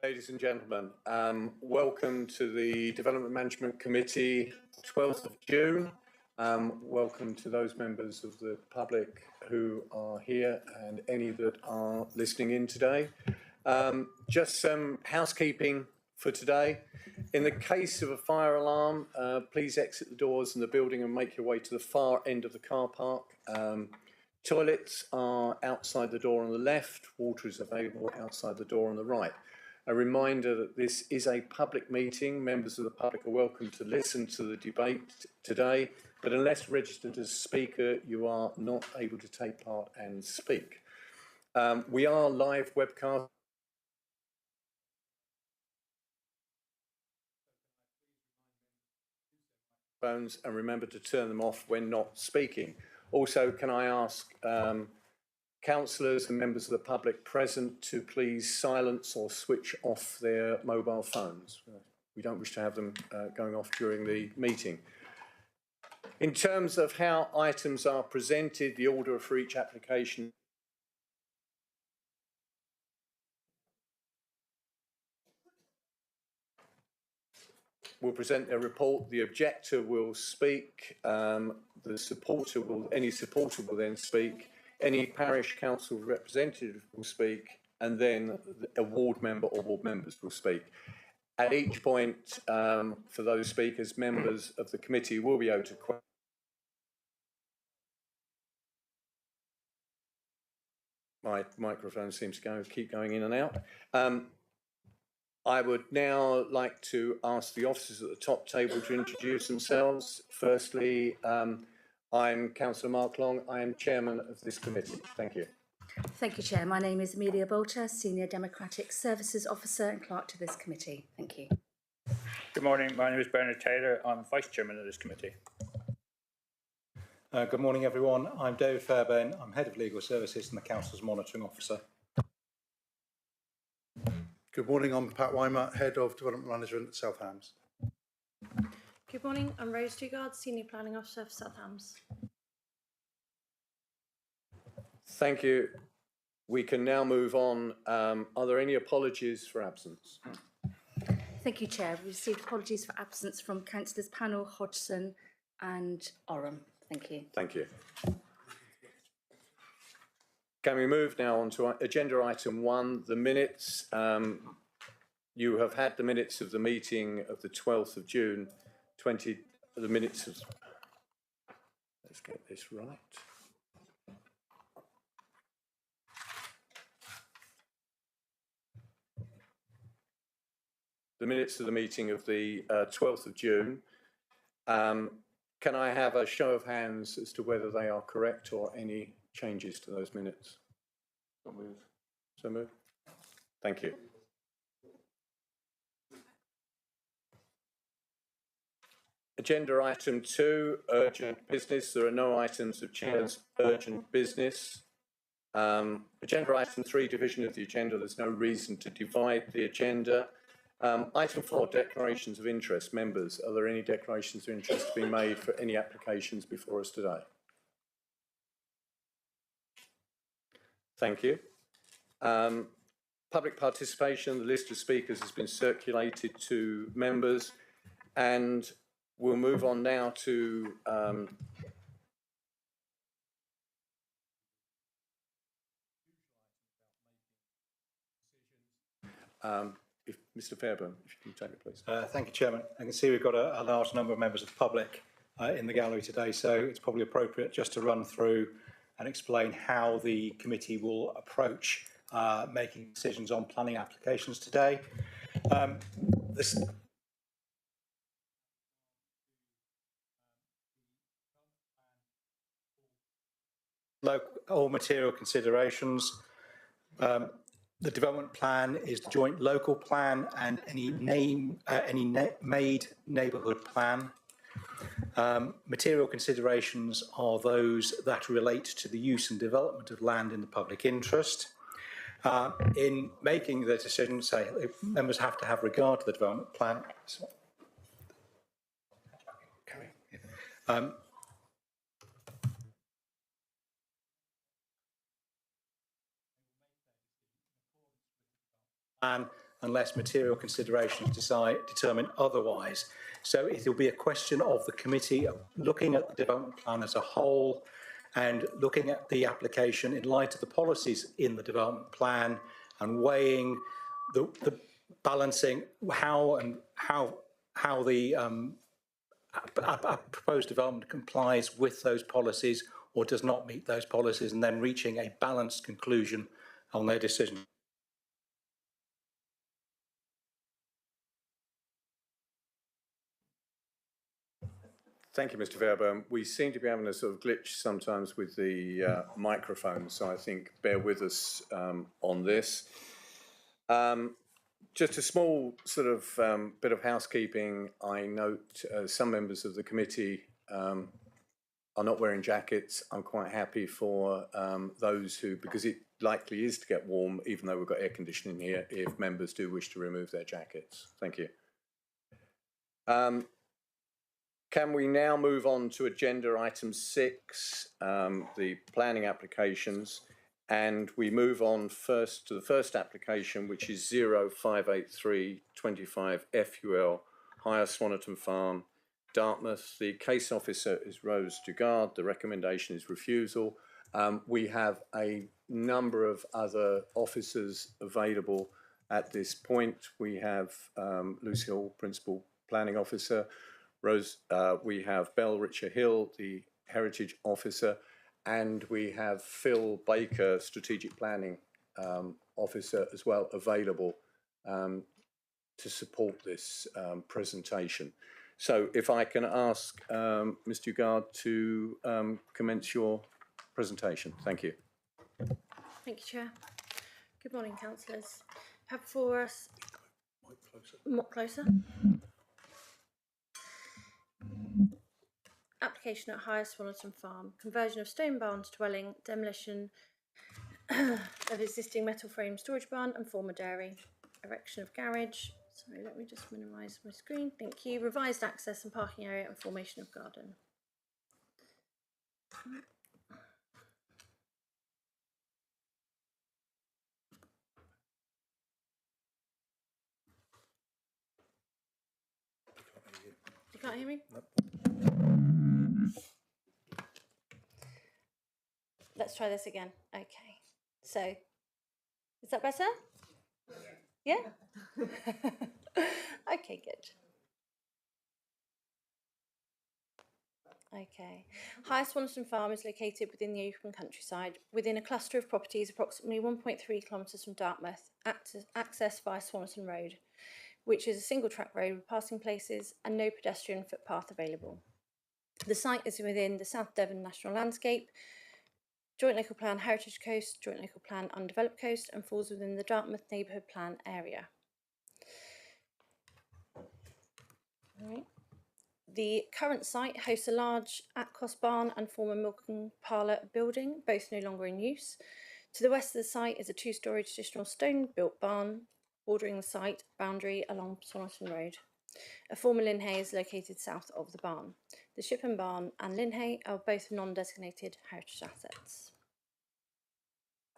Ladies and gentlemen, welcome to the Development Management Committee, 12th of June. Welcome to those members of the public who are here and any that are listening in today. Just some housekeeping for today. In the case of a fire alarm, please exit the doors in the building and make your way to the far end of the car park. Toilets are outside the door on the left, water is available outside the door on the right. A reminder that this is a public meeting. Members of the public are welcome to listen to the debate today, but unless registered as a speaker, you are not able to take part and speak. We are live webcast. Phones, and remember to turn them off when not speaking. Also, can I ask councillors and members of the public present to please silence or switch off their mobile phones. We don't wish to have them going off during the meeting. In terms of how items are presented, the order for each application will present their report. The objector will speak. Any supporter will then speak. Any parish council representative will speak, and then a ward member or ward members will speak. At each point, for those speakers, members of the committee will be able to question. My microphone seems to keep going in and out. I would now like to ask the officers at the top table to introduce themselves. Firstly, I'm Councillor Mark Long. I am chairman of this committee. Thank you. Thank you, Chair. My name is Amelia Bolter, Senior Democratic Services Officer and Clerk to this committee. Thank you. Good morning. My name is Bernard Taylor. I'm Vice Chairman of this committee. Good morning, everyone. I'm David Fairbairn. I'm Head of Legal Services and the Council's Monitoring Officer. Good morning. I'm Pat Weimer, Head of Development Management at South Hams. Good morning, I'm Rose Dugard, Senior Planning Officer for South Hams. Thank you. We can now move on. Are there any apologies for absence? Thank you, Chair. We've received apologies for absence from Councillors Pannell, Hodgson and Oram. Thank you. Thank you. Can we move now on to agenda item 1, the minutes? You have had the minutes of the meeting of the 12th of June, the minutes of, let's get this right. The minutes of the meeting of the 12th of June. Can I have a show of hands as to whether they are correct or any changes to those minutes? So move. So move. Thank you. Agenda item 2, urgent business. There are no items of Chair's urgent business. Agenda item 3, division of the agenda. There's no reason to divide the agenda. Item 4, declarations of interest. Members, are there any declarations of interest to be made for any applications before us today? Thank you. Public participation. The list of speakers has been circulated to members, and we'll move on now to if Mr. Fairbairn, if you can take it, please. Thank you, Chairman. I can see we've got a large number of members of the public in the gallery today, so it's probably appropriate just to run through and explain how the committee will approach making decisions on planning applications today. All material considerations. The development plan is the joint local plan and any made neighbourhood plan. Material considerations are those that relate to the use and development of land in the public interest. In making the decision, members have to have regard to the development plan. unless material considerations determine otherwise. So it will be a question of the committee looking at the development plan as a whole and looking at the application in light of the policies in the development plan and weighing the balancing how the proposed development complies with those policies or does not meet those policies, and then reaching a balanced conclusion on their decision. Thank you, Mr. Verboom. We seem to be having a sort of glitch sometimes with the microphone, so I think bear with us on this. Just a small sort of bit of housekeeping. I note some members of the committee are not wearing jackets. I'm quite happy for those who, because it likely is to get warm, even though we've got air conditioning here, if members do wish to remove their jackets. Thank you. Can we now move on to agenda item 6, the planning applications, and we move on first to the first application, which is 058325 FUL, Higher Swannerton Farm, Dartmouth. The case officer is Rose Dugard. The recommendation is refusal. We have a number of other officers available at this point. We have Lucy Hall, Principal Planning Officer. Rose, we have Belle Richer-Hill, the Heritage Officer, and we have Phil Baker, Strategic Planning Officer as well, available to support this presentation. So if I can ask Ms. Dugard to commence your presentation. Thank you. Thank you, Chair. Good morning, councillors. Have before us... Closer. Application at Higher Swannerton Farm. Conversion of stone barn to dwelling, demolition of existing metal frame storage barn and former dairy. Erection of garage. Sorry, let me just minimise my screen. Thank you. Revised access and parking area and formation of garden. You can't hear me? Nope. Let's try this again. Okay. So, is that better? Yeah? Okay, good. Okay. Higher Swannerton Farm is located within the open countryside, within a cluster of properties approximately 1.3 kilometres from Dartmouth, accessed via Swannerton Road, which is a single track road with passing places and no pedestrian footpath available. The site is within the South Devon National Landscape, Joint Local Plan Heritage Coast, Joint Local Plan Undeveloped Coast, and falls within the Dartmouth Neighbourhood Plan area. Right. The current site hosts a large at-cost barn and former milking parlour building, both no longer in use. To the west of the site is a two-storey traditional stone-built barn bordering the site boundary along Swannerton Road. A former linhay is located south of the barn. The Shippen Barn and linhay are both non-designated heritage assets.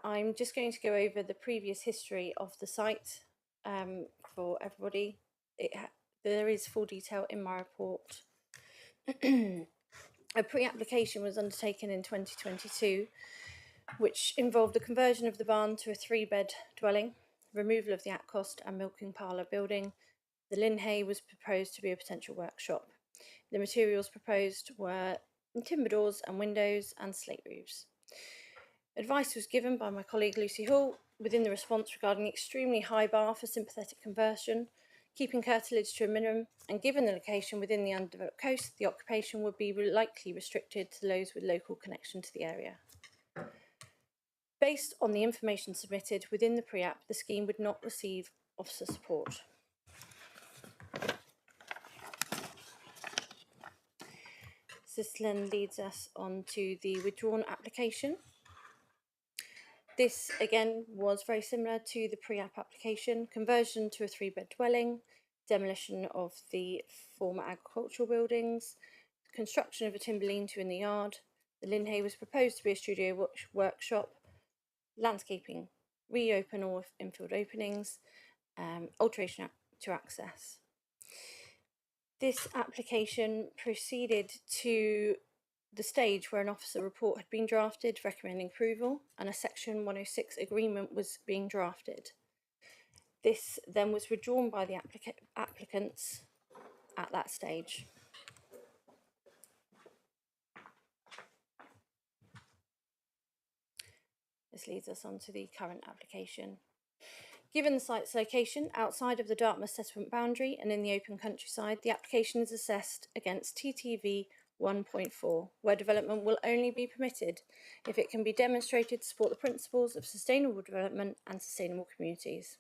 I'm just going to go over the previous history of the site for everybody. There is full detail in my report. A pre-application was undertaken in 2022, which involved the conversion of the barn to a 3-bed dwelling, removal of the at-cost and milking parlour building. The linhay was proposed to be a potential workshop. The materials proposed were timber doors and windows and slate roofs. Advice was given by my colleague Lucy Hall within the response regarding the extremely high bar for sympathetic conversion, keeping curtilage to a minimum, and given the location within the undeveloped coast, the occupation would be likely restricted to those with local connection to the area. Based on the information submitted within the pre-app, the scheme would not receive officer support. This then leads us on to the withdrawn application. This again was very similar to the pre-app application: conversion to a 3-bed dwelling, demolition of the former agricultural buildings, construction of a timber lean-to in the yard. The linhay was proposed to be a studio workshop, landscaping, reopen or infilled openings, alteration to access. This application proceeded to the stage where an officer report had been drafted recommending approval and a Section 106 agreement was being drafted. This then was withdrawn by the applicants at that stage. This leads us on to the current application. Given the site's location outside of the Dartmouth settlement boundary and in the open countryside, the application is assessed against TTV 1.4, where development will only be permitted if it can be demonstrated to support the principles of sustainable development and sustainable communities.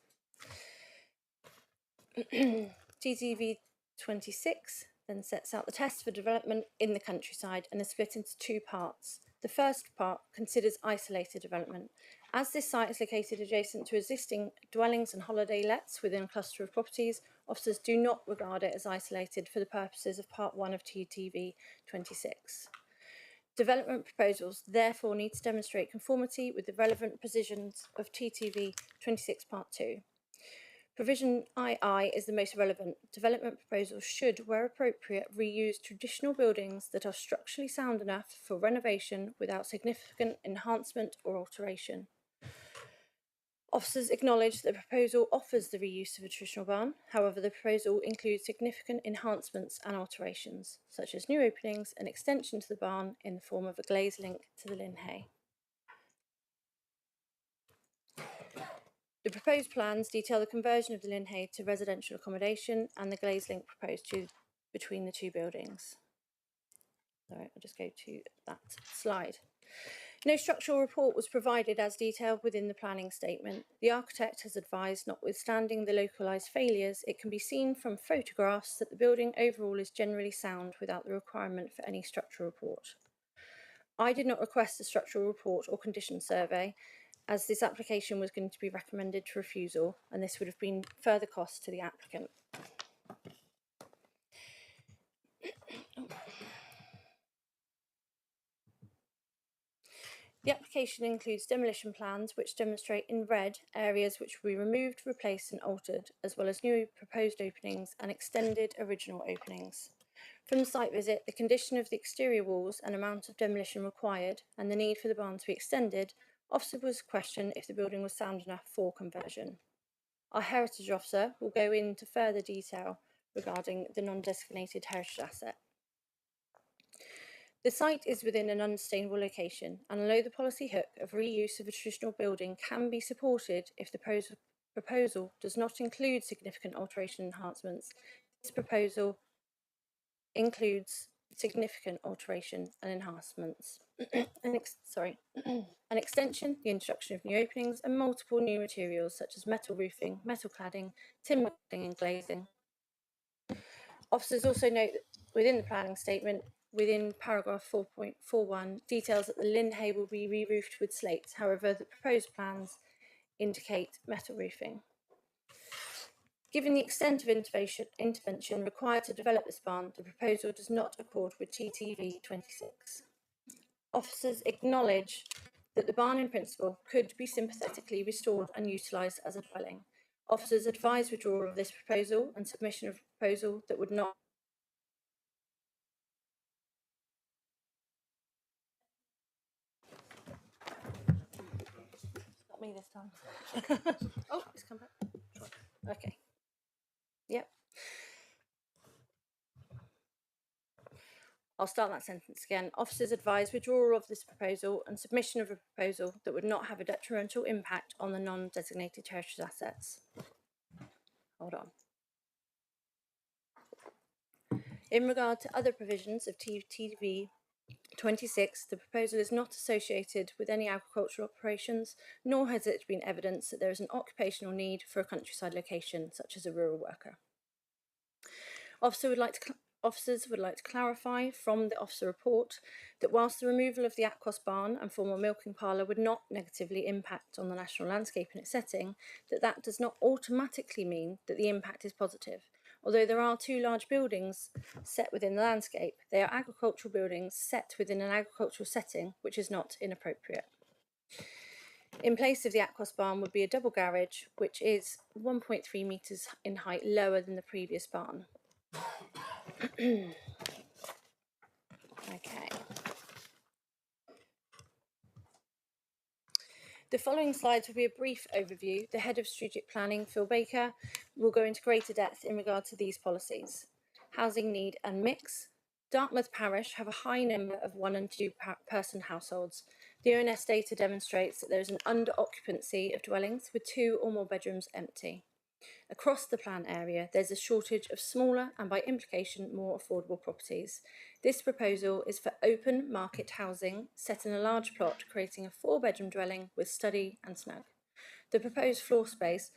TTV 26 then sets out the test for development in the countryside and is split into two parts. The first part considers isolated development. As this site is located adjacent to existing dwellings and holiday lets within a cluster of properties, officers do not regard it as isolated for the purposes of Part 1 of TTV 26. Development proposals therefore need to demonstrate conformity with the relevant provisions of TTV 26 Part 2. Provision II is the most relevant. Development proposals should, where appropriate, reuse traditional buildings that are structurally sound enough for renovation without significant enhancement or alteration. Officers acknowledge that the proposal offers the reuse of a traditional barn. However, the proposal includes significant enhancements and alterations, such as new openings and extension to the barn in the form of a glazed link to the Lynn Hay. The proposed plans detail the conversion of the Lynn Hay to residential accommodation and the glazed link proposed between the two buildings. Sorry, I'll just go to that slide. No structural report was provided as detailed within the planning statement. The architect has advised, notwithstanding the localised failures, it can be seen from photographs that the building overall is generally sound without the requirement for any structural report. I did not request a structural report or condition survey, as this application was going to be recommended to refusal, and this would have been further cost to the applicant. The application includes demolition plans which demonstrate in red areas which will be removed, replaced and altered, as well as new proposed openings and extended original openings. From the site visit, the condition of the exterior walls and amount of demolition required and the need for the barn to be extended, officer was questioned if the building was sound enough for conversion. Our heritage officer will go into further detail regarding the non-designated heritage asset. The site is within an unsustainable location, and although the policy hook of reuse of a traditional building can be supported if the proposal does not include significant alteration enhancements, this proposal includes significant alteration and enhancements. An extension, the introduction of new openings, and multiple new materials such as metal roofing, metal cladding, timber cladding and glazing. Officers also note that within the planning statement, within paragraph 4.41, details that the Lynn Hay will be re-roofed with slates. However, the proposed plans indicate metal roofing. Given the extent of intervention required to develop this barn, the proposal does not accord with TTV 26. Officers acknowledge that the barn in principle could be sympathetically restored and utilised as a dwelling. Officers advise withdrawal of this proposal and submission of a proposal that would not me this time. Oh, it's come back. Okay. Yep. I'll start that sentence again. Officers advise withdrawal of this proposal and submission of a proposal that would not have a detrimental impact on the non-designated heritage assets. Hold on. In regard to other provisions of TTV 26, the proposal is not associated with any agricultural operations, nor has it been evidence that there is an occupational need for a countryside location, such as a rural worker. Officers would like to clarify from the officer report that whilst the removal of the Aquos barn and former milking parlour would not negatively impact on the national landscape in its setting, that does not automatically mean that the impact is positive. Although there are two large buildings set within the landscape, they are agricultural buildings set within an agricultural setting, which is not inappropriate. In place of the Aquos barn would be a double garage, which is 1.3 metres in height lower than the previous barn. Okay. The following slides will be a brief overview. The Head of Strategic Planning, Phil Baker, will go into greater depth in regard to these policies. Housing need and mix. Dartmouth Parish have a high number of 1 and 2 person households. The ONS data demonstrates that there is an under-occupancy of dwellings with 2 or more bedrooms empty. Across the plan area, there's a shortage of smaller and by implication more affordable properties. This proposal is for open market housing set in a large plot, creating a 4-bedroom dwelling with study and snug. The proposed floor space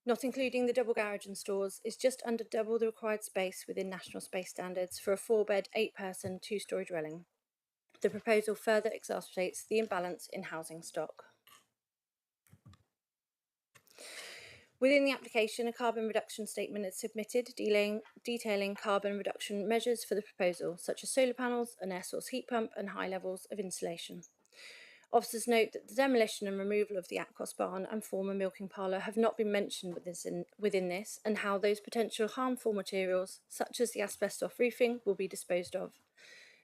not including the double garage and stores, is just under double the required space within national space standards for a 4-bed, 8-person, 2-storey dwelling. The proposal further exacerbates the imbalance in housing stock. Within the application, a carbon reduction statement is submitted detailing carbon reduction measures for the proposal, such as solar panels, an air source heat pump and high levels of insulation. Officers note that the demolition and removal of the Aquos barn and former milking parlour have not been mentioned within this, and how those potential harmful materials, such as the asbestos roofing, will be disposed of.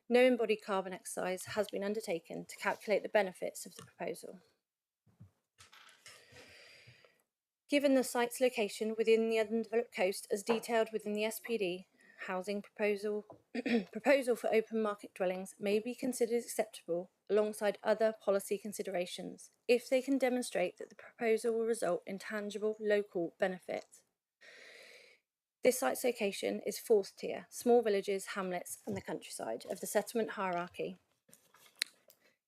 No embodied carbon exercise has been undertaken to calculate the benefits of the proposal. Given the site's location within the undeveloped coast as detailed within the SPD, housing proposal for open market dwellings may be considered acceptable alongside other policy considerations if they can demonstrate that the proposal will result in tangible local benefit. This site's location is 4th tier, small villages, hamlets and the countryside of the settlement hierarchy.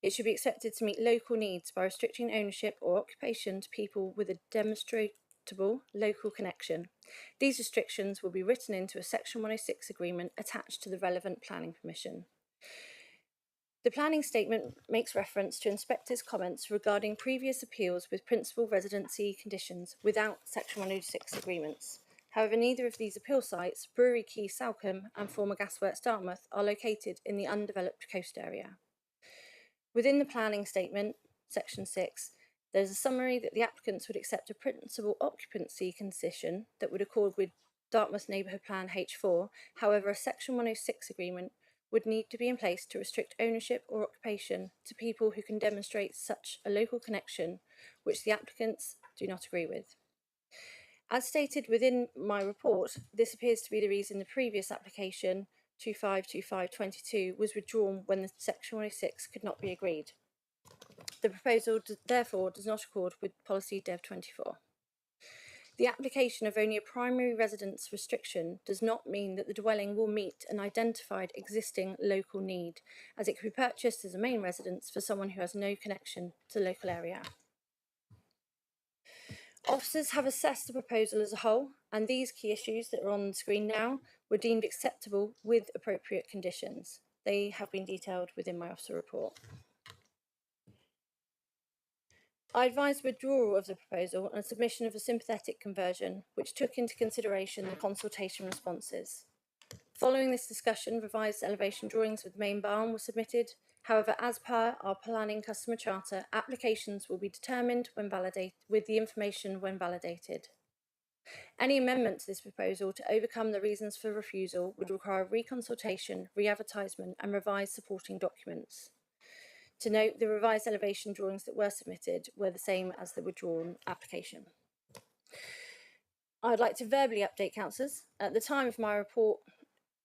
It should be expected to meet local needs by restricting ownership or occupation to people with a demonstrable local connection. These restrictions will be written into a Section 106 agreement attached to the relevant planning permission. The planning statement makes reference to inspectors' comments regarding previous appeals with principal residency conditions without Section 106 agreements. However, neither of these appeal sites, Brewery Quay, Salcombe and former Gasworks Dartmouth, are located in the undeveloped coast area. Within the planning statement, Section 6, there is a summary that the applicants would accept a principal occupancy condition that would accord with Dartmouth Neighbourhood Plan H4. However, a Section 106 agreement would need to be in place to restrict ownership or occupation to people who can demonstrate such a local connection, which the applicants do not agree with. As stated within my report, this appears to be the reason the previous application 252522 was withdrawn when the Section 106 could not be agreed. The proposal therefore does not accord with Policy Dev 24. The application of only a primary residence restriction does not mean that the dwelling will meet an identified existing local need, as it could be purchased as a main residence for someone who has no connection to the local area. Officers have assessed the proposal as a whole, and these key issues that are on the screen now were deemed acceptable with appropriate conditions. They have been detailed within my officer report. I advised withdrawal of the proposal and submission of a sympathetic conversion, which took into consideration the consultation responses. Following this discussion, revised elevation drawings with the main barn were submitted. However, as per our planning customer charter, applications will be determined when validated with the information when validated. Any amendment to this proposal to overcome the reasons for refusal would require reconsultation, re-advertisement and revised supporting documents. To note, the revised elevation drawings that were submitted were the same as the withdrawn application. I'd like to verbally update councillors. At the time of my report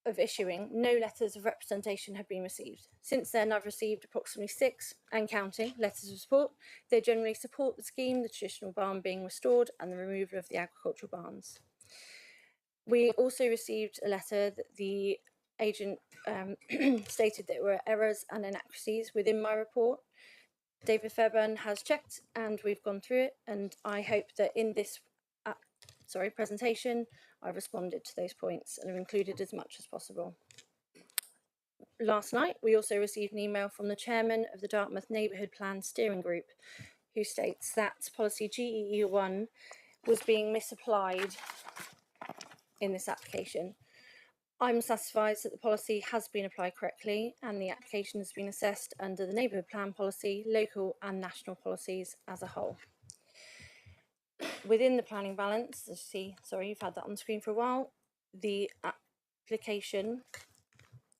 of issuing, no letters of representation have been received. Since then, I've received approximately 6 and counting letters of support. They generally support the scheme, the traditional barn being restored and the removal of the agricultural barns. We also received a letter that the agent stated there were errors and inaccuracies within my report. David Fairburn has checked and we've gone through it, and I hope that in this presentation I've responded to those points and have included as much as possible. Last night we also received an email from the chairman of the Dartmouth Neighbourhood Plan Steering Group, who states that policy GEE1 was being misapplied in this application. I'm satisfied that the policy has been applied correctly and the application has been assessed under the neighbourhood plan policy, local and national policies as a whole. Within the planning balance, as you see, sorry, you've had that on the screen for a while, the application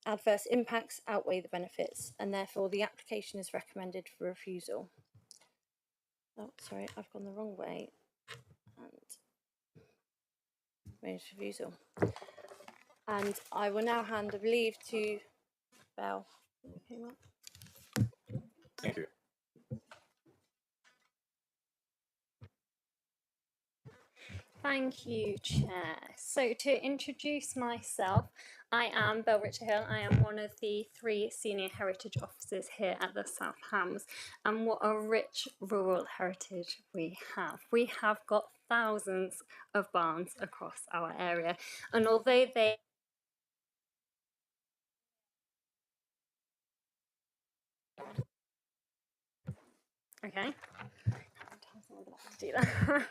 adverse impacts outweigh the benefits and therefore the application is recommended for refusal. Oh, sorry, I've gone the wrong way. And refusal. And I will now hand of leave to Belle. Thank you. Thank you, Chair. So to introduce myself, I am Belle Richard-Hill. I am one of the 3 senior heritage officers here at the South Hams. And what a rich rural heritage we have. We have got thousands of barns across our area. And although they Okay. Do that.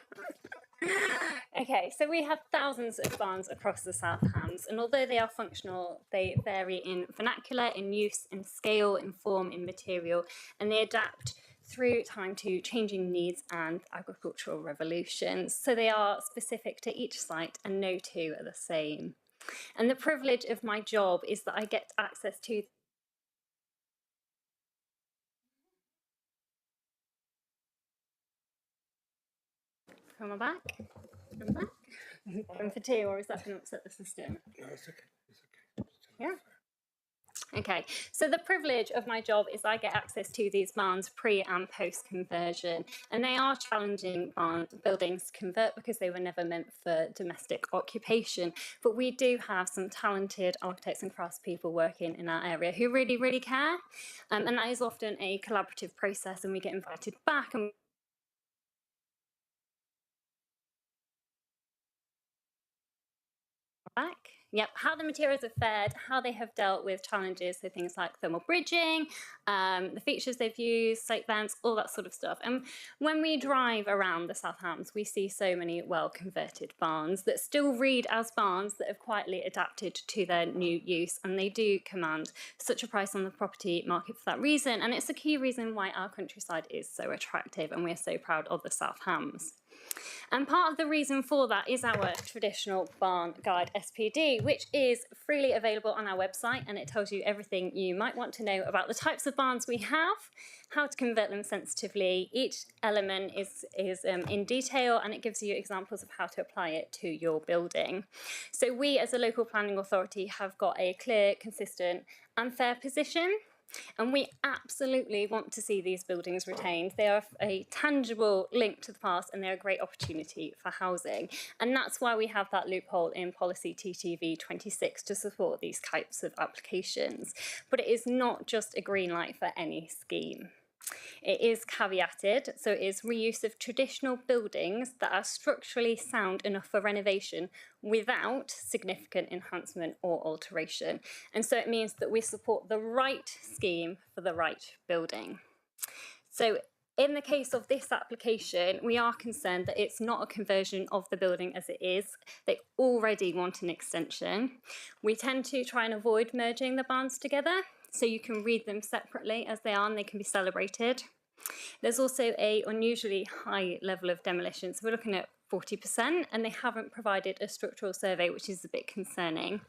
Okay, so we have thousands of barns across the South Hams, and although they are functional, they vary in vernacular, in use, in scale, in form, in material, and they adapt through time to changing needs and agricultural revolutions. So they are specific to each site, and no two are the same. And the privilege of my job is that I get access to Come on back. Come back. Going for tea, or is that going to upset the system? No, it's okay. It's okay. Yeah. Okay, so the privilege of my job is I get access to these barns pre and post conversion, and they are challenging buildings to convert because they were never meant for domestic occupation. But we do have some talented architects and craftspeople working in our area who really, really care, and that is often a collaborative process, and we get invited back and back. Yep, how the materials are fed, how they have dealt with challenges, so things like thermal bridging, the features they've used, slate vents, all that sort of stuff. And when we drive around the South Hams, we see so many well-converted barns that still read as barns that have quietly adapted to their new use, and they do command such a price on the property market for that reason. And it's a key reason why our countryside is so attractive, and we're so proud of the South Hams. And part of the reason for that is our traditional barn guide SPD, which is freely available on our website, and it tells you everything you might want to know about the types of barns we have, how to convert them sensitively. Each element is in detail, and it gives you examples of how to apply it to your building. So we as a local planning authority have got a clear, consistent and fair position. And we absolutely want to see these buildings retained. They are a tangible link to the past, and they're a great opportunity for housing. And that's why we have that loophole in policy TTV 26 to support these types of applications. But it is not just a green light for any scheme. It is caveated, so it is reuse of traditional buildings that are structurally sound enough for renovation without significant enhancement or alteration. And so it means that we support the right scheme for the right building. So in the case of this application, we are concerned that it's not a conversion of the building as it is. They already want an extension. We tend to try and avoid merging the barns together, so you can read them separately as they are, and they can be celebrated. There's also an unusually high level of demolition, so we're looking at 40%, and they haven't provided a structural survey, which is a bit concerning.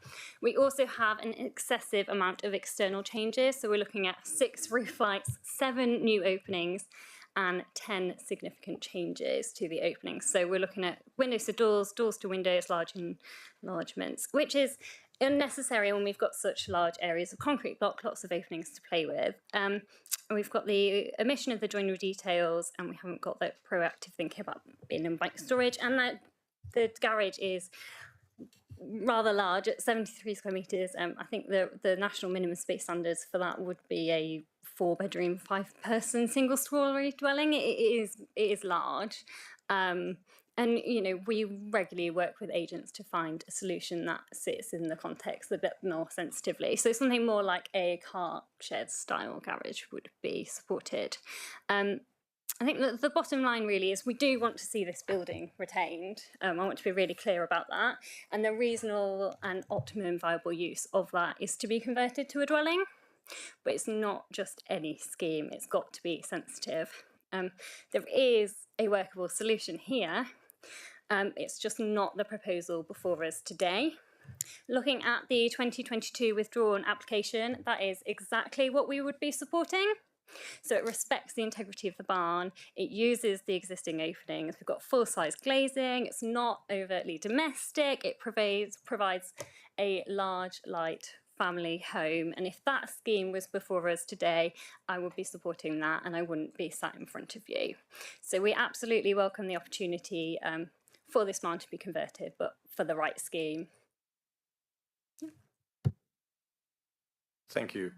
We also have an excessive amount of external changes, so we're looking at 6 roof lights, 7 new openings, and 10 significant changes to the openings. So we're looking at windows to doors, doors to windows, large enlargements, which is unnecessary when we've got such large areas of concrete block, lots of openings to play with. We've got the omission of the joinery details, and we haven't got the proactive thinking about bin and bike storage, and that the garage is rather large at 73 square metres. I think the national minimum space standards for that would be a 4-bedroom, 5-person single story dwelling. It is large. And, you know, we regularly work with agents to find a solution that sits in the context a bit more sensitively. So something more like a car shed style garage would be supported. I think that the bottom line really is we do want to see this building retained. I want to be really clear about that. And the reasonable and optimum viable use of that is to be converted to a dwelling. But it's not just any scheme, it's got to be sensitive. There is a workable solution here. It's just not the proposal before us today. Looking at the 2022 withdrawn application, that is exactly what we would be supporting. So it respects the integrity of the barn, it uses the existing openings, we've got full-size glazing, it's not overtly domestic, it provides a large, light family home. And if that scheme was before us today, I would be supporting that and I wouldn't be sat in front of you. So we absolutely welcome the opportunity for this barn to be converted, but for the right scheme. Thank you,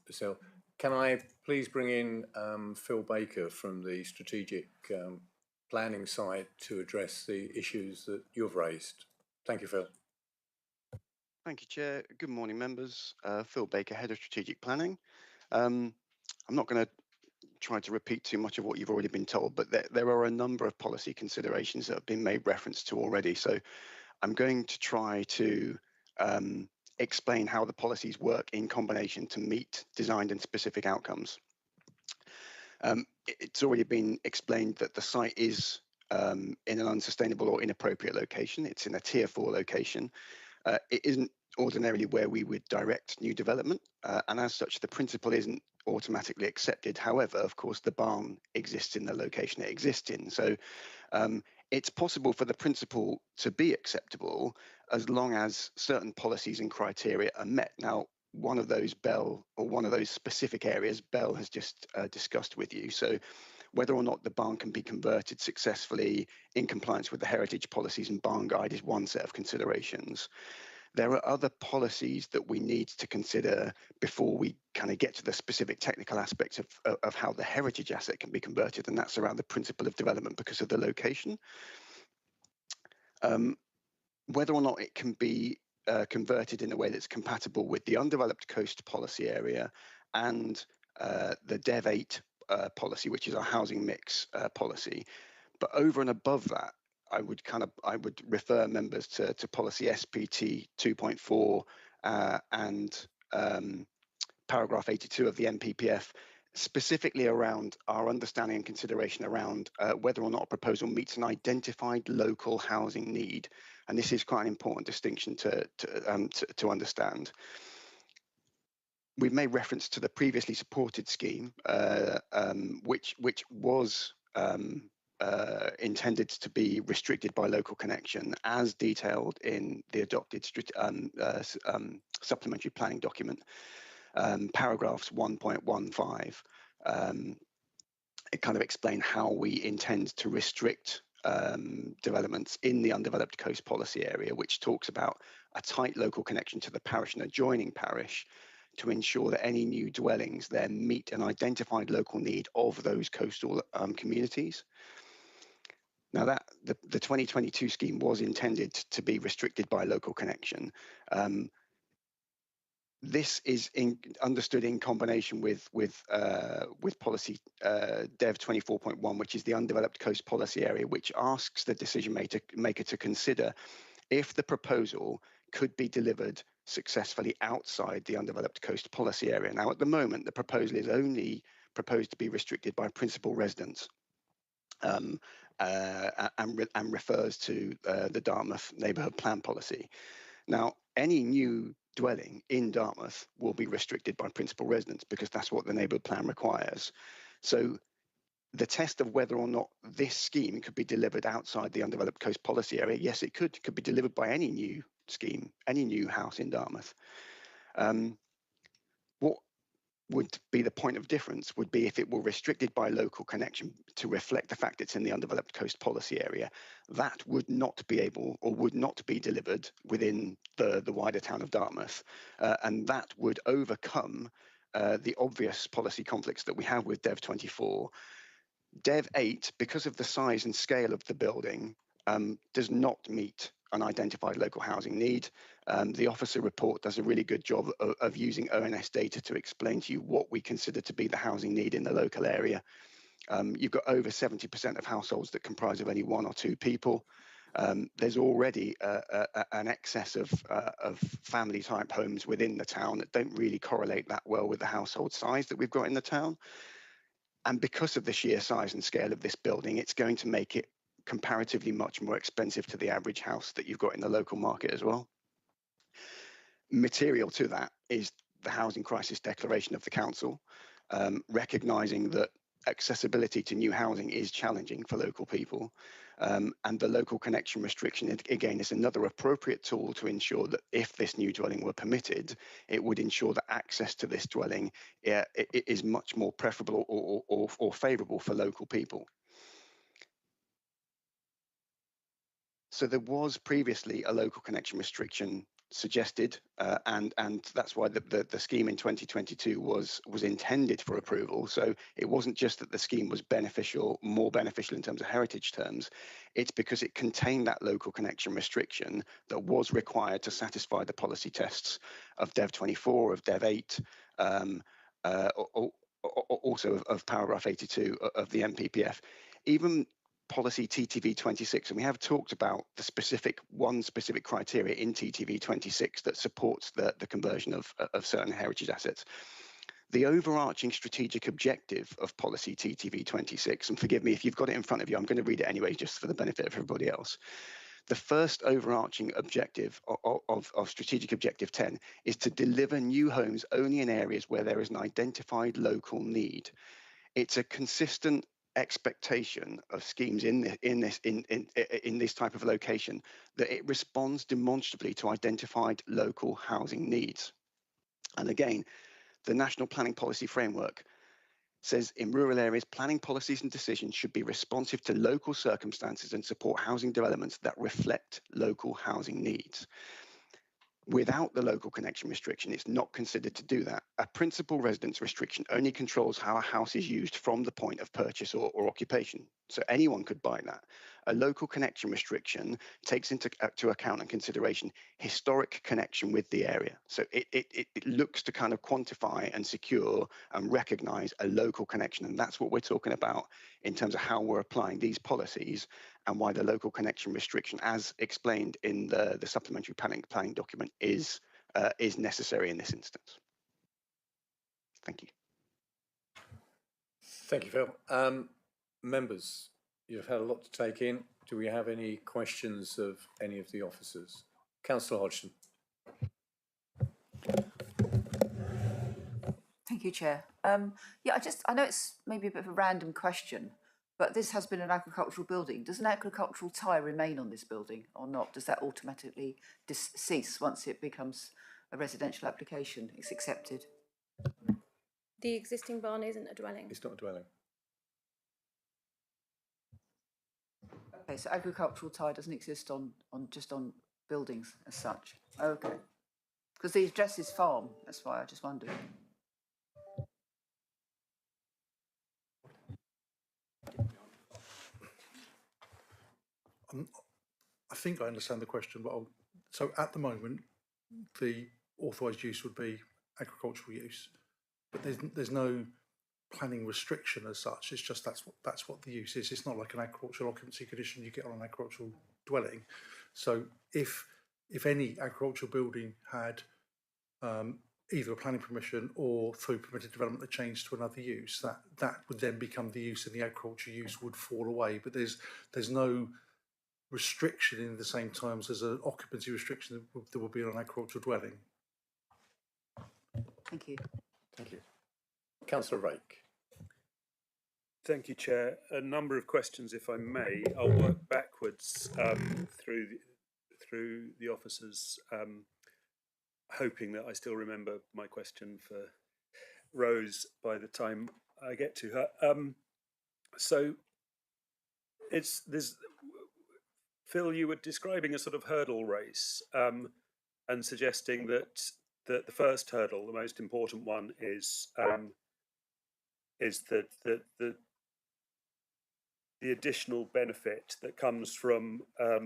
Basile. Can I please bring in Phil Baker from the strategic planning side to address the issues that you've raised? Thank you, Phil. Thank you, Chair. Good morning, members. Phil Baker, Head of Strategic Planning. I'm not going to try to repeat too much of what you've already been told, but there are a number of policy considerations that have been made reference to already. So I'm going to try to explain how the policies work in combination to meet designed and specific outcomes. It's already been explained that the site is in an unsustainable or inappropriate location. It's in a Tier 4 location. It isn't ordinarily where we would direct new development, and as such, the principle isn't automatically accepted. However, of course, the barn exists in the location it exists in. So it's possible for the principle to be acceptable as long as certain policies and criteria are met. Now, one of those specific areas Bell has just discussed with you. So whether or not the barn can be converted successfully in compliance with the heritage policies and barn guide is one set of considerations. There are other policies that we need to consider before we kind of get to the specific technical aspects of how the heritage asset can be converted, and that's around the principle of development because of the location. Whether or not it can be converted in a way that's compatible with the undeveloped coast policy area and the Dev 8 policy, which is our housing mix policy. But over and above that, I would refer members to policy SPT 2.4 and paragraph 82 of the NPPF, specifically around our understanding and consideration around whether or not a proposal meets an identified local housing need. And this is quite an important distinction to understand. We've made reference to the previously supported scheme, which was intended to be restricted by local connection, as detailed in the adopted supplementary planning document, paragraphs 1.15. It kind of explained how we intend to restrict developments in the undeveloped coast policy area, which talks about a tight local connection to the parish and adjoining parish to ensure that any new dwellings there meet an identified local need of those coastal communities. Now, the 2022 scheme was intended to be restricted by local connection. This is understood in combination with policy Dev 24.1, which is the undeveloped coast policy area, which asks the decision maker to consider if the proposal could be delivered successfully outside the undeveloped coast policy area. Now, at the moment, the proposal is only proposed to be restricted by principal residents. And refers to the Dartmouth neighbourhood plan policy. Now, any new dwelling in Dartmouth will be restricted by principal residents because that's what the neighbourhood plan requires. So the test of whether or not this scheme could be delivered outside the undeveloped coast policy area, yes, it could be delivered by any new scheme, any new house in Dartmouth. What would be the point of difference would be if it were restricted by local connection to reflect the fact it's in the undeveloped coast policy area. That would not be able or would not be delivered within the wider town of Dartmouth. And that would overcome the obvious policy conflicts that we have with Dev 24. Dev 8, because of the size and scale of the building, does not meet an identified local housing need. The officer report does a really good job of using ONS data to explain to you what we consider to be the housing need in the local area. You've got over 70% of households that comprise of only 1 or 2 people. There's already an excess of family type homes within the town that don't really correlate that well with the household size that we've got in the town. And because of the sheer size and scale of this building, it's going to make it comparatively much more expensive to the average house that you've got in the local market as well. Material to that is the housing crisis declaration of the council, recognising that accessibility to new housing is challenging for local people. And the local connection restriction, again, is another appropriate tool to ensure that if this new dwelling were permitted, it would ensure that access to this dwelling is much more preferable or favourable for local people. So there was previously a local connection restriction suggested, and that's why the scheme in 2022 was intended for approval. So it wasn't just that the scheme was more beneficial in terms of heritage terms. It's because it contained that local connection restriction that was required to satisfy the policy tests of Dev 24, of Dev 8, also of paragraph 82 of the NPPF. Even policy TTV 26, and we have talked about the specific criteria in TTV 26 that supports the conversion of certain heritage assets. The overarching strategic objective of policy TTV 26, and forgive me if you've got it in front of you, I'm going to read it anyway just for the benefit of everybody else. The first overarching objective of strategic objective 10 is to deliver new homes only in areas where there is an identified local need. It's a consistent expectation of schemes in this type of location that it responds demonstrably to identified local housing needs. And again, the National Planning Policy Framework says in rural areas, planning policies and decisions should be responsive to local circumstances and support housing developments that reflect local housing needs. Without the local connection restriction, it's not considered to do that. A principal residence restriction only controls how a house is used from the point of purchase or occupation. So anyone could buy that. A local connection restriction takes into account and consideration historic connection with the area. So it looks to kind of quantify and secure and recognise a local connection. And that's what we're talking about in terms of how we're applying these policies and why the local connection restriction, as explained in the supplementary planning document, is necessary in this instance. Thank you. Thank you, Phil. Members, you've had a lot to take in. Do we have any questions of any of the officers? Councillor Hodgson. Thank you, Chair. Yeah, I know it's maybe a bit of a random question, but this has been an agricultural building. Does an agricultural tie remain on this building or not? Does that automatically cease once it becomes a residential application? It's accepted. The existing barn isn't a dwelling. It's not a dwelling. Okay, so agricultural tie doesn't exist on buildings as such. Okay, because the address is farm. That's why I just wondered. I think I understand the question, but so at the moment, the authorised use would be agricultural use, but there's no planning restriction as such. It's just that's what the use is. It's not like an agricultural occupancy condition you get on an agricultural dwelling. So if any agricultural building had either a planning permission or through permitted development that changed to another use, that would then become the use, and the agricultural use would fall away. But there's no restriction in the same terms as an occupancy restriction that would be on an agricultural dwelling. Thank you. Thank you. Councillor Rake. Thank you, Chair. A number of questions, if I may. I'll work backwards through the officers, hoping that I still remember my question for Rose by the time I get to her. So Phil, you were describing a sort of hurdle race and suggesting that the first hurdle, the most important one, is the additional benefit that comes from a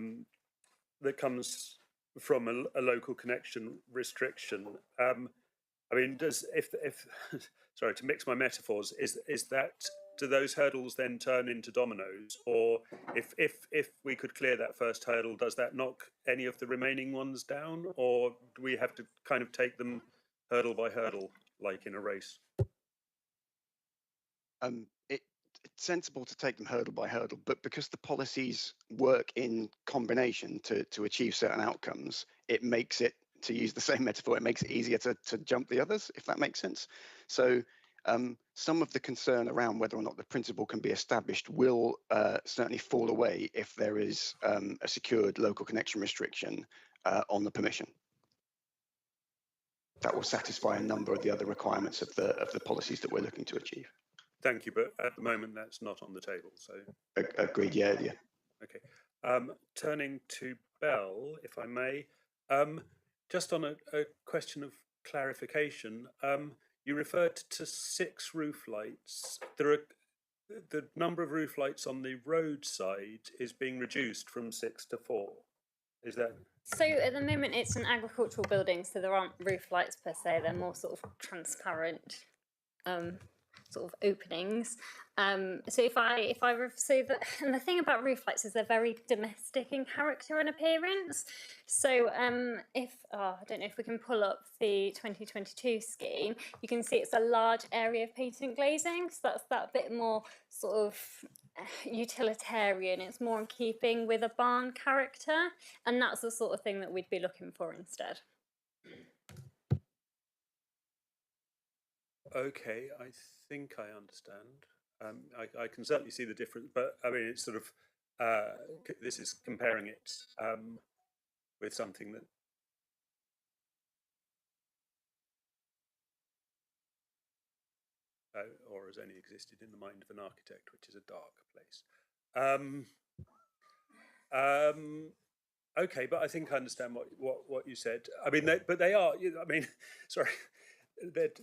local connection restriction. I mean, if sorry to mix my metaphors, does do those hurdles then turn into dominoes? Or if we could clear that first hurdle, does that knock any of the remaining ones down? Or do we have to kind of take them hurdle by hurdle, like in a race? It's sensible to take them hurdle by hurdle, but because the policies work in combination to achieve certain outcomes, it makes it, to use the same metaphor, it makes it easier to jump the others, if that makes sense. So some of the concern around whether or not the principle can be established will certainly fall away if there is a secured local connection restriction on the permission. That will satisfy a number of the other requirements of the policies that we're looking to achieve. Thank you, but at the moment that's not on the table. So Agreed. Yeah. Okay. Turning to Bell, if I may, just on a question of clarification, you referred to 6 roof lights. The number of roof lights on the roadside is being reduced from 6 to 4. Is that? So at the moment it's an agricultural building, so there aren't roof lights per se, they're more sort of transparent sort of openings. So and the thing about roof lights is they're very domestic in character and appearance. So I don't know if we can pull up the 2022 scheme, you can see it's a large area of painting and glazing, so that's that bit more sort of utilitarian, it's more in keeping with a barn character, and that's the sort of thing that we'd be looking for instead. Okay, I think I understand. I can certainly see the difference, but I mean, it's sort of, this is comparing it with something that, or has only existed in the mind of an architect, which is a dark place. Okay, but I think I understand what you said. I mean, they are, I mean, sorry.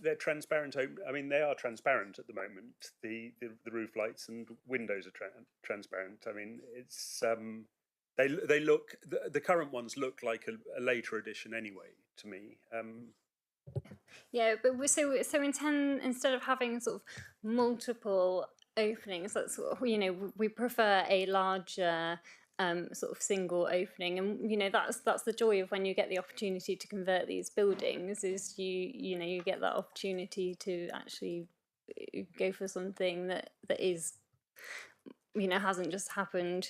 They're transparent. I mean, they are transparent at the moment. The roof lights and windows are transparent. I mean, it's they look, the current ones look like a later edition anyway to me. Yeah, but so instead of having sort of multiple openings, that's, you know, we prefer a larger sort of single opening, and you know that's the joy of when you get the opportunity to convert these buildings, is you get that opportunity to actually go for something that is, you know, hasn't just happened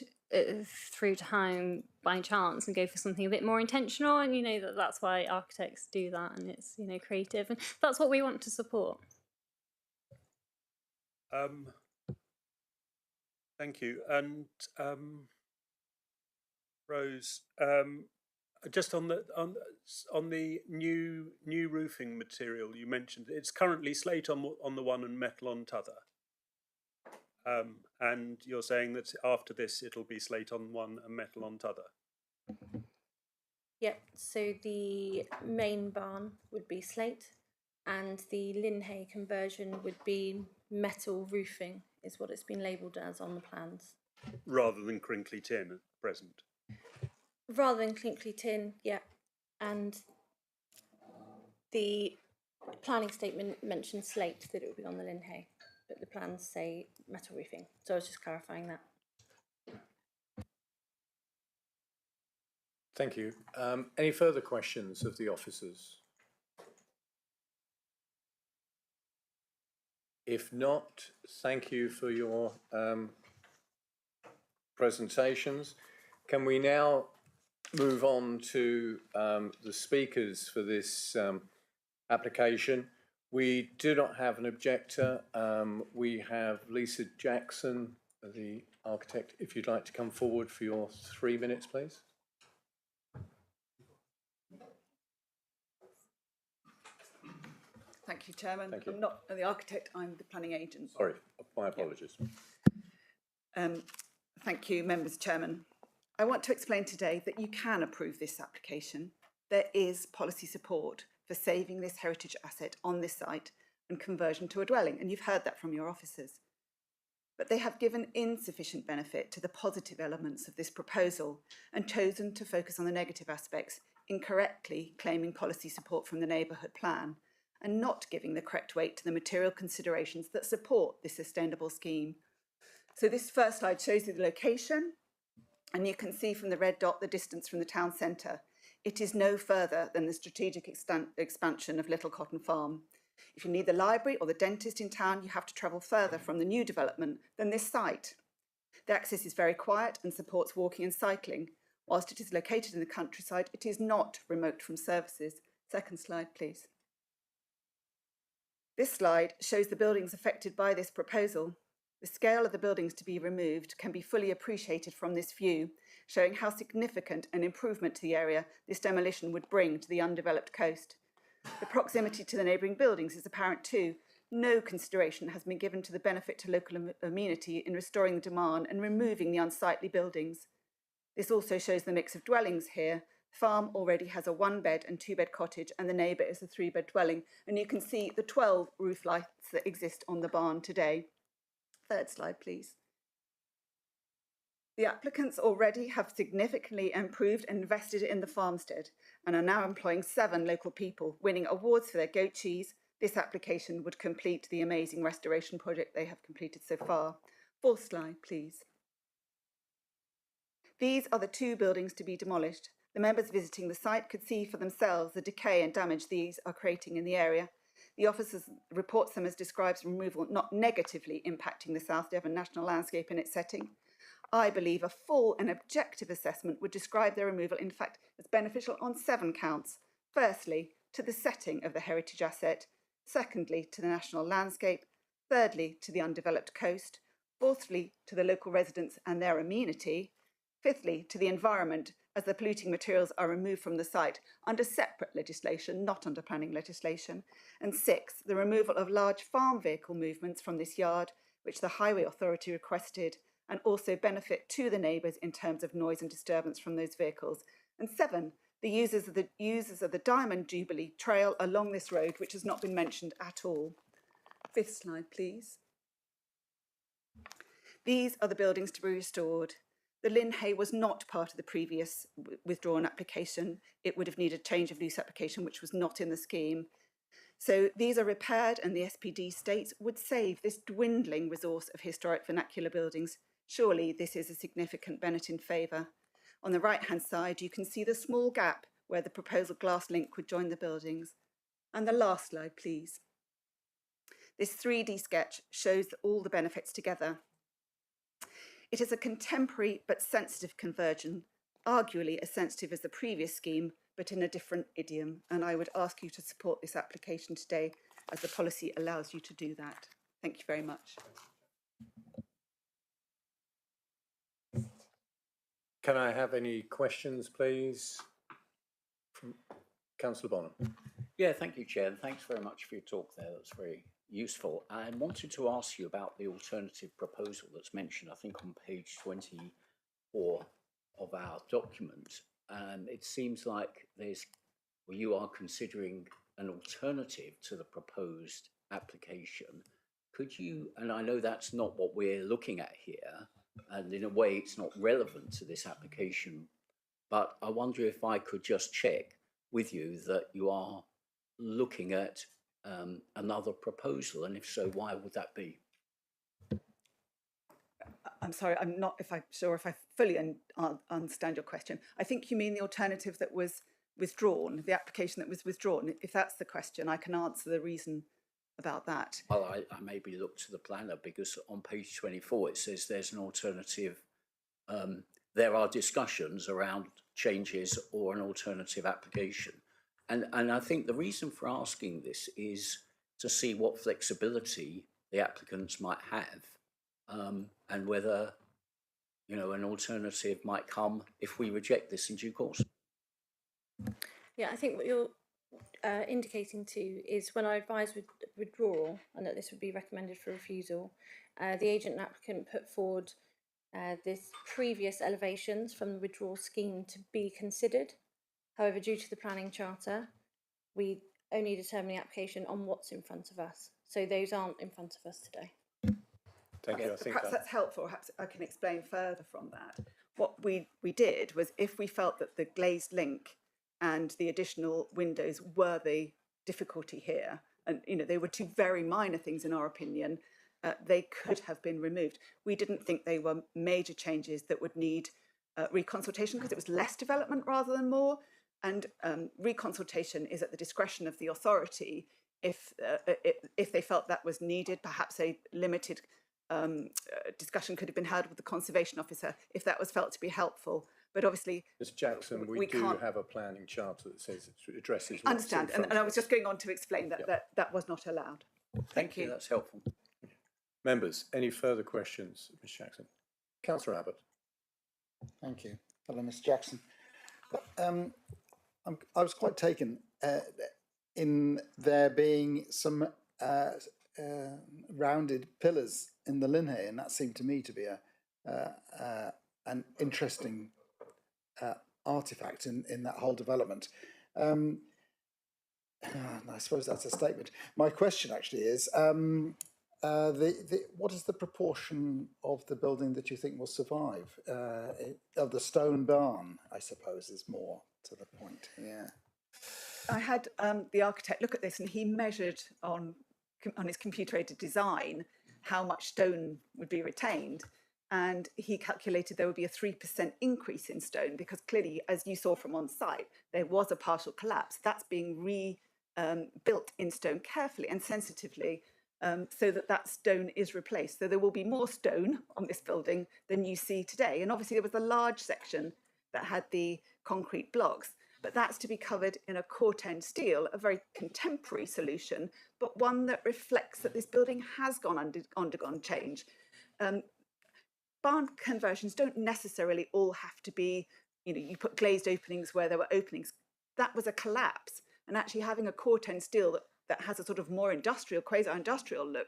through time by chance, and go for something a bit more intentional, and you know that's why architects do that, and it's, you know, creative, and that's what we want to support. Thank you. And Rose, just on the new roofing material you mentioned, it's currently slate on the one and metal on t'other. And you're saying that after this it'll be slate on one and metal on t'other. Yep. So the main barn would be slate, and the Linhay conversion would be metal roofing, is what it's been labelled as on the plans. Rather than crinkly tin at present. Rather than crinkly tin, yeah. And the planning statement mentioned slate, that it would be on the Linhay, but the plans say metal roofing. So I was just clarifying that. Thank you. Any further questions of the officers? If not, thank you for your presentations. Can we now move on to the speakers for this application? We do not have an objector. We have Lisa Jackson, the architect. If you'd like to come forward for your 3 minutes, please. Thank you, Chairman. Thank you. I'm not the architect, I'm the planning agent. Sorry, my apologies. Thank you, members, Chairman. I want to explain today that you can approve this application. There is policy support for saving this heritage asset on this site and conversion to a dwelling, and you've heard that from your officers. But they have given insufficient benefit to the positive elements of this proposal and chosen to focus on the negative aspects, incorrectly claiming policy support from the neighbourhood plan and not giving the correct weight to the material considerations that support this sustainable scheme. So this first slide shows you the location, and you can see from the red dot the distance from the town centre. It is no further than the strategic expansion of Little Cotton Farm. If you need the library or the dentist in town, you have to travel further from the new development than this site. The access is very quiet and supports walking and cycling. Whilst it is located in the countryside, it is not remote from services. Second slide, please. This slide shows the buildings affected by this proposal. The scale of the buildings to be removed can be fully appreciated from this view, showing how significant an improvement to the area this demolition would bring to the undeveloped coast. The proximity to the neighbouring buildings is apparent too. No consideration has been given to the benefit to local amenity in restoring the demand and removing the unsightly buildings. This also shows the mix of dwellings here. The farm already has a 1-bed and 2-bed cottage, and the neighbour is a 3-bed dwelling, and you can see the 12 roof lights that exist on the barn today. Third slide, please. The applicants already have significantly improved and invested in the farmstead and are now employing 7 local people, winning awards for their goat cheese. This application would complete the amazing restoration project they have completed so far. Fourth slide, please. These are the 2 buildings to be demolished. The members visiting the site could see for themselves the decay and damage these are creating in the area. The officers reports them as describes removal not negatively impacting the South Devon national landscape in its setting. I believe a full and objective assessment would describe their removal, in fact, as beneficial on 7 counts. Firstly, to the setting of the heritage asset. Secondly, to the national landscape. Thirdly, to the undeveloped coast. Fourthly, to the local residents and their amenity. Fifthly, to the environment, as the polluting materials are removed from the site under separate legislation, not under planning legislation. And 6th, the removal of large farm vehicle movements from this yard, which the Highway Authority requested, and also benefit to the neighbours in terms of noise and disturbance from those vehicles. And 7, the users of the Diamond Jubilee Trail along this road, which has not been mentioned at all. 5th slide, please. These are the buildings to be restored. The Lynn Hay was not part of the previous withdrawn application. It would have needed change of use application, which was not in the scheme. So these are repaired, and the SPD states would save this dwindling resource of historic vernacular buildings. Surely this is a significant benefit in favour. On the right-hand side, you can see the small gap where the proposal glass link would join the buildings. And the last slide, please. This 3D sketch shows all the benefits together. It is a contemporary but sensitive conversion, arguably as sensitive as the previous scheme, but in a different idiom. And I would ask you to support this application today, as the policy allows you to do that. Thank you very much. Can I have any questions, please, from Councillor Bonham? Yeah, thank you, Chair, and thanks very much for your talk there. That's very useful. I wanted to ask you about the alternative proposal that's mentioned, I think, on page 24 of our document. It seems like you are considering an alternative to the proposed application. Could you, and I know that's not what we're looking at here, and in a way it's not relevant to this application, but I wonder if I could just check with you that you are looking at another proposal, and if so, why would that be? I'm sorry, I'm not sure if I fully understand your question. I think you mean the alternative that was withdrawn, the application that was withdrawn. If that's the question, I can answer the reason about that. Well, I maybe look to the planner, because on page 24 it says there's an alternative. There are discussions around changes or an alternative application. And I think the reason for asking this is to see what flexibility the applicants might have, and whether, you know, an alternative might come if we reject this in due course. Yeah, I think what you're indicating to is when I advise withdrawal, and that this would be recommended for refusal, the agent and applicant put forward this previous elevations from the withdrawal scheme to be considered. However, due to the planning charter, we only determine the application on what's in front of us. So those aren't in front of us today. Thank you. I think perhaps that's helpful. Perhaps I can explain further from that. What we did was, if we felt that the glazed link and the additional windows were the difficulty here, and they were two very minor things in our opinion, they could have been removed. We didn't think they were major changes that would need reconsultation because it was less development rather than more. And reconsultation is at the discretion of the authority. If they felt that was needed, perhaps a limited discussion could have been held with the conservation officer if that was felt to be helpful. But obviously, Ms Jackson, we do have a planning charter that says it addresses. I understand, and I was just going on to explain that that was not allowed. Thank you. That's helpful. Members, any further questions, Ms Jackson? Councillor Abbott. Thank you. Hello, Mr Jackson. I was quite taken in there being some rounded pillars in the linhay, and that seemed to me to be an interesting artifact in that whole development. I suppose that's a statement. My question actually is, what is the proportion of the building that you think will survive? Of the stone barn, I suppose, is more to the point. Yeah. I had the architect look at this, and he measured on his computer-aided design how much stone would be retained, and he calculated there would be a 3% increase in stone because clearly, as you saw from on site, there was a partial collapse. That's being rebuilt in stone carefully and sensitively so that stone is replaced. So there will be more stone on this building than you see today. And obviously there was a large section that had the concrete blocks, but that's to be covered in a corten steel, a very contemporary solution, but one that reflects that this building has undergone change. Barn conversions don't necessarily all have to be, you put glazed openings where there were openings. That was a collapse. And actually having a corten steel that has a sort of more industrial, quasi-industrial look,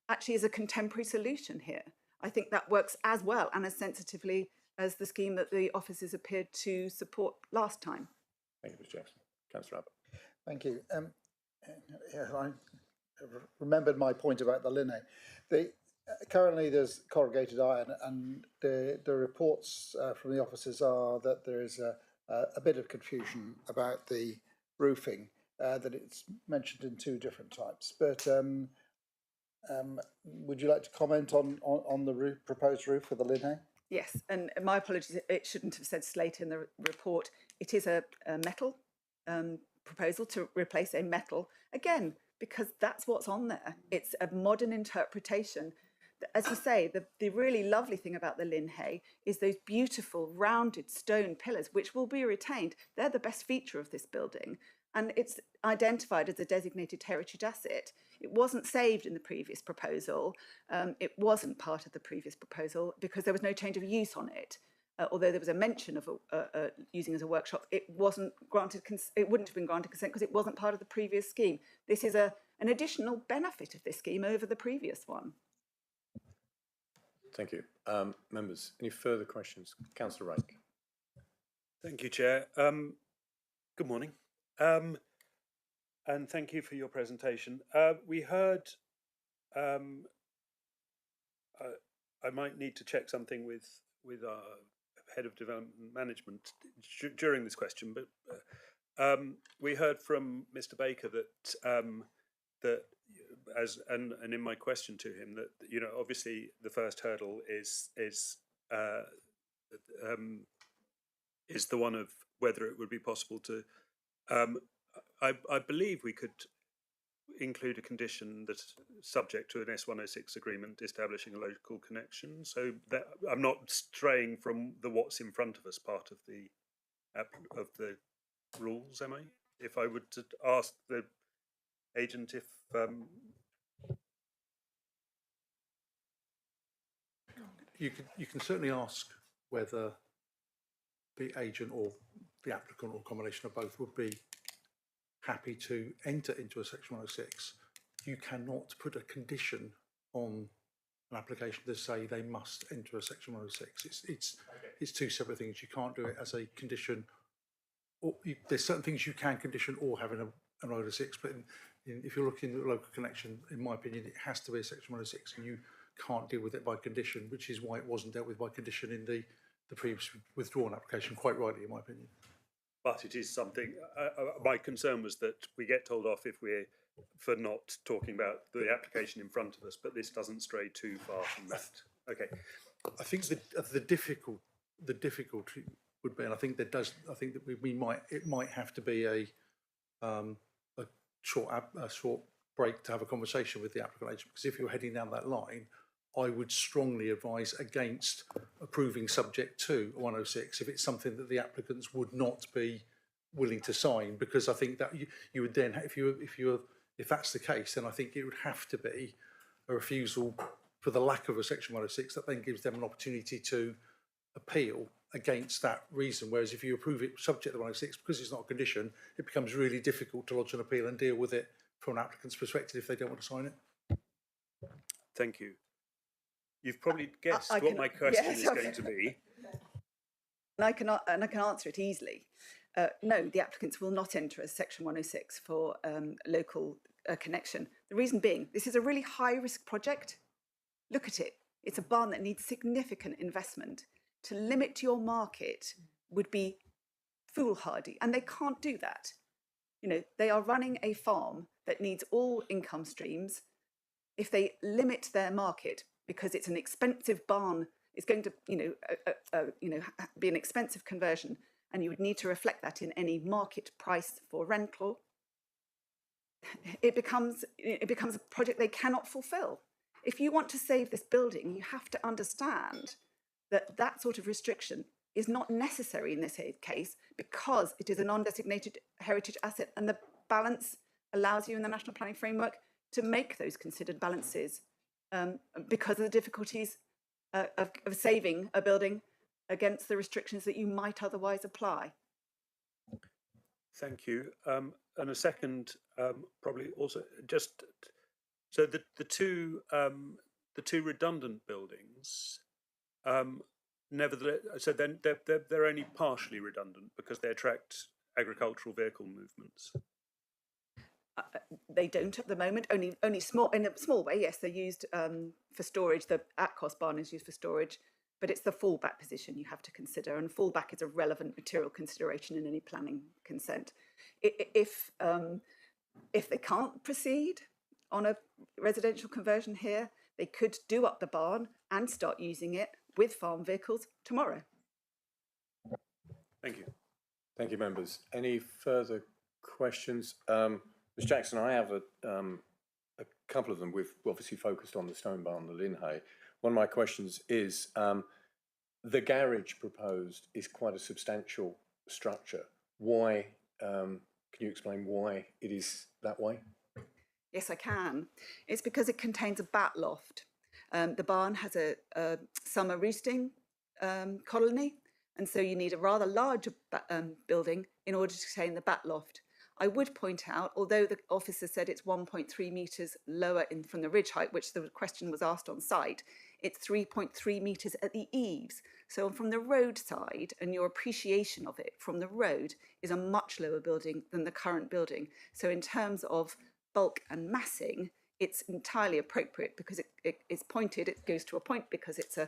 actually is a contemporary solution here. I think that works as well and as sensitively as the scheme that the officers appeared to support last time. Thank you, Ms Jackson. Councillor Abbott. Thank you. I remembered my point about the linhay. Currently there's corrugated iron, and the reports from the officers are that there is a bit of confusion about the roofing, that it's mentioned in two different types. But would you like to comment on the proposed roof for the linhay? Yes, and my apologies, it shouldn't have said slate in the report. It is a metal proposal to replace a metal, again, because that's what's on there. It's a modern interpretation. As you say, the really lovely thing about the linhay is those beautiful rounded stone pillars, which will be retained. They're the best feature of this building, and it's identified as a designated heritage asset. It wasn't saved in the previous proposal. It wasn't part of the previous proposal because there was no change of use on it. Although there was a mention of using as a workshop, it wasn't granted. It wouldn't have been granted consent because it wasn't part of the previous scheme. This is an additional benefit of this scheme over the previous one. Thank you. Members, any further questions? Councillor Rake. Thank you, Chair. Good morning. And thank you for your presentation. We heard, I might need to check something with our Head of Development Management during this question, but we heard from Mr. Baker that and in my question to him that obviously the first hurdle is the one of whether it would be possible to I believe we could include a condition that's subject to an S106 agreement establishing a local connection, so that I'm not straying from the what's in front of us part of the rules, am I? If I would to ask the agent if you can certainly ask whether the agent or the applicant or a combination of both would be happy to enter into a Section 106. You cannot put a condition on an application to say they must enter a Section 106. It's two separate things. You can't do it as a condition. Or there's certain things you can condition or have in an 106, but if you're looking at a local connection, in my opinion, it has to be a Section 106, and you can't deal with it by condition, which is why it wasn't dealt with by condition in the previous withdrawn application, quite rightly, in my opinion. But it is something, my concern was that we get told off if we're for not talking about the application in front of us, but this doesn't stray too far from that. Okay. I think the difficulty would be, and I think that it might have to be a short break to have a conversation with the applicant agent, because if you're heading down that line, I would strongly advise against approving subject to 106 if it's something that the applicants would not be willing to sign, because I think that you would then, if that's the case, then I think it would have to be a refusal for the lack of a section 106 that then gives them an opportunity to appeal against that reason. Whereas if you approve it subject to 106, because it's not a condition, it becomes really difficult to lodge an appeal and deal with it from an applicant's perspective if they don't want to sign it. Thank you. You've probably guessed what my question is going to be. And I can answer it easily. No, the applicants will not enter a section 106 for local connection. The reason being, this is a really high risk project. Look at it. It's a barn that needs significant investment. To limit your market would be foolhardy, and they can't do that. You know, they are running a farm that needs all income streams. If they limit their market because it's an expensive barn, it's going to, be an expensive conversion, and you would need to reflect that in any market price for rental. It becomes a project they cannot fulfil. If you want to save this building, you have to understand that that sort of restriction is not necessary in this case, because it is a non-designated heritage asset, and the balance allows you in the National Planning Framework to make those considered balances because of the difficulties of saving a building against the restrictions that you might otherwise apply. Thank you. And a second, probably also just so the two redundant buildings. Nevertheless, so then they're only partially redundant because they attract agricultural vehicle movements. They don't at the moment. Only small, in a small way. Yes, they're used for storage. The Atcos barn is used for storage, but it's the fallback position you have to consider, and fallback is a relevant material consideration in any planning consent. If they can't proceed on a residential conversion here, they could do up the barn and start using it with farm vehicles tomorrow. Thank you. Thank you, members. Any further questions? Ms Jackson, I have a couple of them. We've obviously focused on the stone barn, the Linhay. One of my questions is, the garage proposed is quite a substantial structure. Why, can you explain why it is that way? Yes, I can. It's because it contains a bat loft. The barn has a summer roosting colony, and so you need a rather large building in order to contain the bat loft. I would point out, although the officer said it's 1.3 metres lower from the ridge height, which the question was asked on site, it's 3.3 metres at the eaves. So from the roadside, and your appreciation of it from the road is a much lower building than the current building. So in terms of bulk and massing, it's entirely appropriate because it's pointed, it goes to a point because it's a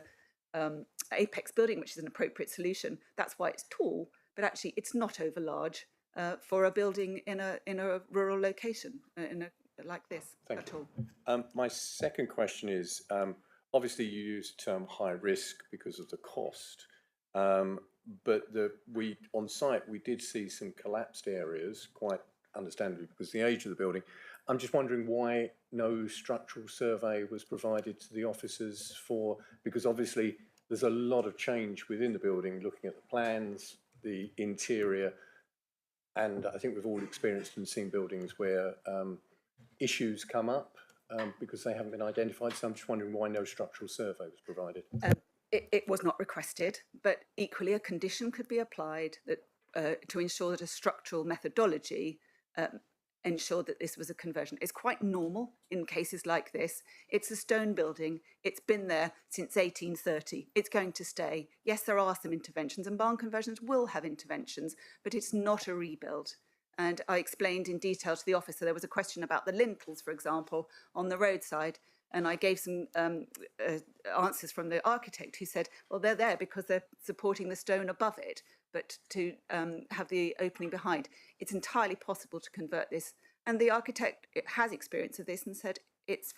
apex building, which is an appropriate solution. That's why it's tall, but actually it's not over large for a building in a rural location like this at all. My second question is, obviously you use the term high risk because of the cost, but on site we did see some collapsed areas, quite understandably because of the age of the building. I'm just wondering why no structural survey was provided to the officers because obviously there's a lot of change within the building, looking at the plans, the interior, and I think we've all experienced and seen buildings where issues come up because they haven't been identified. So I'm just wondering why no structural survey was provided. It was not requested, but equally a condition could be applied that to ensure that a structural methodology ensured that this was a conversion. It's quite normal in cases like this. It's a stone building. It's been there since 1830. It's going to stay. Yes, there are some interventions, and barn conversions will have interventions, but it's not a rebuild. And I explained in detail to the officer, there was a question about the lintels, for example, on the roadside, and I gave some answers from the architect who said, well, they're there because they're supporting the stone above it, but to have the opening behind. It's entirely possible to convert this And the architect has experience of this and said it's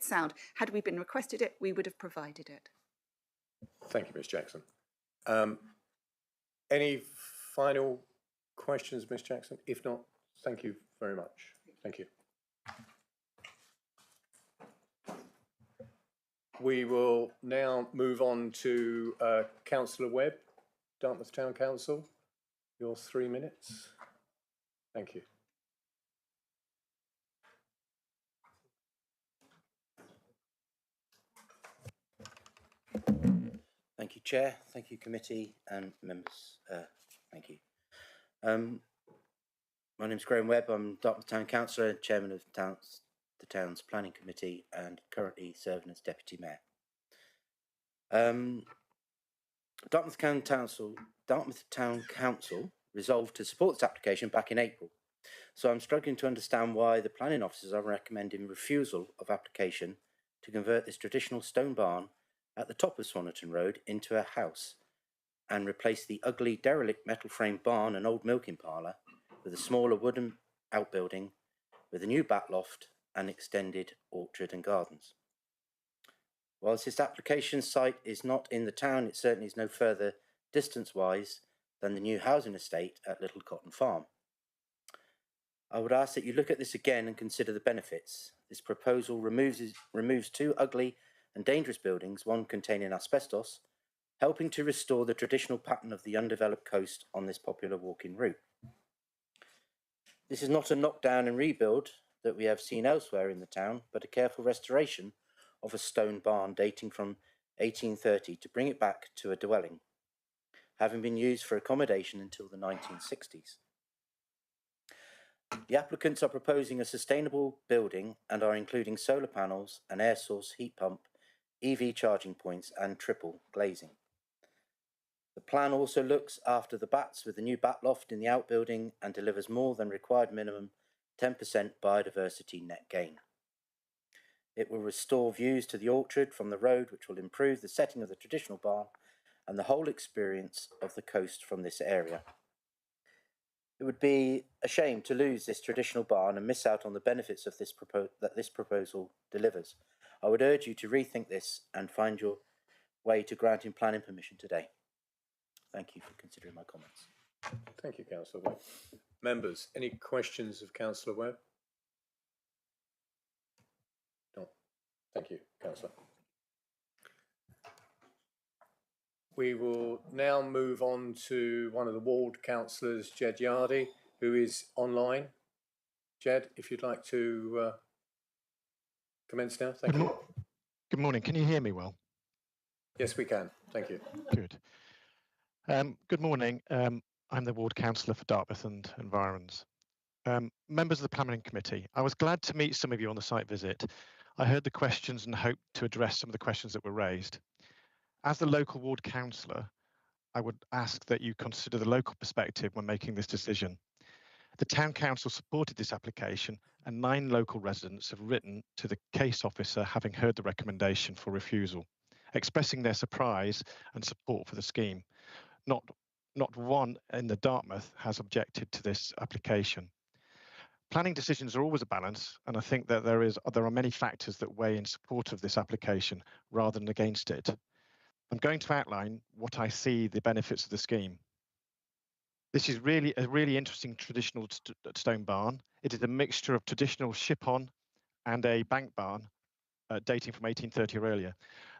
sound. Had we been requested it, we would have provided it. Thank you, Ms Jackson. Any final questions, Ms Jackson? If not, thank you very much. Thank you. We will now move on to Councillor Webb, Dartmouth Town Council. Your 3 minutes. Thank you. Thank you, Chair. Thank you, Committee and members. Thank you. My name is Graham Webb. I'm Dartmouth Town Councillor and Chairman of the Town's Planning Committee and currently serving as Deputy Mayor. Dartmouth Town Council resolved to support this application back in April. So I'm struggling to understand why the planning officers are recommending refusal of application to convert this traditional stone barn at the top of Swannerton Road into a house and replace the ugly derelict metal frame barn and old milking parlour with a smaller wooden outbuilding with a new back loft and extended orchard and gardens. Whilst this application site is not in the town, it certainly is no further distance-wise than the new housing estate at Little Cotton Farm. I would ask that you look at this again and consider the benefits. This proposal removes two ugly and dangerous buildings, one containing asbestos, helping to restore the traditional pattern of the undeveloped coast on this popular walking route. This is not a knockdown and rebuild that we have seen elsewhere in the town, but a careful restoration of a stone barn dating from 1830 to bring it back to a dwelling, having been used for accommodation until the 1960s. The applicants are proposing a sustainable building and are including solar panels, an air source heat pump, EV charging points and triple glazing. The plan also looks after the bats with a new bat loft in the outbuilding and delivers more than required minimum 10% biodiversity net gain. It will restore views to the orchard from the road, which will improve the setting of the traditional barn and the whole experience of the coast from this area. It would be a shame to lose this traditional barn and miss out on the benefits of this proposal delivers. I would urge you to rethink this and find your way to granting planning permission today. Thank you for considering my comments. Thank you, Councillor Webb. Members, any questions of Councillor Webb? No. Thank you, Councillor. We will now move on to one of the ward councillors, Jed Yardy, who is online. Jed, if you'd like to commence now. Thank you. Good morning. Can you hear me well? Yes, we can. Thank you. Good. Good morning. I'm the ward councillor for Dartmouth and Environs. Members of the Planning Committee, I was glad to meet some of you on the site visit. I heard the questions and hoped to address some of the questions that were raised. As the local ward councillor, I would ask that you consider the local perspective when making this decision. The Town Council supported this application and 9 local residents have written to the case officer having heard the recommendation for refusal, expressing their surprise and support for the scheme. Not one in the Dartmouth has objected to this application. Planning decisions are always a balance, and I think that there are many factors that weigh in support of this application rather than against it. I'm going to outline what I see the benefits of the scheme. This is really a really interesting traditional stone barn. It is a mixture of traditional ship-on and a bank barn dating from 1830 or earlier.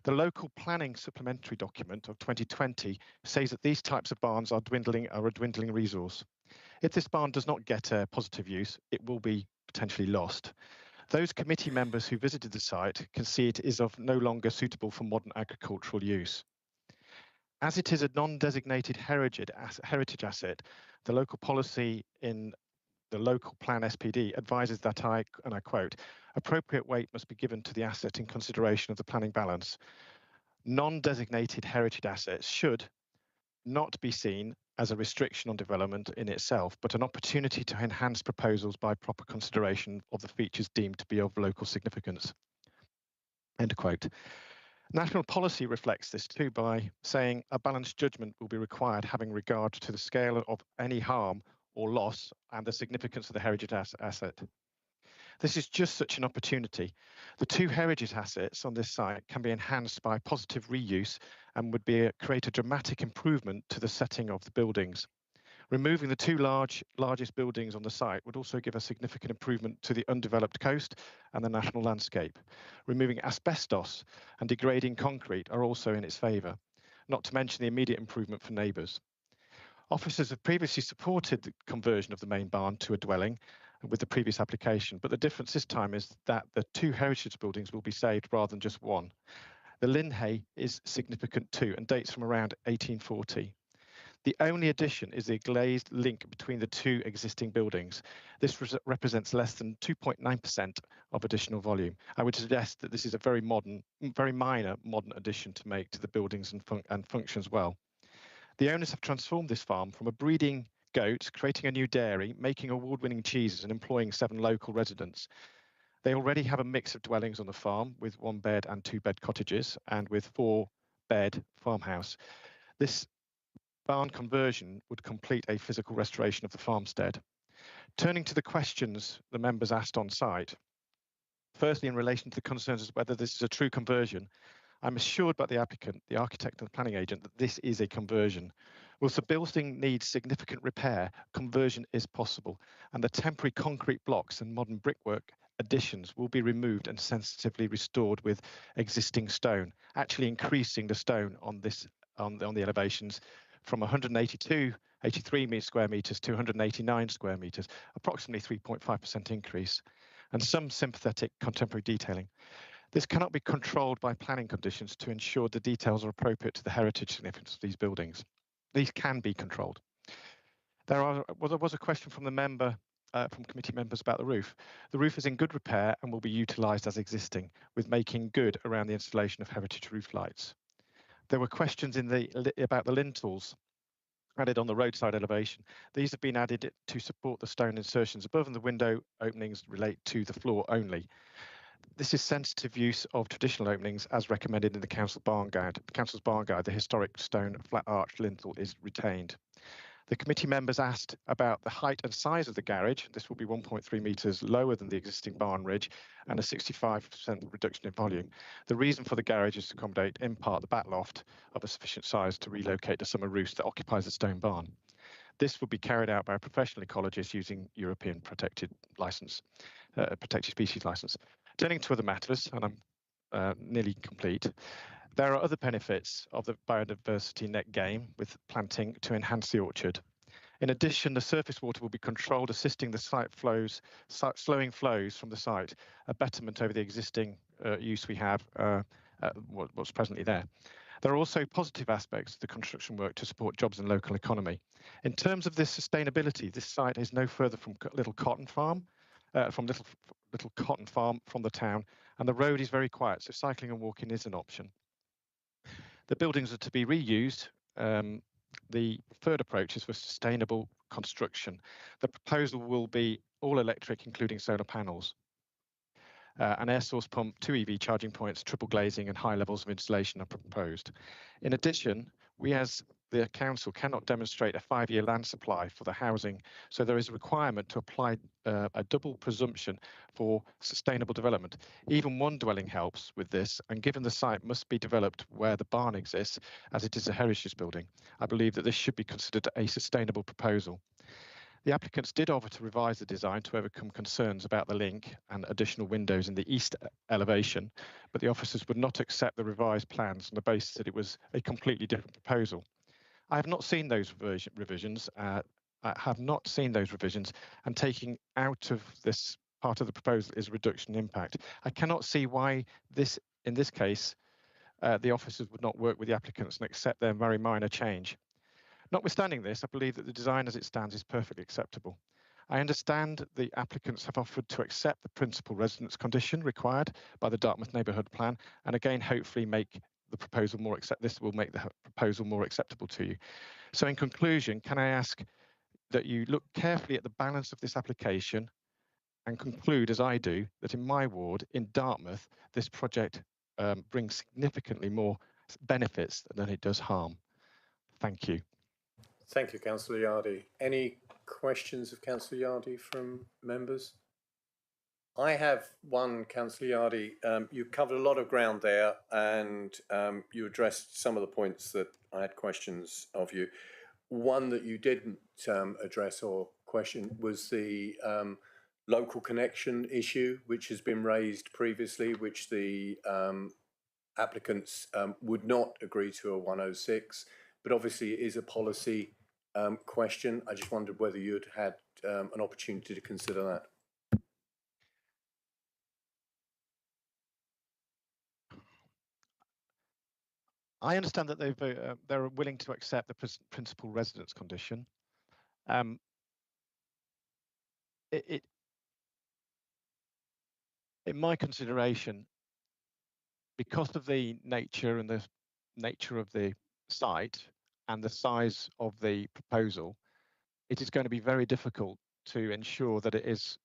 The local planning supplementary document of 2020 says that these types of barns are a dwindling resource. If this barn does not get a positive use, it will be potentially lost. Those committee members who visited the site can see it is of no longer suitable for modern agricultural use. As it is a non-designated heritage asset, the local policy in the local plan SPD advises that and I quote, appropriate weight must be given to the asset in consideration of the planning balance. Non-designated heritage assets should not be seen as a restriction on development in itself, but an opportunity to enhance proposals by proper consideration of the features deemed to be of local significance. End quote. National policy reflects this too by saying a balanced judgment will be required having regard to the scale of any harm or loss and the significance of the heritage asset. This is just such an opportunity. The two heritage assets on this site can be enhanced by positive reuse and would create a dramatic improvement to the setting of the buildings. Removing the two largest buildings on the site would also give a significant improvement to the undeveloped coast and the national landscape. Removing asbestos and degrading concrete are also in its favour, not to mention the immediate improvement for neighbours. Officers have previously supported the conversion of the main barn to a dwelling with the previous application, but the difference this time is that the two heritage buildings will be saved rather than just one. The linhay is significant too and dates from around 1840. The only addition is the glazed link between the two existing buildings. This represents less than 2.9% of additional volume. I would suggest that this is a very minor modern addition to make to the buildings and functions well. The owners have transformed this farm from a breeding goat, creating a new dairy, making award-winning cheeses and employing 7 local residents. They already have a mix of dwellings on the farm with 1-bed and 2-bed cottages and with 4-bed farmhouse. This barn conversion would complete a physical restoration of the farmstead. Turning to the questions the members asked on site, firstly in relation to the concerns as whether this is a true conversion, I'm assured by the applicant, the architect and the planning agent that this is a conversion. Whilst the building needs significant repair, conversion is possible, and the temporary concrete blocks and modern brickwork additions will be removed and sensitively restored with existing stone, actually increasing the stone on the elevations from 83 square metres to 189 square metres, approximately 3.5% increase, and some sympathetic contemporary detailing. This cannot be controlled by planning conditions to ensure the details are appropriate to the heritage significance of these buildings. These can be controlled. There was a question from the member, from committee members about the roof. The roof is in good repair and will be utilised as existing, with making good around the installation of heritage roof lights. There were questions about the lintels added on the roadside elevation. These have been added to support the stone insertions above, and the window openings relate to the floor only. This is sensitive use of traditional openings as recommended in the Council's Barn Guide. The historic stone flat arch lintel is retained. The committee members asked about the height and size of the garage. This will be 1.3 metres lower than the existing barn ridge and a 65% reduction in volume. The reason for the garage is to accommodate, in part, the back loft of a sufficient size to relocate the summer roost that occupies the stone barn. This will be carried out by a professional ecologist using European protected species licence. Turning to other matters, and I'm nearly complete, there are other benefits of the biodiversity net gain with planting to enhance the orchard. In addition, the surface water will be controlled, assisting the site flows, slowing flows from the site, a betterment over the existing use we have, what's presently there. There are also positive aspects of the construction work to support jobs and local economy. In terms of this sustainability, this site is no further from Little Cotton Farm, from the town, and the road is very quiet, so cycling and walking is an option. The buildings are to be reused. The third approach is for sustainable construction. The proposal will be all electric, including solar panels. An air source pump, 2 EV charging points, triple glazing and high levels of insulation are proposed. In addition, we as the council cannot demonstrate a 5-year land supply for the housing, so there is a requirement to apply a double presumption for sustainable development. Even one dwelling helps with this, and given the site must be developed where the barn exists, as it is a heritage building, I believe that this should be considered a sustainable proposal. The applicants did offer to revise the design to overcome concerns about the link and additional windows in the east elevation, but the officers would not accept the revised plans on the basis that it was a completely different proposal. I have not seen those revisions. And taking out of this part of the proposal is a reduction in impact. I cannot see why in this case, the officers would not work with the applicants and accept their very minor change. Notwithstanding this, I believe that the design as it stands is perfectly acceptable. I understand the applicants have offered to accept the principal residence condition required by the Dartmouth Neighbourhood Plan, and again, hopefully this will make the proposal more acceptable to you. So in conclusion, can I ask that you look carefully at the balance of this application and conclude, as I do, that in my ward, in Dartmouth, this project brings significantly more benefits than it does harm. Thank you. Thank you, Councillor Yardy. Any questions of Councillor Yardy from members? I have one, Councillor Yardy. You covered a lot of ground there, and you addressed some of the points that I had questions of you. One that you didn't address or question was the local connection issue, which has been raised previously, which the applicants would not agree to a 106, but obviously it is a policy question. I just wondered whether you'd had an opportunity to consider that. I understand that they're willing to accept the principal residence condition. In my consideration, because of the nature of the site and the size of the proposal, it is going to be very difficult to ensure that it is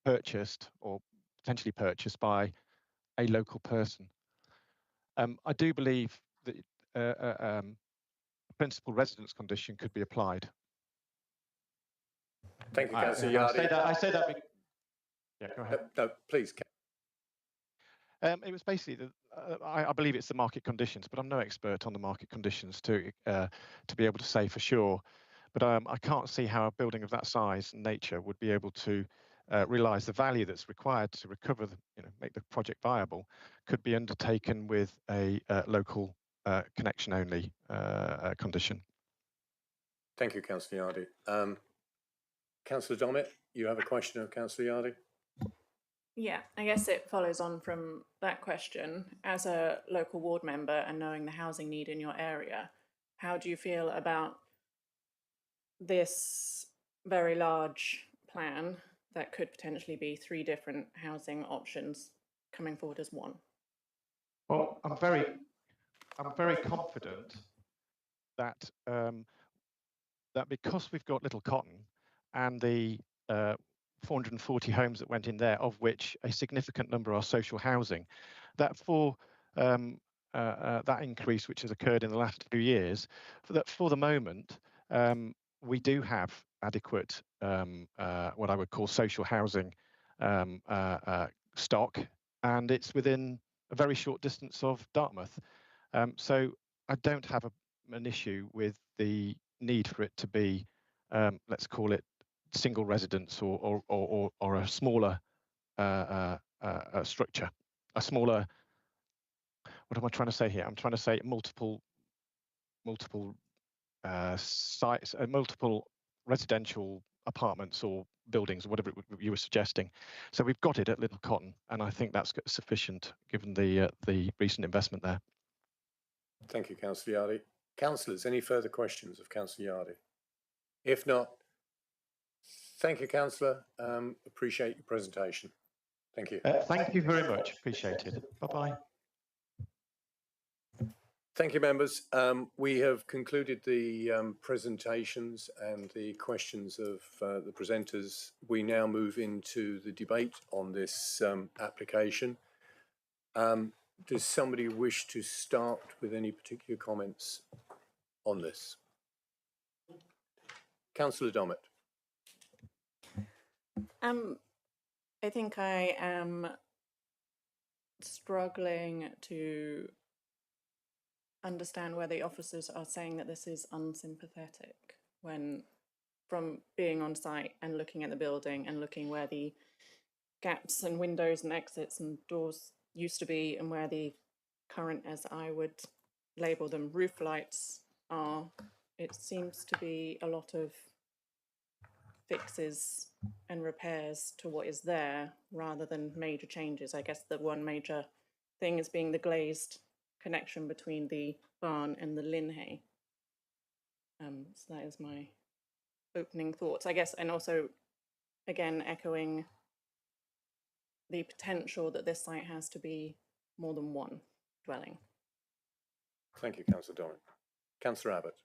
purchased or potentially purchased by a local person. I do believe that a principal residence condition could be applied. Thank you, Councillor Yardy. I say that. Yeah, go ahead. No, please. It was basically I believe it's the market conditions, but I'm no expert on the market conditions to be able to say for sure. But I can't see how a building of that size and nature would be able to realise the value that's required to recover, make the project viable, could be undertaken with a local connection only condition. Thank you, Councillor Yardy. Councillor Dommett, you have a question of Councillor Yardy? Yeah, I guess it follows on from that question. As a local ward member and knowing the housing need in your area, how do you feel about this very large plan that could potentially be 3 different housing options coming forward as one? Well, I'm very confident that that because we've got Little Cotton and the 440 homes that went in there, of which a significant number are social housing, that for that increase which has occurred in the last few years, for the moment, we do have adequate what I would call social housing stock, and it's within a very short distance of Dartmouth. So I don't have an issue with the need for it to be, let's call it, single residence or a smaller structure, a smaller. What am I trying to say here? I'm trying to say multiple sites, multiple residential apartments or buildings, or whatever you were suggesting. So we've got it at Little Cotton, and I think that's sufficient given the recent investment there. Thank you, Councillor Yardy. Councillors, any further questions of Councillor Yardy? If not, thank you, Councillor. Appreciate your presentation. Thank you. Thank you very much. Appreciate it. Bye-bye. Thank you, members. We have concluded the presentations and the questions of the presenters. We now move into the debate on this application. Does somebody wish to start with any particular comments on this? Councillor Dommett. I think I am struggling to understand where the officers are saying that this is unsympathetic, when from being on site and looking at the building and looking where the gaps and windows and exits and doors used to be and where the current, as I would label them, roof lights are, it seems to be a lot of fixes and repairs to what is there rather than major changes. I guess the one major thing is being the glazed connection between the barn and the linhay. So that is my opening thoughts, I guess, and also, again, echoing the potential that this site has to be more than one dwelling. Thank you, Councillor Doran. Councillor Abbott.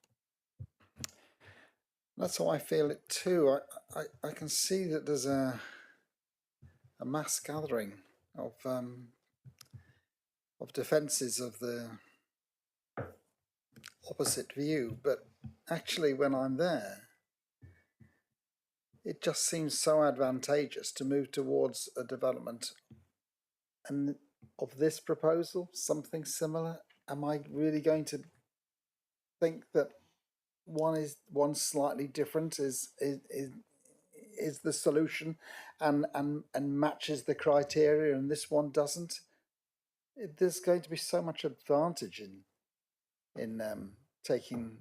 That's how I feel it too. I can see that there's a mass gathering of defences of the opposite view, but actually when I'm there, it just seems so advantageous to move towards a development and of this proposal, something similar. Am I really going to think that one slightly different is the solution and matches the criteria, and this one doesn't? There's going to be so much advantage in taking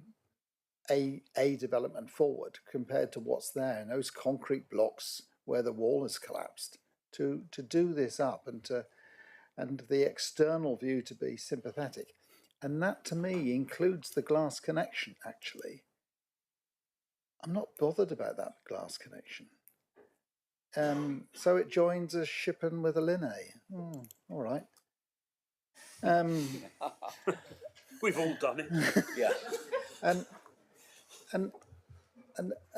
a development forward compared to what's there in those concrete blocks where the wall has collapsed. To do this up and the external view to be sympathetic, and that to me includes the glass connection. Actually, I'm not bothered about that glass connection. So it joins a Shippen with a Linné. All right. We've all done it. Yeah. And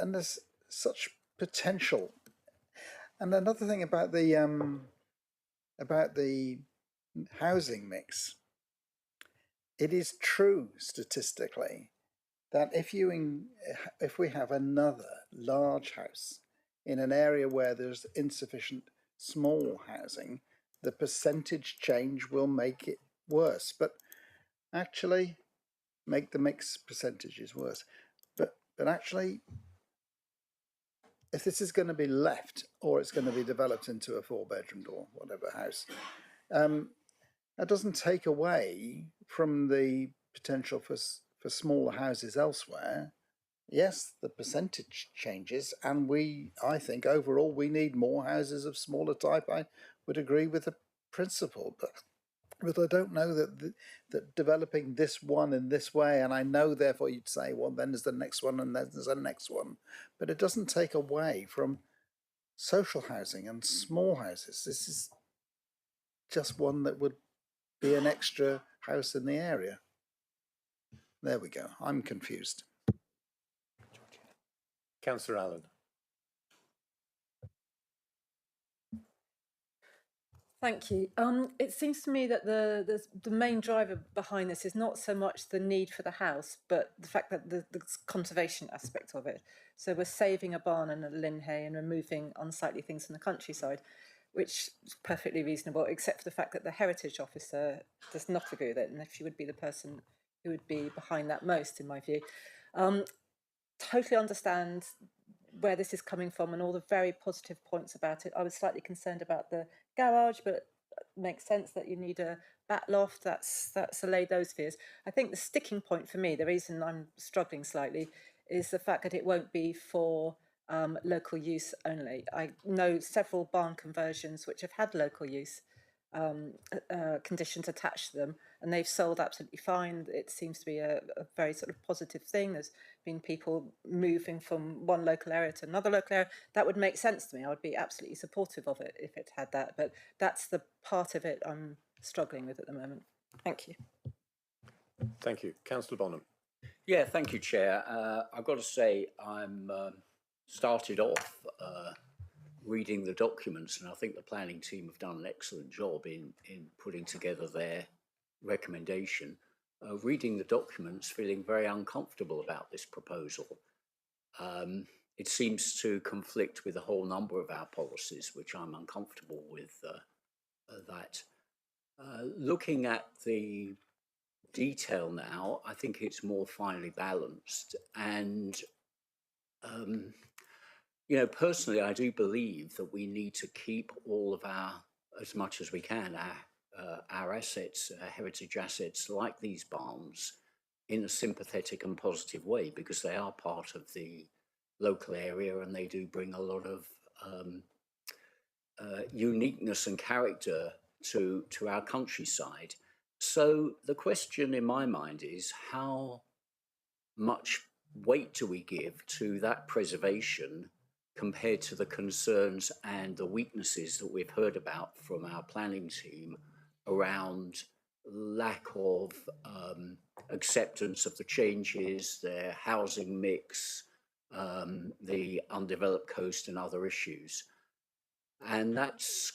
there's such potential. And another thing about the housing mix, it is true statistically that if we have another large house in an area where there's insufficient small housing, the percentage change will make it worse, but actually make the mix percentages worse. But actually, if this is going to be left or it's going to be developed into a 4-bedroom or whatever house, that doesn't take away from the potential for smaller houses elsewhere. Yes, the percentage changes, and I think overall we need more houses of smaller type. I would agree with the principle, but I don't know that developing this one in this way, and I know therefore you'd say, well, then there's the next one and then there's the next one, but it doesn't take away from social housing and small houses. This is just one that would be an extra house in the area. There we go. I'm confused. Councillor Allen. Thank you. It seems to me that the main driver behind this is not so much the need for the house, but the fact that the conservation aspect of it. So we're saving a barn and a linhay and removing unsightly things from the countryside, which is perfectly reasonable, except for the fact that the heritage officer does not agree with it, and if she would be the person who would be behind that most, in my view. Totally understand where this is coming from and all the very positive points about it. I was slightly concerned about the garage, but it makes sense that you need a back loft. That's allayed those fears. I think the sticking point for me, the reason I'm struggling slightly, is the fact that it won't be for local use only. I know several barn conversions which have had local use conditions attached to them, and they've sold absolutely fine. It seems to be a very sort of positive thing. There's been people moving from one local area to another local area. That would make sense to me. I would be absolutely supportive of it if it had that, but that's the part of it I'm struggling with at the moment. Thank you. Thank you. Councillor Bonham. Yeah, thank you, Chair. I've got to say I'm started off reading the documents, and I think the planning team have done an excellent job in putting together their recommendation. Reading the documents, feeling very uncomfortable about this proposal. It seems to conflict with a whole number of our policies, which I'm uncomfortable with that. Looking at the detail now, I think it's more finely balanced, and you know, personally, I do believe that we need to keep all of our, as much as we can, our assets, heritage assets like these barns, in a sympathetic and positive way, because they are part of the local area and they do bring a lot of uniqueness and character to our countryside. So the question in my mind is, how much weight do we give to that preservation compared to the concerns and the weaknesses that we've heard about from our planning team around lack of acceptance of the changes, their housing mix, the undeveloped coast and other issues. And that's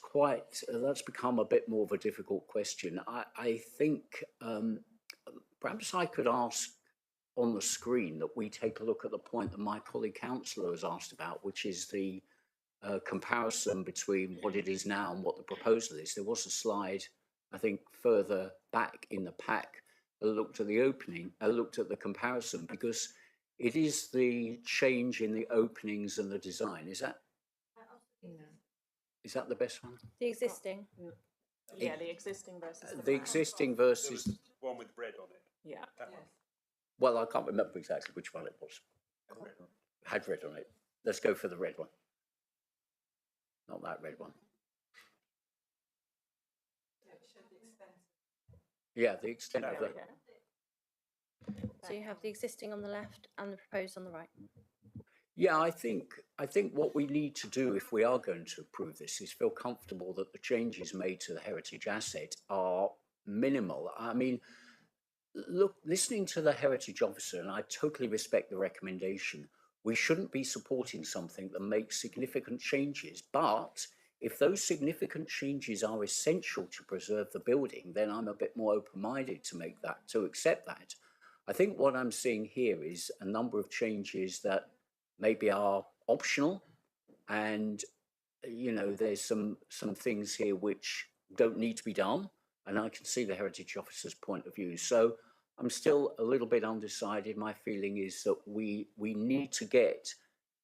become a bit more of a difficult question. I think perhaps I could ask on the screen that we take a look at the point that my colleague councillor has asked about, which is the comparison between what it is now and what the proposal is. There was a slide, I think, further back in the pack that looked at the looked at the comparison, because it is the change in the openings and the design. Is that the best one? The existing. Yeah, the existing versus The existing versus. One with red on it. Yeah. That one. Well, I can't remember exactly which one it was. Had red on it. Let's go for the red one. Not that red one. Yeah, the extent of the. So you have the existing on the left and the proposed on the right. Yeah, I think what we need to do if we are going to approve this is feel comfortable that the changes made to the heritage asset are minimal. I mean, look, listening to the heritage officer, and I totally respect the recommendation, we shouldn't be supporting something that makes significant changes. But if those significant changes are essential to preserve the building, then I'm a bit more open-minded to accept that. I think what I'm seeing here is a number of changes that maybe are optional, and there's some things here which don't need to be done, and I can see the heritage officer's point of view. So I'm still a little bit undecided. My feeling is that we need to get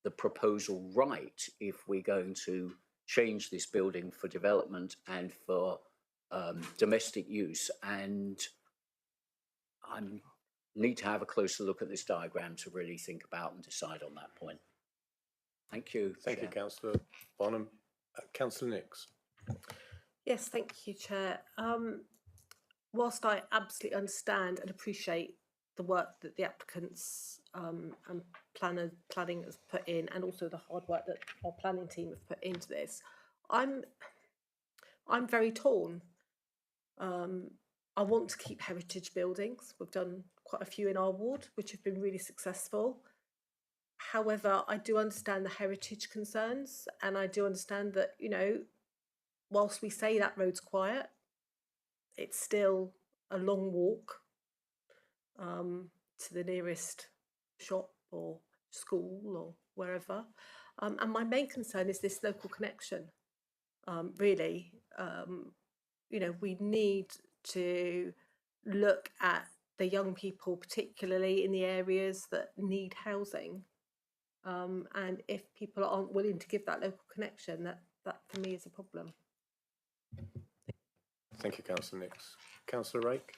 the proposal right if we're going to change this building for development and for domestic use, and I need to have a closer look at this diagram to really think about and decide on that point. Thank you. Thank you, Councillor Bonham. Councillor Nix. Yes, thank you, Chair. Whilst I absolutely understand and appreciate the work that the applicants and planning has put in, and also the hard work that our planning team have put into this, I'm very torn. I want to keep heritage buildings. We've done quite a few in our ward, which have been really successful. However, I do understand the heritage concerns, and I do understand that, whilst we say that road's quiet, it's still a long walk to the nearest shop or school or wherever. And my main concern is this local connection. Really, we need to look at the young people, particularly in the areas that need housing. And if people aren't willing to give that local connection, that for me is a problem. Thank you, Councillor Nix. Councillor Rake.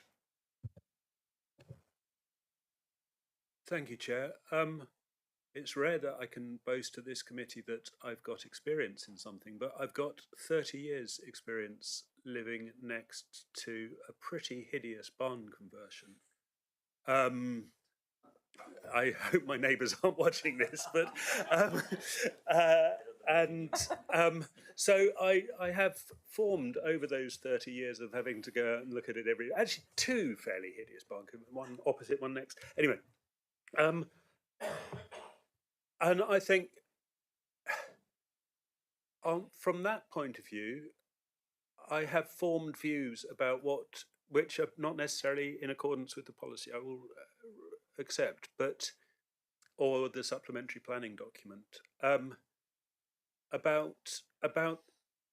Thank you, Chair. It's rare that I can boast to this committee that I've got experience in something, but I've got 30 years experience living next to a pretty hideous barn conversion. I hope my neighbours aren't watching this, but so I have formed over those 30 years of having to go out and look at it actually two fairly hideous barn conversions, one opposite, one next. Anyway, and I think from that point of view, I have formed views about which are not necessarily in accordance with the policy I will accept, or the supplementary planning document, about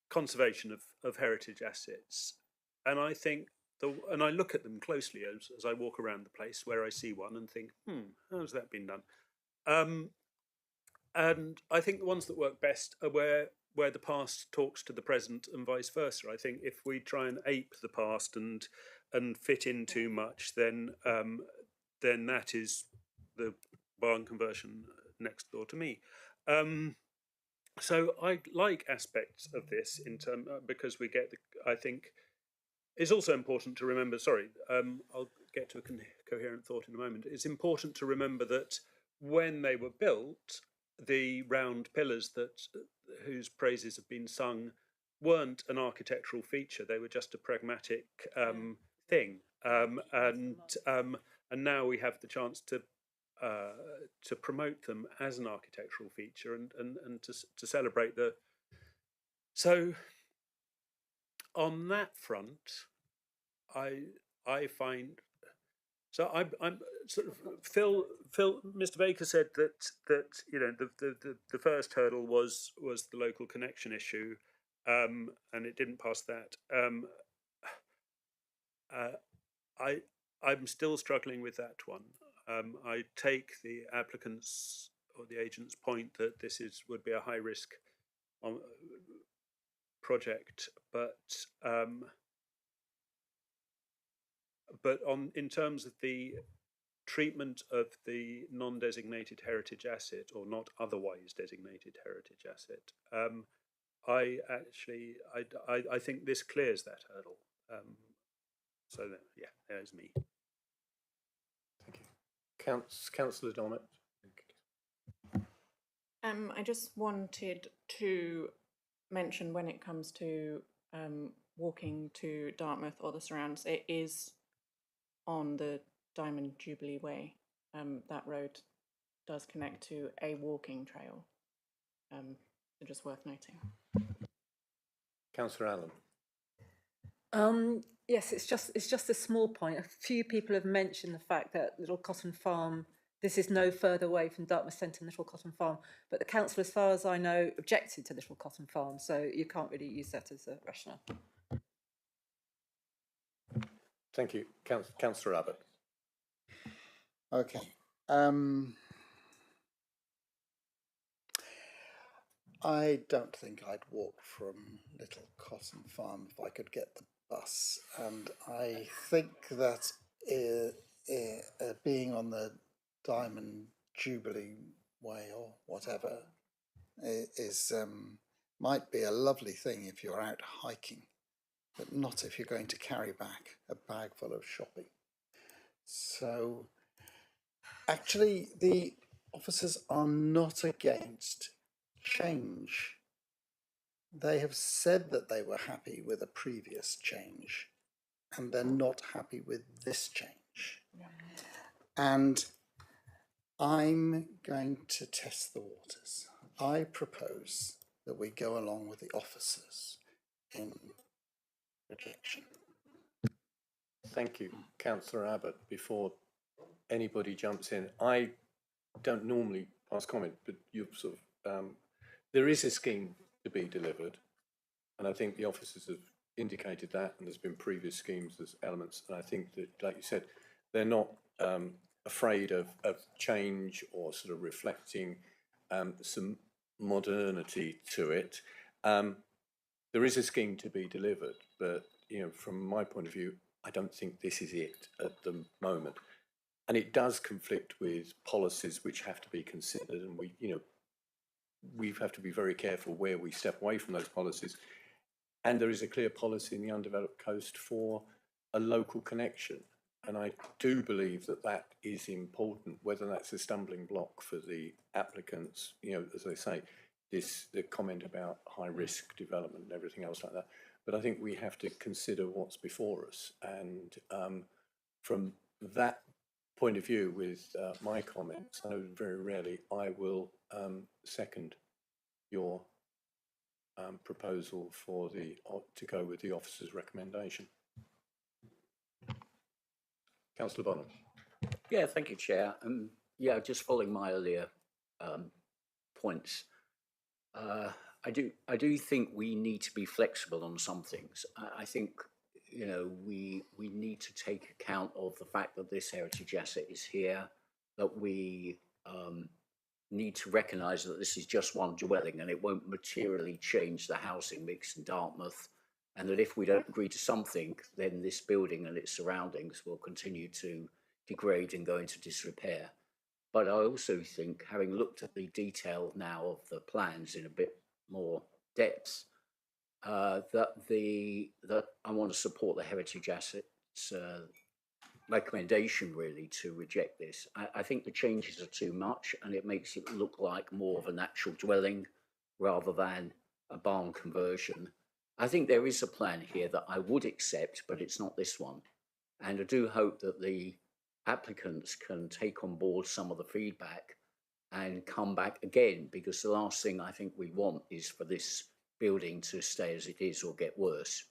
conservation of heritage assets. And I think and I look at them closely as I walk around the place where I see one and think, how's that been done? And I think the ones that work best are where the past talks to the present and vice versa. I think if we try and ape the past and fit in too much, then that is the barn conversion next door to me. So I like aspects of this because we get I think it's also important to remember. Sorry, I'll get to a coherent thought in a moment. It's important to remember that when they were built, the round pillars whose praises have been sung weren't an architectural feature. They were just a pragmatic thing, and now we have the chance to promote them as an architectural feature and to celebrate the. So on that front, I find So I'm sort of Mr. Baker said that you know the first hurdle was the local connection issue, and it didn't pass that. I'm still struggling with that one. I take the applicant's or the agent's point that this would be a high risk project, but in terms of the treatment of the non-designated heritage asset or not otherwise designated heritage asset, I think this clears that hurdle. So yeah, there's me. Thank you. Councillor Donnet. I just wanted to mention when it comes to walking to Dartmouth or the surrounds, it is on the Diamond Jubilee Way. That road does connect to a walking trail. So just worth noting. Councillor Allen. Yes, it's just a small point. A few people have mentioned the fact that Little Cotton Farm, this is no further away from Dartmouth Centre and Little Cotton Farm, but the council, as far as I know, objected to Little Cotton Farm, so you can't really use that as a rationale. Thank you. Councillor Abbott. Okay. I don't think I'd walk from Little Cotton Farm if I could get the bus, and I think that being on the Diamond Jubilee Way or whatever is might be a lovely thing if you're out hiking, but not if you're going to carry back a bag full of shopping. So actually the officers are not against change. They have said that they were happy with a previous change and they're not happy with this change. And I'm going to test the waters. I propose that we go along with the officers in rejection. Thank you, Councillor Abbott. Before anybody jumps in, I don't normally pass comment, but you've sort of, there is a scheme to be delivered, and I think the officers have indicated that, and there's been previous schemes, there's elements, and I think that, like you said, they're not afraid of change or sort of reflecting some modernity to it. There is a scheme to be delivered, but you know, from my point of view, I don't think this is it at the moment, and it does conflict with policies which have to be considered, and we have to be very careful where we step away from those policies. And there is a clear policy in the undeveloped coast for a local connection. And I do believe that that is important, whether that's a stumbling block for the applicants, you know, as they say, the comment about high risk development and everything else like that. But I think we have to consider what's before us. And from that point of view with my comments, I know very rarely I will second your proposal for to go with the officer's recommendation. Councillor Bonham. Yeah, thank you, Chair. Yeah, just following my earlier points, I do think we need to be flexible on some things. I think, you know, we need to take account of the fact that this heritage asset is here, that we need to recognise that this is just one dwelling and it won't materially change the housing mix in Dartmouth, and that if we don't agree to something, then this building and its surroundings will continue to degrade and go into disrepair. But I also think, having looked at the detail now of the plans in a bit more depth, that I want to support the heritage assets recommendation really to reject this. I think the changes are too much and it makes it look like more of a natural dwelling rather than a barn conversion. I think there is a plan here that I would accept, but it's not this one. And I do hope that the applicants can take on board some of the feedback and come back again, because the last thing I think we want is for this building to stay as it is or get worse.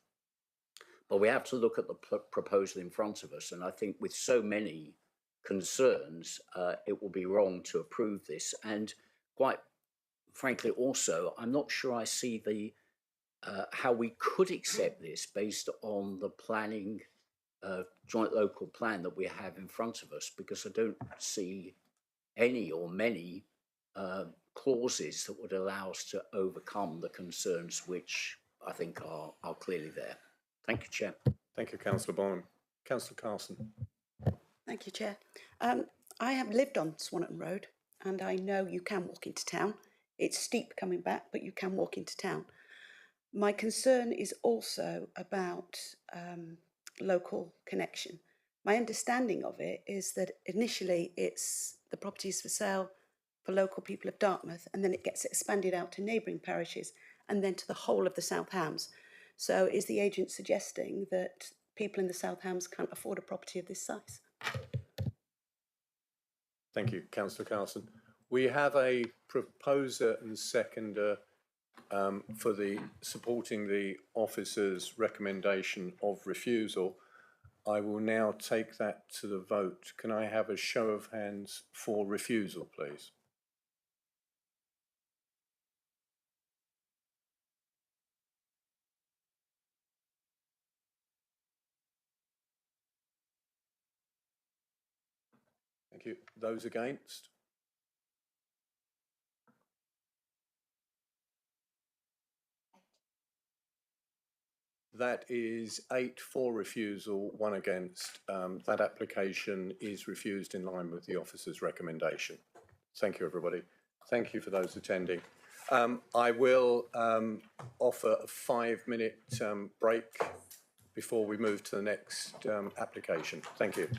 But we have to look at the proposal in front of us. And I think with so many concerns, it will be wrong to approve this. And quite frankly, also, I'm not sure I see the how we could accept this based on the planning, joint local plan that we have in front of us, because I don't see any or many clauses that would allow us to overcome the concerns which I think are clearly there. Thank you, Chair. Thank you, Councillor Bonham. Councillor Carson. Thank you, Chair. I have lived on Swanton Road and I know you can walk into town. It's steep coming back, but you can walk into town. My concern is also about local connection. My understanding of it is that initially it's the properties for sale for local people of Dartmouth, and then it gets expanded out to neighbouring parishes and then to the whole of the South Hams. So is the agent suggesting that people in the South Hams can't afford a property of this size? Thank you, Councillor Carson. We have a proposer and seconder for the supporting the officer's recommendation of refusal. I will now take that to the vote. Can I have a show of hands for refusal, please? Thank you. Those against? That is 8 for refusal, 1 against. That application is refused in line with the officer's recommendation. Thank you, everybody. Thank you for those attending. I will offer a 5-minute break before we move to the next application. Thank you.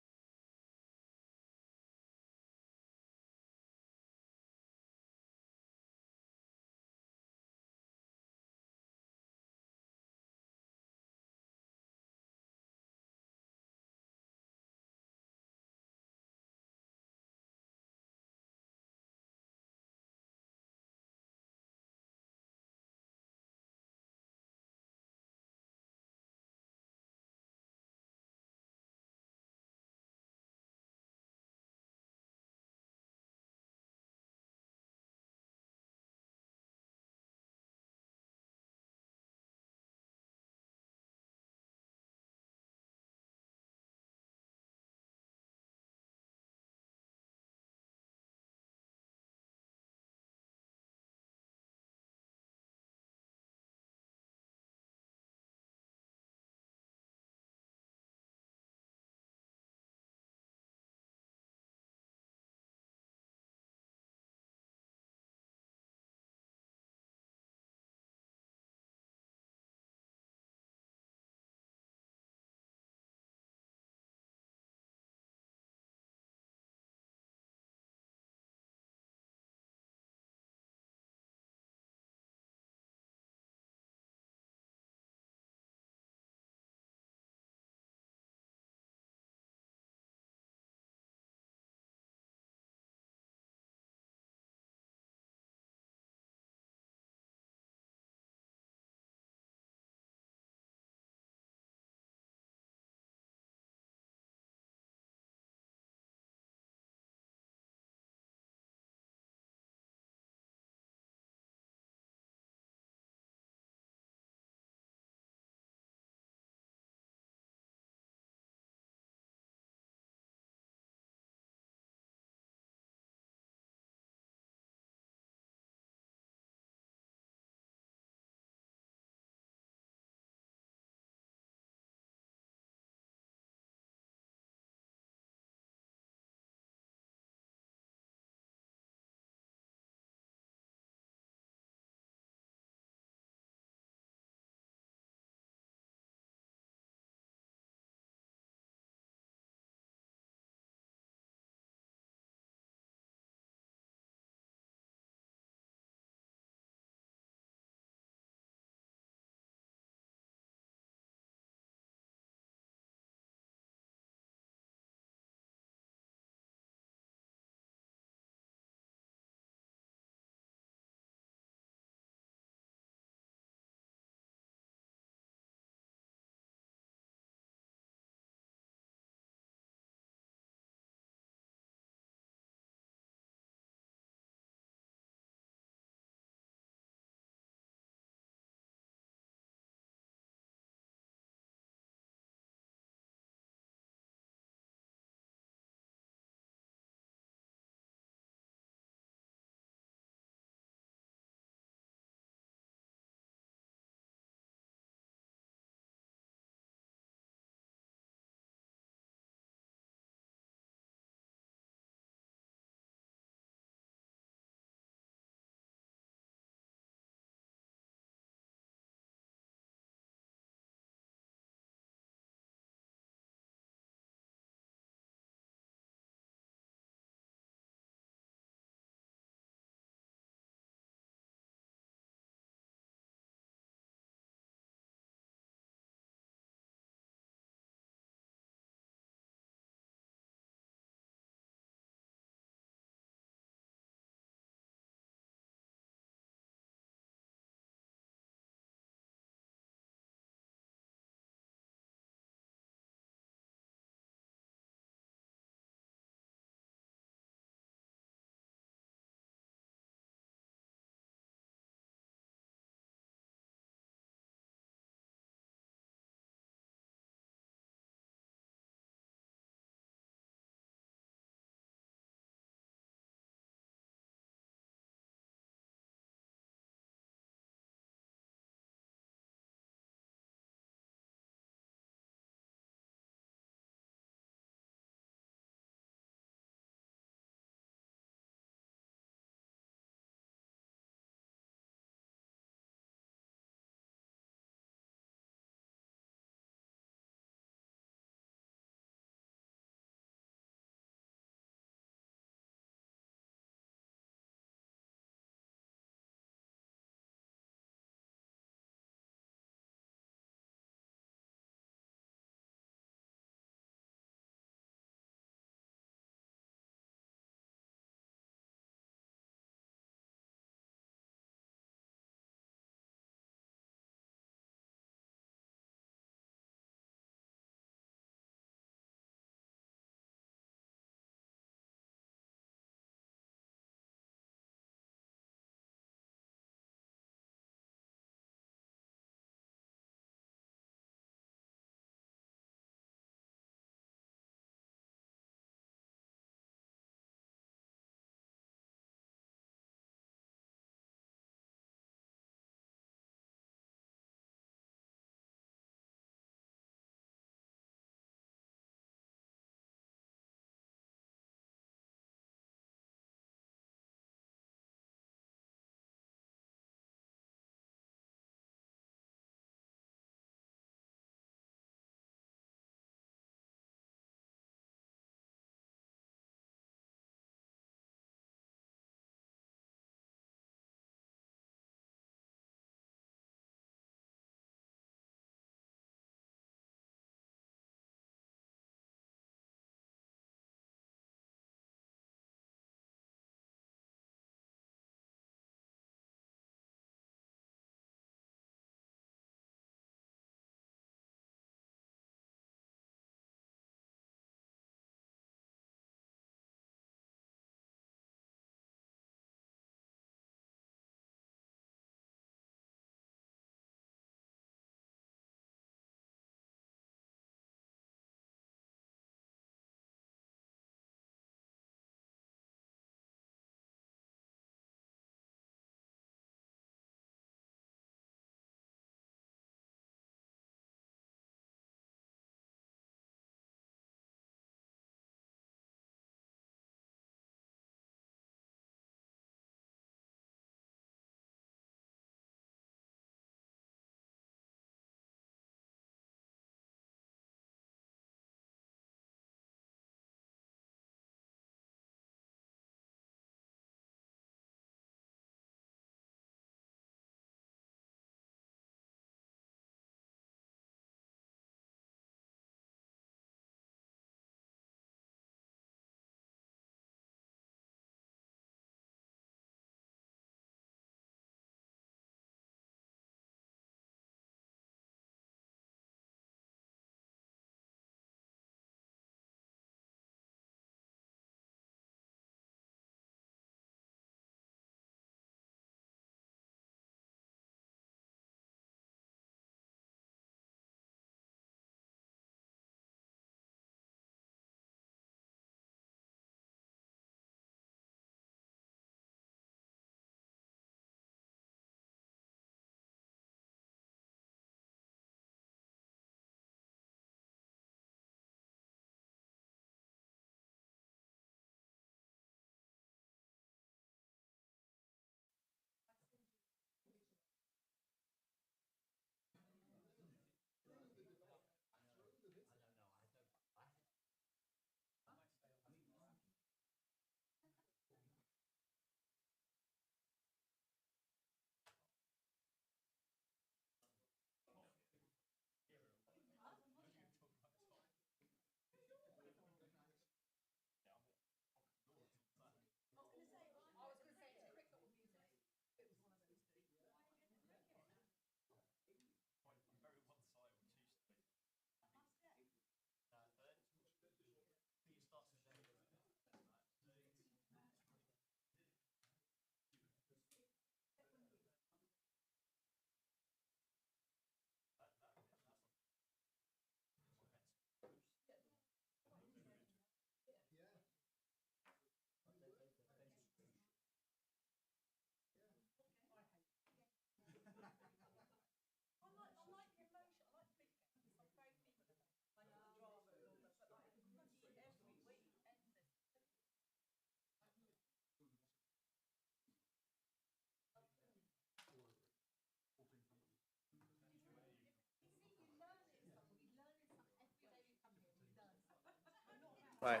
Right.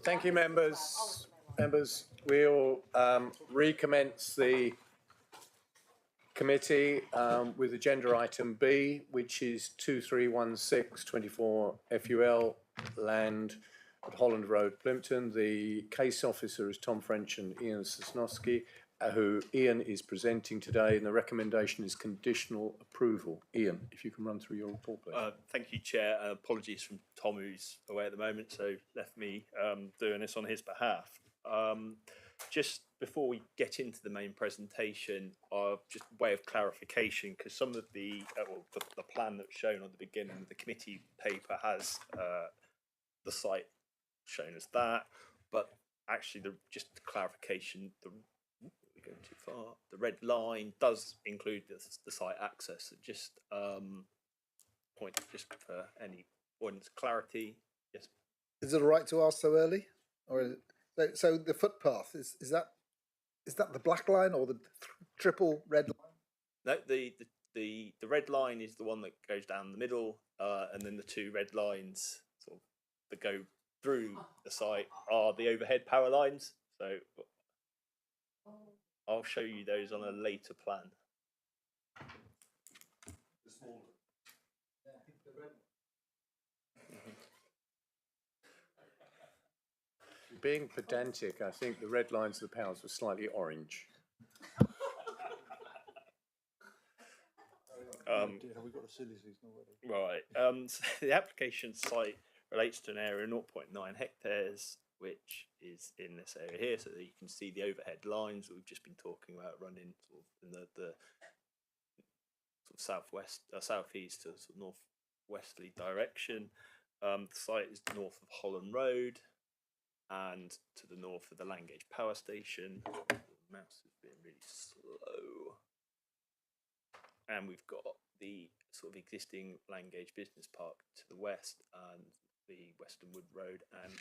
Thank you, members. Members, we'll recommence the committee with agenda item B, which is 231624 FUL land at Holland Road, Plimpton. The case officer is Tom French and Ian Sosnowski, who Ian is presenting today, and the recommendation is conditional approval. Ian, if you can run through your report, please. Thank you, Chair. Apologies from Tom, who's away at the moment, so left me doing this on his behalf. Just before we get into the main presentation, just a way of clarification, because some of the plan that's shown on the beginning of the committee paper has the site shown as that, but actually, just clarification, we're going too far. The red line does include the site access. So just point just for any points clarity. Yes. Is it all right to ask so early, or is it, so the footpath is that the black line or the triple red line? No, the red line is the one that goes down the middle, and then the two red lines sort of that go through the site are the overhead power lines. So I'll show you those on a later plan. Being pedantic, I think the red lines of the powers were slightly orange. Have we got a silly season already? Right. So the application site relates to an area of 0.9 hectares, which is in this area here, so that you can see the overhead lines that we've just been talking about running sort of in the sort of southwest, southeast to sort of northwesterly direction. The site is north of Holland Road and to the north of the Langage Power Station. The mouse has been really slow. And we've got the sort of existing Langage Business Park to the west, and the Western Wood Road and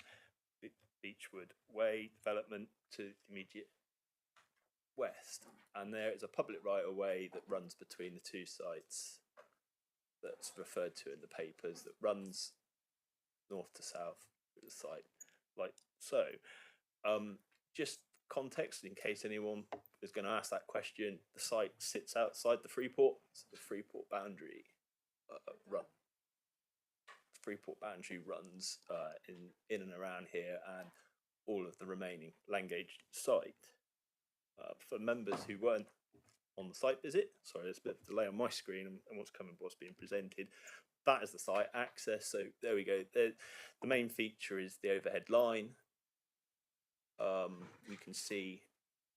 Beechwood Way development to the immediate west. And there is a public right-of-way that runs between the two sites that's referred to in the papers, that runs north to south through the site, like so. Just context, in case anyone is going to ask that question, the site sits outside the Freeport, so the Freeport boundary runs in and around here, and all of the remaining Langage site. For members who weren't on the site visit, sorry, there's a bit of delay on my screen and what's being presented. That is the site access. So there we go. The main feature is the overhead line. You can see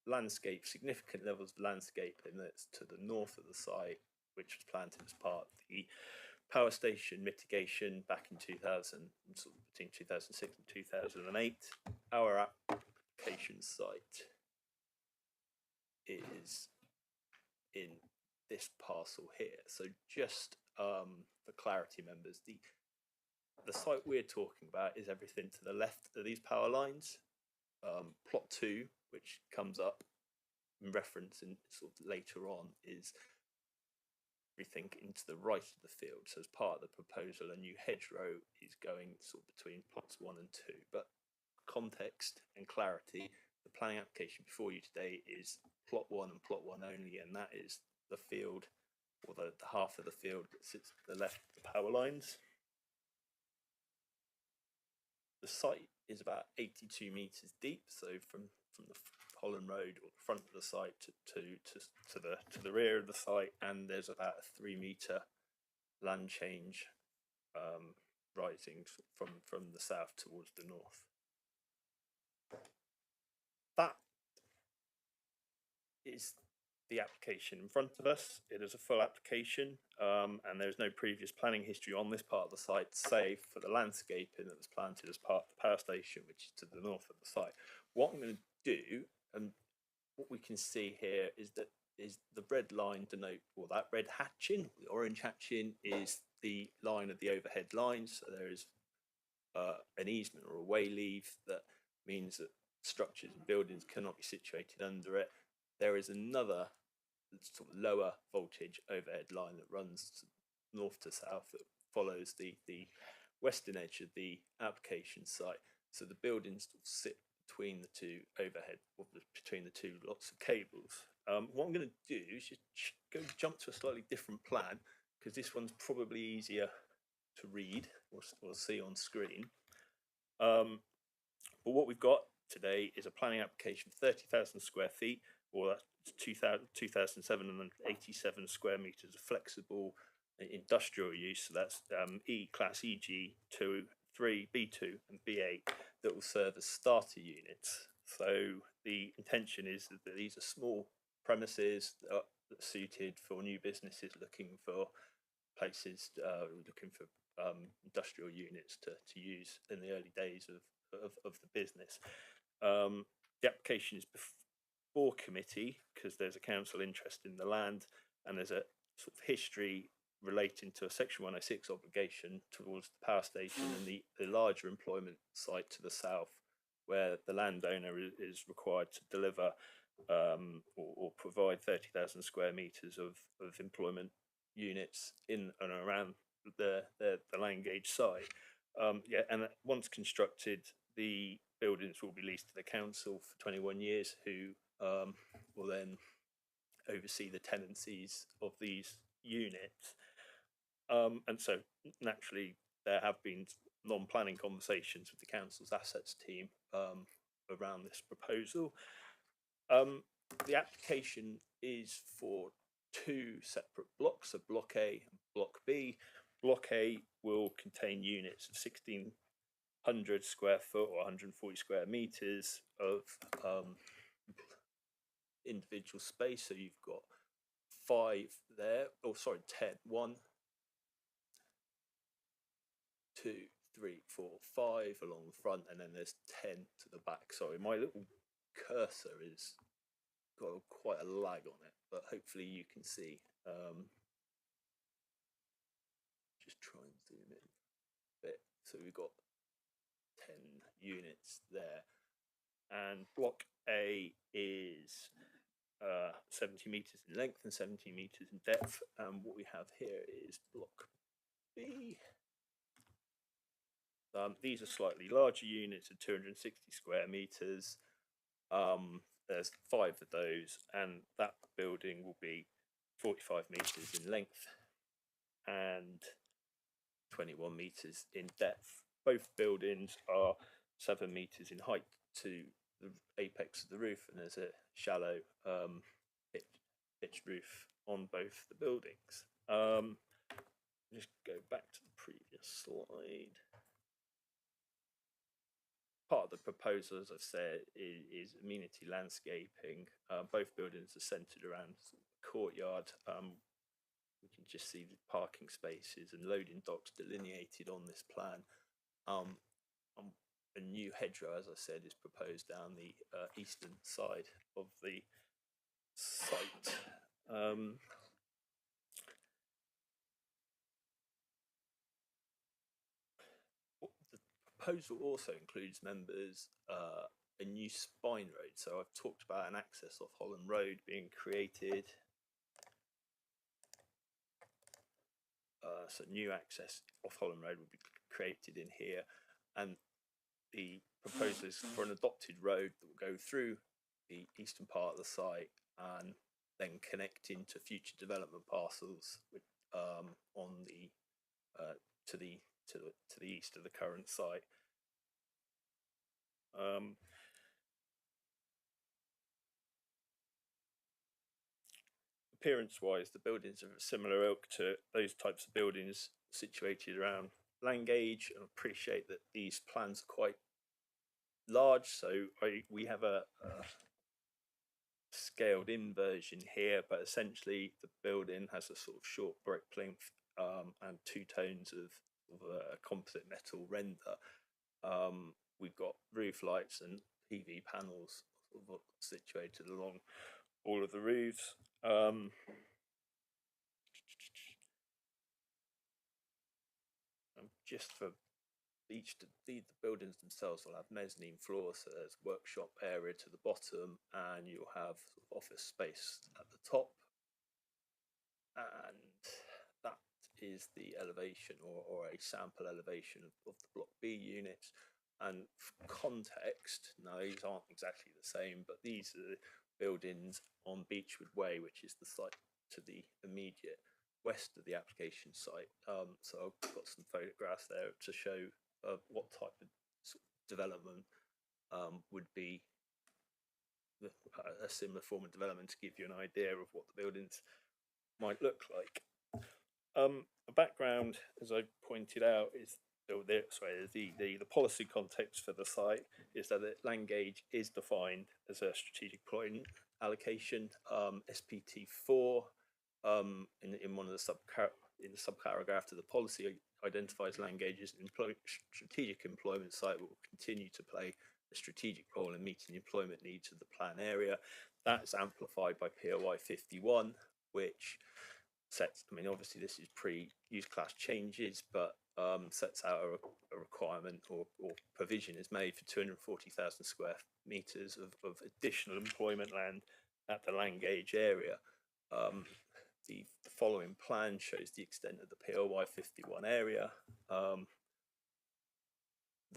landscape, significant levels of landscaping that's to the north of the site, which was planted as part of the power station mitigation back in 2000, sort of between 2006 and 2008. Our application site is in this parcel here. So just for clarity, members, the site we're talking about is everything to the left of these power lines. Plot 2, which comes up in reference in sort of later on, is everything into the right of the field. So as part of the proposal, a new hedgerow is going sort of between plots 1 and 2. But context and clarity, the planning application before you today is plot 1 and plot 1 only, and that is the field, or the half of the field that sits to the left of the power lines. The site is about 82 metres deep, so from the Holland Road or the front of the site to the rear of the site, and there's about a 3 metre land change rising from the south towards the north. That is the application in front of us. It is a full application, and there's no previous planning history on this part of the site, save for the landscaping that was planted as part of the power station, which is to the north of the site. What I'm going to do, and what we can see here, is the red line denote, or that red hatching, the orange hatching, is the line of the overhead lines. So there is an easement or a way leave that means that structures and buildings cannot be situated under it. There is another sort of lower voltage overhead line that runs north to south that follows the western edge of the application site. So the buildings sit between the two overhead, or between the two lots of cables. What I'm going to do is just jump to a slightly different plan, because this one's probably easier to read or see on screen. But what we've got today is a planning application for 30,000 square feet, or that's 2,787 square metres of flexible industrial use. So that's Class EG 2, 3, B2 and B8 that will serve as starter units. So the intention is that these are small premises that are suited for new businesses looking for places, looking for industrial units to use in the early days of the business. The application is before committee because there's a council interest in the land, and there's a sort of history relating to a Section 106 obligation towards the power station and the larger employment site to the south, where the landowner is required to deliver or provide 30,000 square metres of employment units in and around the Langage site. And once constructed, the buildings will be leased to the council for 21 years, who will then oversee the tenancies of these units. And so naturally there have been non-planning conversations with the council's assets team around this proposal. The application is for two separate blocks, so Block A and Block B. Block A will contain units of 1,600 square foot or 140 square metres of individual space. So you've got 5 there, 10. 1, 2, 3, 4, 5 along the front, and then there's 10 to the back. Sorry, my little cursor is got quite a lag on it, but hopefully you can see. Just try and zoom in a bit. So we've got 10 units there, and Block A is 70 metres in length and 70 metres in depth. And what we have here is Block B. These are slightly larger units of 260 square metres. There's 5 of those, and that building will be 45 metres in length and 21 metres in depth. Both buildings are 7 metres in height to the apex of the roof, and there's a shallow pitched roof on both the buildings. Just go back to the previous slide. Part of the proposal, as I've said, is amenity landscaping. Both buildings are centred around the courtyard. We can just see the parking spaces and loading docks delineated on this plan. A new hedgerow, as I said, is proposed down the eastern side of the site. The proposal also includes, members, a new spine road. So I've talked about an access off Holland Road being created. So new access off Holland Road will be created in here, and the proposal is for an adopted road that will go through the eastern part of the site and then connect into future development parcels with, on the to the east of the current site. Appearance-wise, the buildings are of a similar ilk to those types of buildings situated around Langage. I appreciate that these plans are quite large, so we have a scaled-in version here, but essentially the building has a sort of short brick plinth and 2 tones of composite metal render. We've got roof lights and PV panels sort of situated along all of the roofs. Just for each, the buildings themselves will have mezzanine floors, so there's workshop area to the bottom, and you'll have sort of office space at the top. And that is the elevation or a sample elevation of the Block B units. And for context, now these aren't exactly the same, but these are the buildings on Beechwood Way, which is the site to the immediate west of the application site. So I've got some photographs there to show what type of development would be a similar form of development, to give you an idea of what the buildings might look like. The background, as I pointed out, is the policy context for the site is that land gauge is defined as a strategic point allocation, SPT 4. In one of the subparagraph to the policy identifies land gauge as an strategic employment site will continue to play a strategic role in meeting the employment needs of the plan area. That's amplified by POI 51, which sets, I mean, obviously this is pre-use class changes, but sets out a requirement or provision is made for 240,000 square metres of additional employment land at the land gauge area. The following plan shows the extent of the POI 51 area. The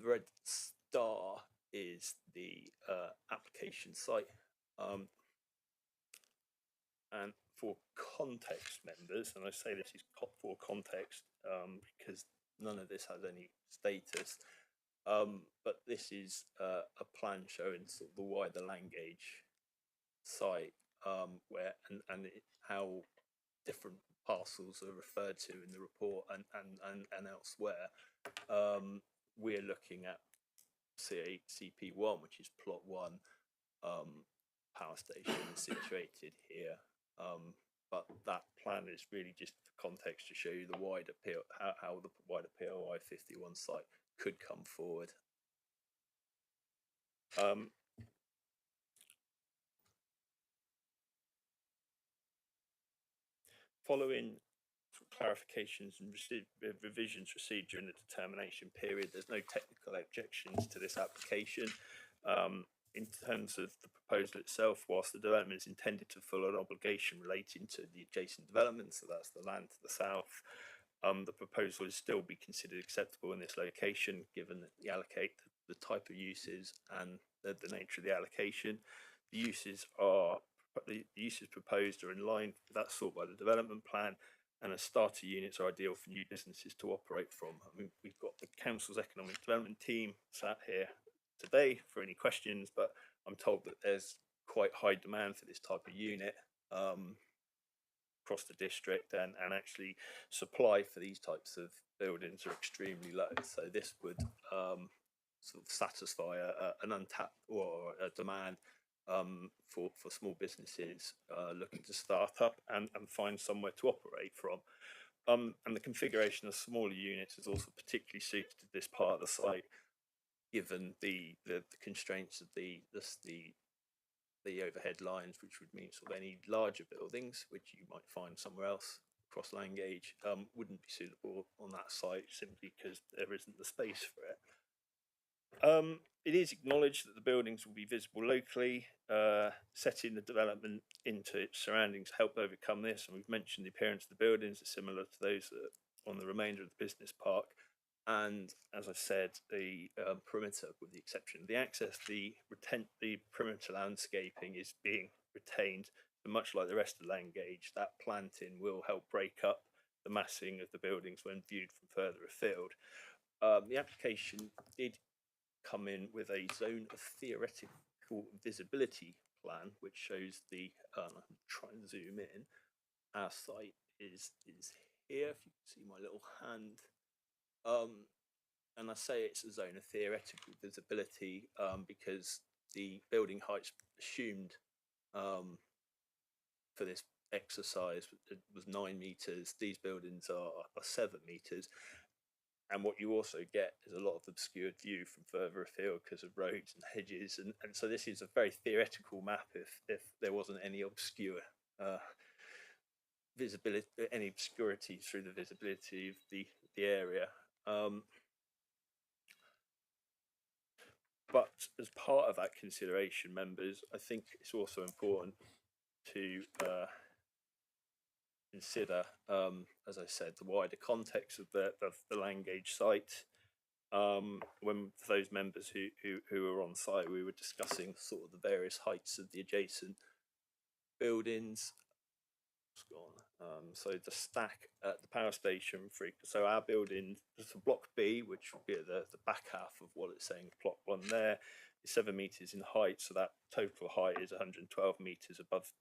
red star is the application site. And for context, members, and I say this is for context because none of this has any status, but this is a plan showing sort of the wider land gauge site where and how different parcels are referred to in the report and elsewhere. We're looking at CP1, which is plot 1, power station situated here. But that plan is really just for context to show you the wider how the wider POI 51 site could come forward. Following clarifications and revisions received during the determination period, there's no technical objections to this application. In terms of the proposal itself, whilst the development is intended to fulfill an obligation relating to the adjacent development, so that's the land to the south, the proposal is still be considered acceptable in this location, given that the the type of uses and the nature of the allocation. The uses proposed are in line with that sought by the development plan, and as starter units are ideal for new businesses to operate from. I mean, we've got the council's economic development team sat here today for any questions, but I'm told that there's quite high demand for this type of unit across the district, and actually supply for these types of buildings are extremely low. So this would sort of satisfy an untapped or a demand for small businesses looking to start up and find somewhere to operate from. And the configuration of smaller units is also particularly suited to this part of the site, given the constraints of the overhead lines, which would mean sort of any larger buildings, which you might find somewhere else across land gauge, wouldn't be suitable on that site simply because there isn't the space for it. It is acknowledged that the buildings will be visible locally. Setting the development into its surroundings help overcome this, and we've mentioned the appearance of the buildings are similar to those that on the remainder of the business park. And as I said, the perimeter, with the exception of the access, the perimeter landscaping is being retained. So much like the rest of the land gauge, that planting will help break up the massing of the buildings when viewed from further afield. The application did come in with a zone of theoretical visibility plan, which shows the, I'll try and zoom in, our site is here, if you can see my little hand. And I say it's a zone of theoretical visibility because the building heights assumed for this exercise was 9 meters. These buildings are 7 meters. And what you also get is a lot of obscured view from further afield because of roads and hedges. And so this is a very theoretical map if there wasn't any obscure visibility, any obscurity through the visibility of the area. But as part of that consideration, members, I think it's also important to consider, as I said, the wider context of the land gauge site. when for those members who were on site, we were discussing sort of the various heights of the adjacent buildings. It's gone. So the stack at the power station, so our building, for block B, which would be at the back half of what it's saying, plot 1 there, is 7 metres in height, so that total height is 112 metres above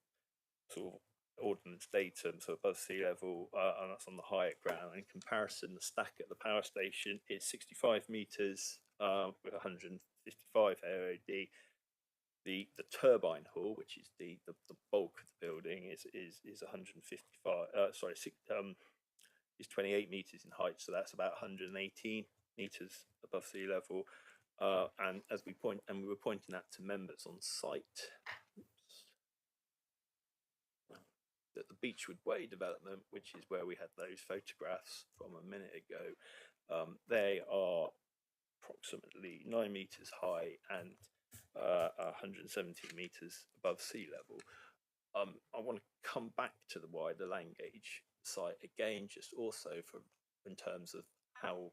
sort of ordnance datum, so above sea level, and that's on the higher ground. In comparison, the stack at the power station is 65 metres with 155 AOD. The turbine hall, which is the bulk of the building, is 155. Sorry, is 28 meters in height, so that's about 118 meters above sea level. And as we were pointing that to members on site, that the Beechwood Way development, which is where we had those photographs from a minute ago, they are approximately 9 meters high and 117 metres above sea level. I want to come back to the wider Langage site again, just also in terms of how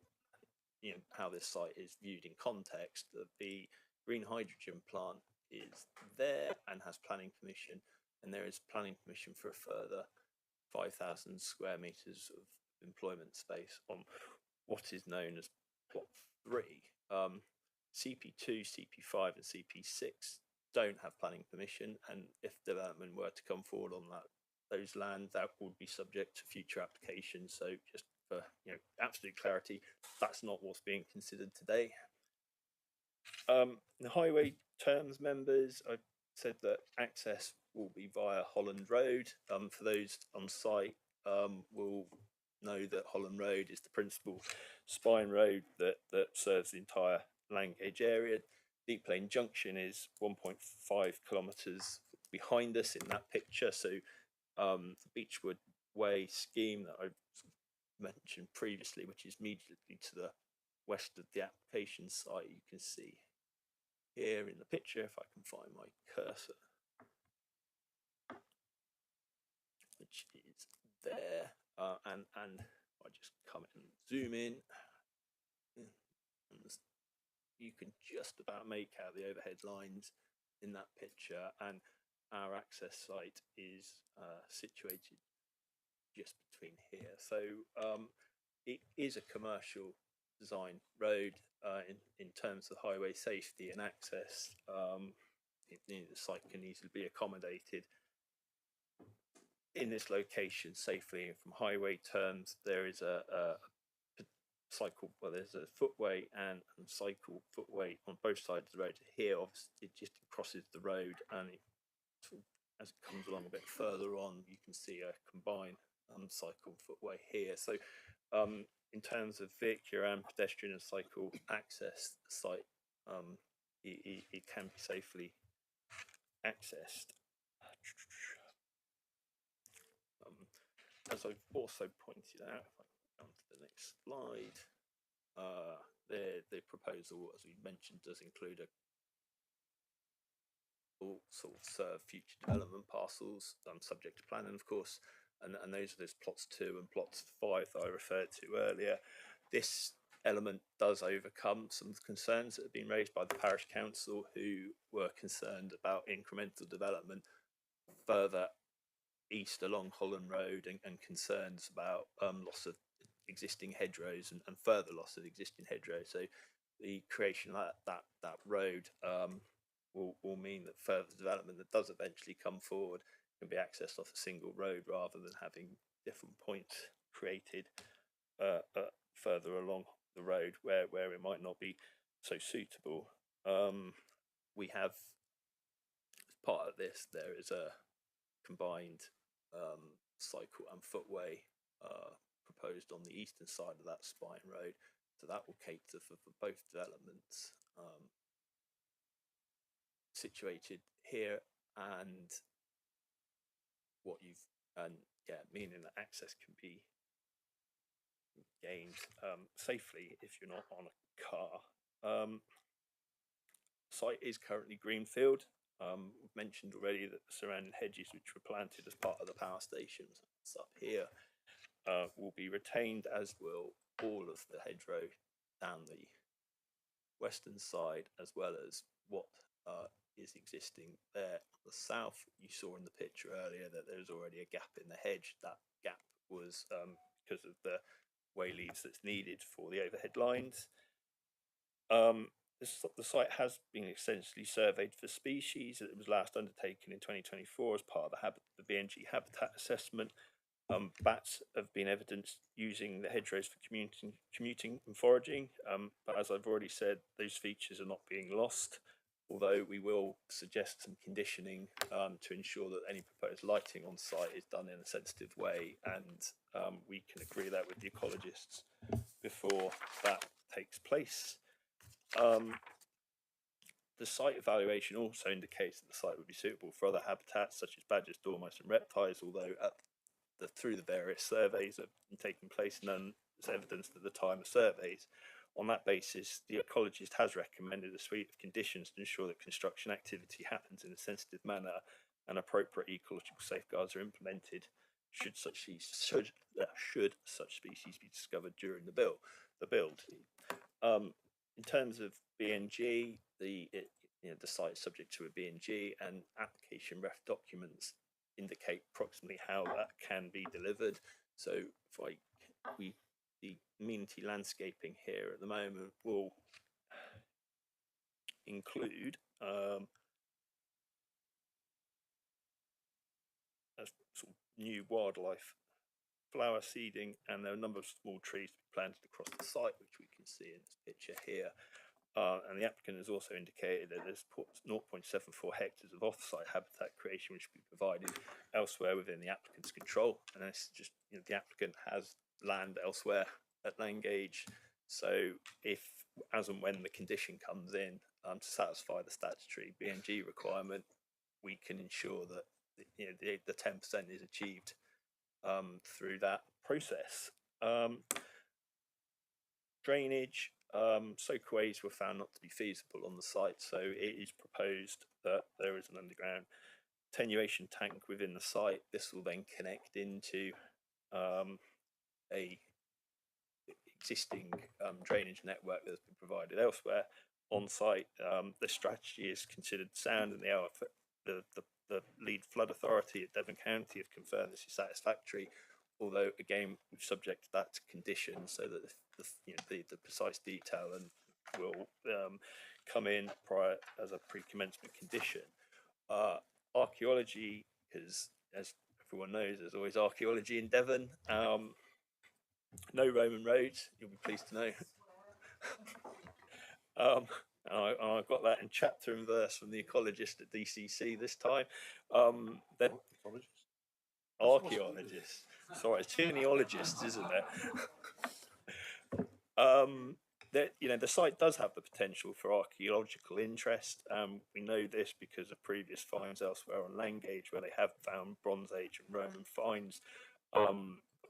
this site is viewed in context. The green hydrogen plant is there and has planning permission, and there is planning permission for a further 5,000 square metres of employment space on what is known as plot 3. CP2, CP5 and CP6 don't have planning permission, and if development were to come forward on those lands, that would be subject to future applications. So just for absolute clarity, that's not what's being considered today. The highway terms, members, I said that access will be via Holland Road. For those on site, will know that Holland Road is the principal spine road that serves the entire Langage area. Deep Lane Junction is 1.5 kilometres behind us in that picture. So the Beechwood Way scheme that I mentioned previously, which is immediately to the west of the application site, you can see here in the picture, if I can find my cursor, which is there, and I just come and zoom in, and you can just about make out the overhead lines in that picture, and our access site is situated just between here. So it is a commercial design road in terms of highway safety and access. The site can easily be accommodated in this location safely. From highway terms, there is a there's a footway and cycle footway on both sides of the road. Here, obviously, it just crosses the road, and as it comes along a bit further on, you can see a combined cycle footway here. So in terms of vehicular and pedestrian and cycle access, the site it can be safely accessed. As I've also pointed out, if I can come to the next slide, the proposal, as we mentioned, does include all sort of serve future development parcels, subject to planning, of course, and those are those plots 2 and plots 5 that I referred to earlier. This element does overcome some of the concerns that have been raised by the parish council, who were concerned about incremental development further east along Holland Road, and concerns about loss of existing hedgerows and further loss of existing hedgerows. So the creation of that road will mean that further development that does eventually come forward can be accessed off a single road, rather than having different points created further along the road where it might not be so suitable. We have, as part of this, there is a combined cycle and footway proposed on the eastern side of that spine road, so that will cater for both developments situated here, and meaning that access can be gained safely if you're not on a car. Site is currently greenfield. We've mentioned already that the surrounding hedges, which were planted as part of the power stations, that's up here, will be retained, as will all of the hedgerow down the western side, as well as what is existing there. The south, you saw in the picture earlier that there's already a gap in the hedge. That gap was because of the way leaves that's needed for the overhead lines. The site has been extensively surveyed for species. It was last undertaken in 2024 as part of the BNG habitat assessment. Bats have been evidenced using the hedgerows for commuting and foraging, but as I've already said, those features are not being lost, although we will suggest some conditioning to ensure that any proposed lighting on site is done in a sensitive way, and we can agree that with the ecologists before that takes place. The site evaluation also indicates that the site would be suitable for other habitats such as badgers, dormice and reptiles, although through the various surveys that have taken place, none is evidenced at the time of surveys. On that basis, the ecologist has recommended a suite of conditions to ensure that construction activity happens in a sensitive manner and appropriate ecological safeguards are implemented should such species be discovered during the build. In terms of BNG, the site is subject to a BNG, and application ref documents indicate approximately how that can be delivered. So the amenity landscaping here at the moment will include a sort of new wildlife flower seeding, and there are a number of small trees to be planted across the site, which we can see in this picture here. And the applicant has also indicated that there's 0.74 hectares of off-site habitat creation which will be provided elsewhere within the applicant's control. And that's just, the applicant has land elsewhere at Langage. So if, as and when the condition comes in to satisfy the statutory BNG requirement, we can ensure that the 10% is achieved through that process. Drainage. Soakaways were found not to be feasible on the site, so it is proposed that there is an underground attenuation tank within the site. This will then connect into a existing drainage network that has been provided elsewhere on site. The strategy is considered sound, and the lead flood authority at Devon County have confirmed this is satisfactory. Although again, we've subjected that to conditions so that the precise detail will come in prior as a pre-commencement condition. Archaeology, because as everyone knows, there's always archaeology in Devon. No Roman roads, you'll be pleased to know. I've got that in chapter and verse from the ecologist at DCC this time. Then archaeologists. Sorry, it's too many ologists, isn't there? The site does have the potential for archaeological interest. We know this because of previous finds elsewhere on Langage, where they have found Bronze Age and Roman finds.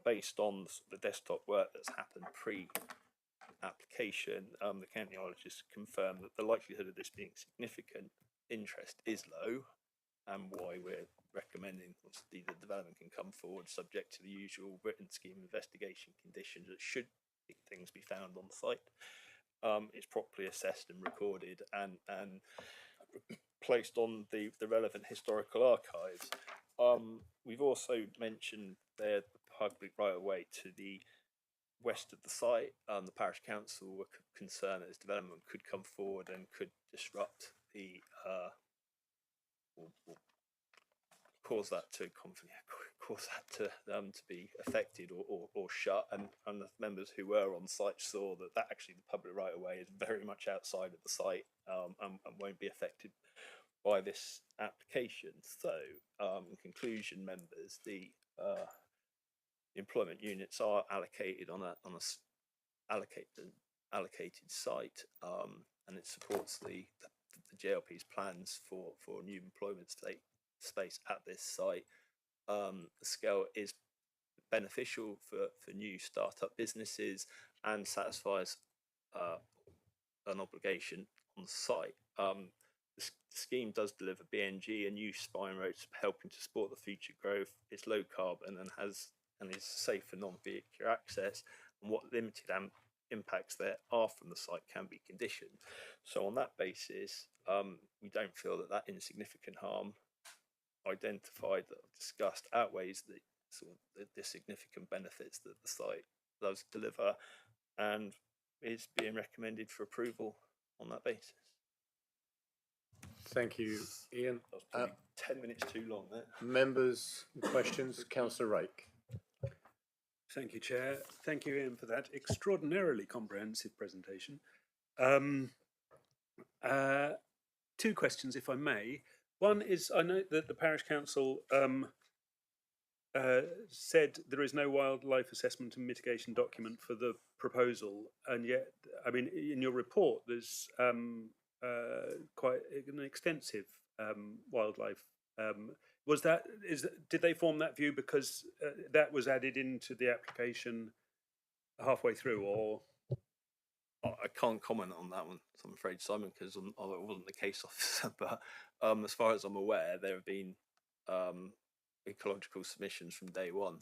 Based on the desktop work that's happened pre-application, the county ologists confirm that the likelihood of this being significant interest is low, and why we're recommending the development can come forward subject to the usual written scheme investigation conditions that should things be found on site. It's properly assessed and recorded and placed on the relevant historical archives. We've also mentioned there the public right of way to the west of the site. The parish council were concerned that this development could come forward and could disrupt the or cause that to be affected or shut, and the members who were on site saw that actually the public right of way is very much outside of the site and won't be affected by this application. So in conclusion, members, the employment units are allocated on a allocated site, and it supports the JLP's plans for new employment space at this site. The scale is beneficial for new startup businesses and satisfies an obligation on site. The scheme does deliver BNG, a new spine road helping to support the future growth. It's low carbon and is safe for non-vehicular access. And what limited impacts there are from the site can be conditioned. So on that basis, we don't feel that insignificant harm identified that I've discussed outweighs the significant benefits that the site does deliver, and is being recommended for approval on that basis. Thank you, Ian. That was probably 10 minutes too long there. Members, questions? Councillor Rake. Thank you, Chair. Thank you, Ian, for that extraordinarily comprehensive presentation. Two questions, if I may. One is, I know that the Parish Council said there is no wildlife assessment and mitigation document for the proposal, and yet, I mean, in your report, there's quite an extensive wildlife. Did they form that view because that was added into the application halfway through, or? I can't comment on that one, I'm afraid, Simon, because I wasn't the case officer. But as far as I'm aware, there have been ecological submissions from day one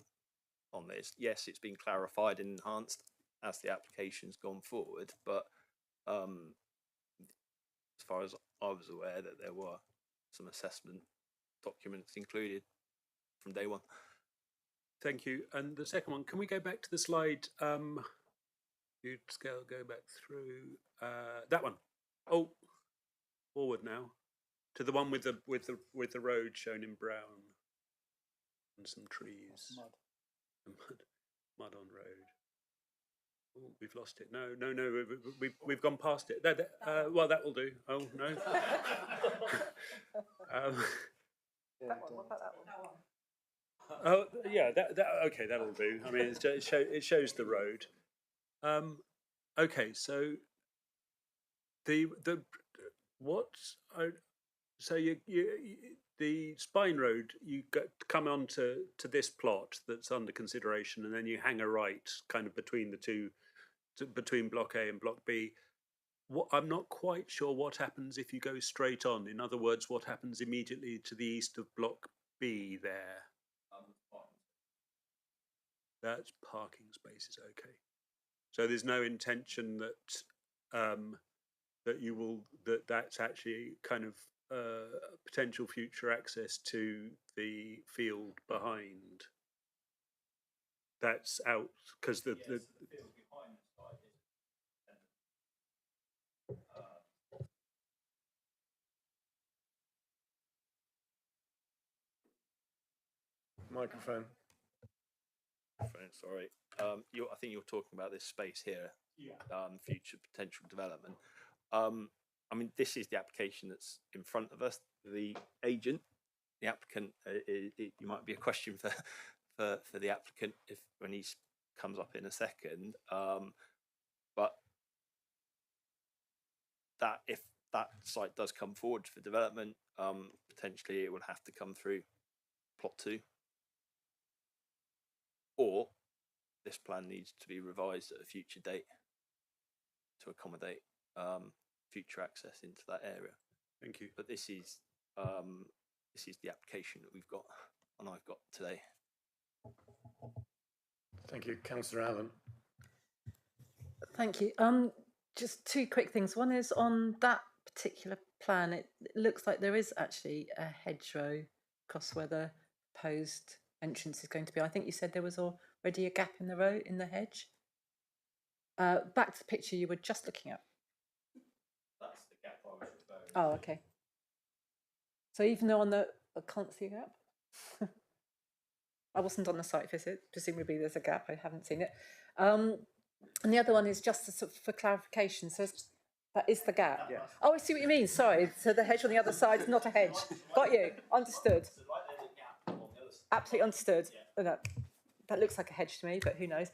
on this. Yes, it's been clarified and enhanced as the application's gone forward, but as far as I was aware, that there were some assessment documents included from day one. Thank you. And the second one, can we go back to the slide? You'd go back through that one. Oh, forward now to the one with the road shown in brown and some trees. Mud on road. Oh, we've lost it. No, we've gone past it. Well, that will do. Oh no. That one. What about that one? Oh yeah, okay, that'll do. I mean, it shows the road. Okay, so the Spine Road, you come on to this plot that's under consideration, and then you hang a right kind of between the two, between Block A and Block B. I'm not quite sure what happens if you go straight on. In other words, what happens immediately to the east of Block B there? That's parking spaces, okay. So there's no intention that's actually kind of potential future access to the field behind. That's out because the field behind the site is Microphone. Sorry. I think you're talking about this space here. Yeah. Future potential development. I mean, this is the application that's in front of us. The agent, the applicant, it might be a question for the applicant when he comes up in a second. But that if that site does come forward for development, potentially it will have to come through plot 2. Or this plan needs to be revised at a future date to accommodate future access into that area. Thank you. But this is the application that we've got, and I've got today. Thank you, Councillor Allen. Thank you. Just two quick things. One is on that particular plan, it looks like there is actually a hedgerow across where the proposed entrance is going to be. I think you said there was already a gap in the road in the hedge. Back to the picture you were just looking at. That's the gap I was referring to. Oh, okay. So even though I can't see a gap, I wasn't on the site visit. Presumably there's a gap. I haven't seen it. And the other one is just for clarification. So that is the gap. Yes. Oh, I see what you mean. Sorry. So the hedge on the other side is not a hedge. Got you. Understood. Absolutely understood. Yeah. That looks like a hedge to me, but who knows?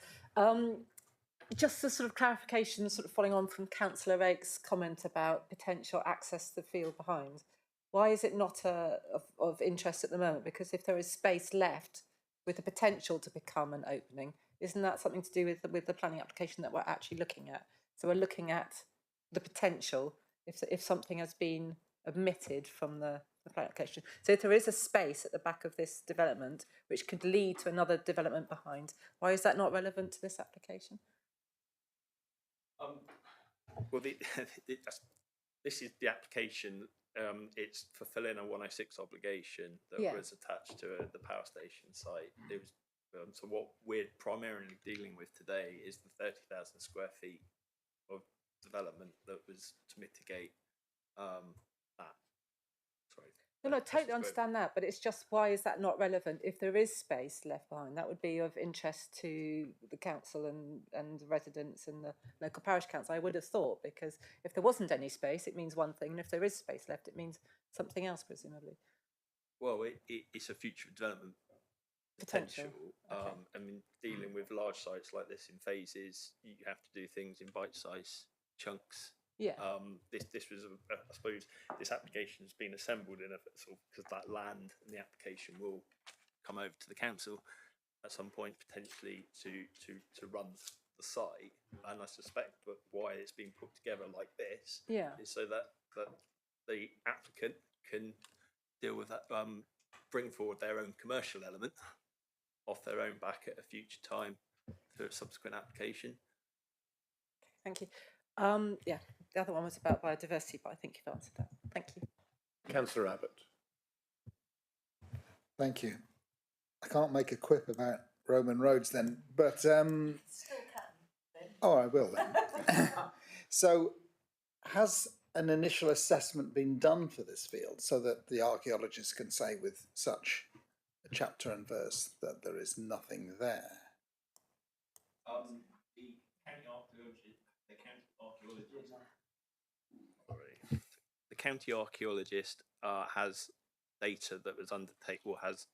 Just a sort of clarification, sort of following on from Councillor Rake's comment about potential access to the field behind. Why is it not of interest at the moment? Because if there is space left with the potential to become an opening, isn't that something to do with the planning application that we're actually looking at? So we're looking at the potential if something has been omitted from the planning application. So if there is a space at the back of this development which could lead to another development behind, why is that not relevant to this application? Well, this is the application. It's fulfilling a 106 obligation that Yeah. was attached to the power station site. It was so what we're primarily dealing with today is the 30,000 square feet of development that was to mitigate that. Sorry. No, I totally understand that, but it's just why is that not relevant? If there is space left behind, that would be of interest to the council and the residents and the local parish council, I would have thought, because if there wasn't any space, it means one thing, and if there is space left, it means something else, presumably. Well, it's a future development potential. I mean, dealing with large sites like this in phases, you have to do things in bite-sized chunks. Yeah. This was, I suppose, this application has been assembled in a sort of, because that land and the application will come over to the council at some point potentially to run the site, and I suspect that why it's been put together like this is so that the applicant can deal with that, bring forward their own commercial element off their own back at a future time through a subsequent application. Thank you. Yeah, the other one was about biodiversity, but I think you've answered that. Thank you. Councillor Abbott. Thank you. I can't make a quip about Roman roads then, but Still can. oh, I will then. So, has an initial assessment been done for this field so that the archaeologists can say with such a chapter and verse that there is nothing there? The county archaeologist has data that was undertaken, or has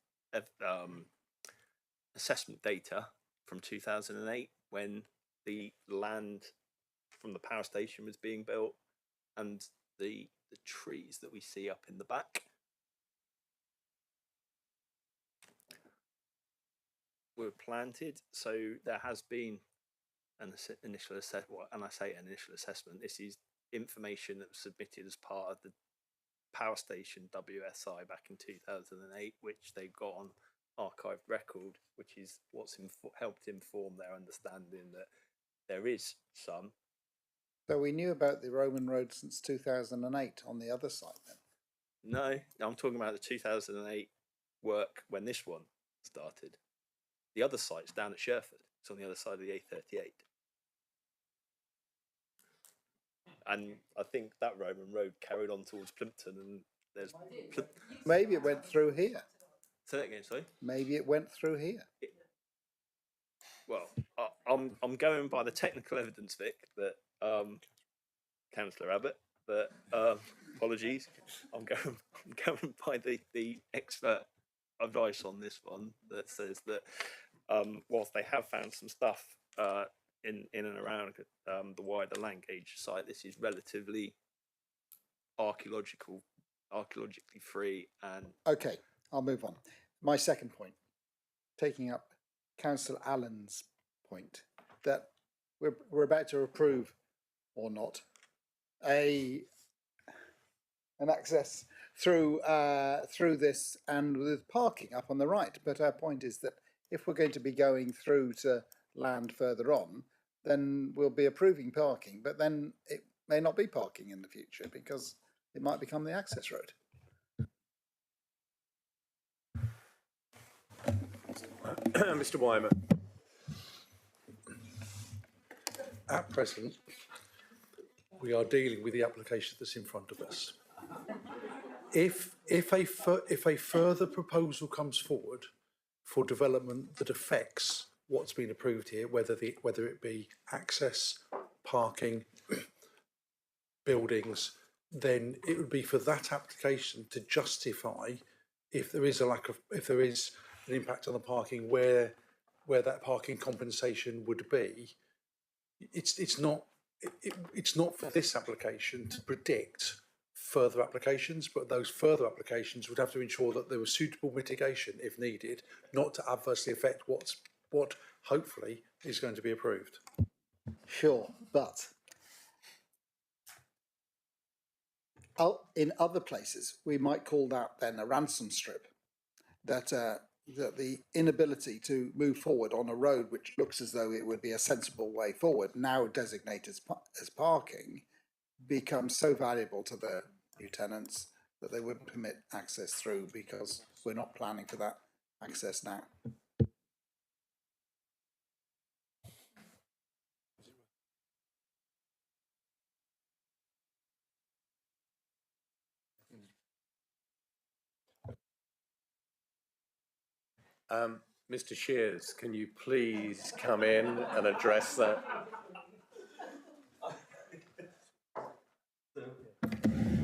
assessment data from 2008 when the land from the power station was being built, and the trees that we see up in the back were planted. So there has been an initial assessment, and I say an initial assessment, this is information that was submitted as part of the power station WSI back in 2008, which they've got on archived record, which is what's helped inform their understanding that there is some. So we knew about the Roman road since 2008 on the other side then? No, I'm talking about the 2008 work when this one started. The other site's down at Sherford. It's on the other side of the A38. And I think that Roman road carried on towards Plimpton, and there's... Maybe it went through here. Say that again, sorry? Maybe it went through here. Well, I'm going by the technical evidence, Vic, that Councillor Abbott, but apologies, I'm going by the expert advice on this one that says that whilst they have found some stuff in and around the wider Langage site, this is relatively archaeologically free. And okay, I'll move on. My second point, taking up Councillor Allen's point, that we're about to approve or not an access through this and with parking up on the right. But our point is that if we're going to be going through to land further on, then we'll be approving parking, but then it may not be parking in the future because it might become the access road. Mr. Wyman. At present, we are dealing with the application that's in front of us. If a further proposal comes forward for development that affects what's been approved here, whether it be access, parking, buildings, then it would be for that application to justify if there is an impact on the parking, where that parking compensation would be. It's not for this application to predict further applications, but those further applications would have to ensure that there was suitable mitigation if needed, not to adversely affect what hopefully is going to be approved. Sure, but in other places we might call that then a ransom strip, that that the inability to move forward on a road which looks as though it would be a sensible way forward, now designated as parking, becomes so valuable to the new tenants that they wouldn't permit access through because we're not planning for that access now. Mr. Shears, can you please come in and address that?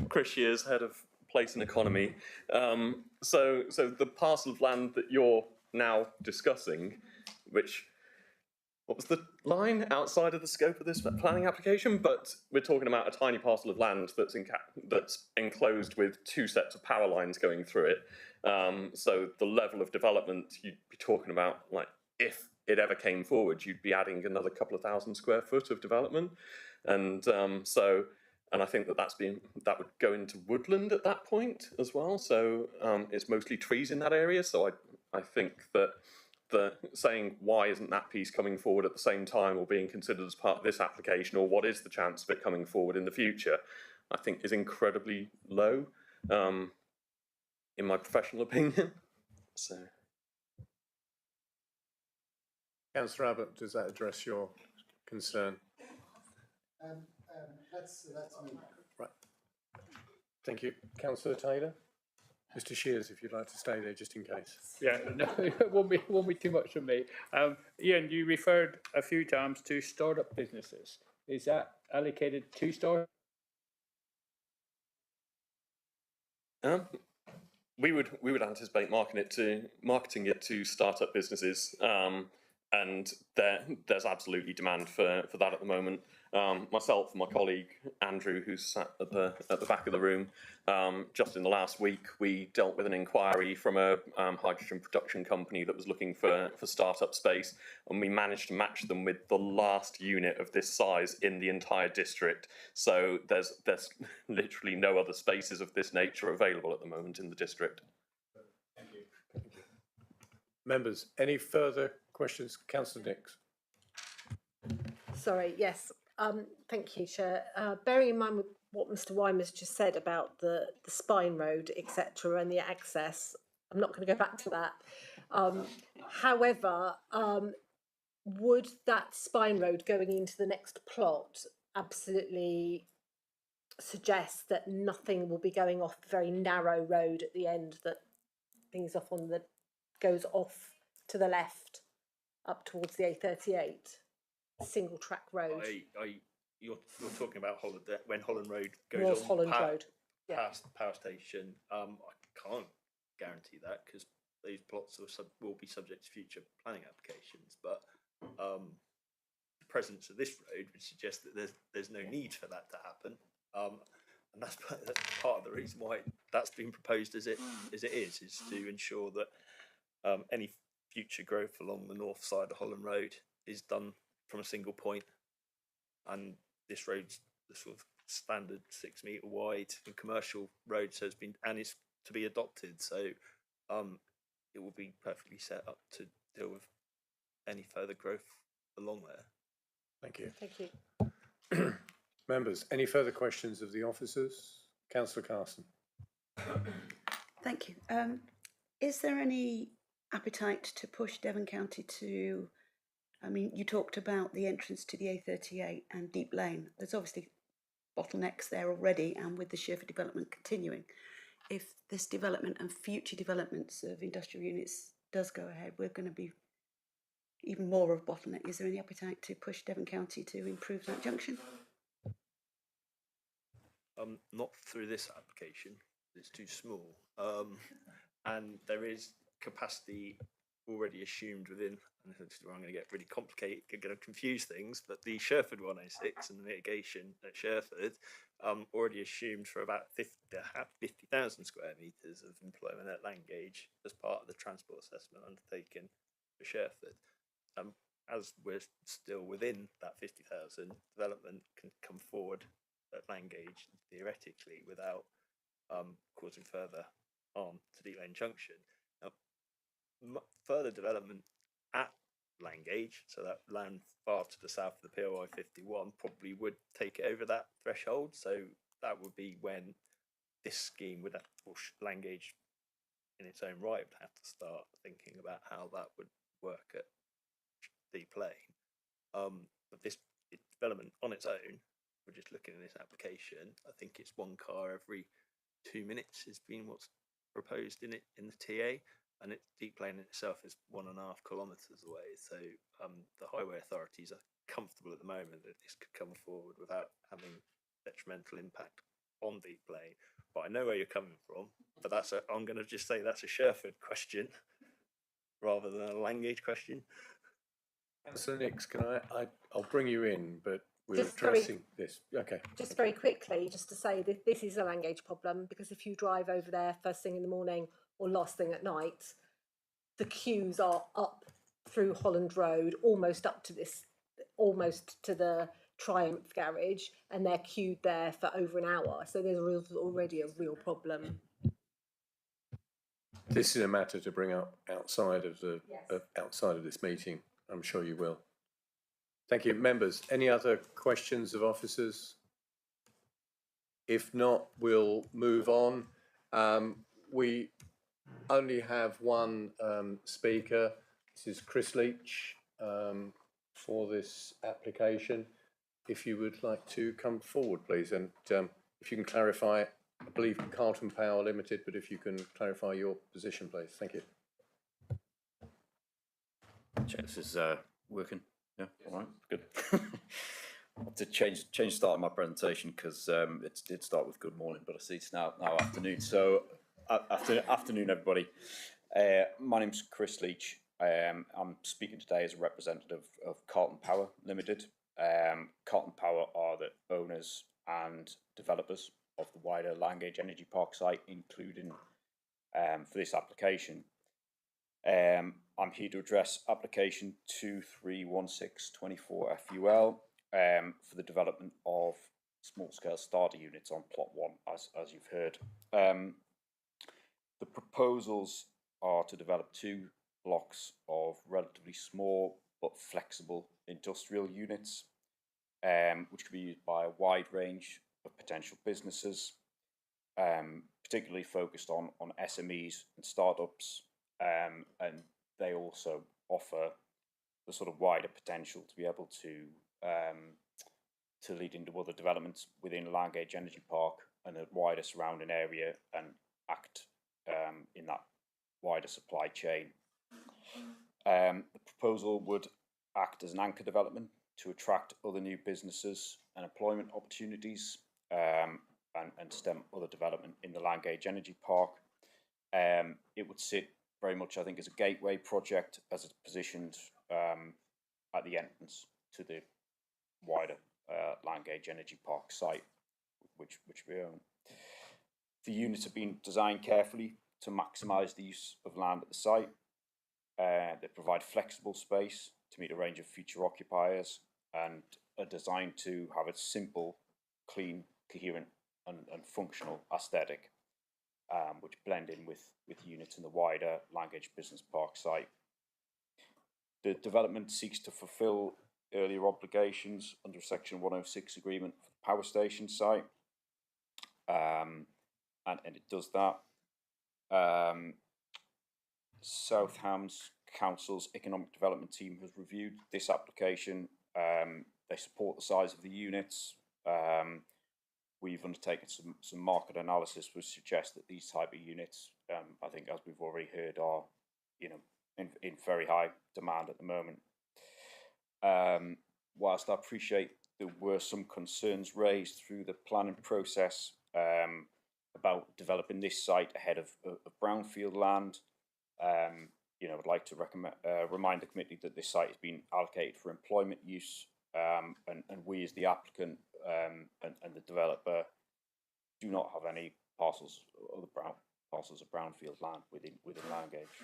Chris Shears, Head of Place and Economy. So the parcel of land that you're now discussing, which, what was the line outside of the scope of this planning application? But we're talking about a tiny parcel of land that's enclosed with 2 sets of power lines going through it. So the level of development you'd be talking about, like if it ever came forward, you'd be adding another couple of thousand square foot of development. And and I think that would go into woodland at that point as well. So it's mostly trees in that area. So I think that saying why isn't that piece coming forward at the same time or being considered as part of this application, or what is the chance of it coming forward in the future, I think is incredibly low, in my professional opinion. So, Councillor Abbott, does that address your concern? Let's move. Right. Thank you. Councillor Taylor? Mr. Shears, if you'd like to stay there just in case. Yeah, no, it won't be too much from me. Ian, you referred a few times to startup businesses. Is that allocated to start? We would anticipate marketing it to startup businesses, and there's absolutely demand for that at the moment. Myself and my colleague Andrew, who's sat at the back of the room, just in the last week, we dealt with an inquiry from a hydrogen production company that was looking for startup space, and we managed to match them with the last unit of this size in the entire district. So there's literally no other spaces of this nature available at the moment in the district. Thank you. Thank you. Members, any further questions? Councillor Dix. Sorry, yes. Thank you, Chair. Bearing in mind what Mr. Weimer's just said about the spine road, etc., and the access, I'm not going to go back to that. However, would that spine road going into the next plot absolutely suggest that nothing will be going off the very narrow road at the end that things off on the goes off to the left up towards the A38? Single track road. You're talking about when Holland Road North goes on Holland Road. Yeah. past the power station. I can't guarantee that because those plots will be subject to future planning applications. But the presence of this road would suggest that there's no need for that to happen. And that's part of the reason why that's been proposed as it is to ensure that any future growth along the north side of Holland Road is done from a single point, and this road's the sort of standard 6 metre wide and commercial road, so it's been and it's to be adopted, so it will be perfectly set up to deal with any further growth along there. Thank you. Thank you. Members, any further questions of the officers? Councillor Carson. Thank you. Is there any appetite to push Devon County to, I mean, you talked about the entrance to the A38 and Deep Lane. There's obviously bottlenecks there already, and with the Sherford development continuing, if this development and future developments of industrial units does go ahead, we're going to be even more of a bottleneck. Is there any appetite to push Devon County to improve that junction? Not through this application, it's too small. And there is capacity already assumed within, and this is where I'm going to get really complicated, going to confuse things, but the Sherford 106 and the mitigation at Sherford already assumed for about 50,000 square metres of employment at Langage as part of the transport assessment undertaken for Sherford. As we're still within that 50,000, development can come forward at Langage theoretically without causing further harm to Deep Lane Junction. further development at Langage, so that land far to the south of the POI 51, probably would take it over that threshold. So that would be when this scheme would have, or Langage in its own right would have to start thinking about how that would work at Deep Lane. But this development on its own, we're just looking at this application. I think it's one car every 2 minutes has been what's proposed in the TA, and Deep Lane itself is 1.5 kilometres away. So the highway authorities are comfortable at the moment that this could come forward without having detrimental impact on Deep Lane. But I know where you're coming from. But I'm going to just say that's a Sherford question rather than a Langage question. Councillor Nix, I'll bring you in, but we're Just addressing this. Okay. Just very quickly, just to say that this is a Langage problem, because if you drive over there first thing in the morning or last thing at night, the queues are up through Holland Road, almost to the Triumph garage, and they're queued there for over an hour. So there's already a real problem. This is a matter to bring up outside of outside of this meeting. I'm sure you will. Thank you. Members, any other questions of officers? If not, we'll move on. We only have one speaker. This is Chris Leach for this application. If you would like to come forward, please, and if you can clarify, I believe Carlton Power Limited, but if you can clarify your position, please. Thank you. Check this is working. Yeah, all right, good. I have to change the start of my presentation because it did start with good morning, but I see it's now afternoon. So afternoon, everybody. My name's Chris Leach. I'm speaking today as a representative of Carlton Power Limited. Carlton Power are the owners and developers of the wider Langage Energy Park site, including for this application. I'm here to address application 231624 FUL for the development of small-scale starter units on plot 1, as you've heard. The proposals are to develop 2 blocks of relatively small but flexible industrial units, which can be used by a wide range of potential businesses, particularly focused on SMEs and startups, and they also offer the sort of wider potential to be able to lead into other developments within Langage Energy Park and the wider surrounding area and act in that wider supply chain. The proposal would act as an anchor development to attract other new businesses and employment opportunities and stem other development in the Langage Energy Park. It would sit very much, I think, as a gateway project as it's positioned at the entrance to the wider Langage Energy Park site, which we own. The units have been designed carefully to maximise the use of land at the site. They provide flexible space to meet a range of future occupiers and are designed to have a simple, clean, coherent and functional aesthetic, which blend in with units in the wider Langage Business Park site. The development seeks to fulfil earlier obligations under Section 106 agreement for the power station site, and it does that. South Hams Council's Economic Development team has reviewed this application. They support the size of the units. We've undertaken some market analysis which suggests that these type of units, I think, as we've already heard, are in very high demand at the moment. Whilst I appreciate there were some concerns raised through the planning process about developing this site ahead of brownfield land, I'd like to remind the committee that this site has been allocated for employment use, and we as the applicant and the developer do not have any parcels of brownfield land within Langage.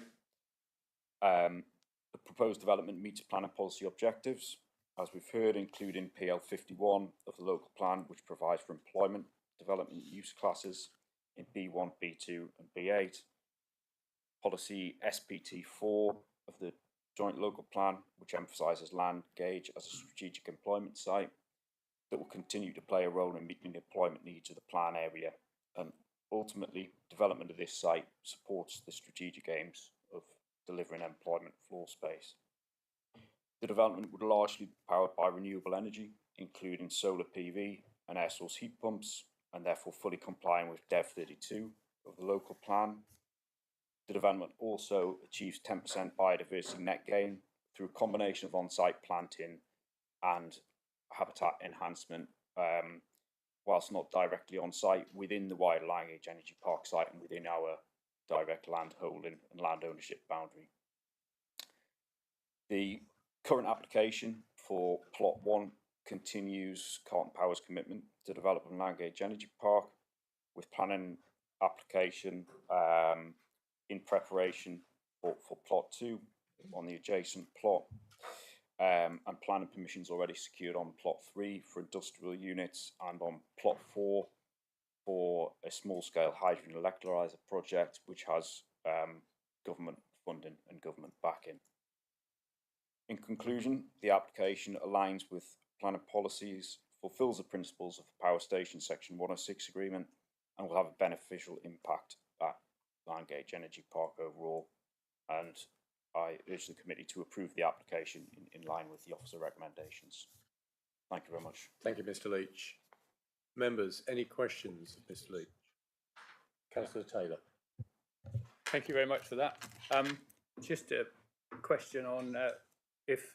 The proposed development meets planning policy objectives, as we've heard, including PL 51 of the local plan, which provides for employment development use classes in B1, B2 and B8. policy SPT4 of the Joint Local Plan, which emphasises land gauge as a strategic employment site that will continue to play a role in meeting the employment needs of the plan area. And ultimately, development of this site supports the strategic aims of delivering employment floor space. The development would largely be powered by renewable energy, including solar PV and air source heat pumps, and therefore fully complying with DEV 32 of the local plan. The development also achieves 10% biodiversity net gain through a combination of on-site planting and habitat enhancement, whilst not directly on site, within the wider Langage Energy Park site and within our direct land holding and land ownership boundary. The current application for Plot 1 continues Carlton Power's commitment to develop a Langage Energy Park, with planning application in preparation for Plot 2 on the adjacent plot, and planning permissions already secured on Plot 3 for industrial units, and on Plot 4 for a small-scale hydrogen electrolyser project, which has government funding and government backing. In conclusion, the application aligns with planning policies, fulfils the principles of the Power Station Section 106 agreement, and will have a beneficial impact at Langage Energy Park overall. And I urge the committee to approve the application in line with the officer recommendations. Thank you very much. Thank you, Mr. Leach. Members, any questions of Mr. Leach? Councillor Taylor. Thank you very much for that. Just a question on if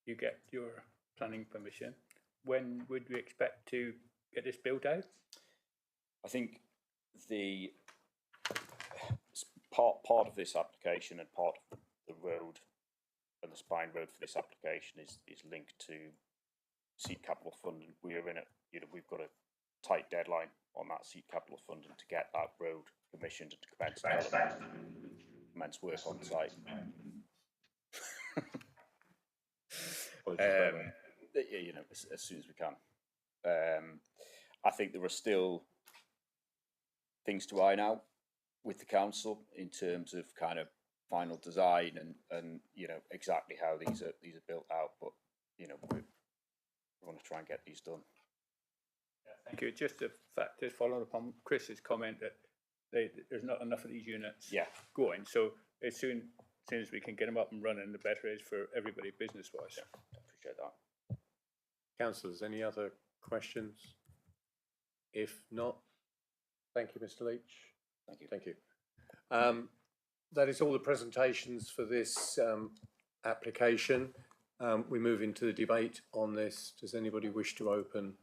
you get your planning permission, when would we expect to get this built out? I think the part of this application and part of the road and the spine road for this application is linked to seed capital funding. We are in it, we've got a tight deadline on that seed capital funding to get that road commissioned and to commence work on site. As soon as we can. I think there are still things to iron out with the council in terms of kind of final design and exactly how these are built out, but we want to try and get these done. Thank you. Just the fact, just following upon Chris's comment that there's not enough of these units going. So as soon as we can get them up and running, the better it is for everybody business-wise. Yeah, I appreciate that. Councillors, any other questions? If not, thank you, Mr. Leach. Thank you. Thank you. That is all the presentations for this application. We move into the debate on this. Does anybody wish to open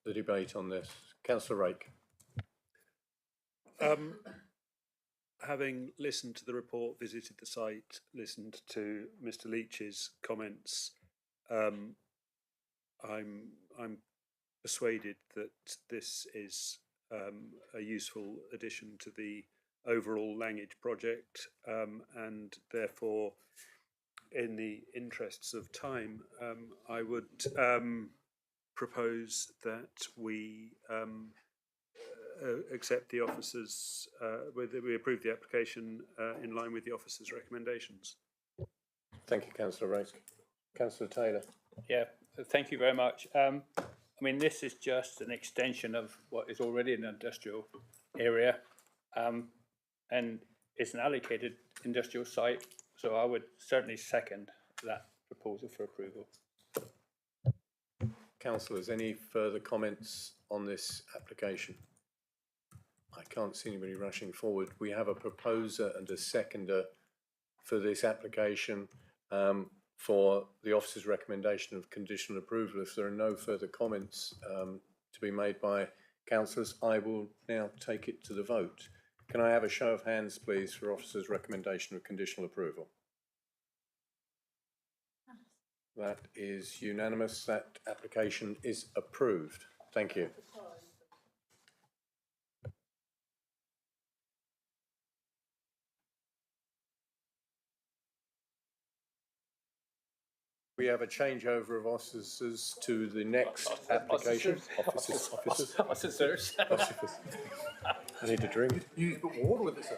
the debate on this? Councillor Rake. Having listened to the report, visited the site, listened to Mr. Leach's comments, I'm persuaded that this is a useful addition to the overall Langage project, and therefore, in the interests of time, I would propose that we accept the officers, we approve the application in line with the officers' recommendations. Thank you, Councillor Rake. Councillor Taylor. Yeah, thank you very much. I mean, this is just an extension of what is already an industrial area, and it's an allocated industrial site, so I would certainly second that proposal for approval. Councillors, any further comments on this application? I can't see anybody rushing forward. We have a proposer and a seconder for this application for the officer's recommendation of conditional approval. If there are no further comments to be made by councillors, I will now take it to the vote. Can I have a show of hands, please, for officer's recommendation of conditional approval? That is unanimous. That application is approved. Thank you. We have a changeover of officers to the next application. Officers. I need a drink. You put water with this.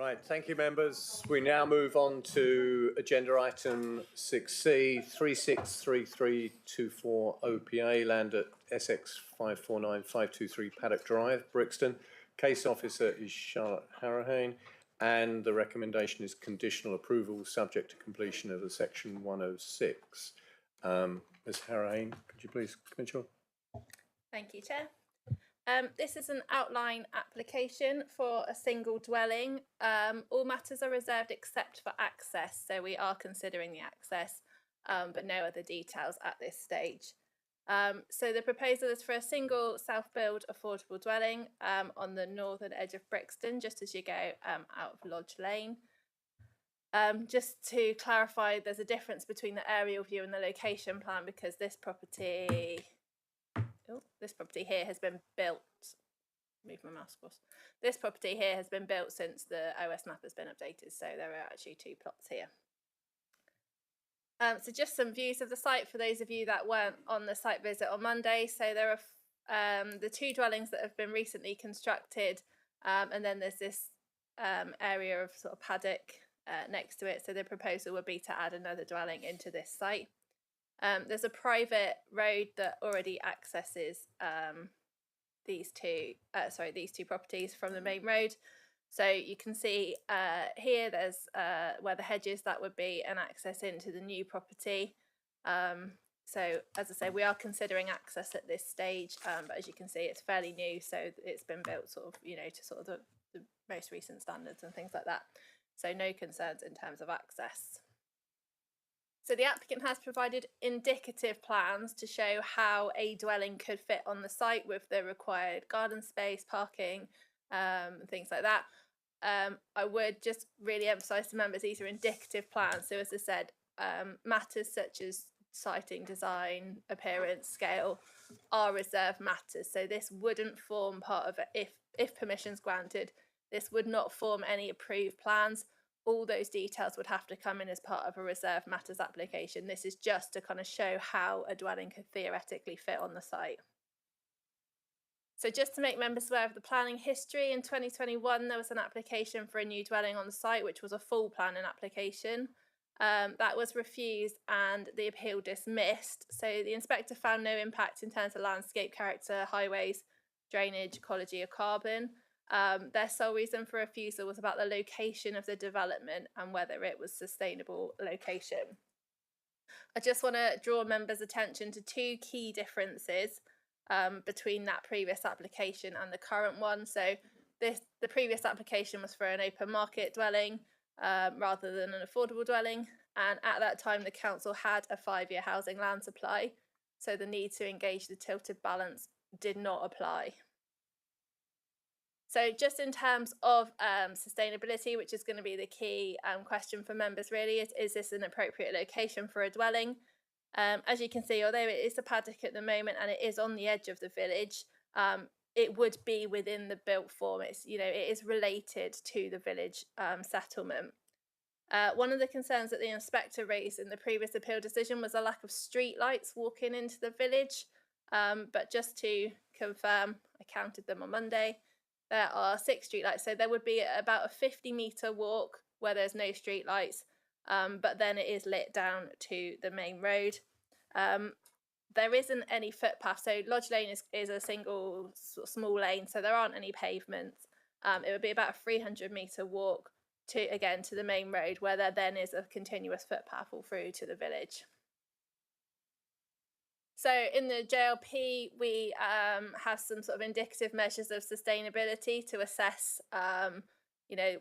Right, thank you, members. We now move on to agenda item 6C, 363324 OPA, land at SX 549523 Paddock Drive, Brixton. Case officer is Charlotte Harrahane, and the recommendation is conditional approval subject to completion of the section 106. Ms Harrahane, could you please come in? Thank you, Chair. This is an outline application for a single dwelling. All matters are reserved except for access, so we are considering the access, but no other details at this stage. So the proposal is for a single self-build affordable dwelling on the northern edge of Brixton, just as you go out of Lodge Lane. Just to clarify, there's a difference between the aerial view and the location plan because this property here has been built. Move my mouse across. This property here has been built since the OS map has been updated, so there are actually two plots here. So just some views of the site for those of you that weren't on the site visit on Monday. So there are the two dwellings that have been recently constructed, and then there's this area of sort of paddock next to it. So the proposal would be to add another dwelling into this site. There's a private road that already accesses these two properties from the main road. So you can see here there's where the hedge is, that would be an access into the new property. So as I say, we are considering access at this stage, but as you can see, it's fairly new, so it's been built sort of, to sort of the most recent standards and things like that. So no concerns in terms of access. So the applicant has provided indicative plans to show how a dwelling could fit on the site with the required garden space, parking, things like that. I would just really emphasise to members these are indicative plans. So as I said, matters such as siting, design, appearance, scale are reserved matters. So this wouldn't form part of it if permission's granted. This would not form any approved plans. All those details would have to come in as part of a reserved matters application. This is just to kind of show how a dwelling could theoretically fit on the site. So just to make members aware of the planning history, in 2021 there was an application for a new dwelling on the site, which was a full planning application. That was refused and the appeal dismissed. So the inspector found no impact in terms of landscape character, highways, drainage, ecology or carbon. Their sole reason for refusal was about the location of the development and whether it was sustainable location. I just want to draw members' attention to two key differences between that previous application and the current one. So the previous application was for an open market dwelling rather than an affordable dwelling, and at that time the council had a 5-year housing land supply, so the need to engage the tilted balance did not apply. So just in terms of sustainability, which is going to be the key question for members really, is this an appropriate location for a dwelling? As you can see, although it is a paddock at the moment and it is on the edge of the village, it would be within the built form. It's, it is related to the village settlement. One of the concerns that the inspector raised in the previous appeal decision was a lack of street lights walking into the village. But just to confirm, I counted them on Monday. There are 6 streetlights, so there would be about a 50-metre walk where there's no streetlights, but then it is lit down to the main road. There isn't any footpath, so Lodge Lane is a single sort of small lane, so there aren't any pavements. It would be about a 300-metre walk to the main road, where there then is a continuous footpath all through to the village. So in the JLP, we have some sort of indicative measures of sustainability to assess,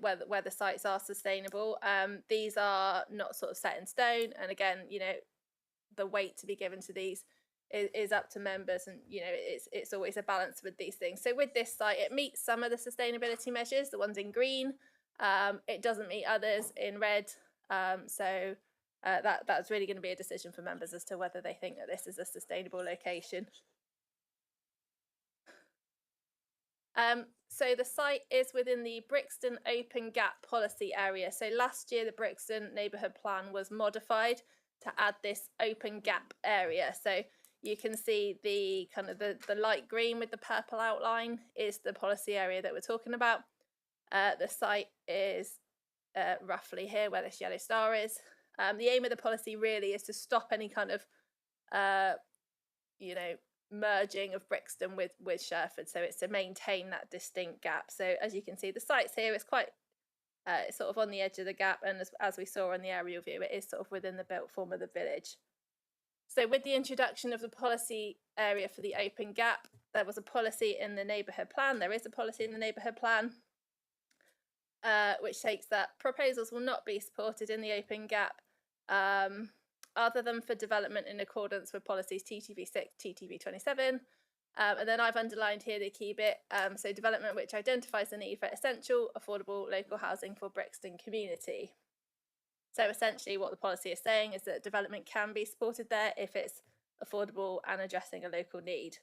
whether sites are sustainable. These are not sort of set in stone, and again, the weight to be given to these is up to members, and it's always a balance with these things. So with this site, it meets some of the sustainability measures, the ones in green. It doesn't meet others in red. That's really going to be a decision for members as to whether they think that this is a sustainable location. So the site is within the Brixton Open Gap Policy Area. So last year the Brixton Neighbourhood Plan was modified to add this open gap area. So you can see the kind of the light green with the purple outline is the policy area that we're talking about. The site is roughly here where this yellow star is. The aim of the policy really is to stop any kind of, merging of Brixton with Sherford. So it's to maintain that distinct gap. So as you can see, the site's here is quite sort of on the edge of the gap, and as we saw on the aerial view, it is sort of within the built form of the village. So with the introduction of the policy area for the open gap, there was a policy in the neighbourhood plan. There is a policy in the neighbourhood plan which states that proposals will not be supported in the open gap other than for development in accordance with policies TTV6, TTV27. And then I've underlined here the key bit, so development which identifies the need for essential, affordable local housing for Brixton community. So essentially what the policy is saying is that development can be supported there if it's affordable and addressing a local need.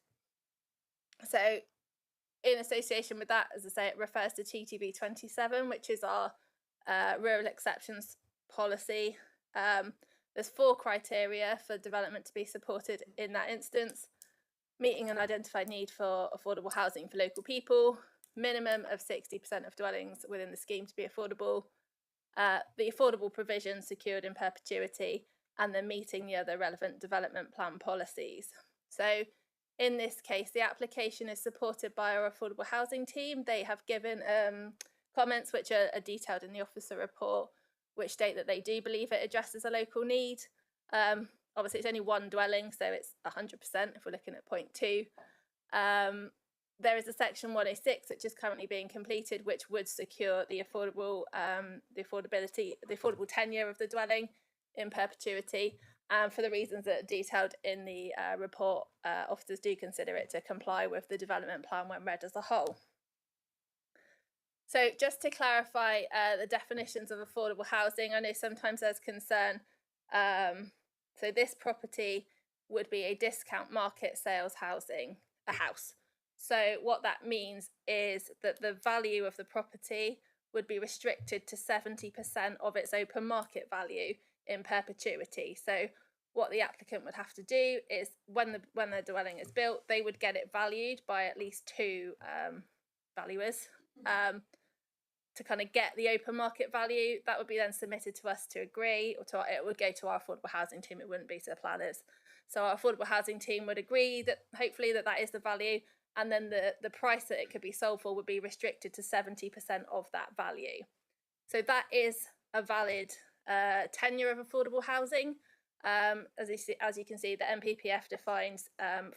So in association with that, as I say, it refers to TTV27, which is our rural exceptions policy. There's 4 criteria for development to be supported in that instance: meeting an identified need for affordable housing for local people, minimum of 60% of dwellings within the scheme to be affordable, the affordable provision secured in perpetuity, and then meeting the other relevant development plan policies. So in this case, the application is supported by our affordable housing team. They have given comments which are detailed in the officer report, which state that they do believe it addresses a local need. Obviously, it's only one dwelling, so it's 100% if we're looking at point 2. There is a section 106 which is currently being completed, which would secure the affordable tenure of the dwelling in perpetuity. And for the reasons that are detailed in the report, officers do consider it to comply with the development plan when read as a whole. So just to clarify the definitions of affordable housing, I know sometimes there's concern. So this property would be a discount market sales housing, a house. So what that means is that the value of the property would be restricted to 70% of its open market value in perpetuity. So what the applicant would have to do is when their dwelling is built, they would get it valued by at least 2 valuers to kind of get the open market value. That would be then submitted to us to agree, or it would go to our affordable housing team. It wouldn't be to the planners. So our affordable housing team would agree that hopefully that is the value, and then the price that it could be sold for would be restricted to 70% of that value. So that is a valid tenure of affordable housing. As you can see, the NPPF defines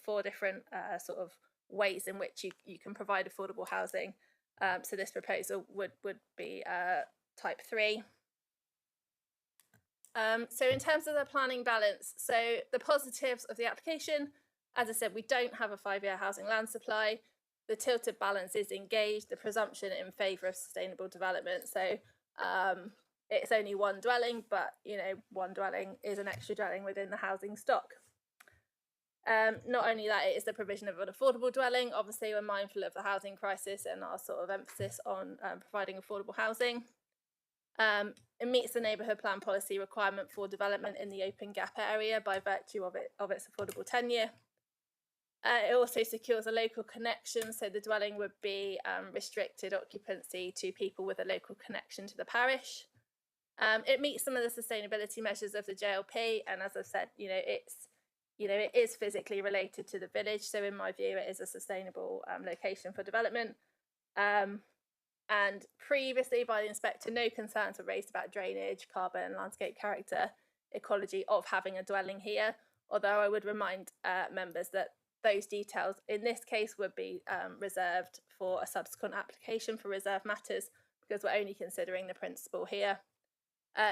4 different sort of ways in which you can provide affordable housing. So this proposal would be type 3. So in terms of the planning balance, so the positives of the application, as I said, we don't have a 5-year housing land supply. The tilted balance is engaged, the presumption in favour of sustainable development. So it's only one dwelling, but one dwelling is an extra dwelling within the housing stock. Not only that, it is the provision of an affordable dwelling. Obviously, we're mindful of the housing crisis and our sort of emphasis on providing affordable housing. It meets the neighbourhood plan policy requirement for development in the open gap area by virtue of its affordable tenure. It also secures a local connection, so the dwelling would be restricted occupancy to people with a local connection to the parish. It meets some of the sustainability measures of the JLP, and as I've said, it is physically related to the village, so in my view, it is a sustainable location for development. And previously by the inspector, no concerns were raised about drainage, carbon, landscape character, ecology of having a dwelling here, although I would remind members that those details in this case would be reserved for a subsequent application for reserve matters, because we're only considering the principle here.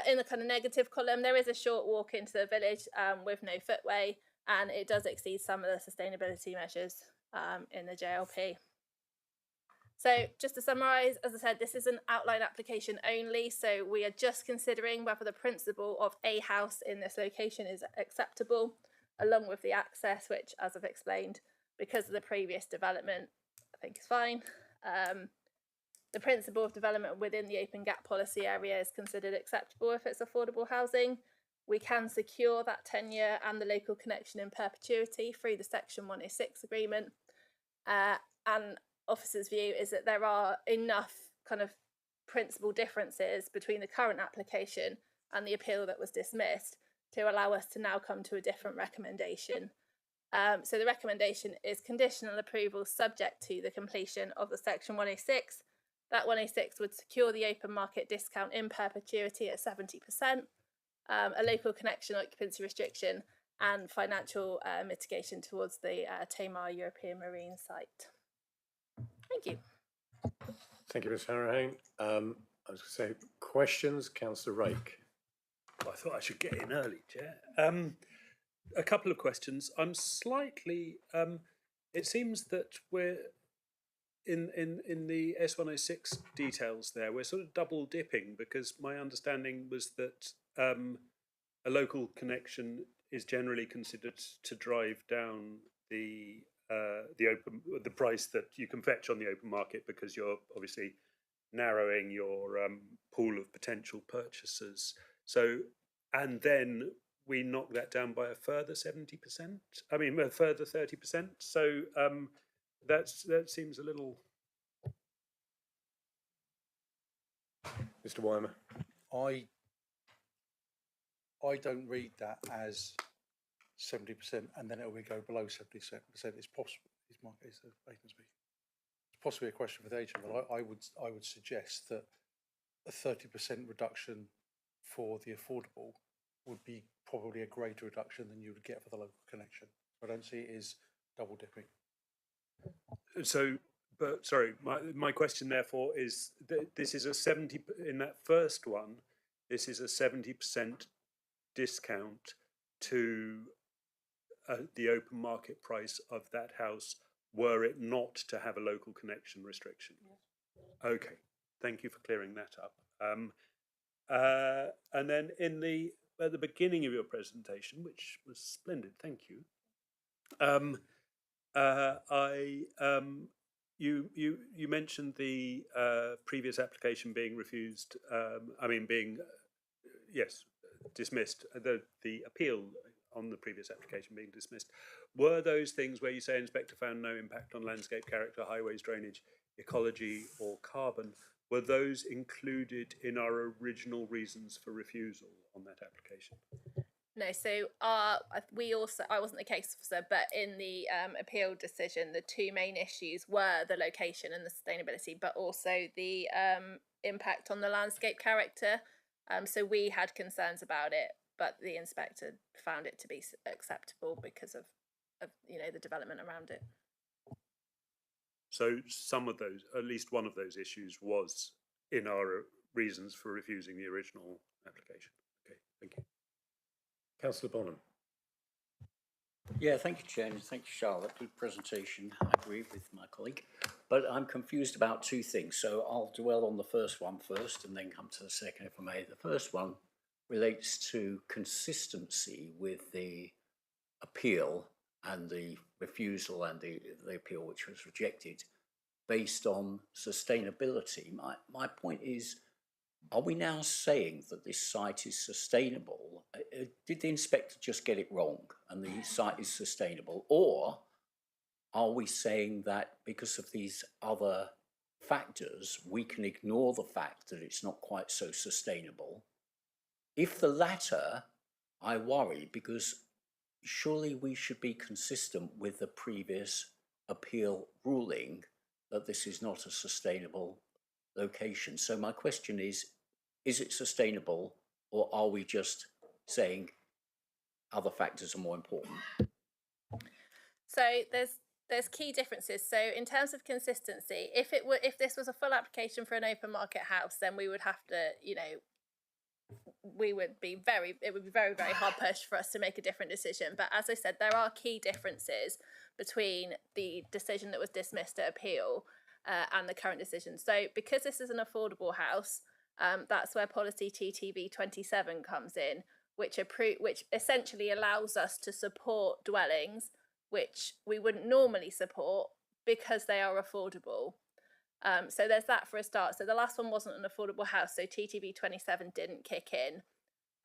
In the kind of negative column, there is a short walk into the village with no footway, and it does exceed some of the sustainability measures in the JLP. So just to summarise, as I said, this is an outline application only, so we are just considering whether the principle of a house in this location is acceptable, along with the access, which, as I've explained, because of the previous development, I think is fine. The principle of development within the open gap policy area is considered acceptable if it's affordable housing. We can secure that tenure and the local connection in perpetuity through the Section 106 agreement. And officers' view is that there are enough kind of principal differences between the current application and the appeal that was dismissed to allow us to now come to a different recommendation. So the recommendation is conditional approval subject to the completion of the Section 106. That 106 would secure the open market discount in perpetuity at 70%, a local connection occupancy restriction, and financial mitigation towards the Tamar European Marine site. Thank you. Thank you, Ms Harrahane. I was going to say, questions? Councillor Rake. I thought I should get in early, Chair. A couple of questions. I'm slightly. It seems that we're in the S106 details there. We're sort of double dipping, because my understanding was that a local connection is generally considered to drive down the price that you can fetch on the open market, because you're obviously narrowing your pool of potential purchasers. So, and then we knock that down by a further 70%. I mean, a further 30%. So that seems a little. Mr. Weimer. I don't read that as 70%, and then it will go below 70%. It's possible. It's possibly a question for the agent, but I would suggest that a 30% reduction for the affordable would be probably a greater reduction than you would get for the local connection. I don't see it as double dipping. So, but sorry, my question therefore is that this is a 70 in that first one. This is a 70% discount to the open market price of that house, were it not to have a local connection restriction. Yes. Okay, thank you for clearing that up. And then at the beginning of your presentation, which was splendid, thank you. You mentioned the previous application being refused. Dismissed. The appeal on the previous application being dismissed. Were those things where you say inspector found no impact on landscape character, highways, drainage, ecology, or carbon? Were those included in our original reasons for refusal on that application? No, so I wasn't the case officer, but in the appeal decision, the two main issues were the location and the sustainability, but also the impact on the landscape character. So we had concerns about it, but the inspector found it to be acceptable because of the development around it. So some of those, at least one of those issues, was in our reasons for refusing the original application. Okay, thank you. Councillor Bonham. Yeah, thank you, Chair, and thank you, Charlotte. Good presentation. I agree with my colleague, but I'm confused about two things. So I'll dwell on the first one first and then come to the second, if I may. The first one relates to consistency with the appeal and the refusal and the appeal which was rejected based on sustainability. My point is, are we now saying that this site is sustainable? Did the inspector just get it wrong and the site is sustainable? Or are we saying that because of these other factors, we can ignore the fact that it's not quite so sustainable? If the latter, I worry, because surely we should be consistent with the previous appeal ruling that this is not a sustainable location. So my question is it sustainable, or are we just saying other factors are more important? So there's key differences. So in terms of consistency, if this was a full application for an open market house, then we would have to, it would be very, very hard push for us to make a different decision. But as I said, there are key differences between the decision that was dismissed at appeal and the current decision. So because this is an affordable house, that's where policy TTB 27 comes in, which essentially allows us to support dwellings which we wouldn't normally support because they are affordable. So there's that for a start. So the last one wasn't an affordable house, so TTB 27 didn't kick in.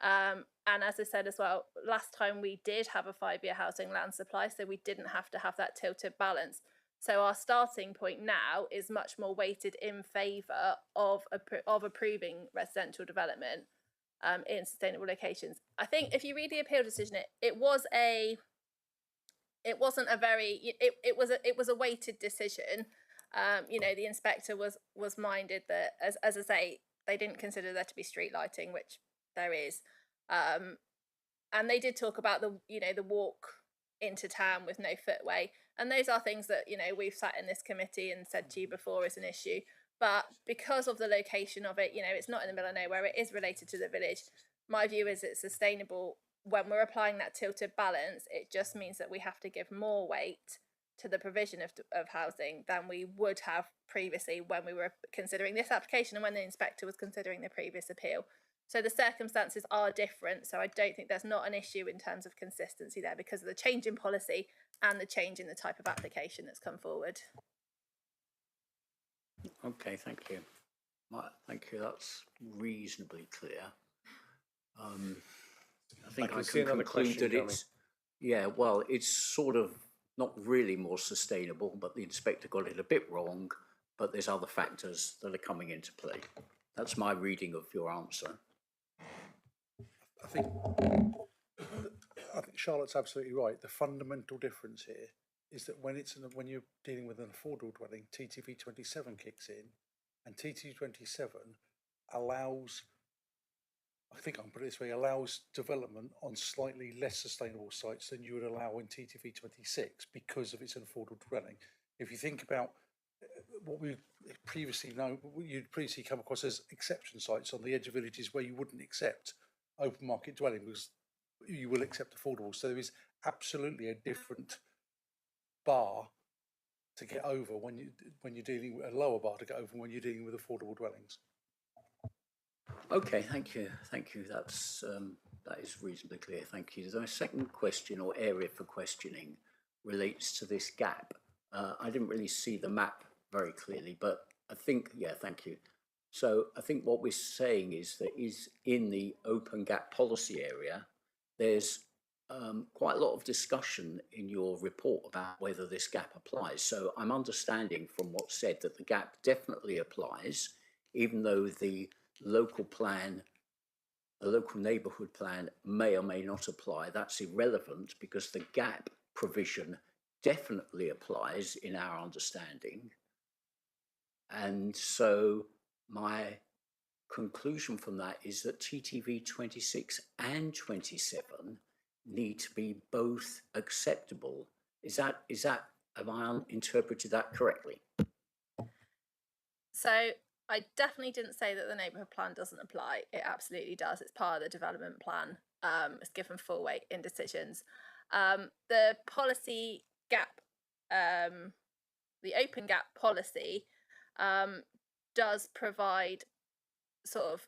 And as I said as well, last time we did have a 5-year housing land supply, so we didn't have to have that tilted balance. So our starting point now is much more weighted in favour of approving residential development in sustainable locations. I think if you read the appeal decision, it wasn't a weighted decision. You know, the inspector was minded that, as I say, they didn't consider there to be street lighting, which there is, and they did talk about the walk into town with no footway, and those are things that we've sat in this committee and said to you before is an issue. But because of the location of it, it's not in the middle of nowhere. It is related to the village. My view is it's sustainable. When we're applying that tilted balance, it just means that we have to give more weight to the provision of housing than we would have previously when we were considering this application and when the inspector was considering the previous appeal. So the circumstances are different. So I don't think there's not an issue in terms of consistency there because of the change in policy and the change in the type of application that's come forward. Okay, thank you. Thank you, that's reasonably clear. I think I can conclude that it's, yeah, well, it's sort of not really more sustainable, but the inspector got it a bit wrong, but there's other factors that are coming into play. That's my reading of your answer. I think Charlotte's absolutely right. The fundamental difference here is that when you're dealing with an affordable dwelling, TTV 27 kicks in, and TTV 27 allows, I think I can put it this way, allows development on slightly less sustainable sites than you would allow in TTV 26 because of its an affordable dwelling. If you think about what we previously know, you'd previously come across as exception sites on the edge of villages where you wouldn't accept open market dwelling because you will accept affordable. So there is absolutely a different bar to get over when you're dealing with a lower bar to get over when you're dealing with affordable dwellings. Okay, thank you. That is reasonably clear. Thank you. The second question or area for questioning relates to this gap. I didn't really see the map very clearly, but I think, yeah, thank you. So I think what we're saying is that is in the open gap policy area, there's quite a lot of discussion in your report about whether this gap applies. So I'm understanding from what's said that the gap definitely applies, even though the local plan, a local neighbourhood plan may or may not apply. That's irrelevant because the gap provision definitely applies in our understanding. And so my conclusion from that is that TTV 26 and 27 need to be both acceptable. Have I interpreted that correctly? So I definitely didn't say that the neighbourhood plan doesn't apply. It absolutely does. It's part of the development plan. It's given full weight in decisions. The policy gap, the open gap policy, does provide sort of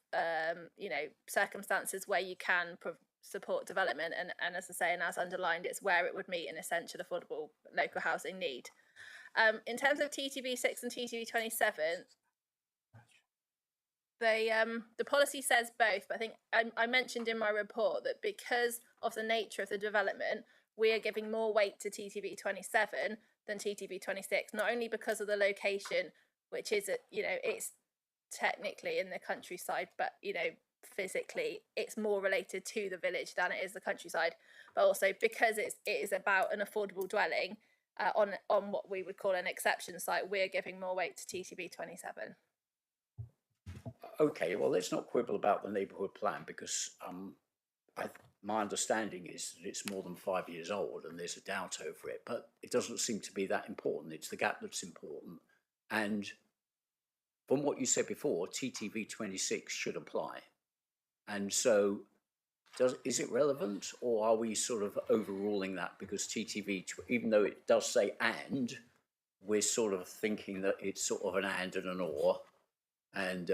circumstances where you can support development, and as I say, and as underlined, it's where it would meet an essential affordable local housing need. In terms of TTV 6 and TTV 27, the policy says both, but I think I mentioned in my report that because of the nature of the development, we are giving more weight to TTV 27 than TTV 26, not only because of the location, which is, it's technically in the countryside, but, physically it's more related to the village than it is the countryside, but also because it is about an affordable dwelling on what we would call an exception site, we're giving more weight to TTV 27. Okay, well, let's not quibble about the neighbourhood plan because my understanding is that it's more than 5 years old and there's a doubt over it, but it doesn't seem to be that important. It's the gap that's important. And from what you said before, TTV 26 should apply. And so is it relevant, or are we sort of overruling that because TTV, even though it does say and, we're sort of thinking that it's sort of an and an or, and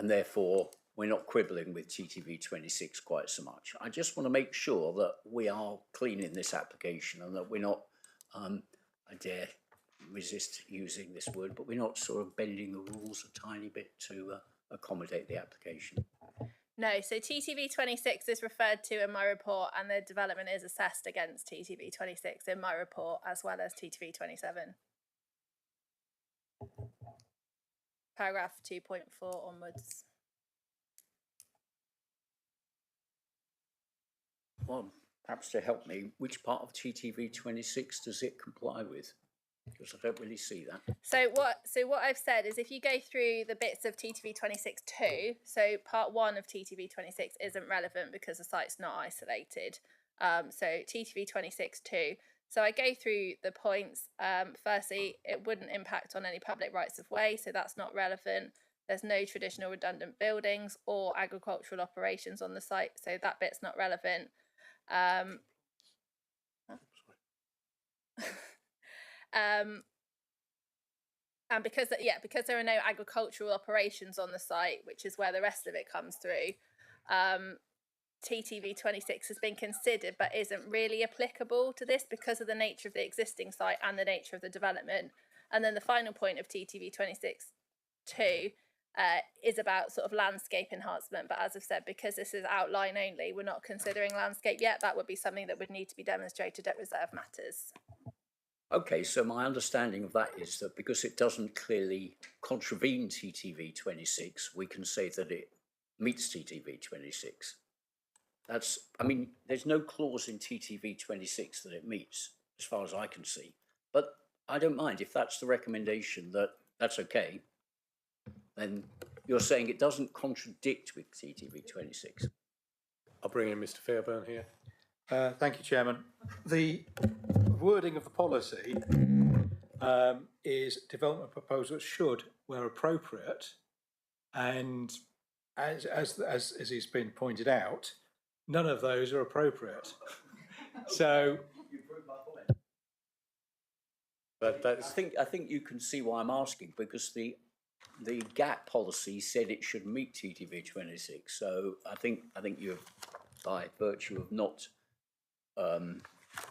therefore we're not quibbling with TTV 26 quite so much. I just want to make sure that we are clean in this application and that we're not, I dare resist using this word, but we're not sort of bending the rules a tiny bit to accommodate the application. No, so TTV 26 is referred to in my report and the development is assessed against TTV 26 in my report as well as TTV 27. Paragraph 2.4 onwards. Well, perhaps to help me, which part of TTV 26 does it comply with? Because I don't really see that. So what I've said is if you go through the bits of TTV 26.2, so part 1 of TTV 26 isn't relevant because the site's not isolated. So TTV 26.2. So I go through the points. Firstly, it wouldn't impact on any public rights of way, so that's not relevant. There's no traditional redundant buildings or agricultural operations on the site, so that bit's not relevant. And because there are no agricultural operations on the site, which is where the rest of it comes through, TTV 26 has been considered but isn't really applicable to this because of the nature of the existing site and the nature of the development. And then the final point of TTV 26.2 is about sort of landscape enhancement. But as I've said, because this is outline only, we're not considering landscape yet. That would be something that would need to be demonstrated at reserve matters. Okay, so my understanding of that is that because it doesn't clearly contravene TTV 26, we can say that it meets TTV 26. That's, I mean, there's no clause in TTV 26 that it meets, as far as I can see. But I don't mind if that's the recommendation, that's okay. Then you're saying it doesn't contradict with TTV 26. I'll bring in Mr. Fairburn here. Thank you, Chairman. The wording of the policy is development proposals should, where appropriate, and as has been pointed out, none of those are appropriate. So, but I think you can see why I'm asking, because the GAP policy said it should meet TTV 26. So I think you're, by virtue of not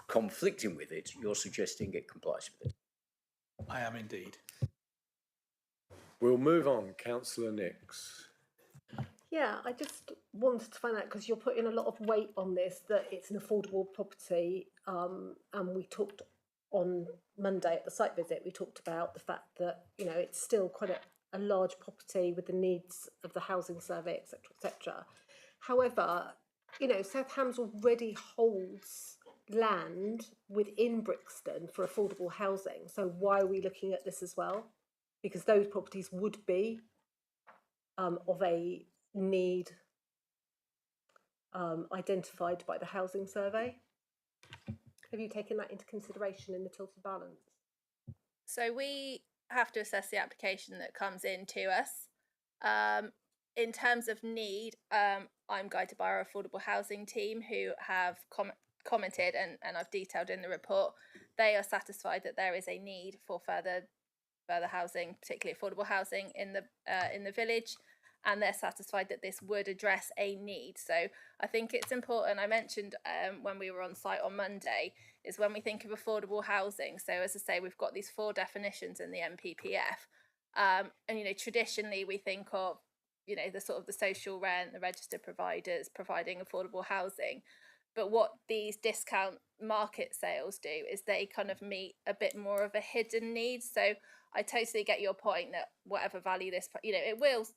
conflicting with it, you're suggesting it complies with it. I am indeed. We'll move on, Councillor Nix. Yeah, I just wanted to find out, because you're putting a lot of weight on this, that it's an affordable property, and we talked on Monday at the site visit, we talked about the fact that, you know, it's still quite a large property with the needs of the housing survey, etc., etc. However, you know, South Hams already holds land within Brixton for affordable housing, so why are we looking at this as well? Because those properties would be of a need identified by the housing survey. Have you taken that into consideration in the tilted balance? So we have to assess the application that comes in to us. In terms of need, I'm guided by our affordable housing team, who have commented and I've detailed in the report. They are satisfied that there is a need for further housing, particularly affordable housing in the village, and they're satisfied that this would address a need. So I think it's important, I mentioned when we were on site on Monday, is when we think of affordable housing, so as I say, we've got these 4 definitions in the NPPF, and, you know, traditionally we think of, you know, the sort of the social rent, the registered providers providing affordable housing. But what these discount market sales do is they kind of meet a bit more of a hidden need. So I totally get your point that whatever value this, you know,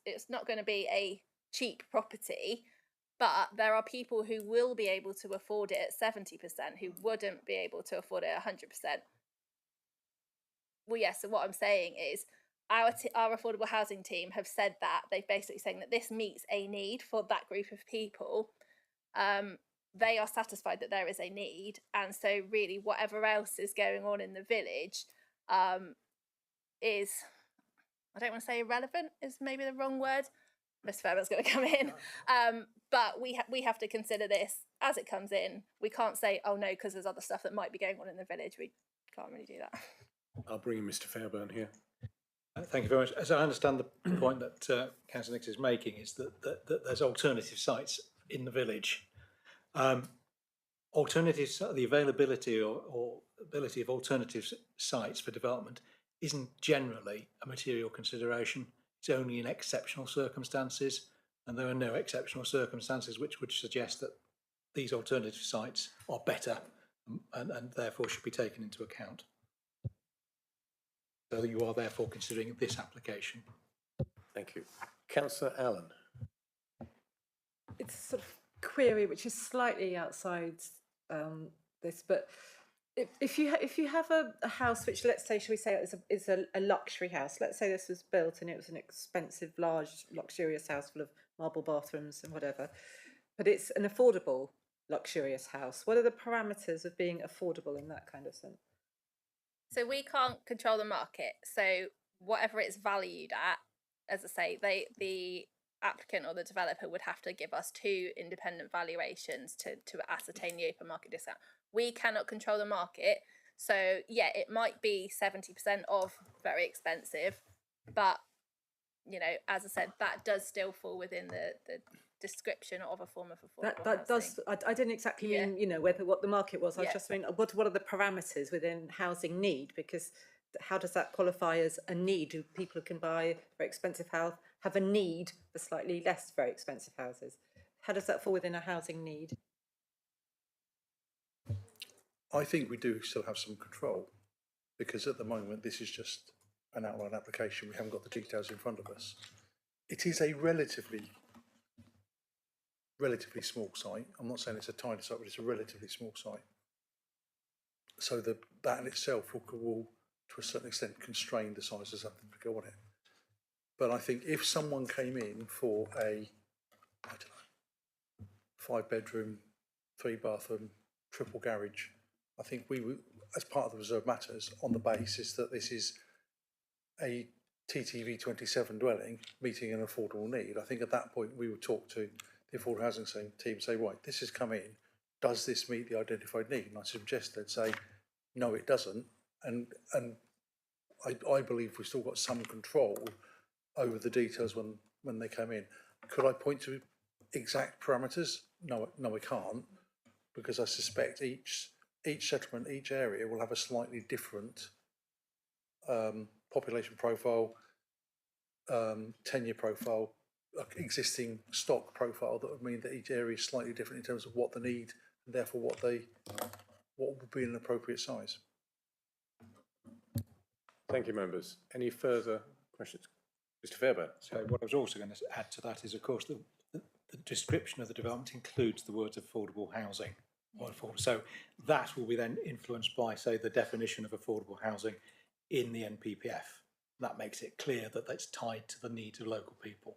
it's not going to be a cheap property, but there are people who will be able to afford it at 70%, who wouldn't be able to afford it at 100%. Well, yes, so what I'm saying is our affordable housing team have said that. They're basically saying that this meets a need for that group of people. They are satisfied that there is a need, and so really whatever else is going on in the village is, I don't want to say irrelevant, is maybe the wrong word. Mr. Fairbairn's going to come in, but we have to consider this as it comes in. We can't say, oh no, because there's other stuff that might be going on in the village. We can't really do that. I'll bring in Mr. Fairbairn here. Thank you very much. As I understand the point that Councillor Nix is making is that there's alternative sites in the village. Alternatives, the availability or ability of alternative sites for development isn't generally a material consideration. It's only in exceptional circumstances, and there are no exceptional circumstances which would suggest that these alternative sites are better and therefore should be taken into account. So you are therefore considering this application. Thank you. Councillor Allen. It's a sort of query which is slightly outside this, but if you have a house which, let's say, shall we say, is a luxury house. Let's say this was built and it was an expensive, large, luxurious house full of marble bathrooms and whatever, but it's an affordable, luxurious house. What are the parameters of being affordable in that kind of sense? So we can't control the market. So whatever it's valued at, as I say, the applicant or the developer would have to give us 2 independent valuations to ascertain the open market discount. We cannot control the market. So yeah, it might be 70% of very expensive, but you know, as I said, that does still fall within the description of a form of affordable That does. I didn't exactly mean, you know, what the market was. I just mean what are the parameters within housing need? Because how does that qualify as a need? Do people who can buy a very expensive house have a need for slightly less very expensive houses? How does that fall within a housing need? I think we do still have some control, because at the moment this is just an outline application. We haven't got the details in front of us. It is a relatively small site. I'm not saying it's a tiny site, but it's a relatively small site. So that in itself will, to a certain extent, constrain the size of something to go on it. But I think if someone came in for a, I don't know, 5-bedroom, 3-bathroom, triple garage, I think we would, as part of the reserve matters, on the basis that this is a TTV 27 dwelling meeting an affordable need, I think at that point we would talk to the affordable housing team and say, right, this has come in, does this meet the identified need? And I suggest they'd say, no, it doesn't. And I believe we've still got some control over the details when they come in. Could I point to exact parameters? No, I can't, because I suspect each settlement, each area will have a slightly different population profile, tenure profile, existing stock profile, that would mean that each area is slightly different in terms of what they need and therefore what would be an appropriate size. Thank you, members. Any further questions? Mr. Fairbairn. So what I was also going to add to that is, of course, the description of the development includes the words affordable housing. So that will be then influenced by, say, the definition of affordable housing in the NPPF. That makes it clear that that's tied to the needs of local people.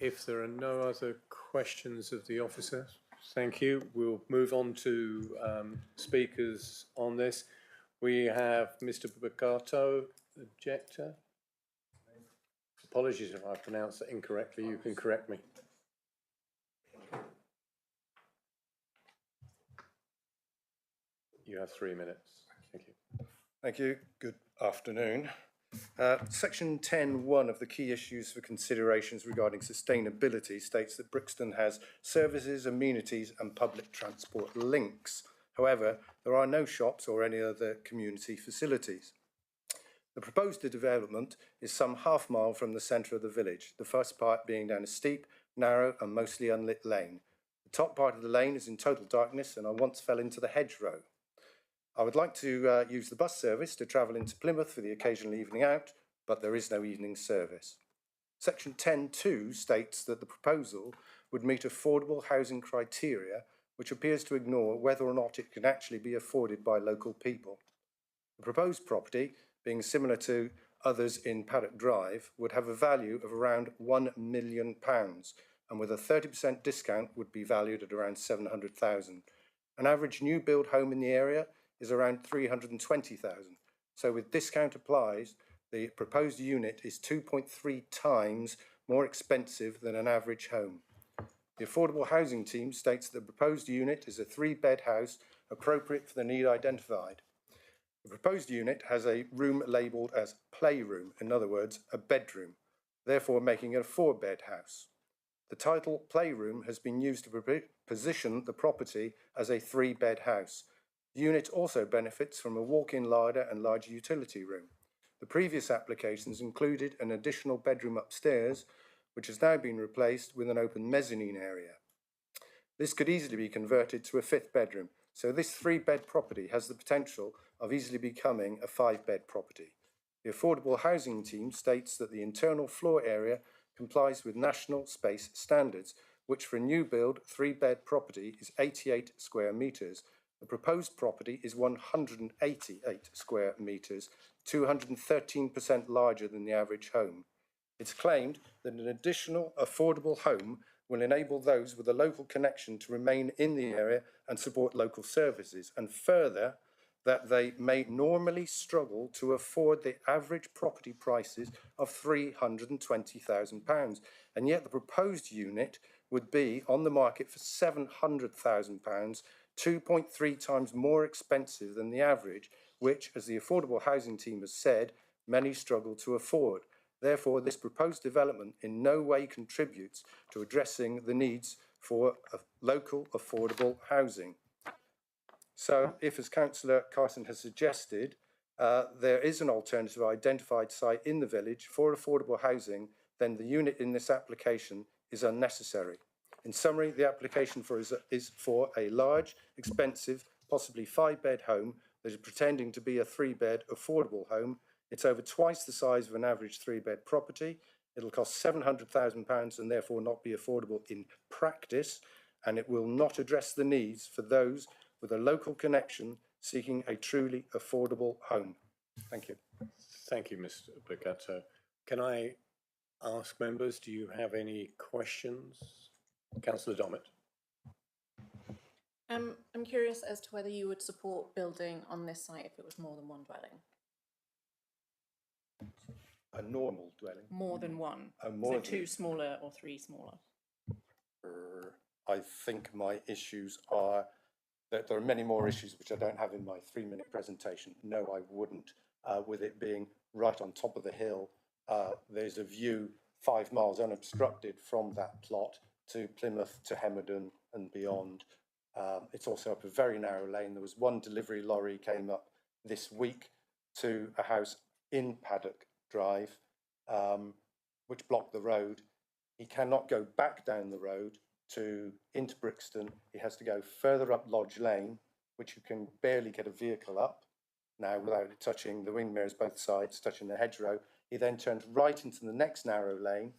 If there are no other questions of the officer, thank you. We'll move on to speakers on this. We have Mr. Bucato, objector. Apologies if I pronounced that incorrectly. You can correct me. You have 3 minutes. Thank you. Thank you. Good afternoon. Section 10.1 of the key issues for considerations regarding sustainability states that Brixton has services, amenities and public transport links. However, there are no shops or any other community facilities. The proposed development is some half mile from the centre of the village, the first part being down a steep, narrow and mostly unlit lane. The top part of the lane is in total darkness and I once fell into the hedgerow. I would like to use the bus service to travel into Plymouth for the occasional evening out, but there is no evening service. Section 10.2 states that the proposal would meet affordable housing criteria, which appears to ignore whether or not it can actually be afforded by local people. The proposed property, being similar to others in Paddock Drive, would have a value of around £1 million, and with a 30% discount would be valued at around £700,000. An average new build home in the area is around £320,000. So with discount applies, the proposed unit is 2.3 times more expensive than an average home. The affordable housing team states that the proposed unit is a 3-bed house appropriate for the need identified. The proposed unit has a room labelled as playroom, in other words, a bedroom, therefore making it a 4-bed house. The title playroom has been used to position the property as a 3-bed house. The unit also benefits from a walk-in larder and large utility room. The previous applications included an additional bedroom upstairs, which has now been replaced with an open mezzanine area. This could easily be converted to a 5th bedroom, so this 3-bed property has the potential of easily becoming a 5-bed property. The affordable housing team states that the internal floor area complies with national space standards, which for a new build 3-bed property is 88 square metres. The proposed property is 188 square metres, 213% larger than the average home. It's claimed that an additional affordable home will enable those with a local connection to remain in the area and support local services, and further, that they may normally struggle to afford the average property prices of £320,000, and yet the proposed unit would be on the market for £700,000, 2.3 times more expensive than the average, which, as the affordable housing team has said, many struggle to afford. Therefore, this proposed development in no way contributes to addressing the needs for local affordable housing. So, if, as Councillor Carson has suggested, there is an alternative identified site in the village for affordable housing, then the unit in this application is unnecessary. In summary, the application is for a large, expensive, possibly 5-bed home that is pretending to be a 3-bed affordable home. It's over twice the size of an average 3-bed property. It'll cost £700,000 and therefore not be affordable in practice, and it will not address the needs for those with a local connection seeking a truly affordable home. Thank you. Thank you, Mr. Brigato. Can I ask members, do you have any questions? Councillor Dommett. I'm curious as to whether you would support building on this site if it was more than one dwelling. A normal dwelling? More than one. More so 2 smaller or 3 smaller. I think my issues are that there are many more issues which I don't have in my 3-minute presentation. No, I wouldn't. With it being right on top of the hill, there's a view 5 miles unobstructed from that plot to Plymouth, to Hemerdon and beyond. It's also up a very narrow lane. There was one delivery lorry came up this week to a house in Paddock Drive, which blocked the road. He cannot go back down the road into Brixton. He has to go further up Lodge Lane, which you can barely get a vehicle up now without it touching the wing mirrors both sides, touching the hedgerow. He then turns right into the next narrow lane,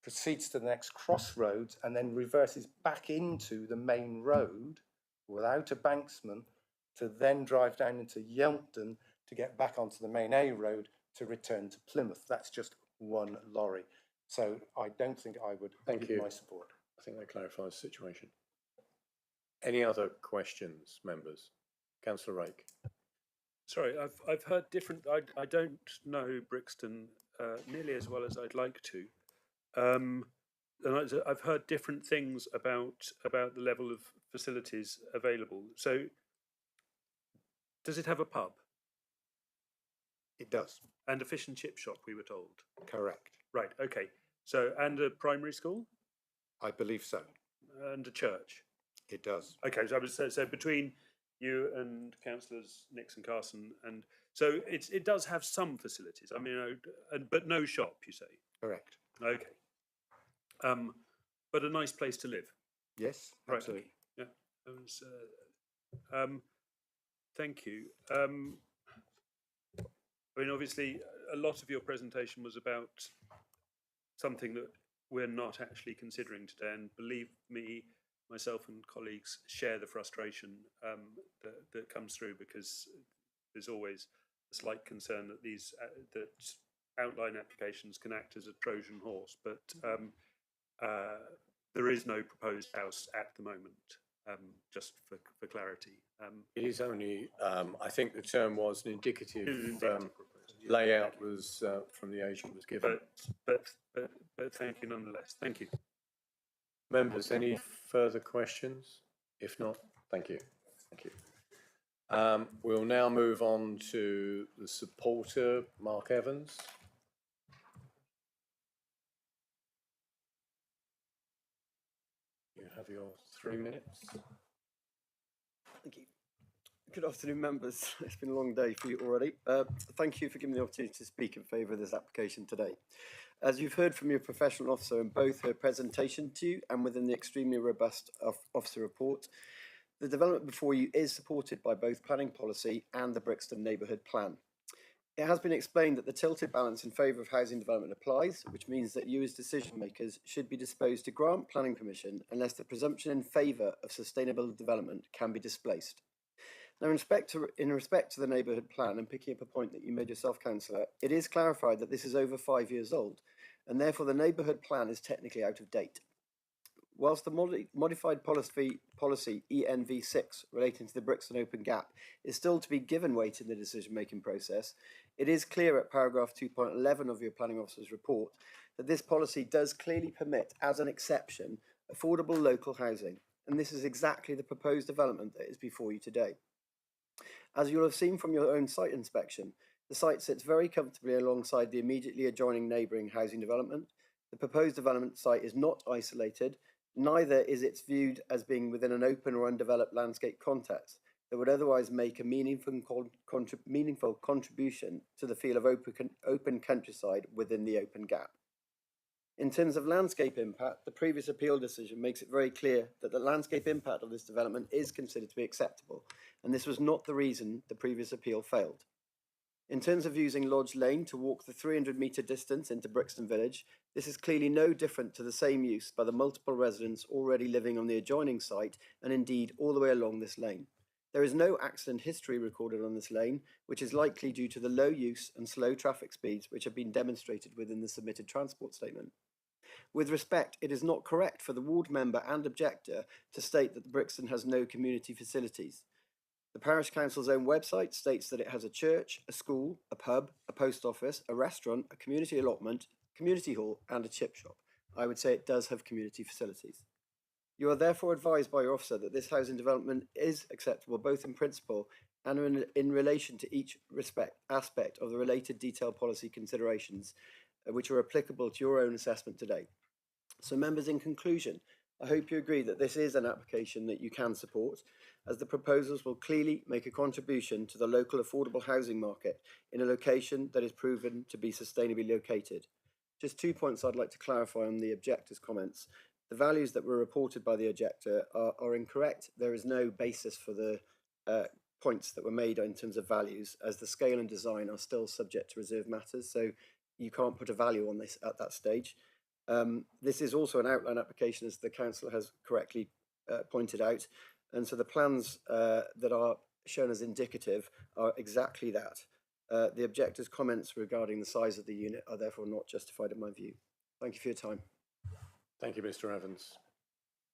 proceeds to the next crossroads, and then reverses back into the main road without a banksman to then drive down into Yelpton to get back onto the main A road to return to Plymouth. That's just one lorry. So I don't think I would give my support. I think that clarifies the situation. Any other questions, members? Councillor Rake. Sorry, I've heard different. I don't know Brixton nearly as well as I'd like to, and I've heard different things about the level of facilities available. So, does it have a pub? It does. And a fish and chip shop, we were told. Correct. Right. Okay. So, and a primary school? I believe so. And a church? It does. Okay. So between you and councillors Nix and Carson, and so it does have some facilities. I mean, but no shop, you say? Correct. Okay. But a nice place to live. Yes, absolutely. Right, okay. Yeah. Thank you. I mean, obviously, a lot of your presentation was about something that we're not actually considering today, and believe me, myself and colleagues share the frustration that comes through, because there's always a slight concern that these that outline applications can act as a Trojan horse, but there is no proposed house at the moment, just for clarity. It is only, I think the term was an indicative layout was from the agent was given. But thank you nonetheless. Thank you. Members, any further questions? If not, thank you. Thank you. We'll now move on to the supporter, Mark Evans. You have your 3 minutes. Thank you. Good afternoon, members. It's been a long day for you already. Thank you for giving me the opportunity to speak in favour of this application today. As you've heard from your professional officer in both her presentation to you and within the extremely robust officer report, The development before you is supported by both planning policy and the Brixton Neighbourhood Plan. It has been explained that the tilted balance in favour of housing development applies, which means that you as decision makers should be disposed to grant planning permission unless the presumption in favour of sustainable development can be displaced. Now, in respect to the neighbourhood plan, and picking up a point that you made yourself, Councillor, it is clarified that this is over 5 years old, and therefore the neighbourhood plan is technically out of date. Whilst the modified policy ENV6 relating to the Brixton Open Gap is still to be given weight in the decision-making process, it is clear at paragraph 2.11 of your planning officer's report that this policy does clearly permit, as an exception, affordable local housing, and this is exactly the proposed development that is before you today. As you'll have seen from your own site inspection, the site sits very comfortably alongside the immediately adjoining neighbouring housing development. The proposed development site is not isolated, neither is it viewed as being within an open or undeveloped landscape context that would otherwise make a meaningful contribution to the feel of open countryside within the open gap. In terms of landscape impact, the previous appeal decision makes it very clear that the landscape impact of this development is considered to be acceptable, and this was not the reason the previous appeal failed. In terms of using Lodge Lane to walk the 300-metre distance into Brixton Village, this is clearly no different to the same use by the multiple residents already living on the adjoining site and indeed all the way along this lane. There is no accident history recorded on this lane, which is likely due to the low use and slow traffic speeds which have been demonstrated within the submitted transport statement. With respect, it is not correct for the ward member and objector to state that Brixton has no community facilities. The Parish Council's own website states that it has a church, a school, a pub, a post office, a restaurant, a community allotment, community hall and a chip shop. I would say it does have community facilities. You are therefore advised by your officer that this housing development is acceptable both in principle and in relation to each aspect of the related detailed policy considerations which are applicable to your own assessment today. So members, in conclusion, I hope you agree that this is an application that you can support, as the proposals will clearly make a contribution to the local affordable housing market in a location that is proven to be sustainably located. Just 2 points I'd like to clarify on the objector's comments. The values that were reported by the objector are incorrect. There is no basis for the points that were made in terms of values, as the scale and design are still subject to reserve matters, so you can't put a value on this at that stage. This is also an outline application, as the councillor has correctly pointed out, and so the plans that are shown as indicative are exactly that. The objector's comments regarding the size of the unit are therefore not justified in my view. Thank you for your time. Thank you, Mr. Evans.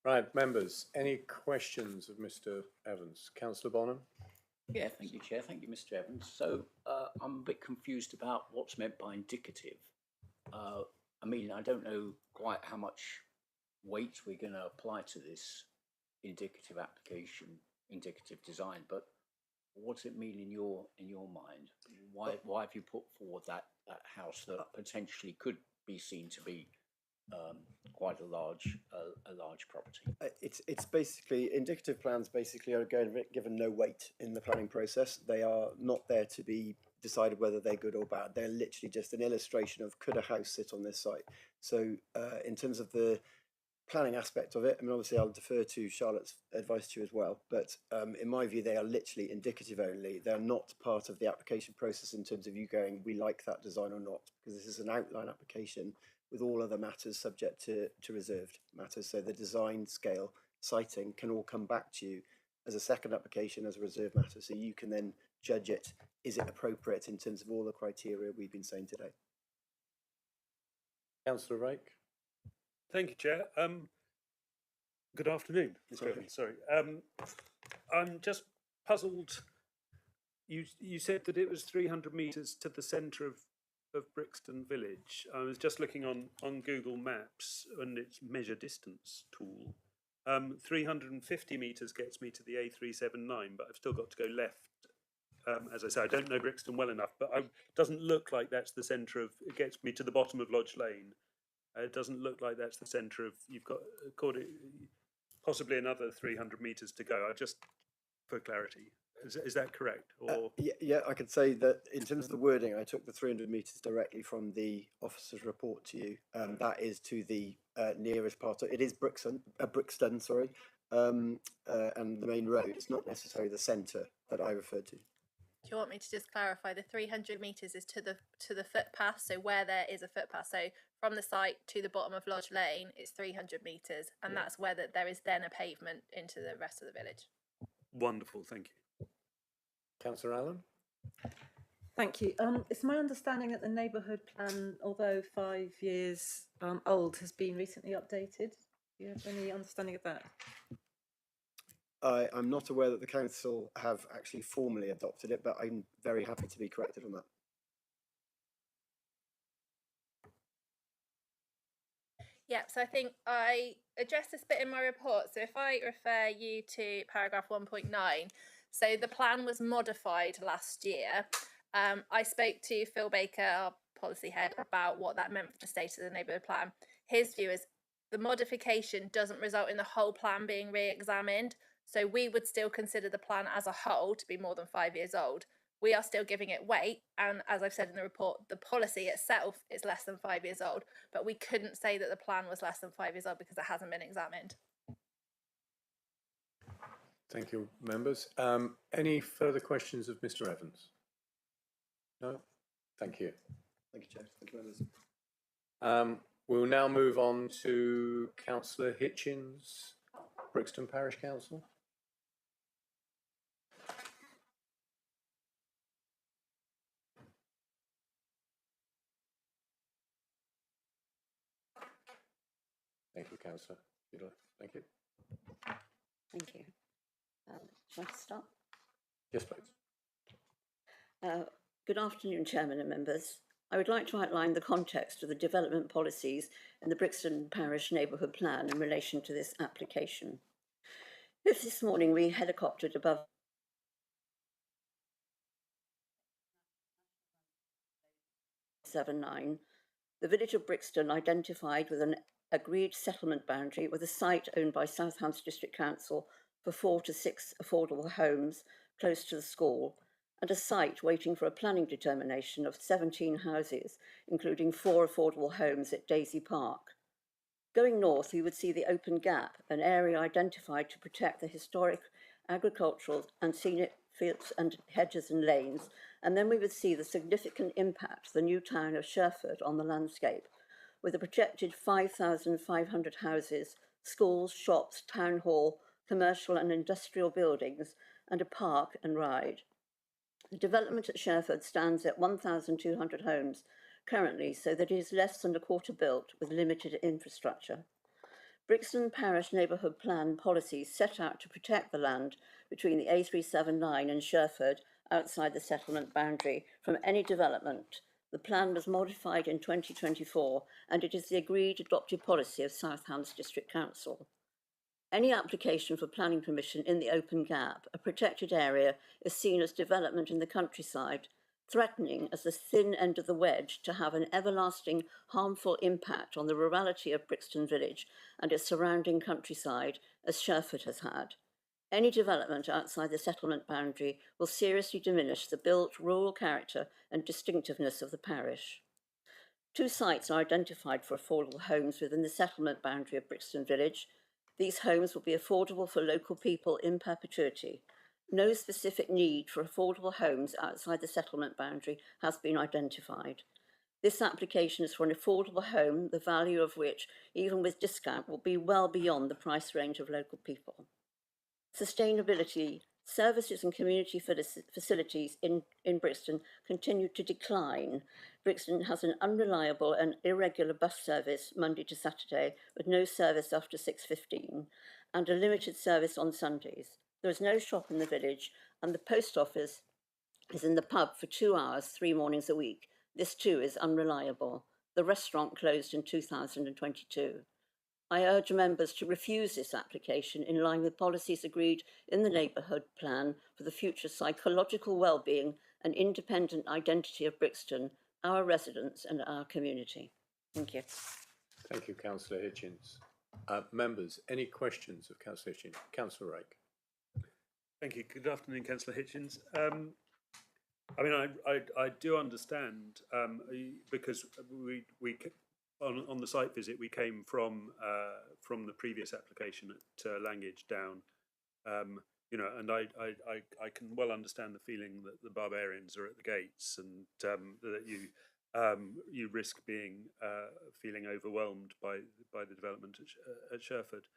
Right, members, any questions of Mr. Evans? Councillor Bonham? Yeah, thank you, Chair. Thank you, Mr. Evans. So I'm a bit confused about what's meant by indicative. I mean, I don't know quite how much weight we're going to apply to this indicative application, indicative design, but what does it mean in your mind? Why have you put forward that house that potentially could be seen to be quite a large property? It's basically, indicative plans basically are given no weight in the planning process. They are not there to be decided whether they're good or bad. They're literally just an illustration of could a house sit on this site. So in terms of the planning aspect of it, I mean, obviously I'll defer to Charlotte's advice to you as well, but in my view they are literally indicative only. They're not part of the application process in terms of you going, we like that design or not, because this is an outline application with all other matters subject to reserved matters. So the design, scale, siting can all come back to you as a second application as a reserved matter, so you can then judge it, is it appropriate in terms of all the criteria we've been saying today. Councillor Rake? Thank you, Chair. Good afternoon, Mr. Evans. Sorry. I'm just puzzled. You said that it was 300 metres to the centre of Brixton Village. I was just looking on Google Maps and its measure distance tool. 350 metres gets me to the A379, but I've still got to go left. As I say, I don't know Brixton well enough, but it doesn't look like that's the centre of. It gets me to the bottom of Lodge Lane. It doesn't look like that's the centre of. You've got possibly another 300 metres to go. Just for clarity, is that correct? Or yeah, I could say that in terms of the wording, I took the 300 metres directly from the officer's report to you. That is to the nearest part of it is Brixton, sorry, and the main road. It's not necessarily the centre that I referred to. Do you want me to just clarify? The 300 metres is to the footpath, so where there is a footpath. So from the site to the bottom of Lodge Lane, it's 300 metres, and that's where there is then a pavement into the rest of the village. Wonderful, thank you. Councillor Allen? Thank you. It's my understanding that the neighbourhood plan, although 5 years old, has been recently updated. Do you have any understanding of that? I'm not aware that the council have actually formally adopted it, but I'm very happy to be corrected on that. Yeah, so I think I addressed this bit in my report. So if I refer you to paragraph 1.9, so the plan was modified last year. I spoke to Phil Baker, our policy head, about what that meant for the state of the neighbourhood plan. His view is the modification doesn't result in the whole plan being re-examined. So we would still consider the plan as a whole to be more than 5 years old. We are still giving it weight, and as I've said in the report, the policy itself is less than 5 years old, but we couldn't say that the plan was less than 5 years old because it hasn't been examined. Thank you, members. Any further questions of Mr. Evans? No? Thank you. Thank you, Chair. Thank you, members. We'll now move on to Councillor Hitchins, Brixton Parish Council. Thank you, Councillor. Thank you. Thank you. Shall I start? Yes, please. Good afternoon, Chairman and members. I would like to outline the context of the development policies in the Brixton Parish Neighbourhood Plan in relation to this application. If this morning we helicoptered above '79, the village of Brixton identified with an agreed settlement boundary with a site owned by Southampton District Council for 4 to 6 affordable homes close to the school, and a site waiting for a planning determination of 17 houses, including 4 affordable homes at Daisy Park. Going north, we would see the Open Gap, an area identified to protect the historic agricultural and scenic fields and hedges and lanes, and then we would see the significant impact of the new town of Sherford on the landscape, with a projected 5,500 houses, schools, shops, town hall, commercial and industrial buildings, and a park and ride. The development at Sherford stands at 1,200 homes currently, so that it is less than a quarter built with limited infrastructure. Brixton Parish Neighbourhood Plan policies set out to protect the land between the A379 and Sherford outside the settlement boundary from any development. The plan was modified in 2024 and it is the agreed adopted policy of Southampton District Council. Any application for planning permission in the Open Gap, a protected area, is seen as development in the countryside, threatening as the thin end of the wedge to have an everlasting harmful impact on the rurality of Brixton Village and its surrounding countryside, as Sherford has had. Any development outside the settlement boundary will seriously diminish the built rural character and distinctiveness of the parish. 2 sites are identified for affordable homes within the settlement boundary of Brixton Village. These homes will be affordable for local people in perpetuity. No specific need for affordable homes outside the settlement boundary has been identified. This application is for an affordable home, the value of which, even with discount, will be well beyond the price range of local people. Sustainability, services and community facilities in Brixton continue to decline. Brixton has an unreliable and irregular bus service Monday to Saturday with no service after 6:15 and a limited service on Sundays. There is no shop in the village and the post office is in the pub for 2 hours, 3 mornings a week. This too is unreliable. The restaurant closed in 2022. I urge members to refuse this application in line with policies agreed in the neighbourhood plan for the future psychological well-being and independent identity of Brixton, our residents and our community. Thank you. Thank you, Councillor Hitchins. Members, any questions of Councillor Hitchins? Councillor Rake. Thank you. Good afternoon, Councillor Hitchins. I mean, I do understand because on the site visit, we came from the previous application at Langage down. You know, and I can well understand the feeling that the barbarians are at the gates, and that you risk being feeling overwhelmed by the development at Sherford.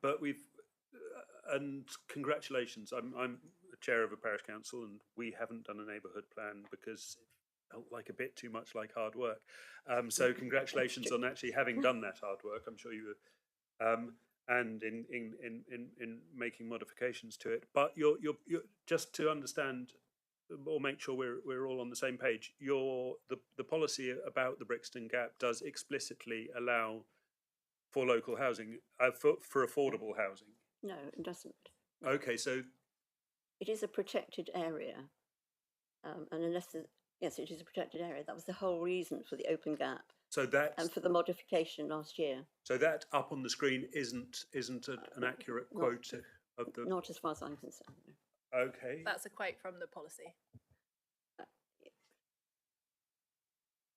But and congratulations. I'm a chair of a parish council, and we haven't done a neighbourhood plan because it felt like a bit too much like hard work. So congratulations on actually having done that hard work. I'm sure you and in making modifications to it. But you're just to understand or make sure we're all on the same page. The policy about the Brixton Gap does explicitly allow for local housing, for affordable housing. No, it doesn't. Okay, so it is a protected area, and unless yes, it is a protected area. That was the whole reason for the open gap. So that and for the modification last year. So that up on the screen isn't an accurate quote of the. Not as far as I'm concerned. No. Okay. That's a quote from the policy.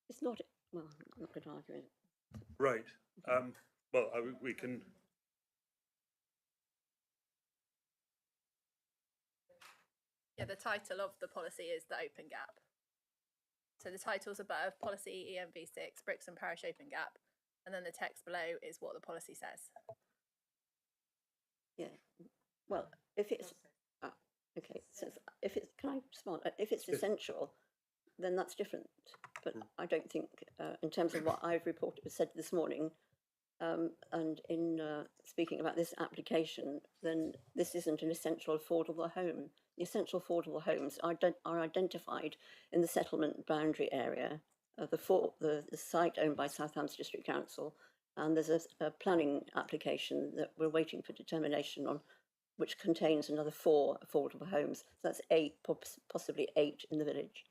It's not. Well, I'm not going to argue it. Right. Well, we can. Yeah, the title of the policy is the open gap. So the title's above, policy ENV6, Brixton Parish Open Gap, and then the text below is what the policy says. Yeah. Well, if it's okay, so if it's can I respond? If it's essential, then that's different. But I don't think, in terms of what I've said this morning, and in speaking about this application, then this isn't an essential affordable home. The essential affordable homes are identified in the settlement boundary area, the site owned by Southampton District Council, and there's a planning application that we're waiting for determination on, which contains another 4 affordable homes. So that's 8, possibly 8 in the village.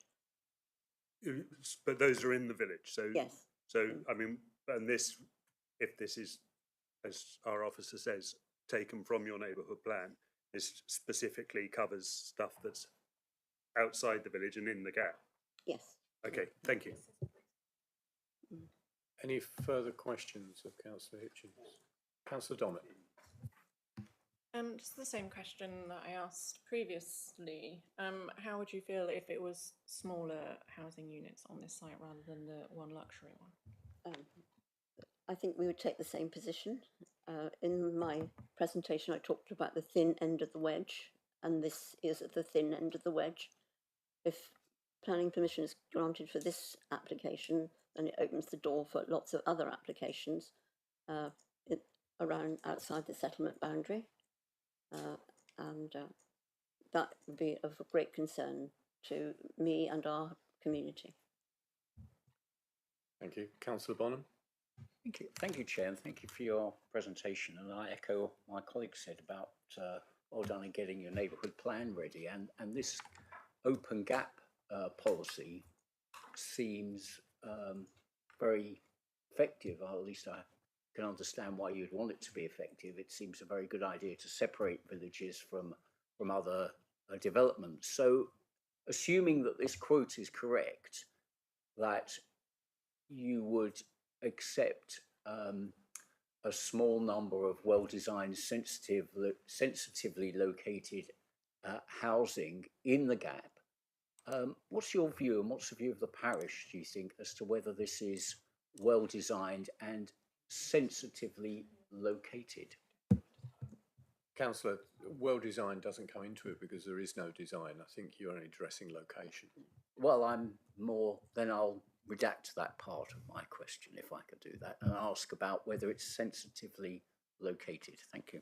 But those are in the village, so yes. So I mean, and this, if this is, as our officer says, taken from your neighbourhood plan, this specifically covers stuff that's outside the village and in the gap. Yes. Okay, thank you. Any further questions of Councillor Hitchens? Councillor Donnet. Just the same question that I asked previously. How would you feel if it was smaller housing units on this site rather than the one luxury one? I think we would take the same position. In my presentation, I talked about the thin end of the wedge, and this is at the thin end of the wedge. If planning permission is granted for this application, then it opens the door for lots of other applications around outside the settlement boundary. And that would be of great concern to me and our community. Thank you. Councillor Bonham. Thank you, Chair, and thank you for your presentation. And I echo what my colleague said about well done in getting your neighbourhood plan ready. And this open gap policy seems very effective, or at least I can understand why you'd want it to be effective. It seems a very good idea to separate villages from other developments. So, assuming that this quote is correct, that you would accept a small number of well-designed, sensitively located housing in the gap. What's your view, and what's the view of the parish, do you think, as to whether this is well-designed and sensitively located? Councillor, well-designed doesn't come into it because there is no design. I think you're only addressing location. Well, then I'll redact that part of my question, if I could do that, and ask about whether it's sensitively located. Thank you.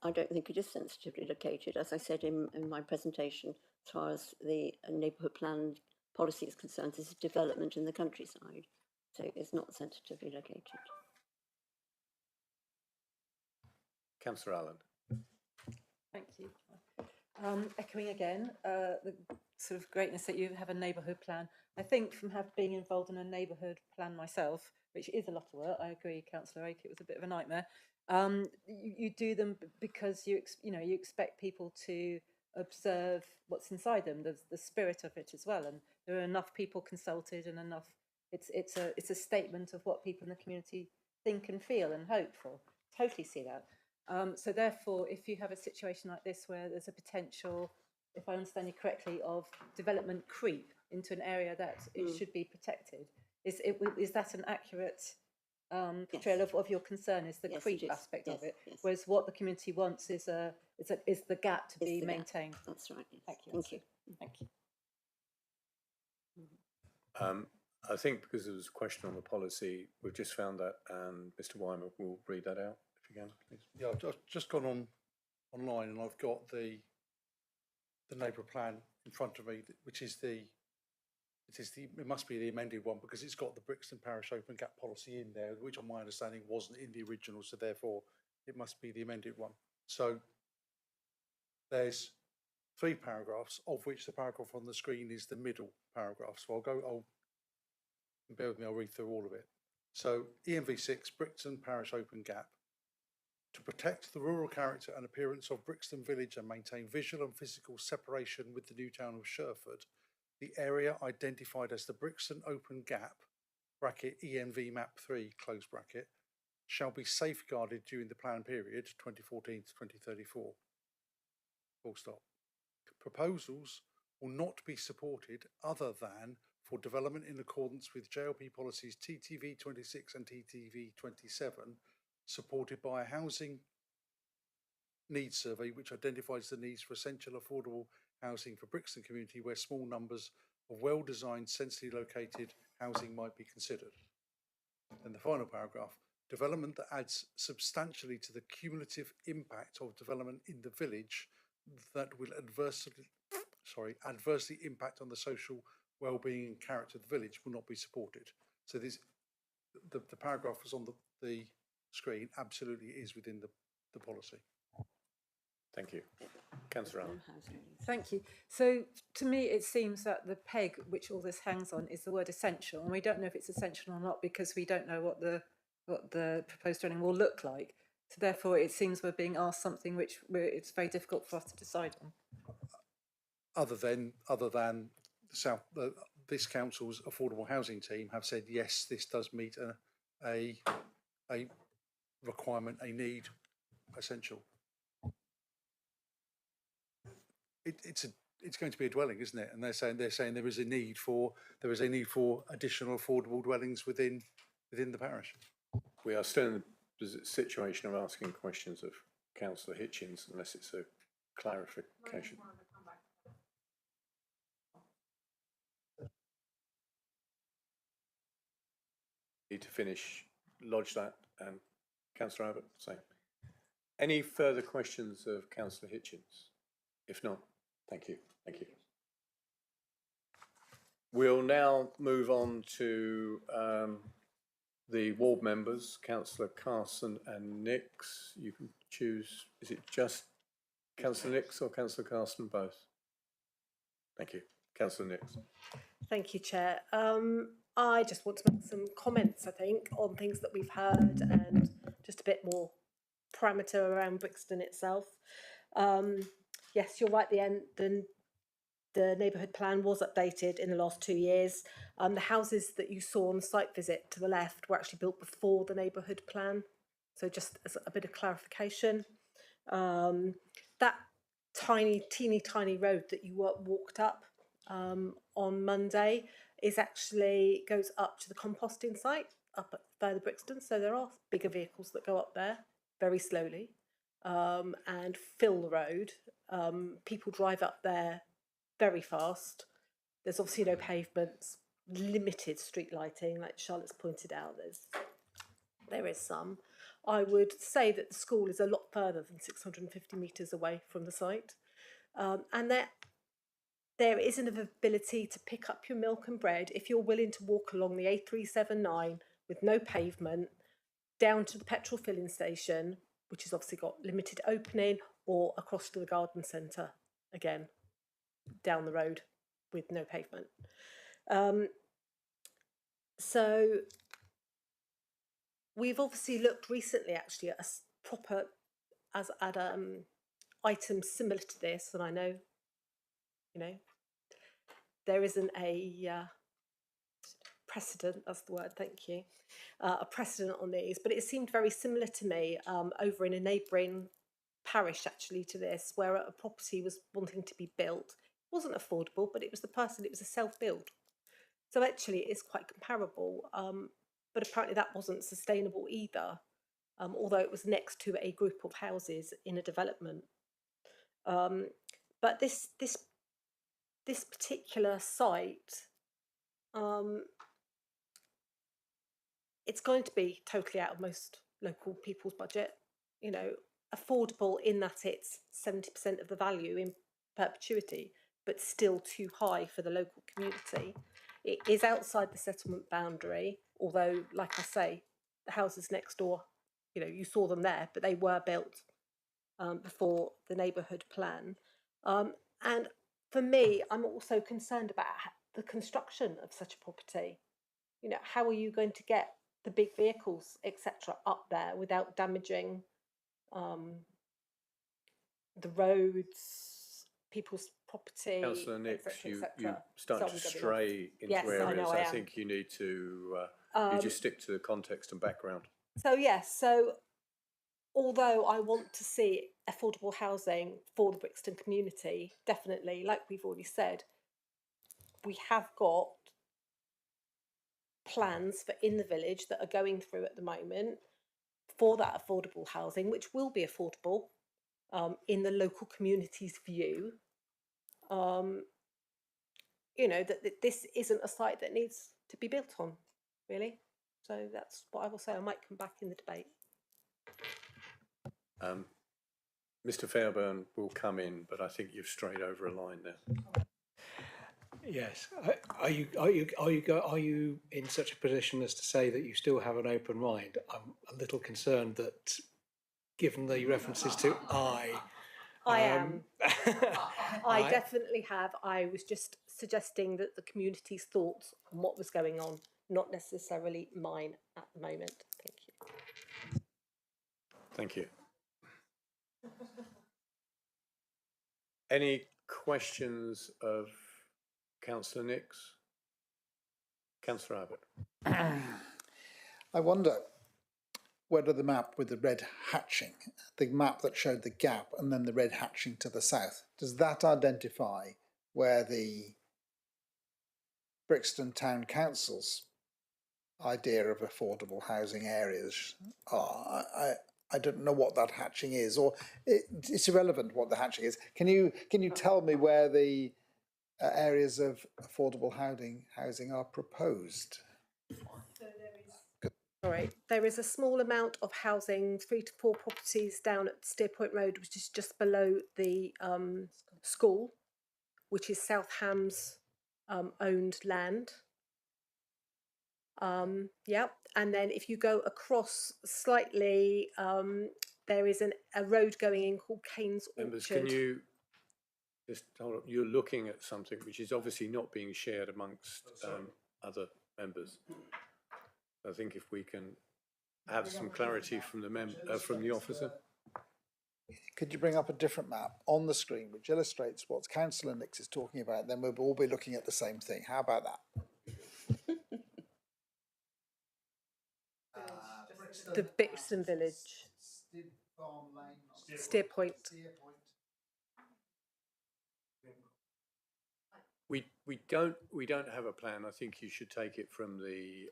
I don't think it is sensitively located. As I said in my presentation, as far as the neighbourhood plan policy is concerned, this is development in the countryside, so it's not sensitively located. Councillor Allen. Thank you. Echoing again the sort of greatness that you have a neighbourhood plan. I think from being involved in a neighbourhood plan myself, which is a lot of work, I agree, Councillor Ake, it was a bit of a nightmare. You do them because you expect people to observe what's inside them, the spirit of it as well. And there are enough people consulted and enough. It's a statement of what people in the community think and feel and hope for. Totally see that. So therefore, if you have a situation like this where there's a potential, if I understand you correctly, of development creep into an area that it should be protected, is that an accurate portrayal of your concern? Is the creep aspect of it? Whereas what the community wants is the gap to be maintained. That's right. Yes. Thank you. Thank you. Thank you. I think because there was a question on the policy, we've just found that, and Mr. Weimer will read that out if you can, please. Yeah, I've just gone online and I've got the neighbour plan in front of me, which is it must be the amended one because it's got the Brixton Parish open gap policy in there, which on my understanding wasn't in the original, so therefore it must be the amended one. So there's 3 paragraphs, of which the paragraph on the screen is the middle paragraph. So bear with me, I'll read through all of it. So ENV6, Brixton Parish Open Gap. To protect the rural character and appearance of Brixton Village and maintain visual and physical separation with the new town of Sherford, the area identified as the Brixton Open Gap, bracket ENV Map 3, close bracket, shall be safeguarded during the plan period 2014 to 2034. Full stop. Proposals will not be supported other than for development in accordance with JLP policies TTV 26 and TTV 27, supported by a housing needs survey which identifies the needs for essential affordable housing for Brixton community where small numbers of well-designed, centrally located housing might be considered. And the final paragraph, development that adds substantially to the cumulative impact of development in the village that will adversely impact on the social well-being and character of the village will not be supported. So this, the paragraph was on the screen, absolutely is within the policy. Thank you. Councillor Allen. Thank you. So to me, it seems that the peg which all this hangs on is the word essential, and we don't know if it's essential or not because we don't know what the proposed zoning will look like. So therefore, it seems we're being asked something which it's very difficult for us to decide on. Other than this council's affordable housing team have said yes, this does meet a requirement, a need, essential. It's going to be a dwelling, isn't it? And they're saying there is a need for additional affordable dwellings within the parish. We are still in the situation of asking questions of Councillor Hitchins, unless it's a clarification. Need to finish, lodge that, and Councillor Abbott, same. Any further questions of Councillor Hitchins? If not, thank you. Thank you. We'll now move on to the ward members, Councillor Carson and Nix. You can choose, is it just Councillor Nix or Councillor Carson, both? Thank you. Councillor Nix. Thank you, Chair. I just want to make some comments, I think, on things that we've heard and just a bit more parameter around Brixton itself. Yes, you're right, the neighbourhood plan was updated in the last 2 years. The houses that you saw on the site visit to the left were actually built before the neighbourhood plan. So just as a bit of clarification. That teeny tiny road that you walked up on Monday goes up to the composting site up at further Brixton. So there are bigger vehicles that go up there very slowly and fill the road. People drive up there very fast. There's obviously no pavements, limited street lighting, like Charlotte's pointed out. There is some. I would say that the school is a lot further than 650 metres away from the site, and there is an ability to pick up your milk and bread if you're willing to walk along the A379 with no pavement down to the petrol filling station, which has obviously got limited opening, or across to the garden centre, again, down the road with no pavement. So we've obviously looked recently actually at items similar to this, and I know you know, there isn't a precedent, that's the word, thank you, a precedent on these, but it seemed very similar to me over in a neighbouring parish actually to this, where a property was wanting to be built. It wasn't affordable, but it was a self-build. So actually it is quite comparable, but apparently that wasn't sustainable either, although it was next to a group of houses in a development. But this particular site, it's going to be totally out of most local people's budget. You know, affordable in that it's 70% of the value in perpetuity, but still too high for the local community. It is outside the settlement boundary, although, like I say, the houses next door, you know, you saw them there, but they were built before the neighbourhood plan. And for me, I'm also concerned about the construction of such a property. You know, how are you going to get the big vehicles, etc., up there without damaging the roads, people's property? Councillor Nix, etc., you etc. start So to I'm stray into Yes, I areas. know I am. think you need to you just stick to the context and background. So yes, so although I want to see affordable housing for the Brixton community, definitely, like we've already said, we have got plans for in the village that are going through at the moment for that affordable housing, which will be affordable in the local community's view. You know, that this isn't a site that needs to be built on, really. So that's what I will say. I might come back in the debate. Mr. Fairburn will come in, but I think you've strayed over a line there. Yes. Are you in such a position as to say that you still have an open mind? I'm a little concerned that, given the references to I am. I definitely have. I was just suggesting that the community's thoughts on what was going on, not necessarily mine at the moment. Thank you. Thank you. Any questions of Councillor Nix? Councillor Abbott. I wonder whether the map with the red hatching, the map that showed the gap and then the red hatching to the south, does that identify where the Brixton Town Council's idea of affordable housing areas are? I don't know what that hatching is, or it's irrelevant what the hatching is. Can you tell me where the areas of affordable housing are proposed? All right, there is a small amount of housing, 3 to 4 properties down at Steer Point Road, which is just below the school, which is South Ham's owned land. Yeah, and then if you go across slightly, there is a road going in called Canes Orchard. Members, can you just hold up? You're looking at something which is obviously not being shared amongst other members. I think if we can have some clarity from the officer. Could you bring up a different map on the screen which illustrates what Councillor Nix is talking about? Then we'll all be looking at the same thing. How about that? The Brixton Village. Steer Point. We don't have a plan. I think you should take it from the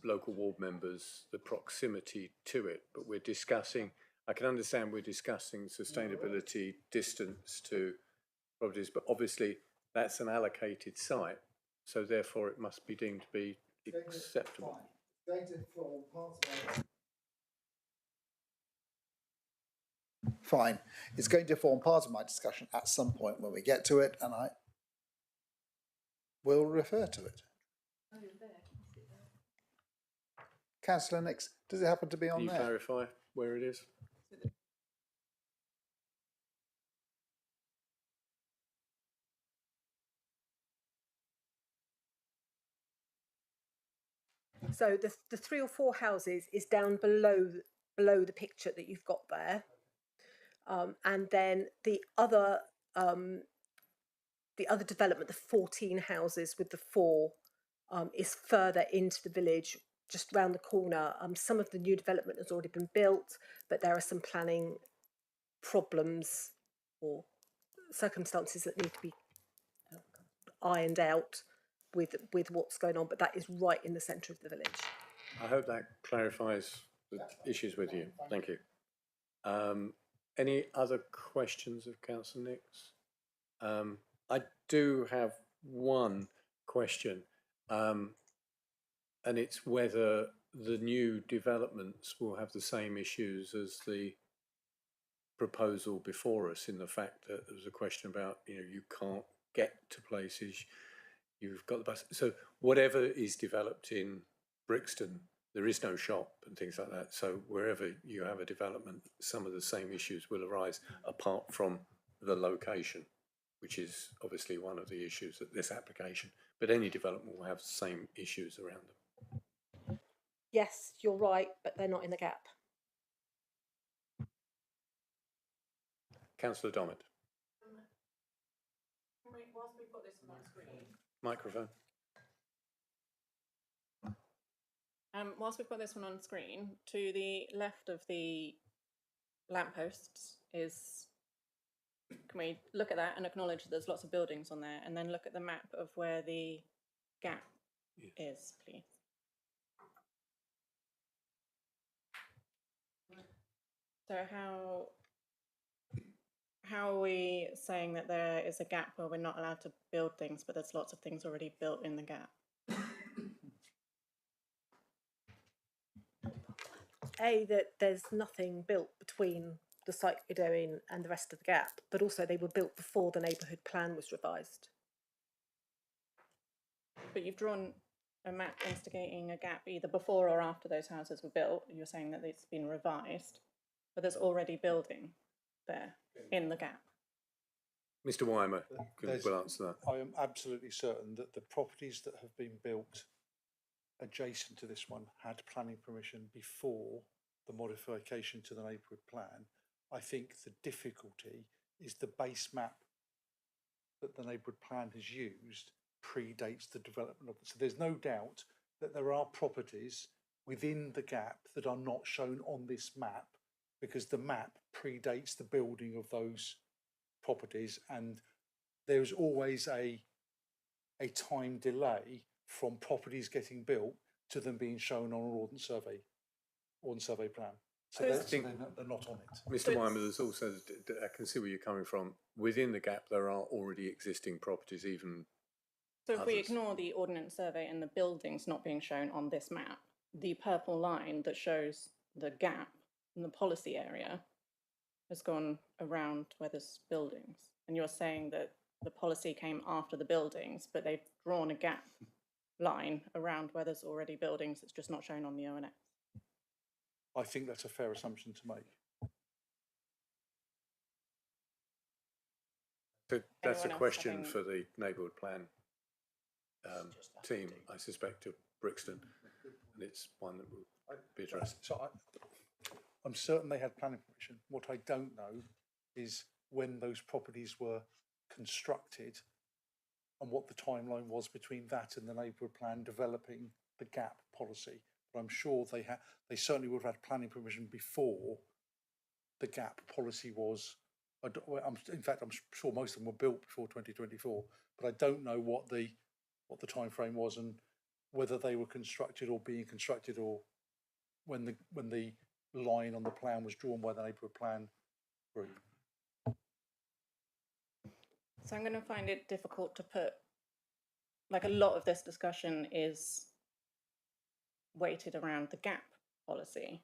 local ward members, the proximity to it. But we're discussing. I can understand we're discussing sustainability, distance to properties, but obviously that's an allocated site, so therefore it must be deemed to be acceptable. Fine. It's going to form part of my discussion at some point when we get to it, and I will refer to it. Councillor Nix, does it happen to be on there? Can you clarify where it is? So the 3 or 4 houses is down below the picture that you've got there, and then the other the other development, the 14 houses with the 4, is further into the village, just round the corner. Some of the new development has already been built, but there are some planning problems or circumstances that need to be ironed out with what's going on. But that is right in the centre of the village. I hope that clarifies the issues with you. Thank you. Any other questions of Councillor Nix? I do have one question, and it's whether the new developments will have the same issues as the proposal before us, in the fact that there was a question about, you can't get to places, you've got the bus. So whatever is developed in Brixton, there is no shop and things like that. So wherever you have a development, some of the same issues will arise, apart from the location, which is obviously one of the issues at this application. But any development will have the same issues around them. Yes, you're right, but they're not in the gap. Councillor Dommett. Whilst we've got this on screen. Microphone. Whilst we've got this one on screen, to the left of the lampposts is, can we look at that and acknowledge that there's lots of buildings on there, and then look at the map of where the gap is, please? So how are we saying that there is a gap where we're not allowed to build things, but there's lots of things already built in the gap? That there's nothing built between the site we're doing and the rest of the gap, but also they were built before the neighbourhood plan was revised. But you've drawn a map instigating a gap either before or after those houses were built. You're saying that it's been revised, but there's already building there in the gap. Mr. Weimer will answer that. I am absolutely certain that the properties that have been built adjacent to this one had planning permission before the modification to the neighbourhood plan. I think the difficulty is the base map that the neighbourhood plan has used predates the development of it. So there's no doubt that there are properties within the gap that are not shown on this map, because the map predates the building of those properties, and there's always a time delay from properties getting built to them being shown on an ordnance survey plan. So they're not on it. Mr. Weimer, there's also, I can see where you're coming from. Within the gap, there are already existing properties, even. So if we ignore the ordnance survey and the buildings not being shown on this map, the purple line that shows the gap in the policy area has gone around where there's buildings. And you're saying that the policy came after the buildings, but they've drawn a gap line around where there's already buildings. It's just not shown on the ONS. I think that's a fair assumption to make. So that's a Anyone else question having- for the neighbourhood plan team, I suspect, of Brixton, and it's one that will be addressed. So I'm certain they had planning permission. What I don't know is when those properties were constructed and what the timeline was between that and the neighbourhood plan developing the gap policy. But I'm sure they certainly would have had planning permission before the gap policy was. In fact, I'm sure most of them were built before 2024, but I don't know what the time frame was and whether they were constructed or being constructed, or when the line on the plan was drawn by the neighbourhood plan group. So I'm going to find it difficult to put, like, a lot of this discussion is weighted around the gap policy,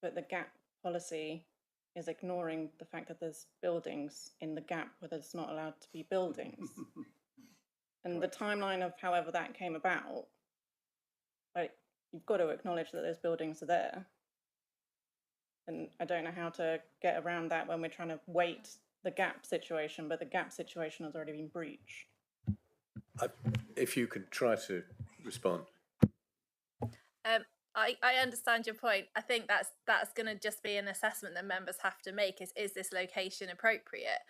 but the gap policy is ignoring the fact that there's buildings in the gap where there's not allowed to be buildings. And the timeline of however that came about, like, you've got to acknowledge that those buildings are there. And I don't know how to get around that when we're trying to weight the gap situation, but the gap situation has already been breached. If you could try to respond. I understand your point. I think that's going to just be an assessment that members have to make. Is this location appropriate?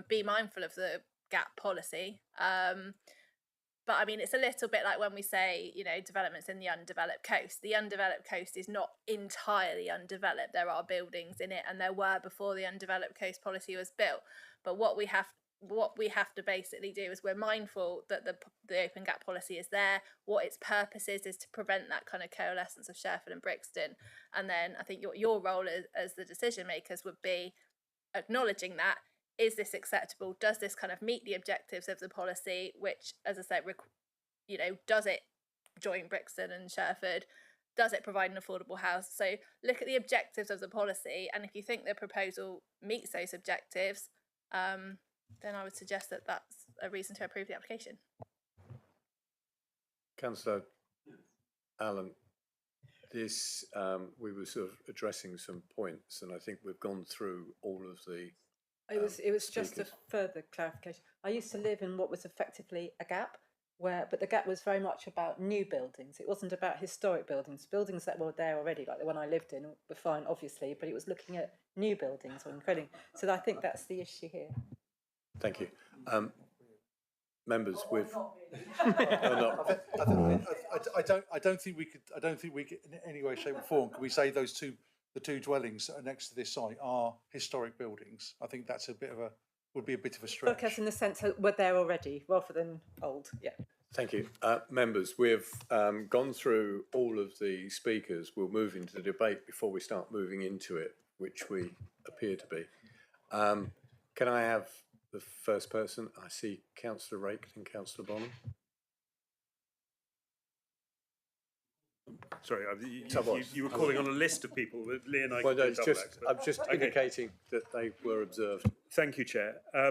Be mindful of the gap policy. But I mean, it's a little bit like when we say, you know, developments in the undeveloped coast. The undeveloped coast is not entirely undeveloped. There are buildings in it, and there were before the undeveloped coast policy was built. But what we have to basically do is we're mindful that the open gap policy is there. What its purpose is to prevent that kind of coalescence of Sherford and Brixton. And then I think your role as the decision makers would be acknowledging that. Is this acceptable? Does this kind of meet the objectives of the policy? Which, as I said, you know, does it join Brixton and Sherford? Does it provide an affordable house? So look at the objectives of the policy, and if you think the proposal meets those objectives, then I would suggest that that's a reason to approve the application. Councillor Allen, this we were sort of addressing some points, and I think we've gone through all of the. It was just a further clarification. I used to live in what was effectively a gap, but the gap was very much about new buildings. It wasn't about historic buildings. Buildings that were there already, like the one I lived in, were fine, obviously, but it was looking at new buildings or including. So I think that's the issue here. Thank you. Members, with I don't think we could in any way, shape, or form. Can we say the two dwellings that are next to this site are historic buildings? I think that's would be a bit of a stretch. Focus in the sense that we're there already, rather than old. Yeah. Thank you. Members, we've gone through all of the speakers. We'll move into the debate before we start moving into it, which we appear to be. Can I have the first person? I see Councillor Rake and Councillor Bonham. Sorry, you were calling on a list of people. Lee and I. Well, no, I'm just indicating that they were observed. Thank you, Chair. I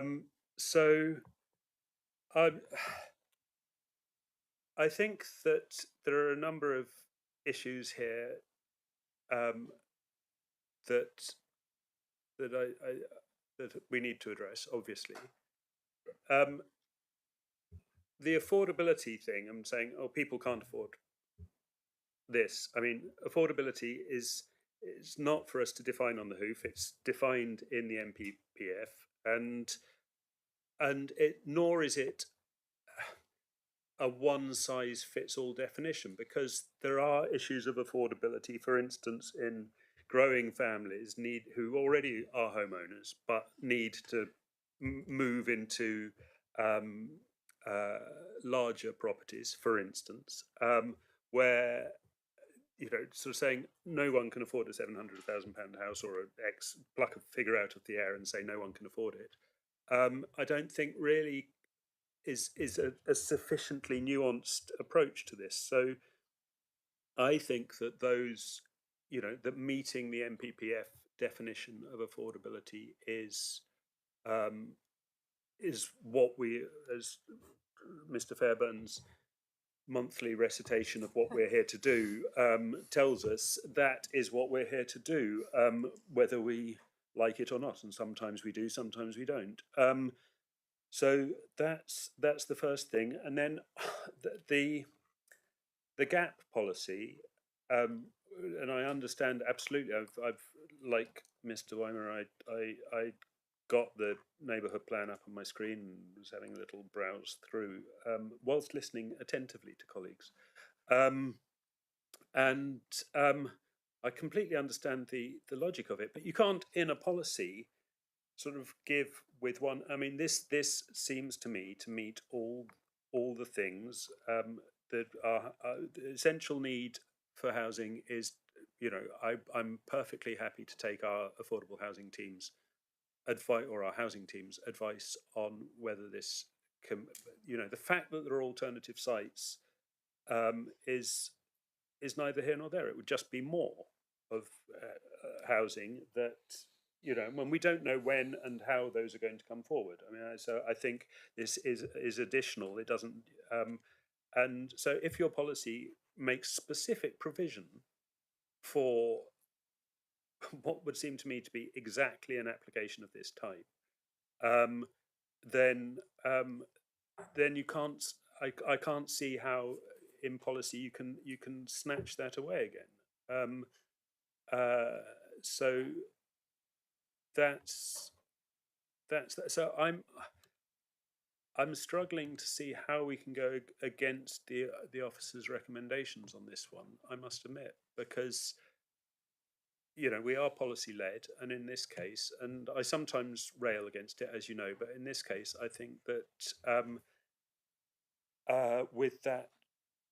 think that there are a number of issues here that we need to address. Obviously, the affordability thing. I'm saying, oh, people can't afford this. I mean, affordability is not for us to define on the hoof. It's defined in the NPPF, and nor is it a one-size-fits-all definition, because there are issues of affordability. For instance, in growing families who already are homeowners but need to move into larger properties, for instance, where, you know, sort of saying no one can afford a £700,000 house or an X, pluck a figure out of the air and say no one can afford it, I don't think really is a sufficiently nuanced approach to this. So I think that those, you know, that meeting the NPPF definition of affordability is what we, as Mr. Fairbairn's monthly recitation of what we're here to do tells us, that is what we're here to do, whether we like it or not. And sometimes we do, sometimes we don't. So that's the first thing. And then the gap policy, and I understand absolutely. I've like Mr. Weimer, I got the neighbourhood plan up on my screen and was having a little browse through whilst listening attentively to colleagues, and I completely understand the logic of it. But you can't, in a policy, sort of give with one. I mean, this seems to me to meet all the things that are the essential need for housing is, you know, I'm perfectly happy to take our affordable housing team's advice, or our housing team's advice, on whether this can, you know, the fact that there are alternative sites is neither here nor there. It would just be more of housing that, you know, when we don't know when and how those are going to come forward. I mean, so I think this is additional. It doesn't, and so if your policy makes specific provision for what would seem to me to be exactly an application of this type, then you can't. I can't see how in policy you can snatch that away again. So that's so I'm struggling to see how we can go against the officer's recommendations on this one, I must admit, because we are policy led, and in this case, and I sometimes rail against it, as you know, but in this case, I think that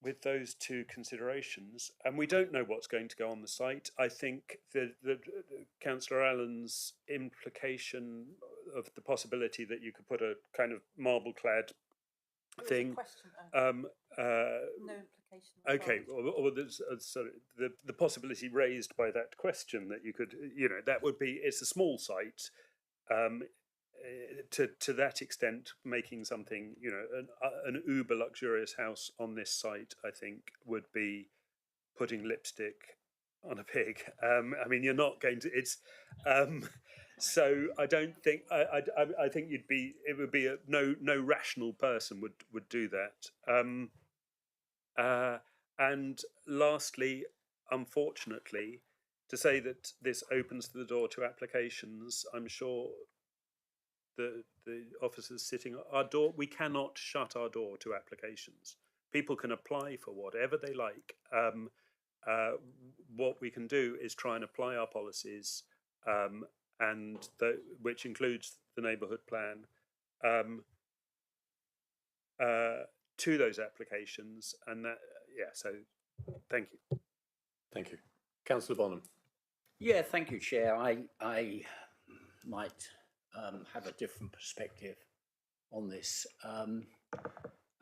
with those two considerations, and we don't know what's going to go on the site. I think that Councillor Allen's implication of the possibility that you could put a kind of marble-clad thing. No implication. Okay, or there's sorry, the possibility raised by that question that you could, that would be, it's a small site. To that extent, making something, an uber luxurious house on this site, I think, would be putting lipstick on a pig. I mean, you're not going to. It's so I don't think. I think it would be no rational person would do that. And lastly, unfortunately, to say that this opens the door to applications, I'm sure the officers sitting at our door, we cannot shut our door to applications. People can apply for whatever they like. What we can do is try and apply our policies, and which includes the neighbourhood plan, to those applications, and that, so thank you. Thank you. Councillor Bonham. Yeah, thank you, Chair. I might have a different perspective on this. I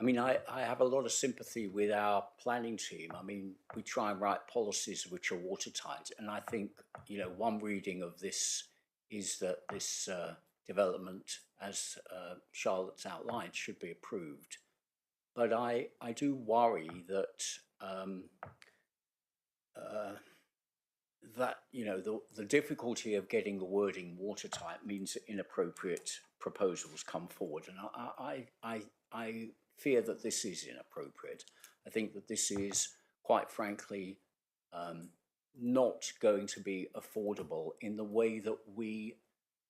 mean, I have a lot of sympathy with our planning team. I mean, we try and write policies which are watertight, and I think, one reading of this is that this development, as Charlotte's outlined, should be approved. But I do worry that the difficulty of getting the wording watertight means that inappropriate proposals come forward, and I fear that this is inappropriate. I think that this is, quite frankly, not going to be affordable in the way that we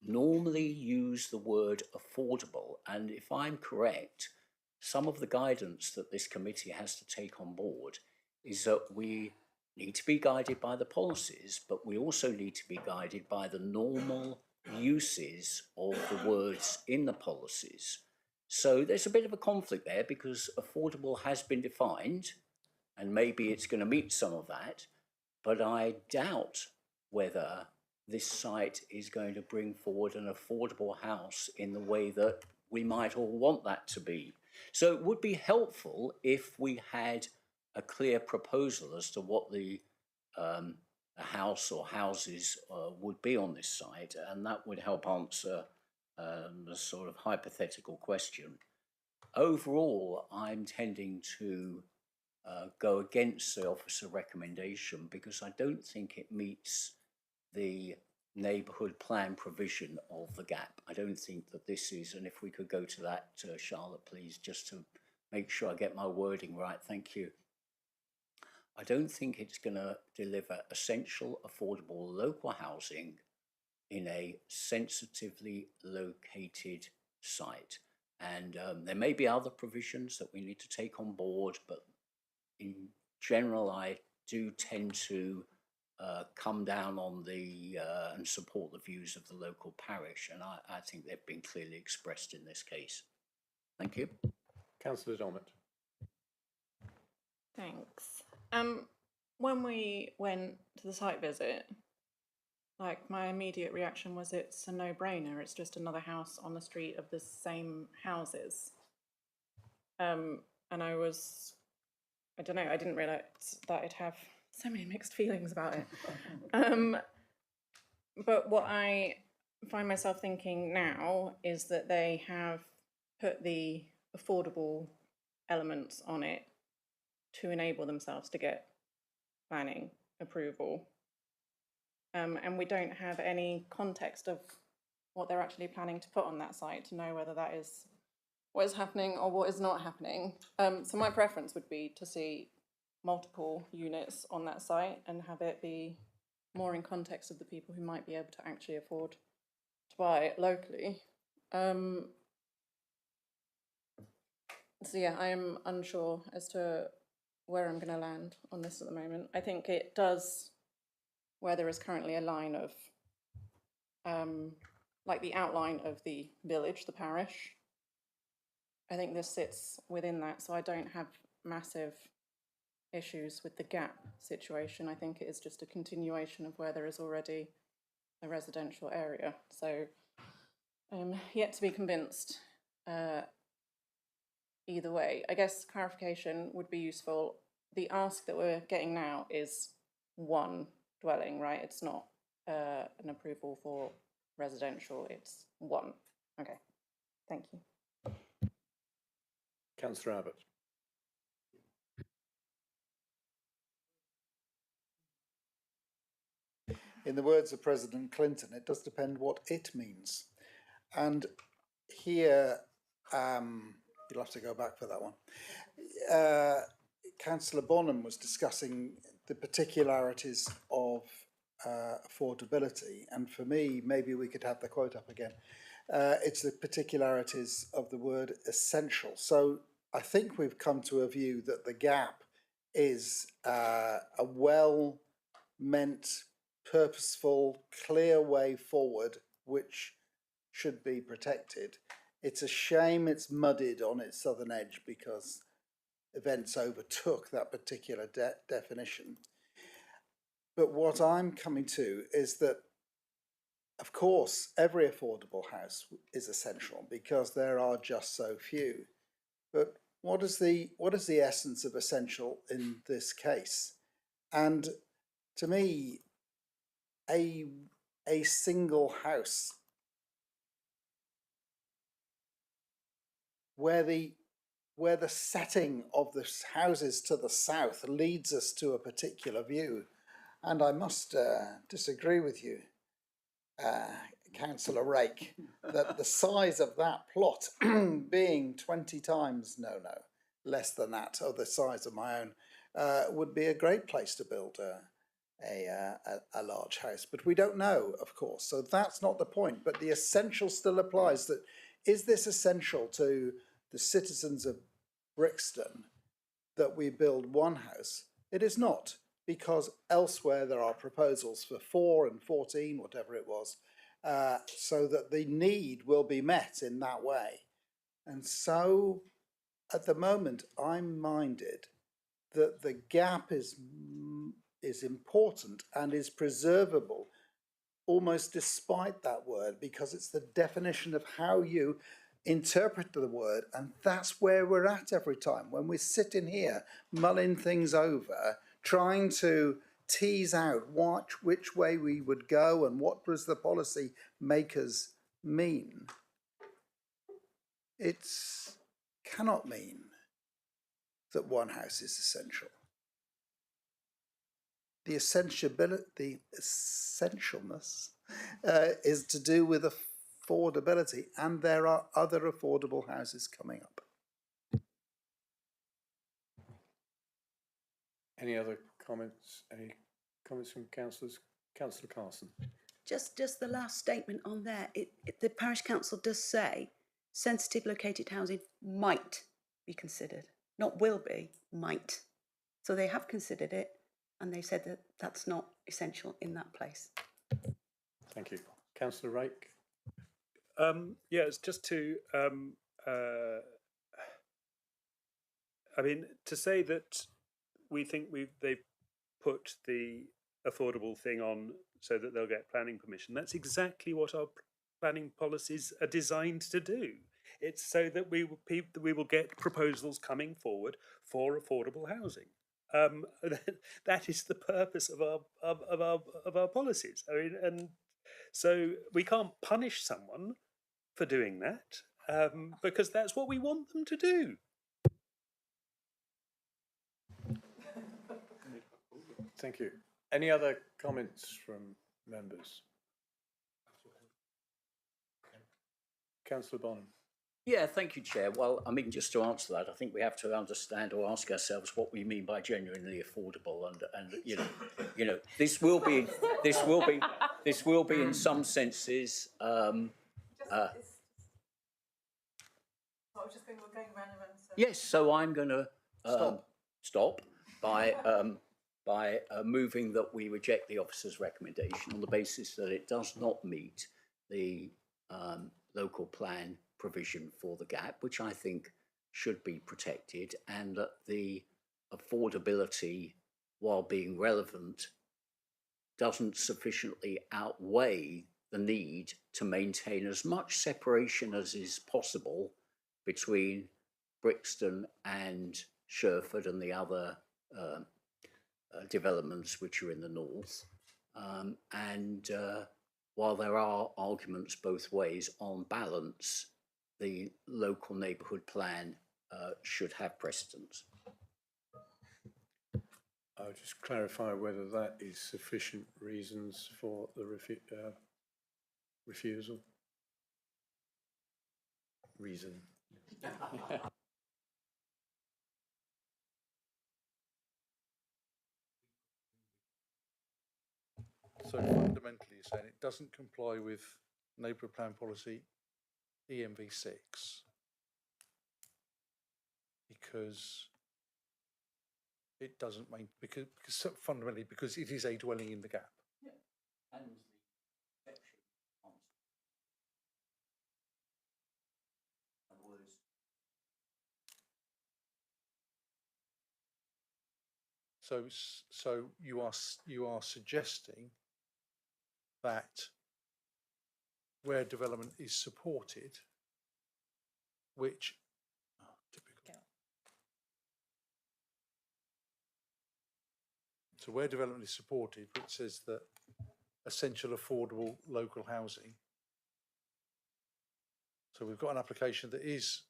normally use the word affordable. And if I'm correct, some of the guidance that this committee has to take on board is that we need to be guided by the policies, but we also need to be guided by the normal uses of the words in the policies. So there's a bit of a conflict there, because affordable has been defined, and maybe it's going to meet some of that, but I doubt whether this site is going to bring forward an affordable house in the way that we might all want that to be. So it would be helpful if we had a clear proposal as to what the house or houses would be on this site, and that would help answer the sort of hypothetical question. Overall, I'm tending to go against the officer recommendation, because I don't think it meets the neighbourhood plan provision of the gap. I don't think that this is, and if we could go to that, Charlotte, please, just to make sure I get my wording right. Thank you. I don't think it's going to deliver essential, affordable local housing in a sensitively located site. And there may be other provisions that we need to take on board, but in general, I do tend to come down on the and support the views of the local parish, and I think they've been clearly expressed in this case. Thank you. Councillor Dormant. Thanks. When we went to the site visit, my immediate reaction was it's a no-brainer. It's just another house on the street of the same houses. And I don't know, I didn't realise that I'd have so many mixed feelings about it. But what I find myself thinking now is that they have put the affordable elements on it to enable themselves to get planning approval. And we don't have any context of what they're actually planning to put on that site to know whether that is what is happening or what is not happening. So my preference would be to see multiple units on that site and have it be more in context of the people who might be able to actually afford to buy it locally. So yeah, I am unsure as to where I'm going to land on this at the moment. I think it does, where there is currently a line of, like the outline of the village, the parish. I think this sits within that, so I don't have massive issues with the gap situation. I think it is just a continuation of where there is already a residential area. So I'm yet to be convinced either way. I guess clarification would be useful. The ask that we're getting now is one dwelling, right? It's not an approval for residential, it's one. Okay, thank you. Councillor Abbott. In the words of President Clinton, it does depend what it means. And here, you'll have to go back for that one. Councillor Bonham was discussing the particularities of affordability. And for me, maybe we could have the quote up again. It's the particularities of the word essential. So I think we've come to a view that the gap is a well-meant, purposeful, clear way forward, which should be protected. It's a shame it's muddied on its southern edge because events overtook that particular definition. But what I'm coming to is that, of course, every affordable house is essential because there are just so few. But what is the essence of essential in this case? And to me, a single house where the setting of the houses to the south leads us to a particular view. And I must disagree with you, Councillor Rake, that the size of that plot being 20 times, less than that, or the size of my own, would be a great place to build a large house. But we don't know, of course, so that's not the point. But the essential still applies. That is this essential to the citizens of Brixton that we build one house? It is not, because elsewhere there are proposals for 4 and 14, whatever it was, so that the need will be met in that way. And so at the moment I'm minded that the gap is important and is preservable almost despite that word, because it's the definition of how you interpret the word, and that's where we're at every time when we sit in here mulling things over, trying to tease out which way we would go and what does the policy makers mean. It cannot mean that one house is essential. The essentialness is to do with affordability, and there are other affordable houses coming up. Any other comments? Any comments from councillors? Councillor Carson. Just the last statement on there. The parish council does say sensitive located housing might be considered, not will be, might. So they have considered it, and they said that that's not essential in that place. Thank you. Councillor Rake. Yeah, it's just to, I mean, to say that we think they've put the affordable thing on so that they'll get planning permission. That's exactly what our planning policies are designed to do. It's so that we will get proposals coming forward for affordable housing. That is the purpose of our policies. I mean, and so we can't punish someone for doing that because that's what we want them to do. Thank you. Any other comments from members? Councillor Bonham. Yeah, thank you, Chair. Well, I mean, just to answer that, I think we have to understand or ask ourselves what we mean by genuinely affordable, and you know, this will be in some senses. I was just going around and around. Yes, so I'm going to stop by moving that we reject the officer's recommendation on the basis that it does not meet the local plan provision for the gap, which I think should be protected, and that the affordability, while being relevant, doesn't sufficiently outweigh the need to maintain as much separation as is possible between Brixton and Sherford and the other developments which are in the north. While there are arguments both ways, on balance, the local neighbourhood plan should have precedence. I'll just clarify whether that is sufficient reasons for the refusal. Reason. So fundamentally, you're saying it doesn't comply with neighbourhood plan policy EMV6 because it doesn't because fundamentally because it is a dwelling in the gap. Yeah. And the section So you are suggesting that where development is supported, which typical. So where development is supported, which says that essential affordable local housing. So we've got an application that is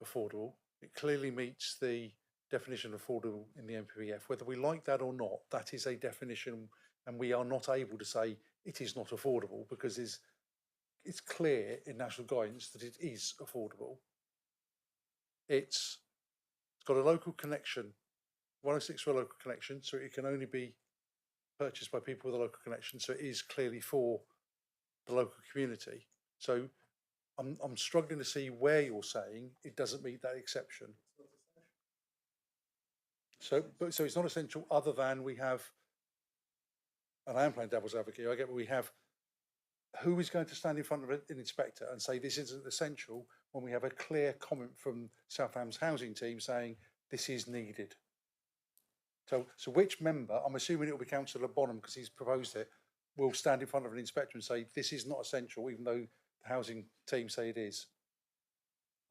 affordable. It clearly meets the definition of affordable in the NPPF. Whether we like that or not, that is a definition, and we are not able to say it is not affordable because it's clear in national guidance that it is affordable. It's got a local connection, 106 for a local connection, so it can only be purchased by people with a local connection, so it is clearly for the local community. So I'm struggling to see where you're saying it doesn't meet that exception. So it's not essential other than we have, and I am playing devil's advocate, I get what we have. Who is going to stand in front of an inspector and say this isn't essential when we have a clear comment from Southam's housing team saying this is needed? So which member, I'm assuming it will be Councillor Bonham because he's proposed it, will stand in front of an inspector and say this is not essential even though the housing team say it is?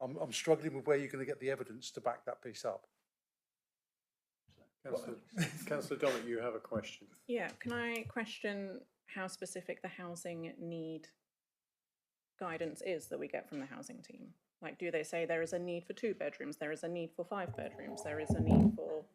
I'm struggling with where you're going to get the evidence to back that piece up. Councillor Dominic, you have a question. Yeah, can I question how specific the housing need guidance is that we get from the housing team? Like, do they say there is a need for 2 bedrooms, there is a need for 5 bedrooms, there is a need for...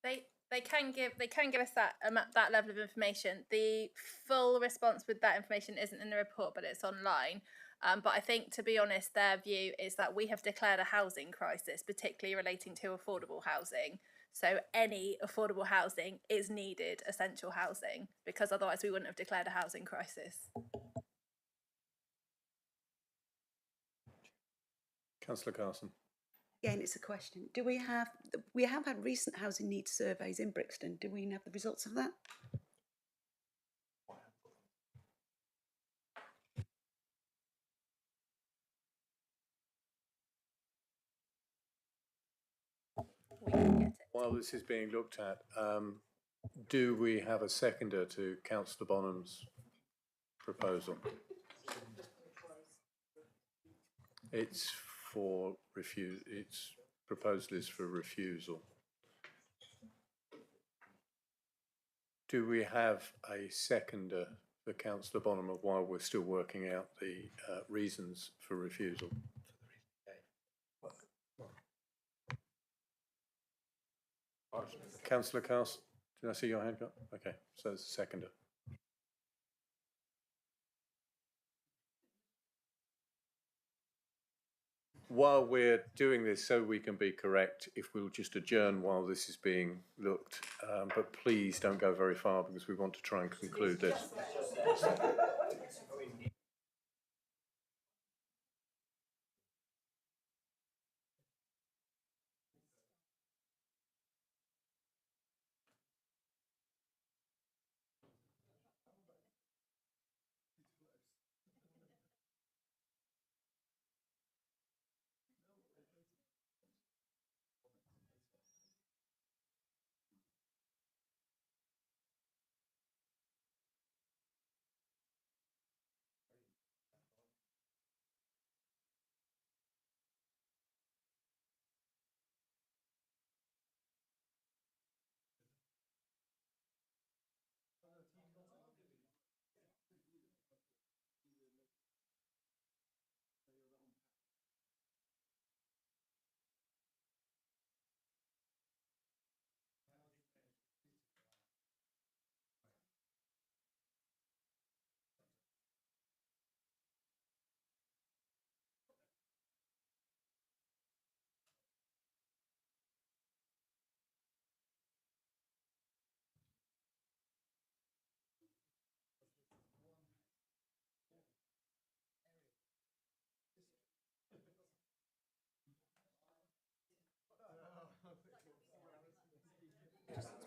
They can give us that level of information. The full response with that information isn't in the report, but it's online. But I think, to be honest, their view is that we have declared a housing crisis, particularly relating to affordable housing. So any affordable housing is needed, essential housing, because otherwise we wouldn't have declared a housing crisis. Councillor Carson. Again, it's a question. Do we have had recent housing needs surveys in Brixton. Do we have the results of that? While this is being looked at, do we have a seconder to Councillor Bonham's proposal? It's for its proposal is for refusal. Do we have a seconder for Councillor Bonham while we're still working out the reasons for refusal? Councillor Carson, did I see your hand up? Okay, so it's a seconder. While we're doing this, so we can be correct, if we'll just adjourn while this is being looked, but please don't go very far because we want to try and conclude this.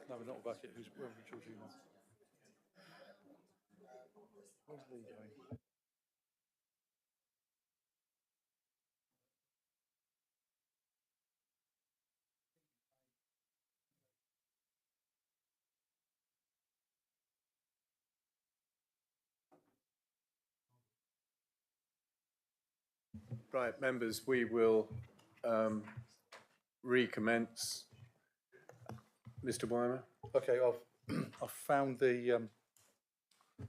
No, we're not Bucket. Who's where are Georgina? Where's Lee going? Right, members, we will recommence. Mr. Weimer? Okay, I've found the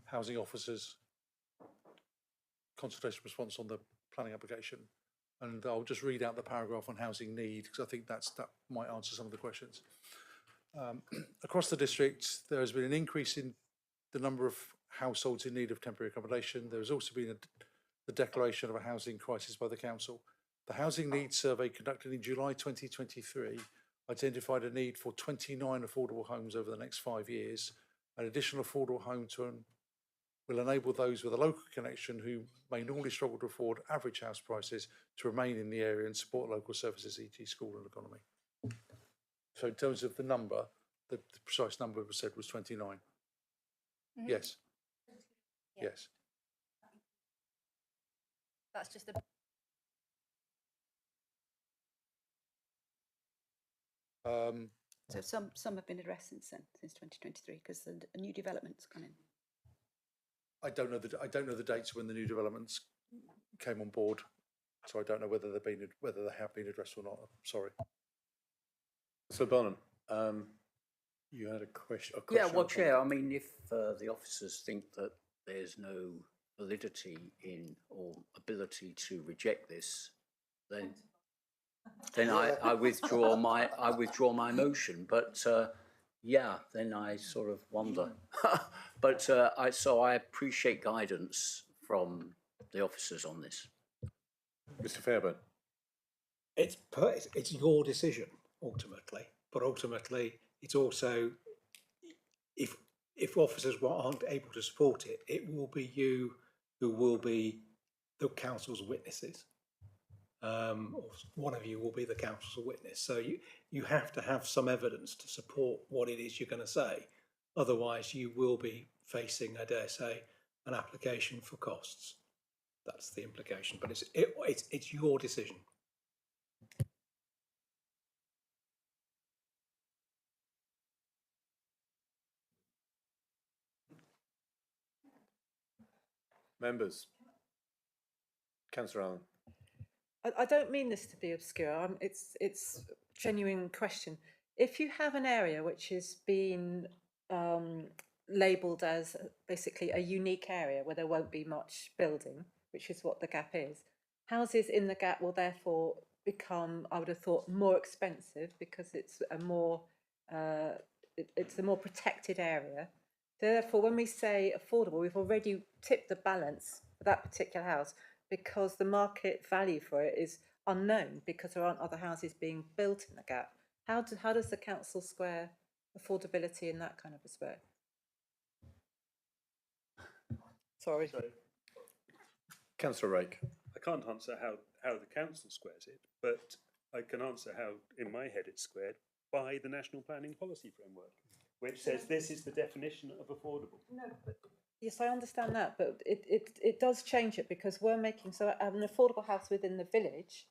housing officer's consultation response on the planning application, and I'll just read out the paragraph on housing need because I think that might answer some of the questions. Across the district, there has been an increase in the number of households in need of temporary accommodation. There has also been the declaration of a housing crisis by the council. The housing needs survey conducted in July 2023 identified a need for 29 affordable homes over the next 5 years. An additional affordable home will enable those with a local connection who may normally struggle to afford average house prices to remain in the area and support local services, e.g. school and economy. So in terms of the number, the precise number was said was 29. Mm-hmm. Yes. Yeah. Yes. That's just a So some have been addressed since then, since 2023, because a new development's gone in. I don't know the dates when the new developments came on board, so I don't know whether they have been addressed or not. Sorry. So Bonham, you had a question. Yeah, well, Chair, I mean, if the officers think that there's no validity in or ability to reject this, then I withdraw my motion. But yeah, then I sort of wonder. But I appreciate guidance from the officers on this. Mr. Fairburn. It's your decision ultimately, but ultimately it's also if officers aren't able to support it, it will be you who will be the council's witnesses. Or one of you will be the council's witness. So you have to have some evidence to support what it is you're going to say. Otherwise, you will be facing, I dare say, an application for costs. That's the implication. But it's your decision. Members. Councillor Allen. I don't mean this to be obscure. It's a genuine question. If you have an area which is being labelled as basically a unique area where there won't be much building, which is what the gap is, houses in the gap will therefore become, I would have thought, more expensive because it's a more protected area. So therefore, when we say affordable, we've already tipped the balance for that particular house, because the market value for it is unknown because there aren't other houses being built in the gap. How does the council square affordability in that kind of a square? Sorry. Councillor Rake. I can't answer how the council squares it, but I can answer how in my head it's squared by the National Planning Policy Framework, which says this is the definition of affordable. No, but yes, I understand that, but it does change it because we're making so an affordable house within the village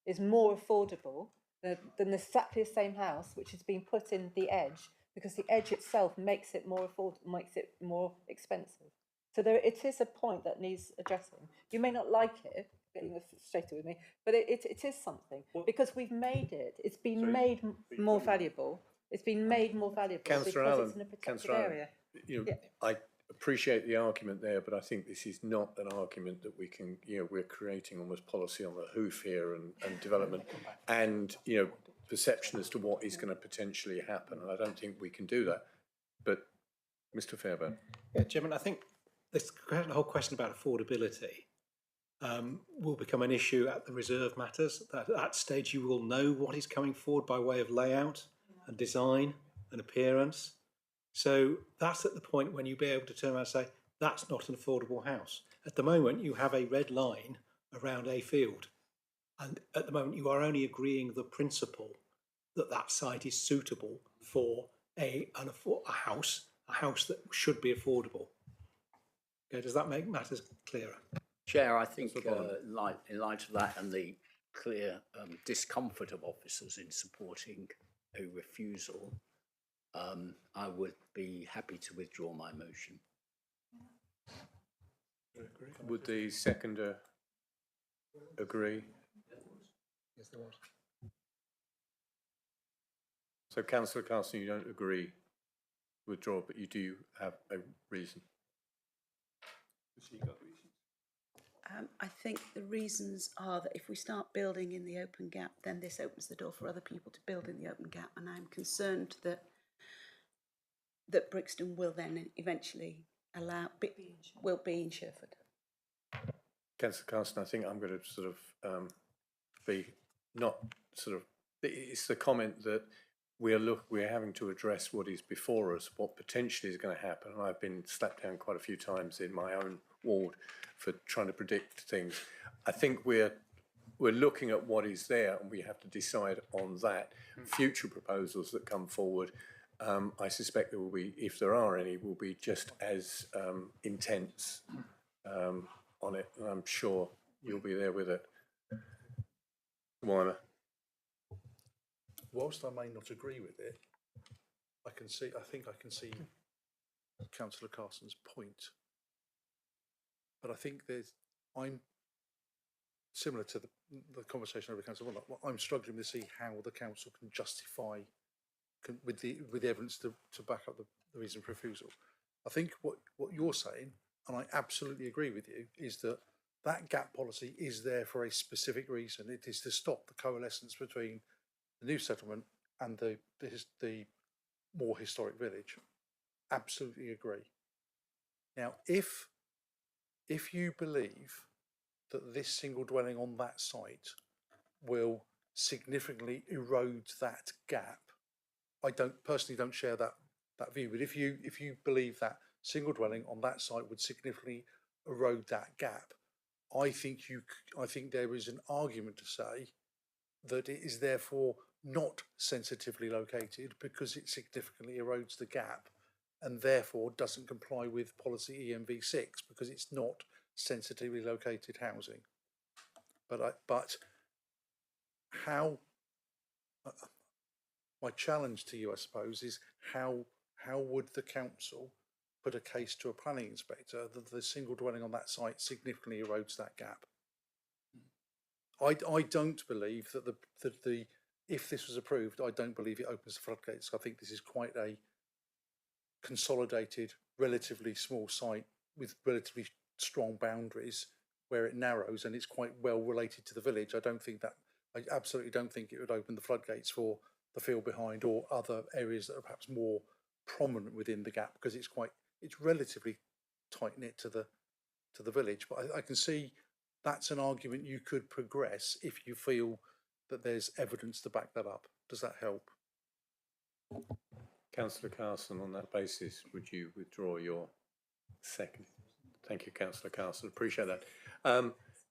is more affordable than exactly the same house which is being put in the edge, because the edge itself makes it more affordable, makes it more expensive. So it is a point that needs addressing. You may not like it, getting frustrated with me, but it is something because we've made it. It's been made more valuable. It's been made more valuable Councillor because Allen, it's in a protected Councillor Allen, area. yeah. I appreciate the argument there, but I think this is not an argument that we can, we're creating almost policy on the hoof here and development and, perception as to what is going to potentially happen. And I don't think we can do that. But Mr. Fairburn. Yeah, Chairman, I think the whole question about affordability will become an issue at the reserve matters. At that stage, you will know what is coming forward by way of layout and design and appearance. So that's at the point when you'll be able to turn around and say, that's not an affordable house. At the moment, you have a red line around a field. And at the moment, you are only agreeing the principle that that site is suitable for a house that should be affordable. Okay, does that make matters clearer? Chair, I think in light of that and the clear discomfort of officers in supporting a refusal, I would be happy to withdraw my motion. Would the seconder agree? Yes, there was. So Councillor Carson, you don't agree withdraw, but you do have a reason. I think the reasons are that if we start building in the open gap, then this opens the door for other people to build in the open gap, and I'm concerned that Brixton will then eventually will be in Sherford. Councillor Carson, I think I'm going to sort of be not sort of. It's the comment that we're having to address what is before us, what potentially is going to happen. And I've been slapped down quite a few times in my own ward for trying to predict things. I think we're looking at what is there, and we have to decide on that. Future proposals that come forward, I suspect there will be, if there are any, will be just as intense on it, and I'm sure you'll be there with it. Weimer. Whilst I may not agree with it, I think I can see Councillor Carson's point. But I think I'm similar to the conversation over Councillor Warnock. I'm struggling to see how the council can justify with the evidence to back up the reason for refusal. I think what you're saying, and I absolutely agree with you, is that gap policy is there for a specific reason. It is to stop the coalescence between the new settlement and the more historic village. Absolutely agree. Now, if you believe that this single dwelling on that site will significantly erode that gap, I personally don't share that view. But if you believe that single dwelling on that site would significantly erode that gap, I think there is an argument to say that it is therefore not sensitively located because it significantly erodes the gap, and therefore doesn't comply with policy EMV6 because it's not sensitively located housing. But how? My challenge to you, I suppose, is how would the council put a case to a planning inspector that the single dwelling on that site significantly erodes that gap? I don't believe that the if this was approved, I don't believe it opens the floodgates. I think this is quite a consolidated, relatively small site with relatively strong boundaries where it narrows, and it's quite well related to the village. I absolutely don't think it would open the floodgates for the field behind or other areas that are perhaps more prominent within the gap, because it's relatively tight knit to the village. But I can see that's an argument you could progress if you feel that there's evidence to back that up. Does that help? Councillor Carson, on that basis, would you withdraw your second? Thank you, Councillor Carson. Appreciate that.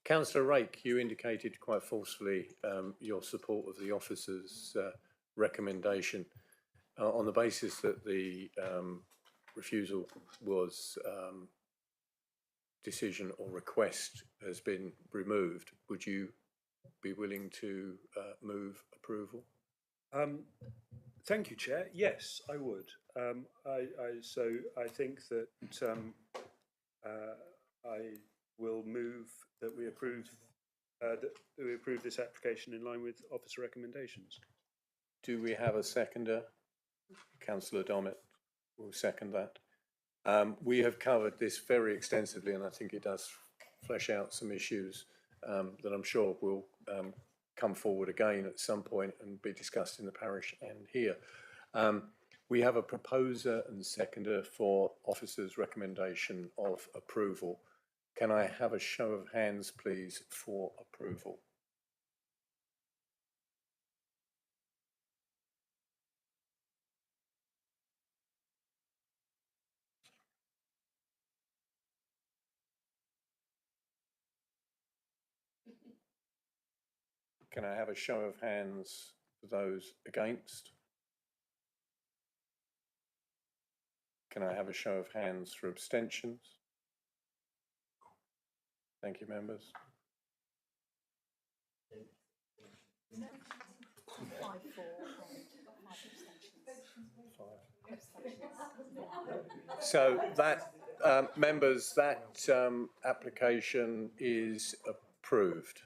Councillor Rake, you indicated quite forcefully your support of the officer's recommendation on the basis that the refusal was decision or request has been removed. Would you be willing to move approval? Thank you, Chair. Yes, I would. So I think that I will move that we approve this application in line with officer recommendations. Do we have a seconder? Councillor Dommett will second that. We have covered this very extensively, and I think it does flesh out some issues that I'm sure will come forward again at some point and be discussed in the parish and here. We have a proposer and seconder for officer's recommendation of approval. Can I have a show of hands, please, for approval? Can I have a show of hands for those against? Can I have a show of hands for abstentions? Thank you, members. So that, members, that application is approved.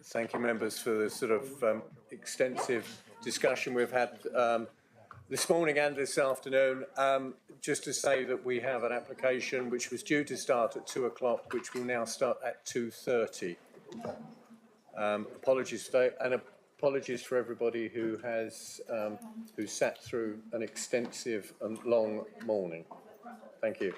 Thank you, members, for the sort of extensive discussion we've had this morning and this afternoon. Just to say that we have an application which was due to start at 2 o'clock, which will now start at 2:30. Apologies for that, and apologies for everybody who has who sat through an extensive and long morning. Thank you.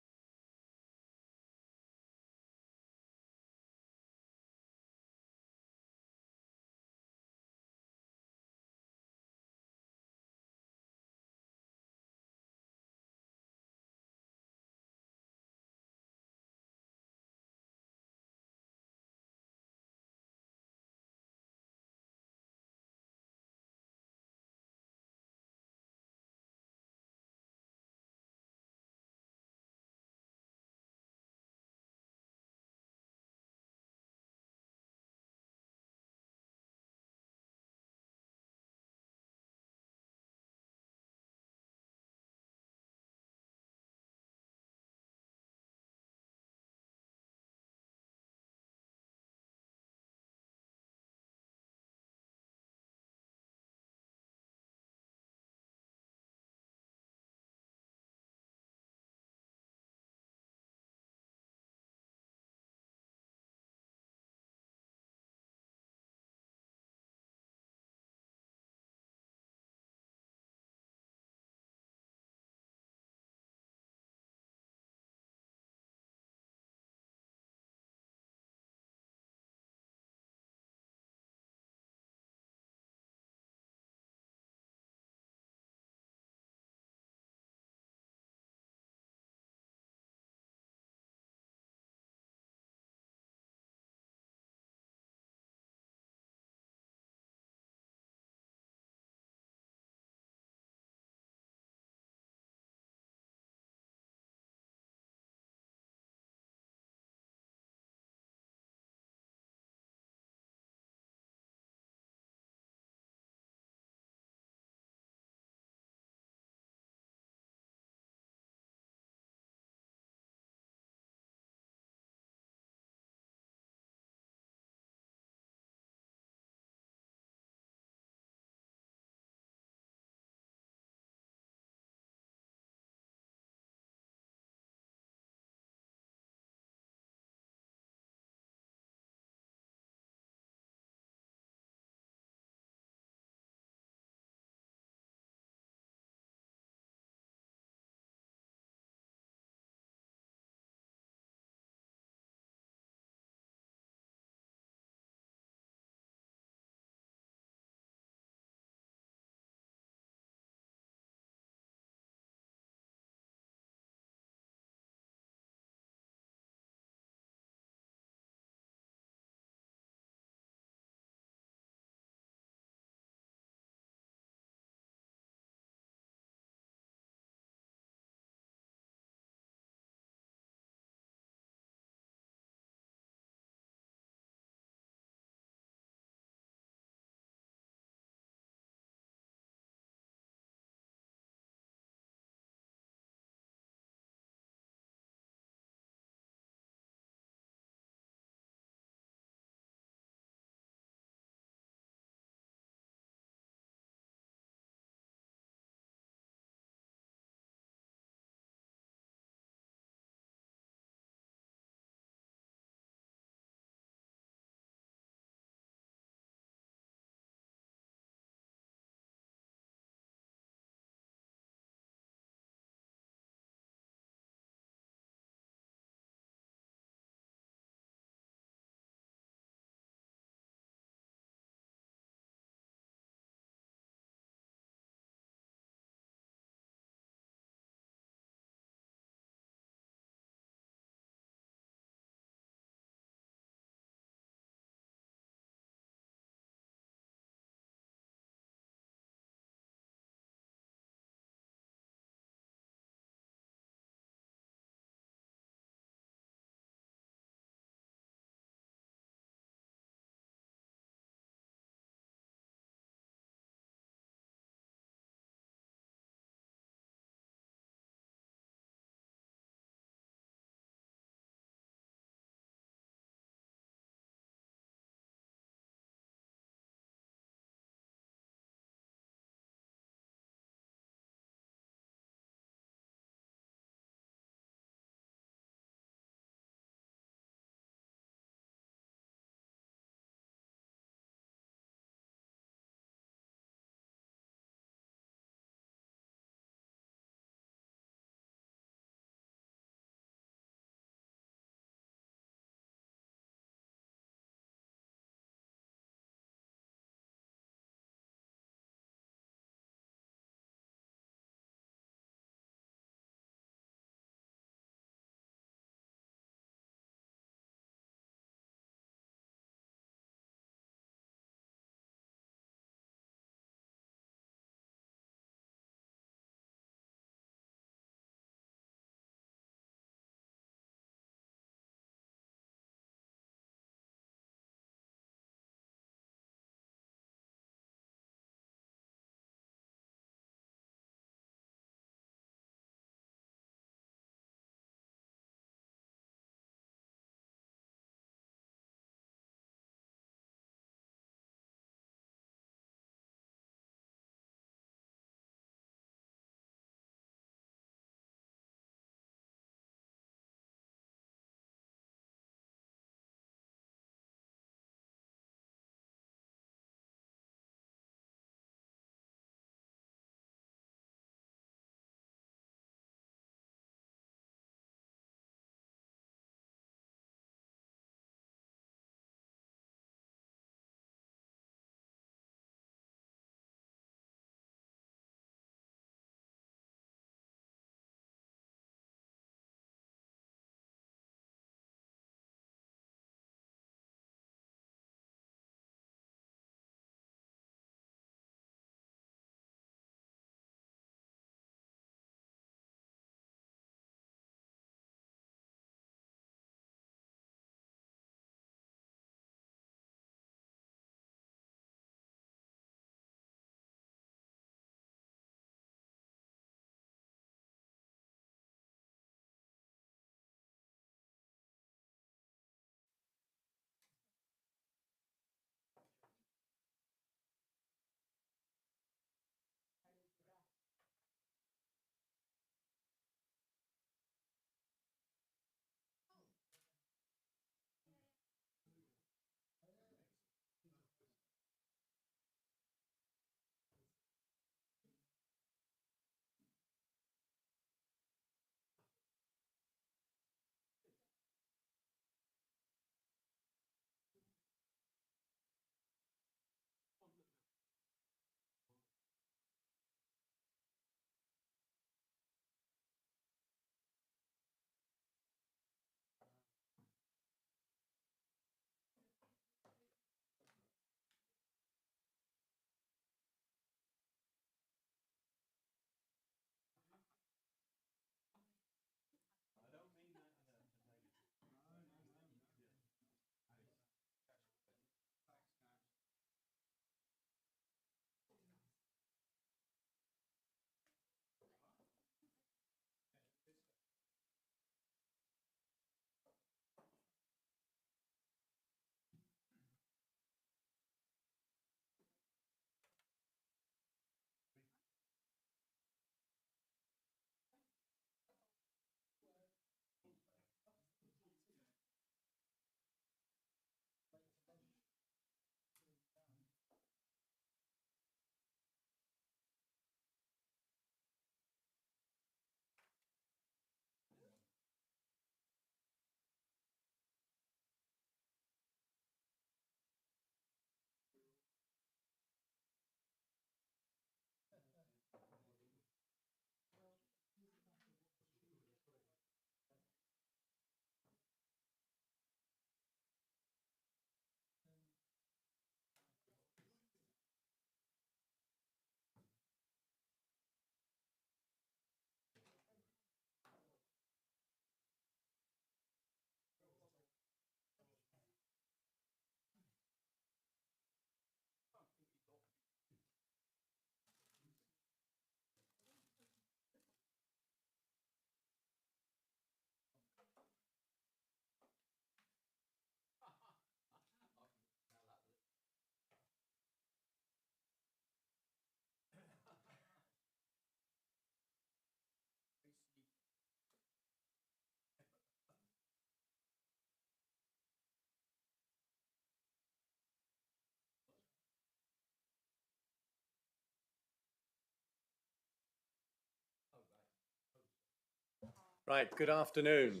Right, good afternoon,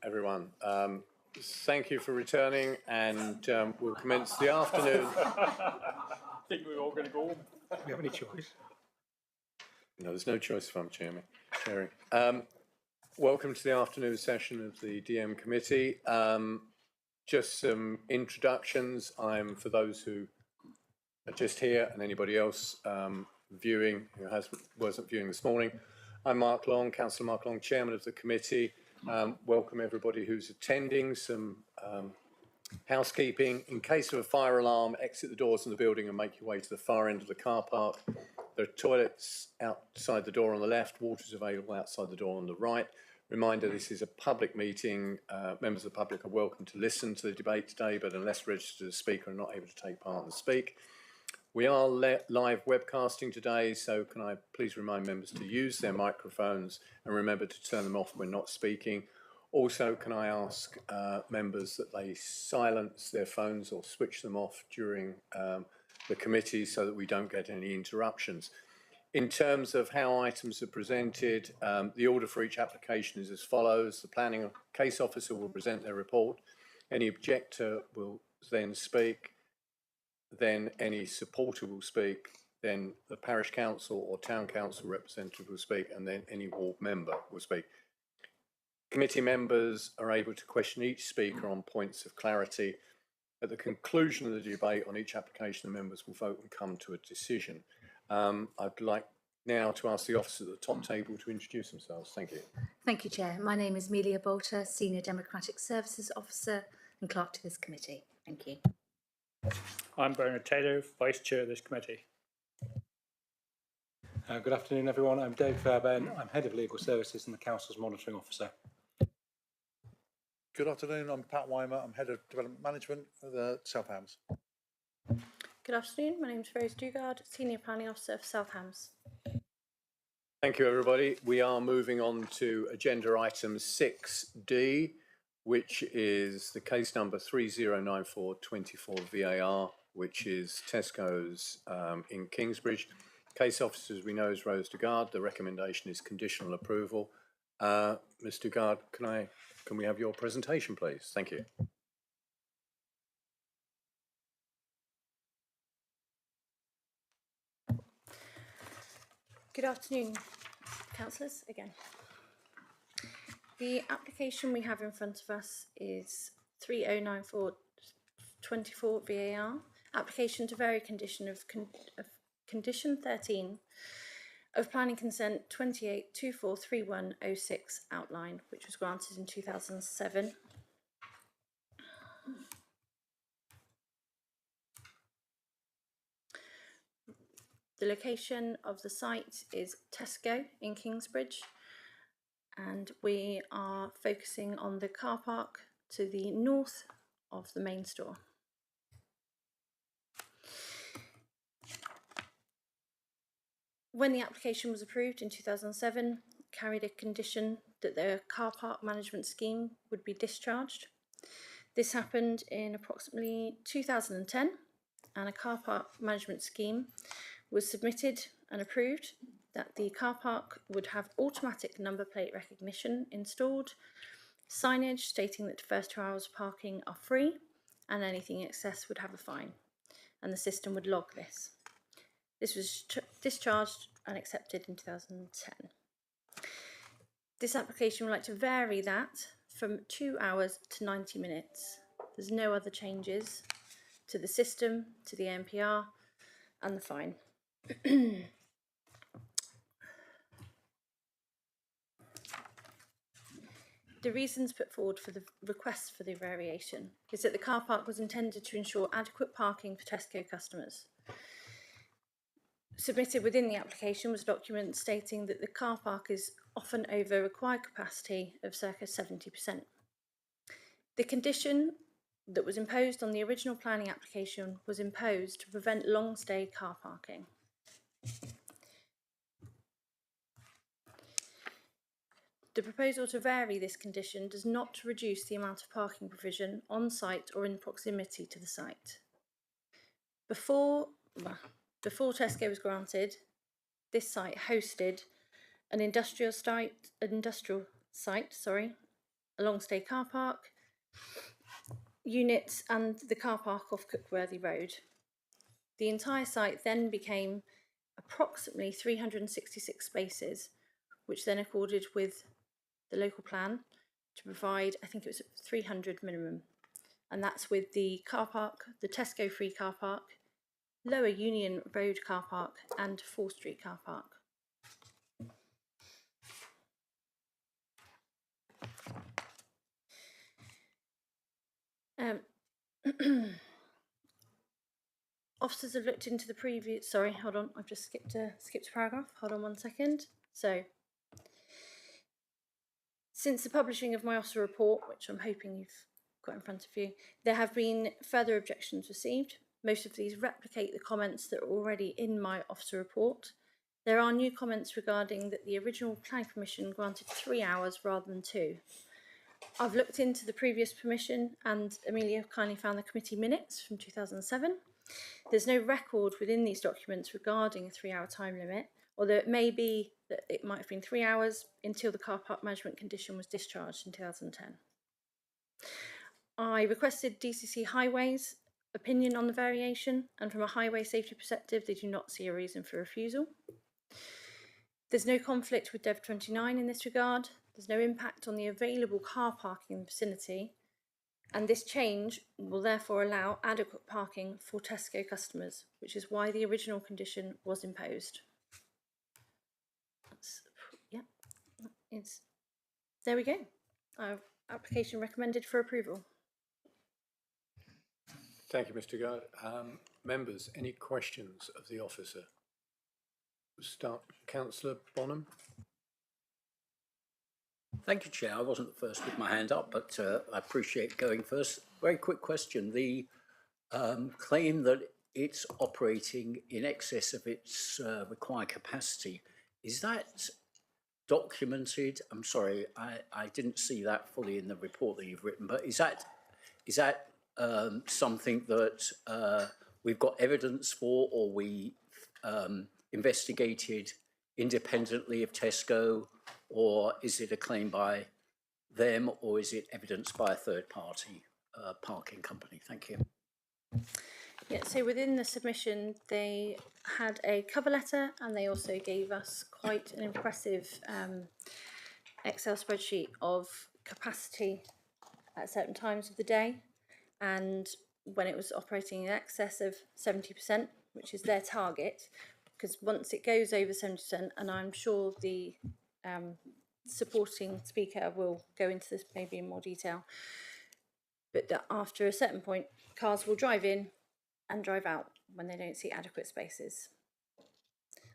everyone. Thank you for returning, and we'll commence the afternoon. I think we're all going to go home. Do we have any choice? No, there's no choice if I'm chairing. Welcome to the afternoon session of the DM committee. Just some introductions. For those who are just here and anybody else viewing who wasn't viewing this morning, I'm Mark Long, Councillor Mark Long, Chairman of the committee. Welcome everybody who's attending. Some housekeeping. In case of a fire alarm, exit the doors in the building and make your way to the far end of the car park. There are toilets outside the door on the left, water is available outside the door on the right. Reminder, this is a public meeting. Members of the public are welcome to listen to the debate today, but unless registered as a speaker, are not able to take part and speak. We are live webcasting today, so can I please remind members to use their microphones and remember to turn them off when not speaking. Also, can I ask members that they silence their phones or switch them off during the committee so that we don't get any interruptions. In terms of how items are presented, the order for each application is as follows. The planning case officer will present their report. Any objector will then speak. Then any supporter will speak, then the parish council or town council representative will speak, and then any ward member will speak. Committee members are able to question each speaker on points of clarity. At the conclusion of the debate on each application, the members will vote and come to a decision. I'd like now to ask the officers at the top table to introduce themselves. Thank you. Thank you, Chair. My name is Melia Bolter, Senior Democratic Services Officer and Clerk to this committee. Thank you. I'm Bernard Taylor, Vice Chair of this committee. Good afternoon, everyone. I'm Dave Fairbairn. I'm Head of Legal Services and the Council's Monitoring Officer. Good afternoon, I'm Pat Weimer. I'm Head of Development Management at the South Hams. Good afternoon, my name is Rose Dugard, Senior Planning Officer for South Hams. Thank you, everybody. We are moving on to agenda item 6D, which is the case number 309424 VAR, which is Tesco's in Kingsbridge. Case officer, as we know, is Rose Dugard. The recommendation is conditional approval. Ms. Dugard, can we have your presentation, please? Thank you. Good afternoon, councillors, again. The application we have in front of us is 309424 VAR, application to vary condition of condition 13 of planning consent 28243106 outline, which was granted in 2007. The location of the site is Tesco in Kingsbridge, and we are focusing on the car park to the north of the main store. When the application was approved in 2007, carried a condition that the car park management scheme would be discharged. This happened in approximately 2010, and a car park management scheme was submitted and approved that the car park would have automatic number plate recognition installed, signage stating that the first 2 hours of parking are free and anything in excess would have a fine, and the system would log this. This was discharged and accepted in 2010. This application would like to vary that from 2 hours to 90 minutes. There's no other changes to the system, to the ANPR and the fine. The reasons put forward for the request for the variation is that the car park was intended to ensure adequate parking for Tesco customers. Submitted within the application was a document stating that the car park is often over required capacity of circa 70%. The condition that was imposed on the original planning application was imposed to prevent long stay car parking. The proposal to vary this condition does not reduce the amount of parking provision on site or in proximity to the site. Before Tesco was granted, this site hosted an industrial site, a long stay car park, units and the car park off Cookworthy Road. The entire site then became approximately 366 spaces, which then accorded with the local plan to provide, I think it was 300 minimum. And that's with the car park, the Tesco free car park, Lower Union Road car park and 4th Street car park. Officers have looked into the previous, sorry, hold on, I've just skipped a paragraph, hold on one second. So, since the publishing of my officer report, which I'm hoping you've got in front of you, there have been further objections received. Most of these replicate the comments that are already in my officer report. There are new comments regarding that the original planning permission granted 3 hours rather than 2. I've looked into the previous permission and Amelia kindly found the committee minutes from 2007. There's no record within these documents regarding a 3 hour time limit, although it may be that it might have been 3 hours until the car park management condition was discharged in 2010. I requested DCC Highways' opinion on the variation, and from a highway safety perspective, they do not see a reason for refusal. There's no conflict with Dev 29 in this regard. There's no impact on the available car parking in the vicinity, and this change will therefore allow adequate parking for Tesco customers, which is why the original condition was imposed. There we go. Our application recommended for approval. Thank you, Mr. Guard. Members, any questions of the officer? We'll start, Councillor Bonham. Thank you, Chair. I wasn't the first with my hand up, but I appreciate going first. Very quick question. The claim that it's operating in excess of its required capacity, is that documented? I'm sorry, I didn't see that fully in the report that you've written, but is that something that we've got evidence for, or we investigated independently of Tesco, or is it a claim by them, or is it evidenced by a third party parking company? Thank you. Yeah, so within the submission, they had a cover letter and they also gave us quite an impressive Excel spreadsheet of capacity at certain times of the day, and when it was operating in excess of 70%, which is their target, because once it goes over 70%, and I'm sure the supporting speaker will go into this maybe in more detail, but that after a certain point, cars will drive in and drive out when they don't see adequate spaces.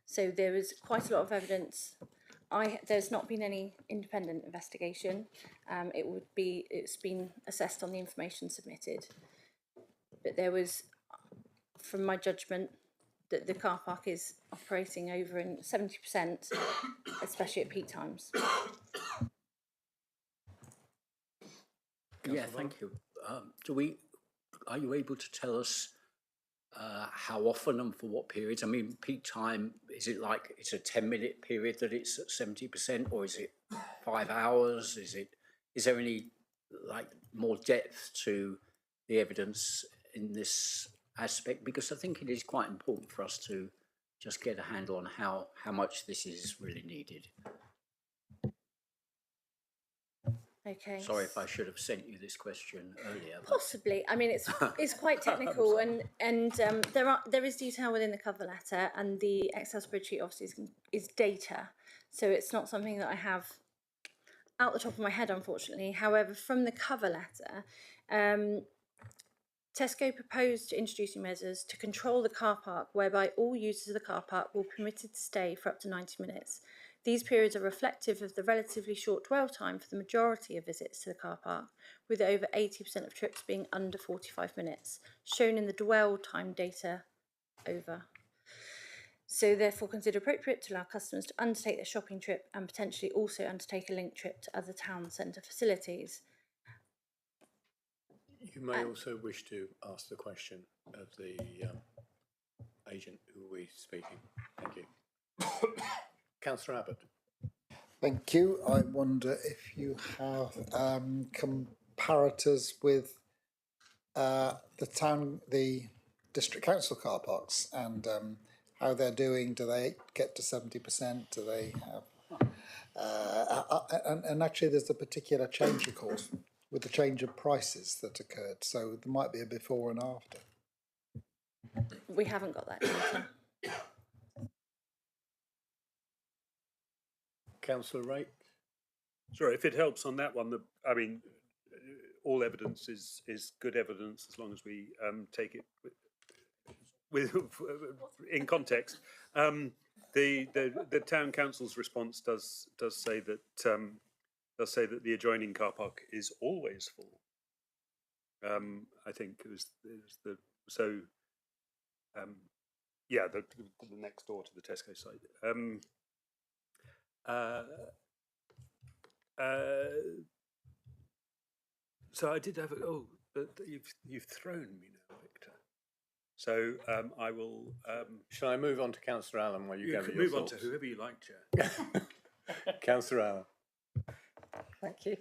So there is quite a lot of evidence. There's not been any independent investigation. It's been assessed on the information submitted. But there was, from my judgment, that the car park is operating over in 70%, especially at peak times. Yeah, thank you. Are you able to tell us how often and for what periods? I mean, peak time, is it like it's a 10-minute period that it's at 70%, or is it 5 hours? Is there any like more depth to the evidence in this aspect? Because I think it is quite important for us to just get a handle on how much this is really needed. Okay. Sorry if I should have sent you this question earlier. Possibly. I mean, it's quite technical, and there is detail within the cover letter, and the Excel spreadsheet obviously is data, so it's not something that I have out the top of my head, unfortunately. However, from the cover letter, Tesco proposed introducing measures to control the car park, whereby all users of the car park will be permitted to stay for up to 90 minutes. These periods are reflective of the relatively short dwell time for the majority of visits to the car park, with over 80% of trips being under 45 minutes, shown in the dwell time data over. So therefore consider appropriate to allow customers to undertake their shopping trip and potentially also undertake a link trip to other town centre facilities. You may also wish to ask the question of the agent who will be speaking. Thank you. Councillor Abbott. Thank you. I wonder if you have comparators with the district council car parks and how they're doing. Do they get to 70%? Do they have? And actually, there's a particular change, of course, with the change of prices that occurred. So there might be a before and after. We haven't got that data. Councillor Rake? Sorry, if it helps on that one, all evidence is good evidence as long as we take it with in context. The town council's response does say that the adjoining car park is always full. I think it was the next door to the Tesco site. So I did have but you've thrown me now, Victor. So I will. Shall I move on to Councillor Allen while you You gather can your move on to thoughts? whoever you like, Chair. Councillor Allen. Thank you.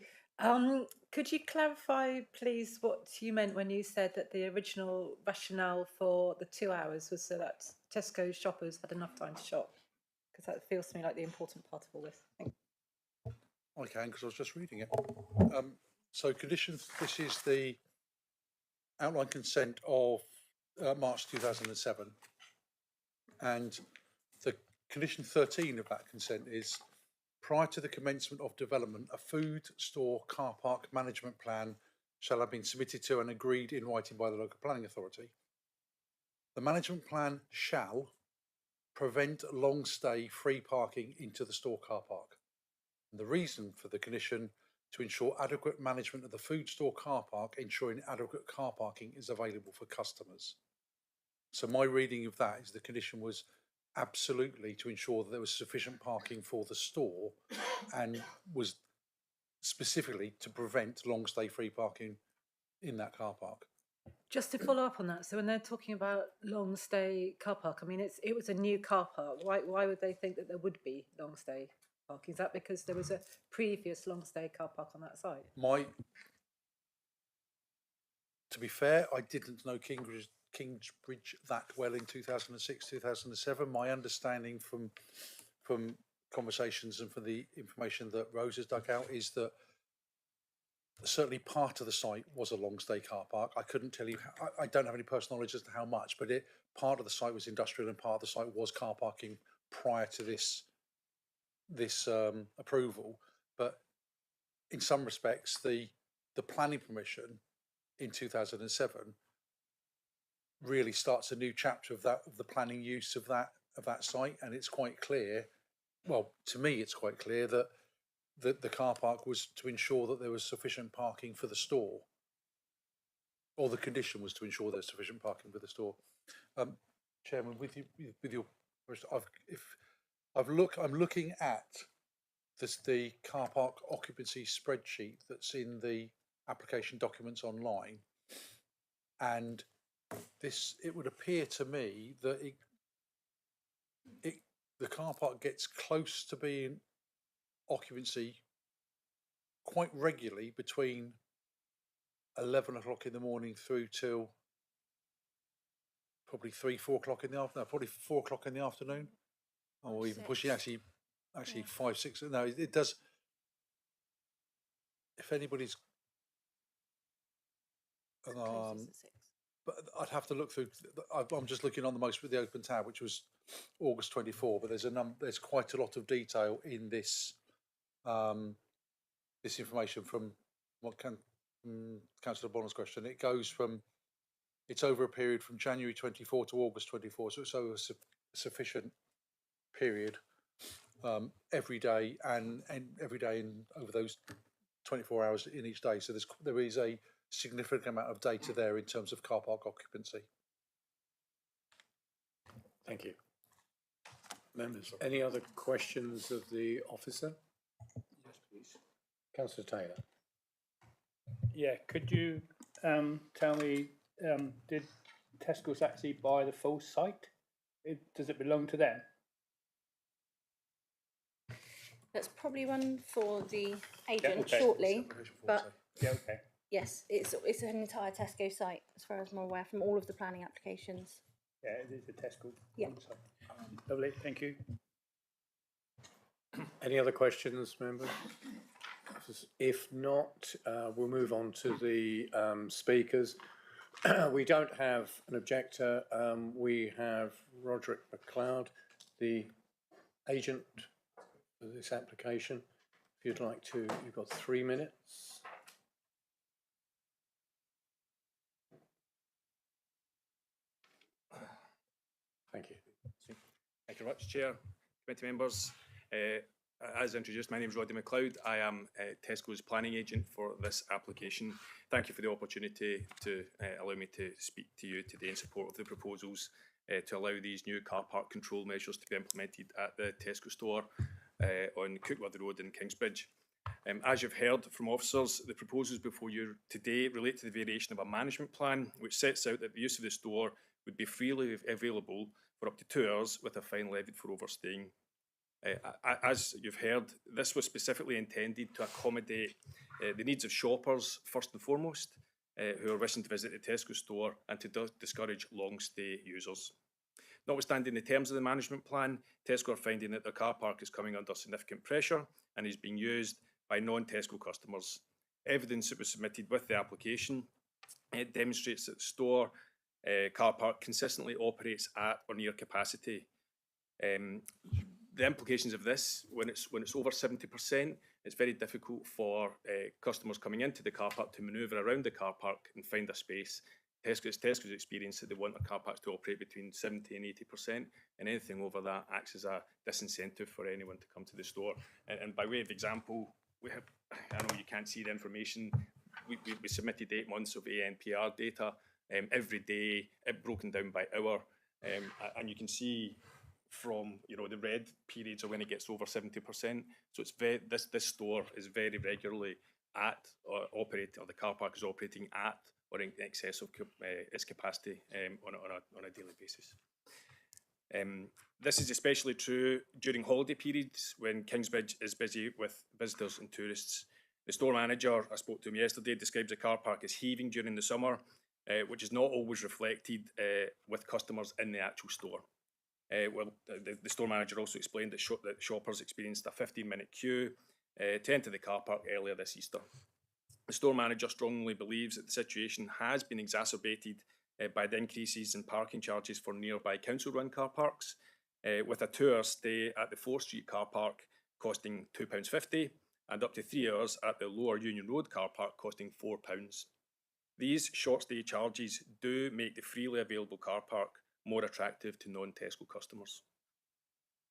Could you clarify, please, what you meant when you said that the original rationale for the 2 hours was so that Tesco shoppers had enough time to shop? Because that feels to me like the important part of all this. Thank you. I can, because I was just reading it. So this is the outline consent of March 2007. And the condition 13 of that consent is, prior to the commencement of development, a food store car park management plan shall have been submitted to and agreed in writing by the local planning authority. The management plan shall prevent long stay free parking into the store car park. And the reason for the condition: to ensure adequate management of the food store car park, ensuring adequate car parking is available for customers. So my reading of that is the condition was absolutely to ensure that there was sufficient parking for the store and was specifically to prevent long stay free parking in that car park. Just to follow up on that, so when they're talking about long stay car park, I mean, it was a new car park. Why would they think that there would be long stay parking? Is that because there was a previous long stay car park on that site? To be fair, I didn't know Kingsbridge that well in 2006, 2007. My understanding from conversations and from the information that Rose has dug out is that certainly part of the site was a long stay car park. I couldn't tell you, I don't have any personal knowledge as to how much, but part of the site was industrial and part of the site was car parking prior to this approval. But in some respects, the planning permission in 2007 really starts a new chapter of the planning use of that site, and it's quite clear. Well, to me, it's quite clear that the car park was to ensure that there was sufficient parking for the store, or the condition was to ensure there's sufficient parking for the store. Chairman, with your, I'm looking at the car park occupancy spreadsheet that's in the application documents online, and it would appear to me that the car park gets close to being occupancy quite regularly between 11 o'clock in the morning through till probably 3-4 o'clock in the afternoon, probably 4 o'clock in the afternoon, or even pushing actually 5, 6. No, it does. If anybody's but I'd have to look through. I'm just looking on the open tab, which was August 24. But there's quite a lot of detail in this this information from Councillor Bonner's question. It goes from, it's over a period from January 24 to August 24, so it's over a sufficient period every day and every day over those 24 hours in each day. So there is a significant amount of data there in terms of car park occupancy. Thank you. Members, any other questions of the officer? Yes, please. Councillor Taylor. Yeah, could you tell me, did Tesco's actually buy the full site? Does it belong to them? Let's probably run for the agent okay. shortly, but Yeah, okay. yes, it's an entire Tesco site, as far as I'm aware, from all of the planning applications. Yeah, it is a Tesco. Yeah. Lovely, thank you. Any other questions, members? If not, we'll move on to the speakers. We don't have an objector. We have Roderick McLeod, the agent for this application. If you'd like to, you've got 3 minutes. Thank you. Thank you very much, Chair, committee members. As introduced, my name is Roddy McLeod. I am Tesco's planning agent for this application. Thank you for the opportunity to allow me to speak to you today in support of the proposals to allow these new car park control measures to be implemented at the Tesco store on Cookworthy Road in Kingsbridge. As you've heard from officers, the proposals before you today relate to the variation of a management plan which sets out that the use of the store would be freely available for up to 2 hours with a fine levied for overstaying. As you've heard, this was specifically intended to accommodate the needs of shoppers first and foremost, who are wishing to visit the Tesco store, and to discourage long stay users. Notwithstanding the terms of the management plan, Tesco are finding that their car park is coming under significant pressure and is being used by non-Tesco customers. Evidence that was submitted with the application demonstrates that the store car park consistently operates at or near capacity. The implications of this, when it's over 70%, it's very difficult for customers coming into the car park to manoeuvre around the car park and find a space. Tesco's experience that they want their car parks to operate between 70 and 80%, and anything over that acts as a disincentive for anyone to come to the store. And by way of example, we have, I know you can't see the information, we submitted 8 months of ANPR data every day, broken down by hour, and you can see from the red periods of when it gets over 70%. So it's this store is very regularly at or the car park is operating at or in excess of its capacity on a daily basis. This is especially true during holiday periods when Kingsbridge is busy with visitors and tourists. The store manager, I spoke to him yesterday, describes the car park as heaving during the summer, which is not always reflected with customers in the actual store. The store manager also explained that shoppers experienced a 15-minute queue to enter the car park earlier this Easter. The store manager strongly believes that the situation has been exacerbated by the increases in parking charges for nearby council-run car parks, with a 2-hour stay at the 4th Street car park costing £2.50 and up to 3 hours at the Lower Union Road car park costing £4. These short stay charges do make the freely available car park more attractive to non-Tesco customers.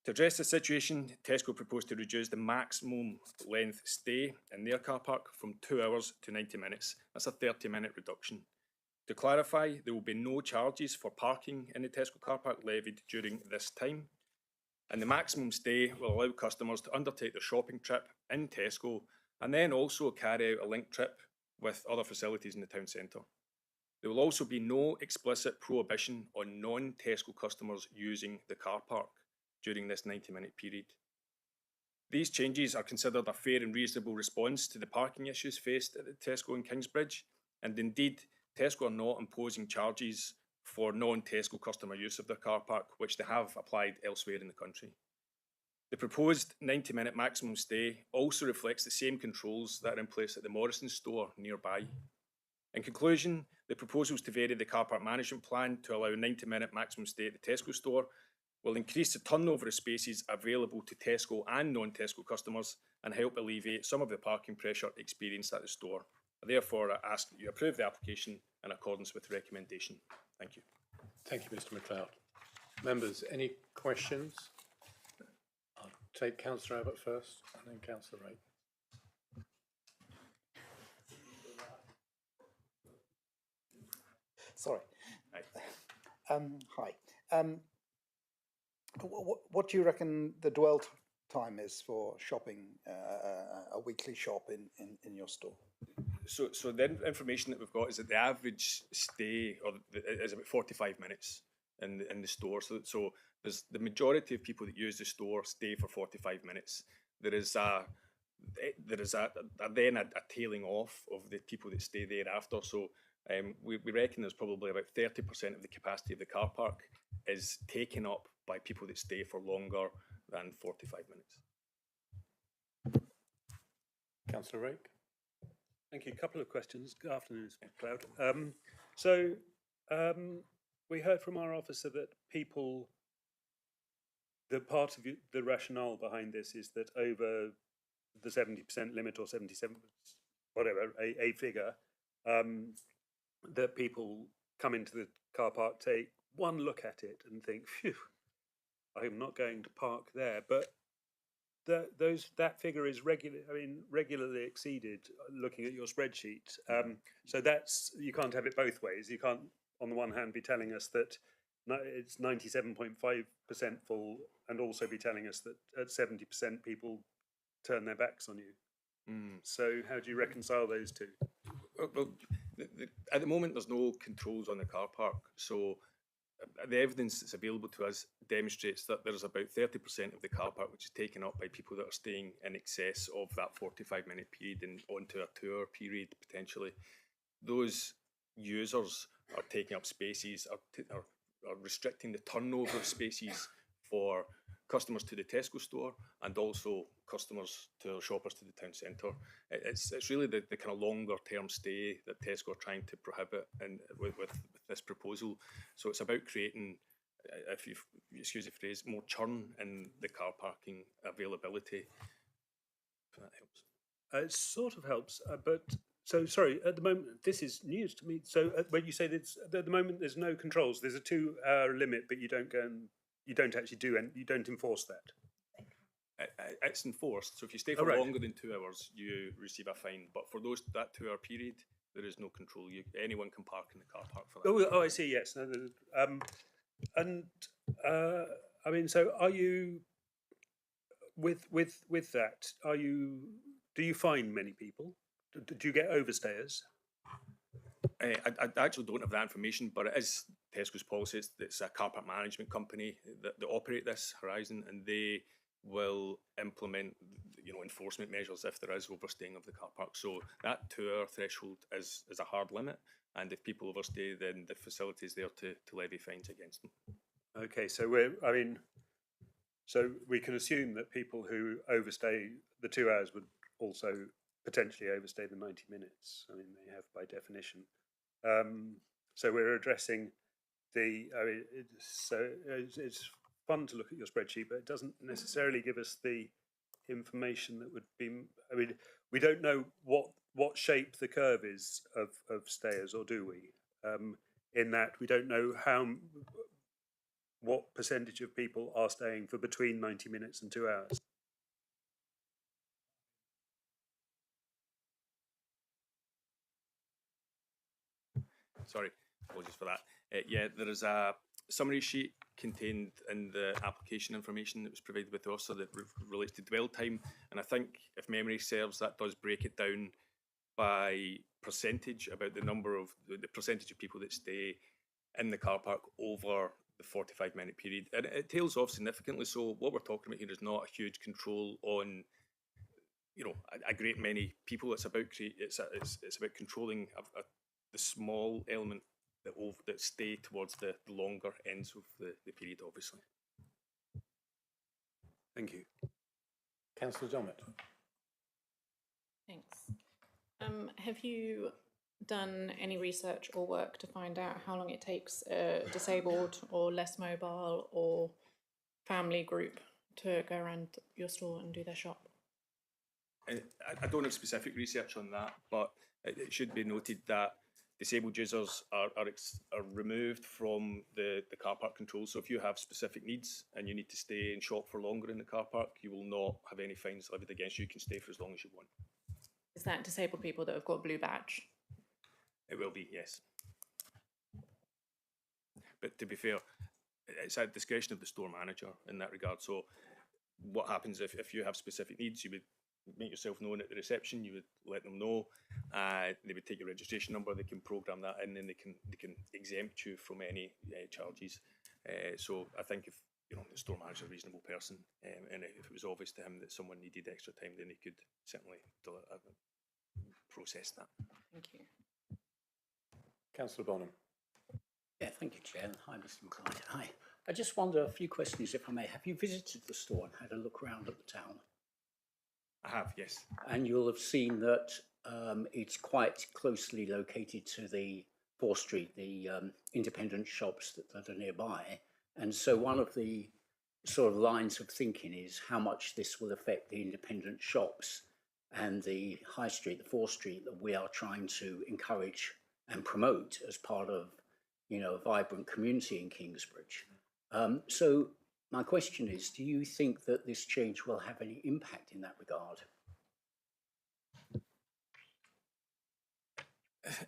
To address the situation, Tesco proposed to reduce the maximum length stay in their car park from 2 hours to 90 minutes. That's a 30-minute reduction. To clarify, there will be no charges for parking in the Tesco car park levied during this time, and the maximum stay will allow customers to undertake their shopping trip in Tesco and then also carry out a link trip with other facilities in the town centre. There will also be no explicit prohibition on non-Tesco customers using the car park during this 90-minute period. These changes are considered a fair and reasonable response to the parking issues faced at the Tesco in Kingsbridge, and indeed, Tesco are not imposing charges for non-Tesco customer use of their car park, which they have applied elsewhere in the country. The proposed 90-minute maximum stay also reflects the same controls that are in place at the Morrisons store nearby. In conclusion, the proposals to vary the car park management plan to allow a 90-minute maximum stay at the Tesco store will increase the turnover of spaces available to Tesco and non-Tesco customers and help alleviate some of the parking pressure experienced at the store. Therefore, I ask that you approve the application in accordance with the recommendation. Thank you. Thank you, Mr. McLeod. Members, any questions? I'll take Councillor Abbott first and then Councillor Wright. Sorry. Hi. What do you reckon the dwell time is for shopping, a weekly shop in your store? So the information that we've got is that the average stay is about 45 minutes in the store. So there's the majority of people that use the store stay for 45 minutes. there is then a tailing off of the people that stay thereafter. So we reckon there's probably about 30% of the capacity of the car park is taken up by people that stay for longer than 45 minutes. Councillor Rake. Thank you. A couple of questions. Good afternoon, Mr. Cloud. We heard from our officer that the part of the rationale behind this is that over the 70% limit or 77, whatever, a figure, that people come into the car park, take one look at it and think, phew, I'm not going to park there. But that figure is regularly exceeded looking at your spreadsheet. So you can't have it both ways. You can't, on the one hand, be telling us that it's 97.5% full and also be telling us that at 70% people turn their backs on you. So how do you reconcile those two? Well, at the moment, there's no controls on the car park. So the evidence that's available to us demonstrates that there's about 30% of the car park which is taken up by people that are staying in excess of that 45-minute period and onto a 2-hour period potentially. Those users are taking up spaces, are restricting the turnover of spaces for customers to the Tesco store and also customers to shoppers to the town centre. It's really the kind of longer term stay that Tesco are trying to prohibit with this proposal. So it's about creating, if you excuse the phrase, more churn in the car parking availability. If that helps. It sort of helps, but so sorry. At the moment, this is news to me. So when you say that at the moment there's no controls, there's a 2-hour limit, but you don't go and you don't actually do and you don't enforce that. It's enforced. So if you stay for longer than 2 hours, you receive a fine. But for that 2-hour period, there is no control. Anyone can park in the car park for that. Oh, I see. Yes. I mean, so are you with that? Do you find many people? Do you get overstayers? I actually don't have that information, but it is Tesco's policy. It's a car park management company that operate this, Horizon, and they will implement enforcement measures if there is overstaying of the car park. So that 2-hour threshold is a hard limit, and if people overstay, then the facility is there to levy fines against them. Okay, so we can assume that people who overstay the 2 hours would also potentially overstay the 90 minutes. I mean, they have by definition. So we're addressing it's fun to look at your spreadsheet, but it doesn't necessarily give us the information that would be. I mean, we don't know what shape the curve is of stayers, or do we? In that we don't know what percentage of people are staying for between 90 minutes and 2 hours. Sorry, apologies for that. Yeah, there is a summary sheet contained in the application information that was provided with us that relates to dwell time. And I think, if memory serves, that does break it down by percentage, about the percentage of people that stay in the car park over the 45-minute period. And it tails off significantly. So what we're talking about here is not a huge control on a great many people. It's about controlling the small element that stay towards the longer ends of the period, obviously. Thank you. Councillor Dommett. Thanks. Have you done any research or work to find out how long it takes a disabled or less mobile or family group to go around your store and do their shop? I don't have specific research on that, but it should be noted that disabled users are removed from the car park controls. So if you have specific needs and you need to stay and shop for longer in the car park, you will not have any fines levied against you. You can stay for as long as you want. Is that disabled people that have got a blue badge? It will be, yes. But to be fair, it's at discretion of the store manager in that regard. So what happens if you have specific needs, you would make yourself known at the reception, you would let them know, they would take your registration number, they can program that in, and they can exempt you from any charges. So I think you know, the store manager is a reasonable person, and if it was obvious to him that someone needed extra time, then he could certainly process that. Thank you. Councillor Bonham. Yeah, thank you, Chair. Hi, Mr. McLeod. Hi. I just wonder a few questions, if I may. Have you visited the store and had a look around at the town? I have, yes. And you'll have seen that it's quite closely located to the 4th Street, the independent shops that are nearby. And so one of the sort of lines of thinking is how much this will affect the independent shops and the High Street, the 4th Street, that we are trying to encourage and promote as part of, you know, a vibrant community in Kingsbridge. So my question is, do you think that this change will have any impact in that regard?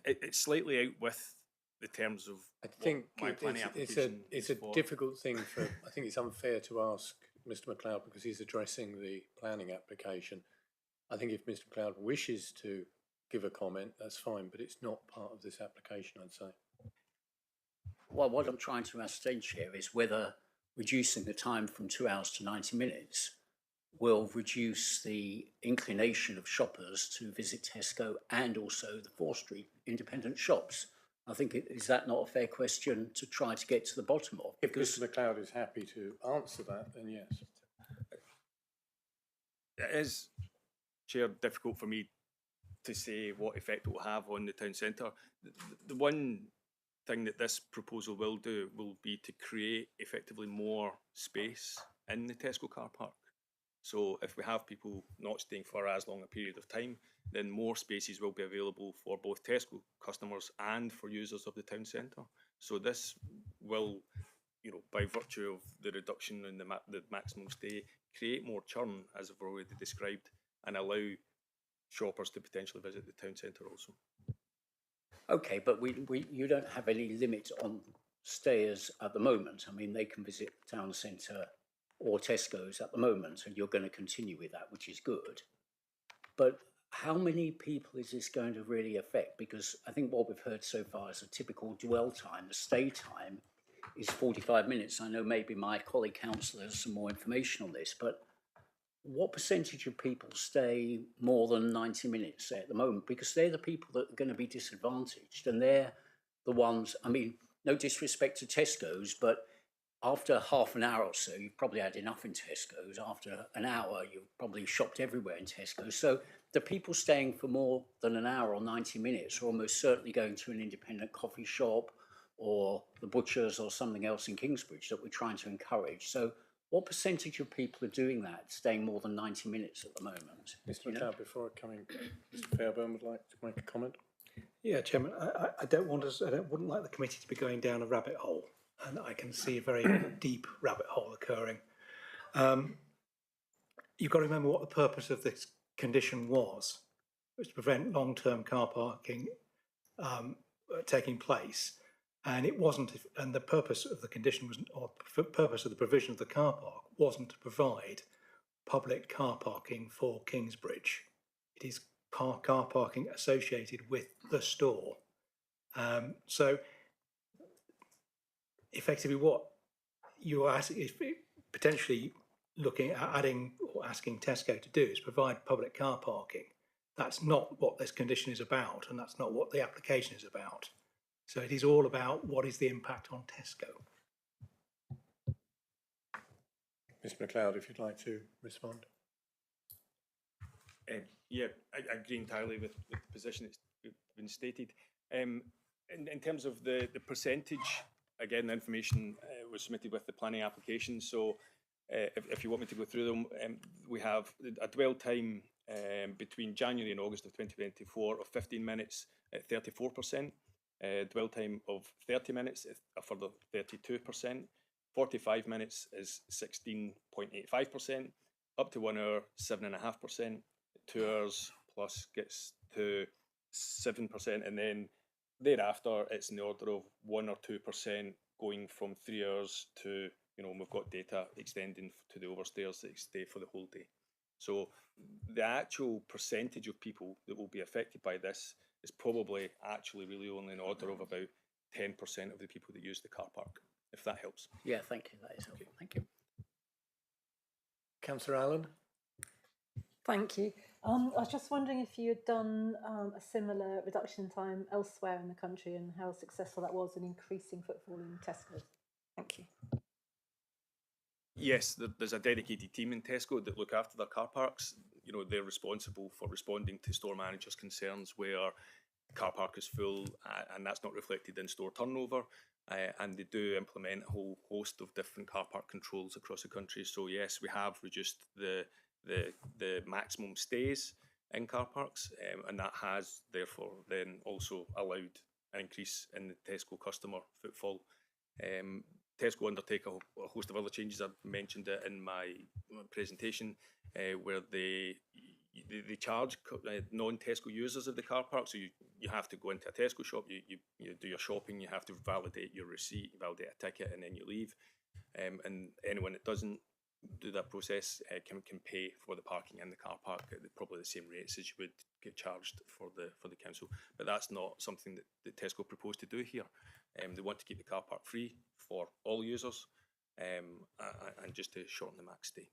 It's slightly out with the terms of I think my planning application. it's a difficult thing for, I think it's unfair to ask Mr. McLeod because he's addressing the planning application. I think if Mr. McLeod wishes to give a comment, that's fine, but it's not part of this application, I'd say. Well, what I'm trying to ascertain here is whether reducing the time from 2 hours to 90 minutes will reduce the inclination of shoppers to visit Tesco and also the 4th Street independent shops. I think, is that not a fair question to try to get to the bottom of? If Mr. McLeod is happy to answer that, then yes. It is, Chair, difficult for me to say what effect it will have on the town centre. The one thing that this proposal will do will be to create effectively more space in the Tesco car park. So if we have people not staying for as long a period of time, then more spaces will be available for both Tesco customers and for users of the town centre. So this will, you know, by virtue of the reduction in the maximum stay, create more churn, as I've already described, and allow shoppers to potentially visit the town centre also. Okay, but you don't have any limit on stayers at the moment. I mean, they can visit town centre or Tesco's at the moment, and you're going to continue with that, which is good. But how many people is this going to really affect? Because I think what we've heard so far is a typical dwell time, the stay time, is 45 minutes. I know maybe my colleague councillor has some more information on this, but what percentage of people stay more than 90 minutes at the moment? Because they're the people that are going to be disadvantaged, and they're the ones, I mean, no disrespect to Tesco's, but after half an hour or so, you've probably had enough in Tesco's. After an hour, you've probably shopped everywhere in Tesco's. So the people staying for more than an hour or 90 minutes are almost certainly going to an independent coffee shop or the butcher's or something else in Kingsbridge that we're trying to encourage. So what percentage of people are doing that, staying more than 90 minutes at the moment? Mr. McLeod, before coming, Mr. Fairburn would like to make a comment. Yeah, Chairman, I wouldn't like the committee to be going down a rabbit hole, and I can see a very deep rabbit hole occurring. You've got to remember what the purpose of this condition was. It was to prevent long-term car parking taking place, and it wasn't. And the purpose of the condition was, or purpose of the provision of the car park wasn't to provide public car parking for Kingsbridge. It is car parking associated with the store. So effectively what you're asking is potentially looking at adding or asking Tesco to do is provide public car parking. That's not what this condition is about, and that's not what the application is about. So it is all about what is the impact on Tesco. Mr. McLeod, if you'd like to respond. Yeah, I agree entirely with the position that's been stated. In terms of the percentage, again, the information was submitted with the planning application. So if you want me to go through them, we have a dwell time between January and August of 2024 of 15 minutes at 34%, dwell time of 30 minutes at a further 32%, 45 minutes is 16.85%, up to 1 hour, 7.5%, 2 hours plus gets to 7%, and then thereafter it's in the order of 1 or 2% going from 3 hours to, you know, we've got data extending to the overstairs that stay for the whole day. So the actual percentage of people that will be affected by this is probably actually really only in order of about 10% of the people that use the car park, if that helps. Yeah, thank you. That is helpful. Thank you. Councillor Allen? Thank you. I was just wondering if you had done a similar reduction in time elsewhere in the country and how successful that was in increasing footfall in Tesco's. Thank you. Yes, there's a dedicated team in Tesco that look after their car parks. You know, they're responsible for responding to store managers' concerns where the car park is full and that's not reflected in store turnover. And they do implement a whole host of different car park controls across the country. So yes, we have reduced the maximum stays in car parks, and that has therefore then also allowed an increase in the Tesco customer footfall. Tesco undertake a host of other changes. I mentioned it in my presentation, where they charge non-Tesco users of the car park. So you have to go into a Tesco shop, you do your shopping, you have to validate your receipt, validate a ticket, and then you leave. And anyone that doesn't do that process can pay for the parking in the car park at probably the same rates as you would get charged for the council. But that's not something that Tesco propose to do here. They want to keep the car park free for all users, and just to shorten the max stay.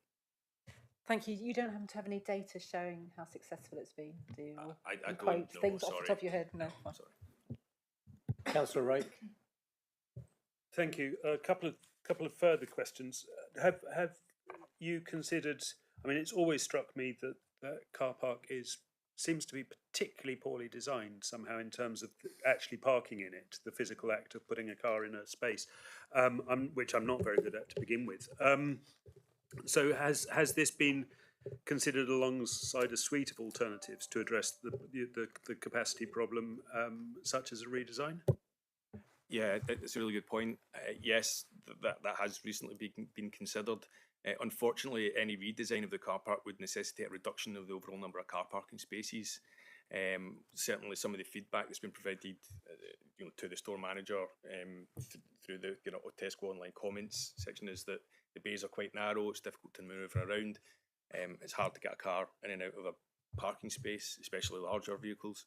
Thank you. You don't happen to have any data showing how successful it's been, do you? I Quote don't know, things sorry. off the top of your head? No. Sorry. Councillor Rake? Thank you. A couple of further questions. Have you considered? I mean, it's always struck me that the car park seems to be particularly poorly designed somehow in terms of actually parking in it, the physical act of putting a car in a space, which I'm not very good at to begin with. So has this been considered alongside a suite of alternatives to address the capacity problem, such as a redesign? Yeah, it's a really good point. Yes, that has recently been considered. Unfortunately, any redesign of the car park would necessitate a reduction of the overall number of car parking spaces. Certainly, some of the feedback that's been provided, to the store manager through the Tesco online comments section is that the bays are quite narrow. It's difficult to manoeuvre around. It's hard to get a car in and out of a parking space, especially larger vehicles.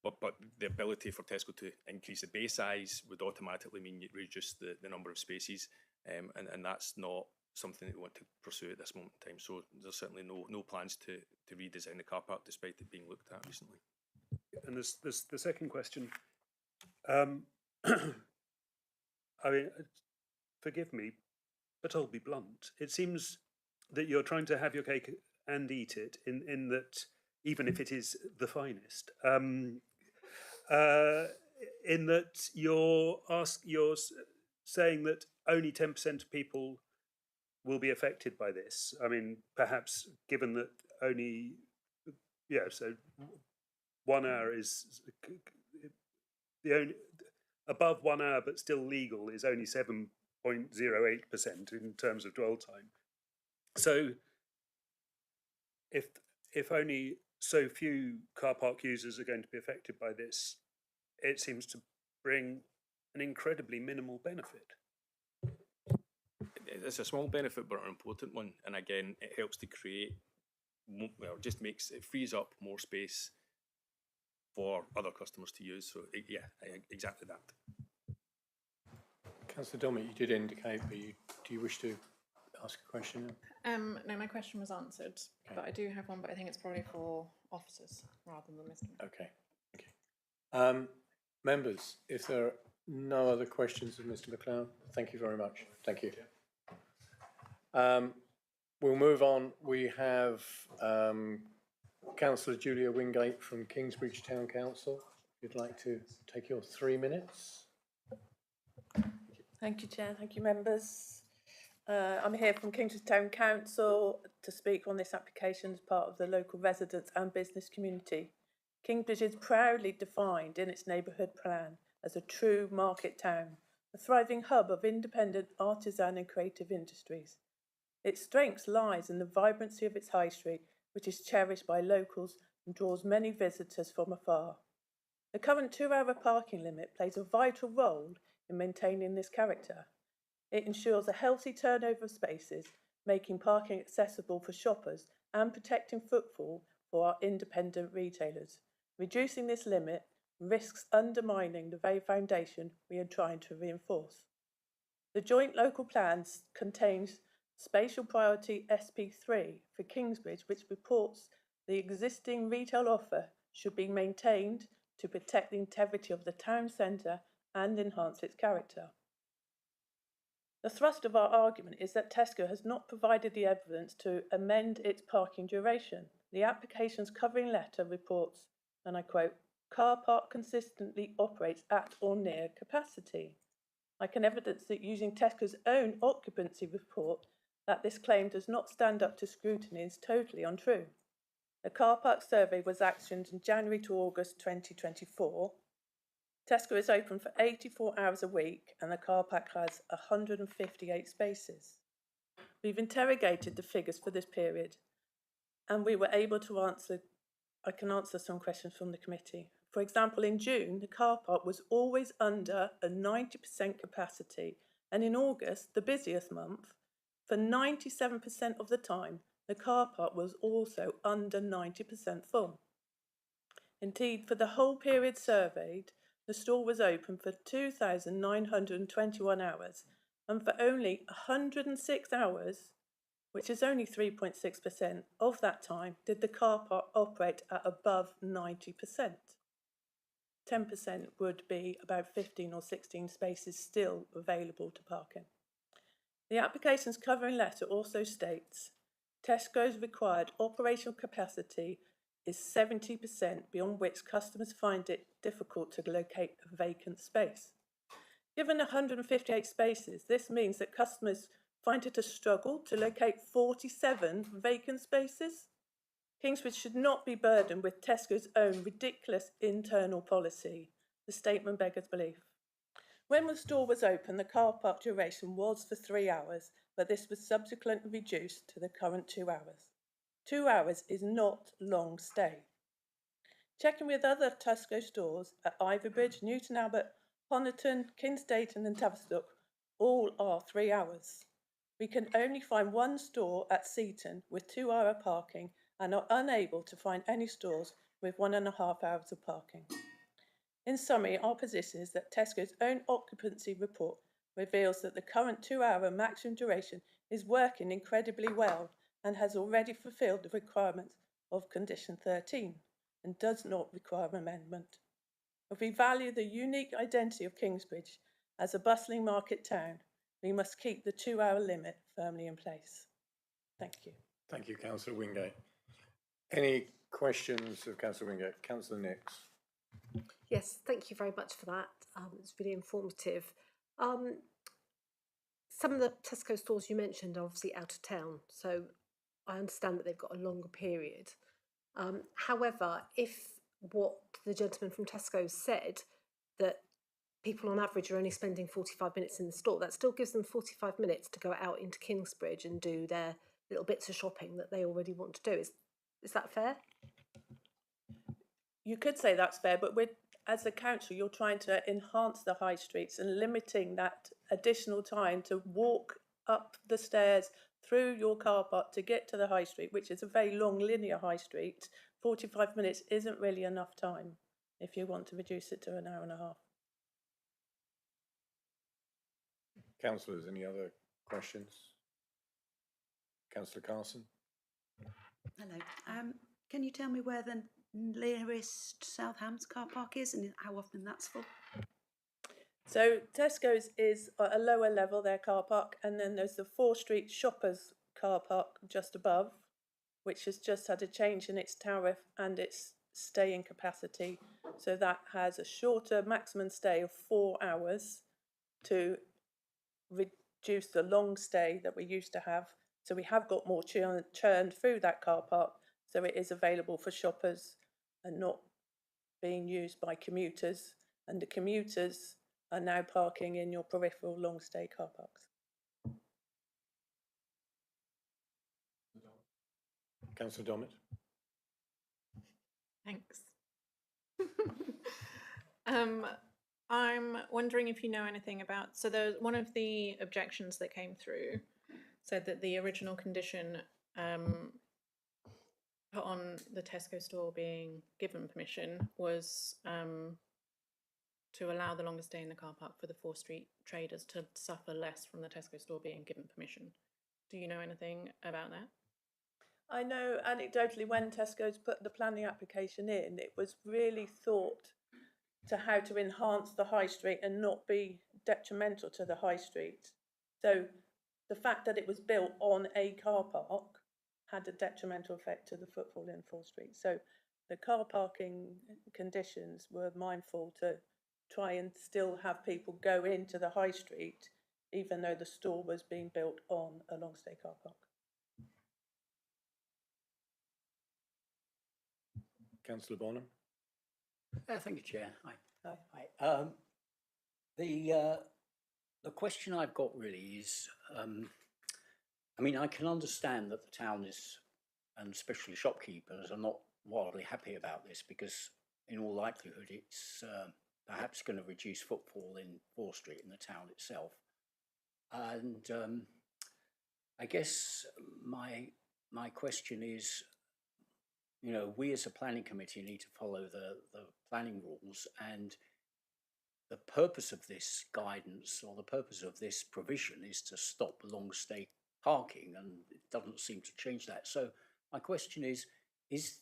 But the ability for Tesco to increase the bay size would automatically mean you reduce the number of spaces, and that's not something that we want to pursue at this moment in time. So there's certainly no plans to redesign the car park, despite it being looked at recently. And the second question, I mean, forgive me, but I'll be blunt. It seems that you're trying to have your cake and eat it in that, even if it is the finest, in that you're saying that only 10% of people will be affected by this. I mean, perhaps given that so 1 hour is the only above 1 hour, but still legal, is only 7.08% in terms of dwell time. So if only so few car park users are going to be affected by this, it seems to bring an incredibly minimal benefit. It's a small benefit, but an important one. And again, it helps to create, it frees up more space for other customers to use. So yeah, exactly that. Councillor Dominic, you did indicate, but do you wish to ask a question? No, my question was answered, but I do have one, but I think it's probably for officers rather than Mr. Okay. Members, if there are no other questions of Mr. McLeod, thank you very much. Thank you. We'll move on. We have Councillor Julia Wingate from Kingsbridge Town Council. If you'd like to take your 3 minutes. Thank you, Chair. Thank you, members. I'm here from Kingsbridge Town Council to speak on this application as part of the local residents and business community. Kingsbridge is proudly defined in its neighbourhood plan as a true market town, a thriving hub of independent artisan and creative industries. Its strength lies in the vibrancy of its high street, which is cherished by locals and draws many visitors from afar. The current 2-hour parking limit plays a vital role in maintaining this character. It ensures a healthy turnover of spaces, making parking accessible for shoppers and protecting footfall for our independent retailers. Reducing this limit risks undermining the very foundation we are trying to reinforce. The joint local plan contains Spatial Priority SP3 for Kingsbridge, which reports the existing retail offer should be maintained to protect the integrity of the town centre and enhance its character. The thrust of our argument is that Tesco has not provided the evidence to amend its parking duration. The application's covering letter reports, and I quote, "Car park consistently operates at or near capacity." I can evidence that using Tesco's own occupancy report that this claim does not stand up to scrutiny is totally untrue. A car park survey was actioned in January to August 2024. Tesco is open for 84 hours a week and the car park has 158 spaces. We've interrogated the figures for this period and we were able to I can answer some questions from the committee. For example, in June, the car park was always under a 90% capacity, and in August, the busiest month, for 97% of the time, the car park was also under 90% full. Indeed, for the whole period surveyed, the store was open for 2,921 hours, and for only 106 hours, which is only 3.6% of that time, did the car park operate at above 90%. 10% would be about 15 or 16 spaces still available to park in. The application's covering letter also states Tesco's required operational capacity is 70%, beyond which customers find it difficult to locate a vacant space. Given 158 spaces, this means that customers find it a struggle to locate 47 vacant spaces. Kingsbridge should not be burdened with Tesco's own ridiculous internal policy. The statement beggars belief. When the store was open, the car park duration was for 3 hours, but this was subsequently reduced to the current 2 hours. 2 hours is not long stay. Checking with other Tesco stores at Ivybridge, Newton Abbot, Honiton, Kingsdayton and Tavistock, all are 3 hours. We can only find one store at Seaton with 2 hour parking and are unable to find any stores with 1.5 hours of parking. In summary, our position is that Tesco's own occupancy report reveals that the current 2 hour maximum duration is working incredibly well and has already fulfilled the requirements of condition 13 and does not require amendment. If we value the unique identity of Kingsbridge as a bustling market town, we must keep the 2 hour limit firmly in place. Thank you. Thank you, Councillor Wingate. Any questions of Councillor Wingate? Councillor Nix. Yes, thank you very much for that. It's really informative. Some of the Tesco stores you mentioned are obviously out of town, so I understand that they've got a longer period. However, if what the gentleman from Tesco said, that people on average are only spending 45 minutes in the store, that still gives them 45 minutes to go out into Kingsbridge and do their little bits of shopping that they already want to do. Is that fair? You could say that's fair, but as a council, you're trying to enhance the high streets and limiting that additional time to walk up the stairs through your car park to get to the high street, which is a very long linear high street. 45 minutes isn't really enough time if you want to reduce it to an hour and a half. Councillors, any other questions? Councillor Carson. Hello. Can you tell me where the nearest South Hams car park is and how often that's full? So Tesco's is at a lower level, their car park, and then there's the 4 Street Shoppers car park just above, which has just had a change in its tariff and its staying capacity. So that has a shorter maximum stay of 4 hours to reduce the long stay that we used to have. So we have got more churned through that car park, so it is available for shoppers and not being used by commuters. And the commuters are now parking in your peripheral long stay car parks. Councillor Dommett. Thanks. I'm wondering if you know anything about, so there's one of the objections that came through said that the original condition put on the Tesco store being given permission was to allow the longer stay in the car park for the 4 Street traders to suffer less from the Tesco store being given permission. Do you know anything about that? I know anecdotally when Tesco's put the planning application in, it was really thought to how to enhance the high street and not be detrimental to the high street. So the fact that it was built on a car park had a detrimental effect to the footfall in Fore Street. So the car parking conditions were mindful to try and still have people go into the high street, even though the store was being built on a long stay car park. Councillor Bonham. Thank you, Chair. Hi. Hi. The question I've got really is, I mean, I can understand that the town is, and especially shopkeepers, are not wildly happy about this because, in all likelihood, it's perhaps going to reduce footfall in Fore Street in the town itself. And I guess my question is, you know, we as a planning committee need to follow the planning rules, and the purpose of this guidance or the purpose of this provision is to stop long stay parking, and it doesn't seem to change that. So my question is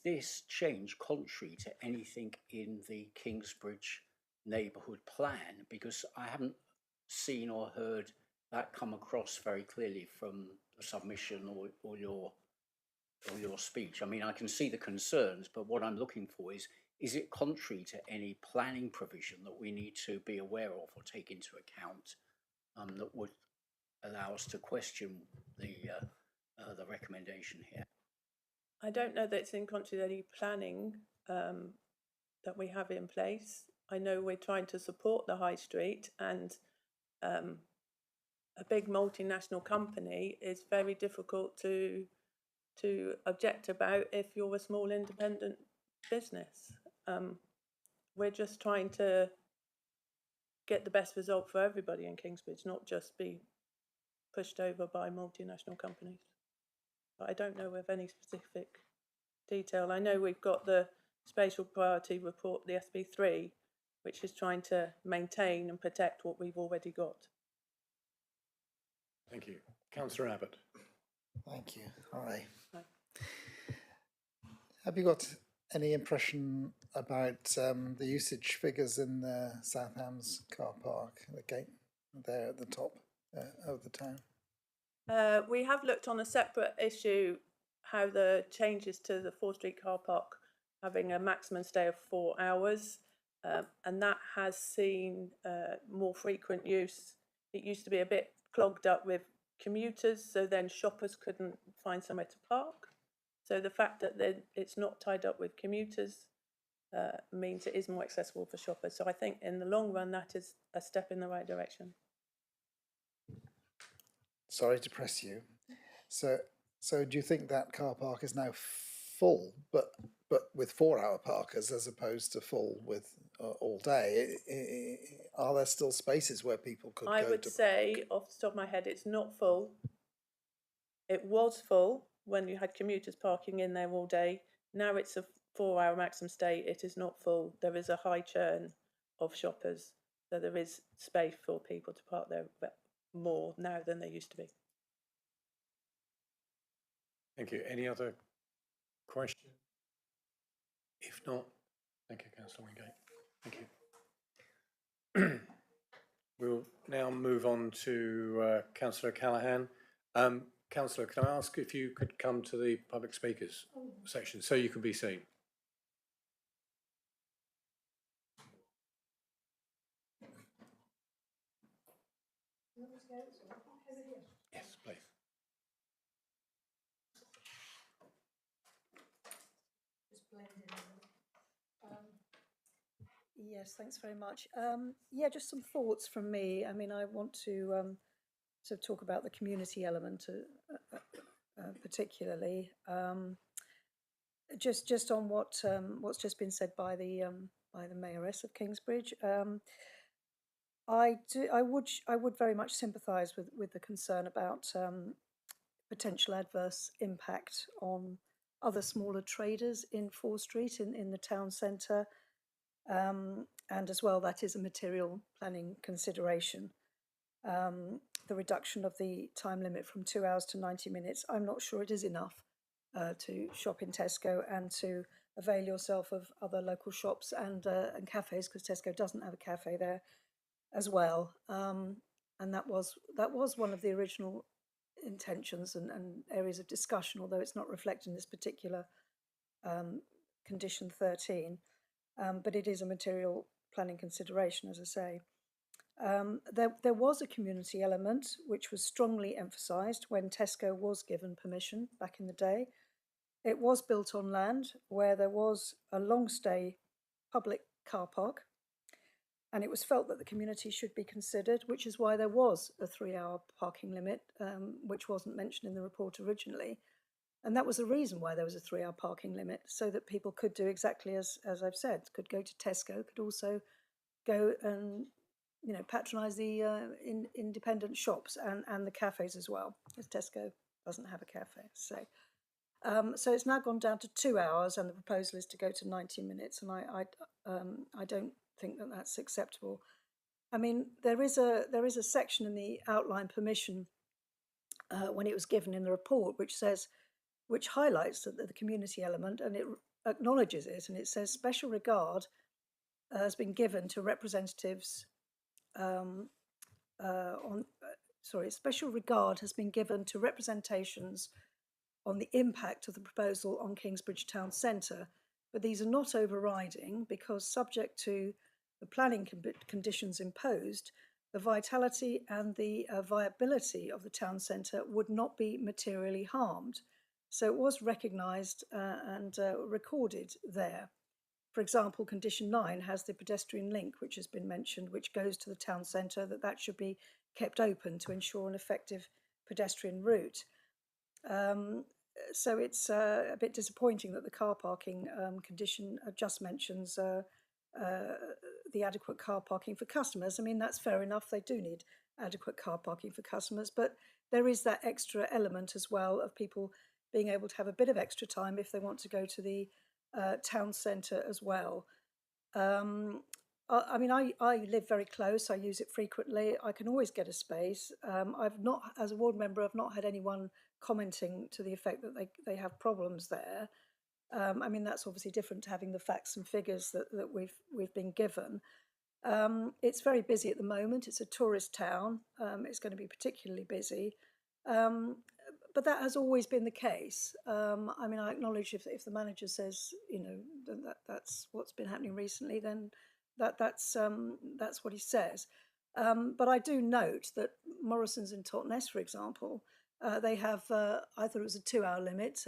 this change contrary to anything in the Kingsbridge neighbourhood plan? Because I haven't seen or heard that come across very clearly from the submission or your speech. I mean, I can see the concerns, but what I'm looking for is it contrary to any planning provision that we need to be aware of or take into account that would allow us to question the recommendation here? I don't know that it's in contrary to any planning that we have in place. I know we're trying to support the high street, and a big multinational company is very difficult to object about if you're a small independent business. We're just trying to get the best result for everybody in Kingsbridge, not just be pushed over by multinational companies. But I don't know of any specific detail. I know we've got the spatial priority report, the SB3, which is trying to maintain and protect what we've already got. Thank you. Councillor Abbott. Thank you. Hi. Have you got any impression about the usage figures in the South Hams car park, the gate there at the top of the town? We have looked on a separate issue how the changes to the Fore Street car park having a maximum stay of 4 hours, and that has seen more frequent use. It used to be a bit clogged up with commuters, so then shoppers couldn't find somewhere to park. So the fact that it's not tied up with commuters means it is more accessible for shoppers. So I think in the long run that is a step in the right direction. Sorry to press you. So do you think that car park is now full, but with 4-hour parkers as opposed to full with all day? Are there still spaces where people could go to? I would say, off the top of my head, it's not full. It was full when you had commuters parking in there all day. Now it's a 4-hour maximum stay. It is not full. There is a high churn of shoppers, so there is space for people to park there more now than there used to be. Thank you. Any other questions? If not, thank you, Councillor Wingate. Thank you. We'll now move on to Councillor Callaghan. Councillor, can I ask if you could come to the public speakers section so you can be seen? Yes, please. Yes, thanks very much. Yeah, just some thoughts from me. I mean, I want to sort of talk about the community element particularly. Just on what's just been said by the Mayoress of Kingsbridge. I would very much sympathise with the concern about potential adverse impact on other smaller traders in Fore Street in the town centre, and as well that is a material planning consideration. the reduction of the time limit from 2 hours to 90 minutes. I'm not sure it is enough to shop in Tesco and to avail yourself of other local shops and cafes, because Tesco doesn't have a cafe there as well. And that was one of the original intentions and areas of discussion, although it's not reflected in this particular condition 13. But it is a material planning consideration, as I say. There was a community element which was strongly emphasised when Tesco was given permission back in the day. It was built on land where there was a long stay public car park, and it was felt that the community should be considered, which is why there was a 3-hour parking limit, which wasn't mentioned in the report originally. And that was the reason why there was a 3-hour parking limit, so that people could do exactly as I've said, could go to Tesco, could also go and patronise the independent shops and the cafes as well, because Tesco doesn't have a cafe. So it's now gone down to 2 hours, and the proposal is to go to 90 minutes. And I don't think that that's acceptable. I mean, there is a section in the outline permission when it was given in the report, which highlights the community element, and it acknowledges it, and it says special regard has been given to representatives special regard has been given to representations on the impact of the proposal on Kingsbridge Town Centre, but these are not overriding, because subject to the planning conditions imposed, the vitality and the viability of the town centre would not be materially harmed. So it was recognised and recorded there. For example, condition 9 has the pedestrian link, which has been mentioned, which goes to the town centre, that should be kept open to ensure an effective pedestrian route. So it's a bit disappointing that the car parking condition just mentions the adequate car parking for customers. I mean, that's fair enough. They do need adequate car parking for customers, but there is that extra element as well of people being able to have a bit of extra time if they want to go to the town centre as well. I mean, I live very close. I use it frequently. I can always get a space. I've not, as a ward member, I've not had anyone commenting to the effect that they have problems there. I mean, that's obviously different to having the facts and figures that we've been given. It's very busy at the moment. It's a tourist town. It's going to be particularly busy. But that has always been the case. I mean, I acknowledge if the manager says, that's what's been happening recently, then that's what he says. But I do note that Morrison's in Totnes, for example, they have, I thought it was a 2-hour limit.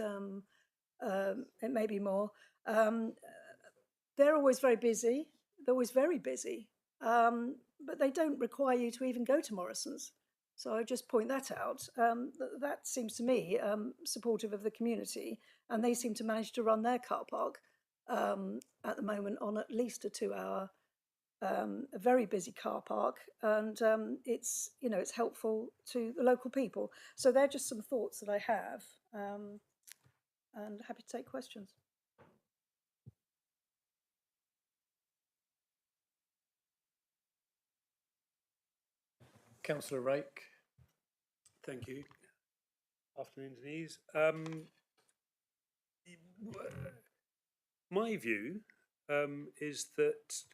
It may be more. They're always very busy. They're always very busy. But they don't require you to even go to Morrison's. So I just point that out. That seems to me supportive of the community, and they seem to manage to run their car park at the moment on at least a 2-hour, a very busy car park, and it's helpful to the local people. So they're just some thoughts that I have, and happy to take questions. Councillor Rake. Thank you. Afternoon, Denise. My view is that,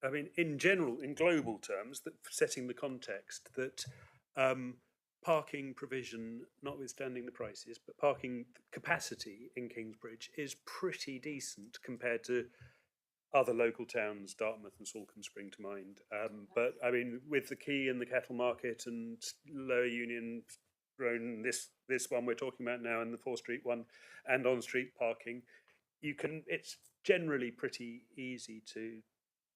I mean, in general, in global terms, that setting the context, that parking provision, notwithstanding the prices, but parking capacity in Kingsbridge is pretty decent compared to other local towns. Dartmouth and Salcombe spring to mind. But I mean, with the Quay and the Cattle Market and Lower Union Road, this one we're talking about now, and the 4 Street one, and on-street parking, it's generally pretty easy to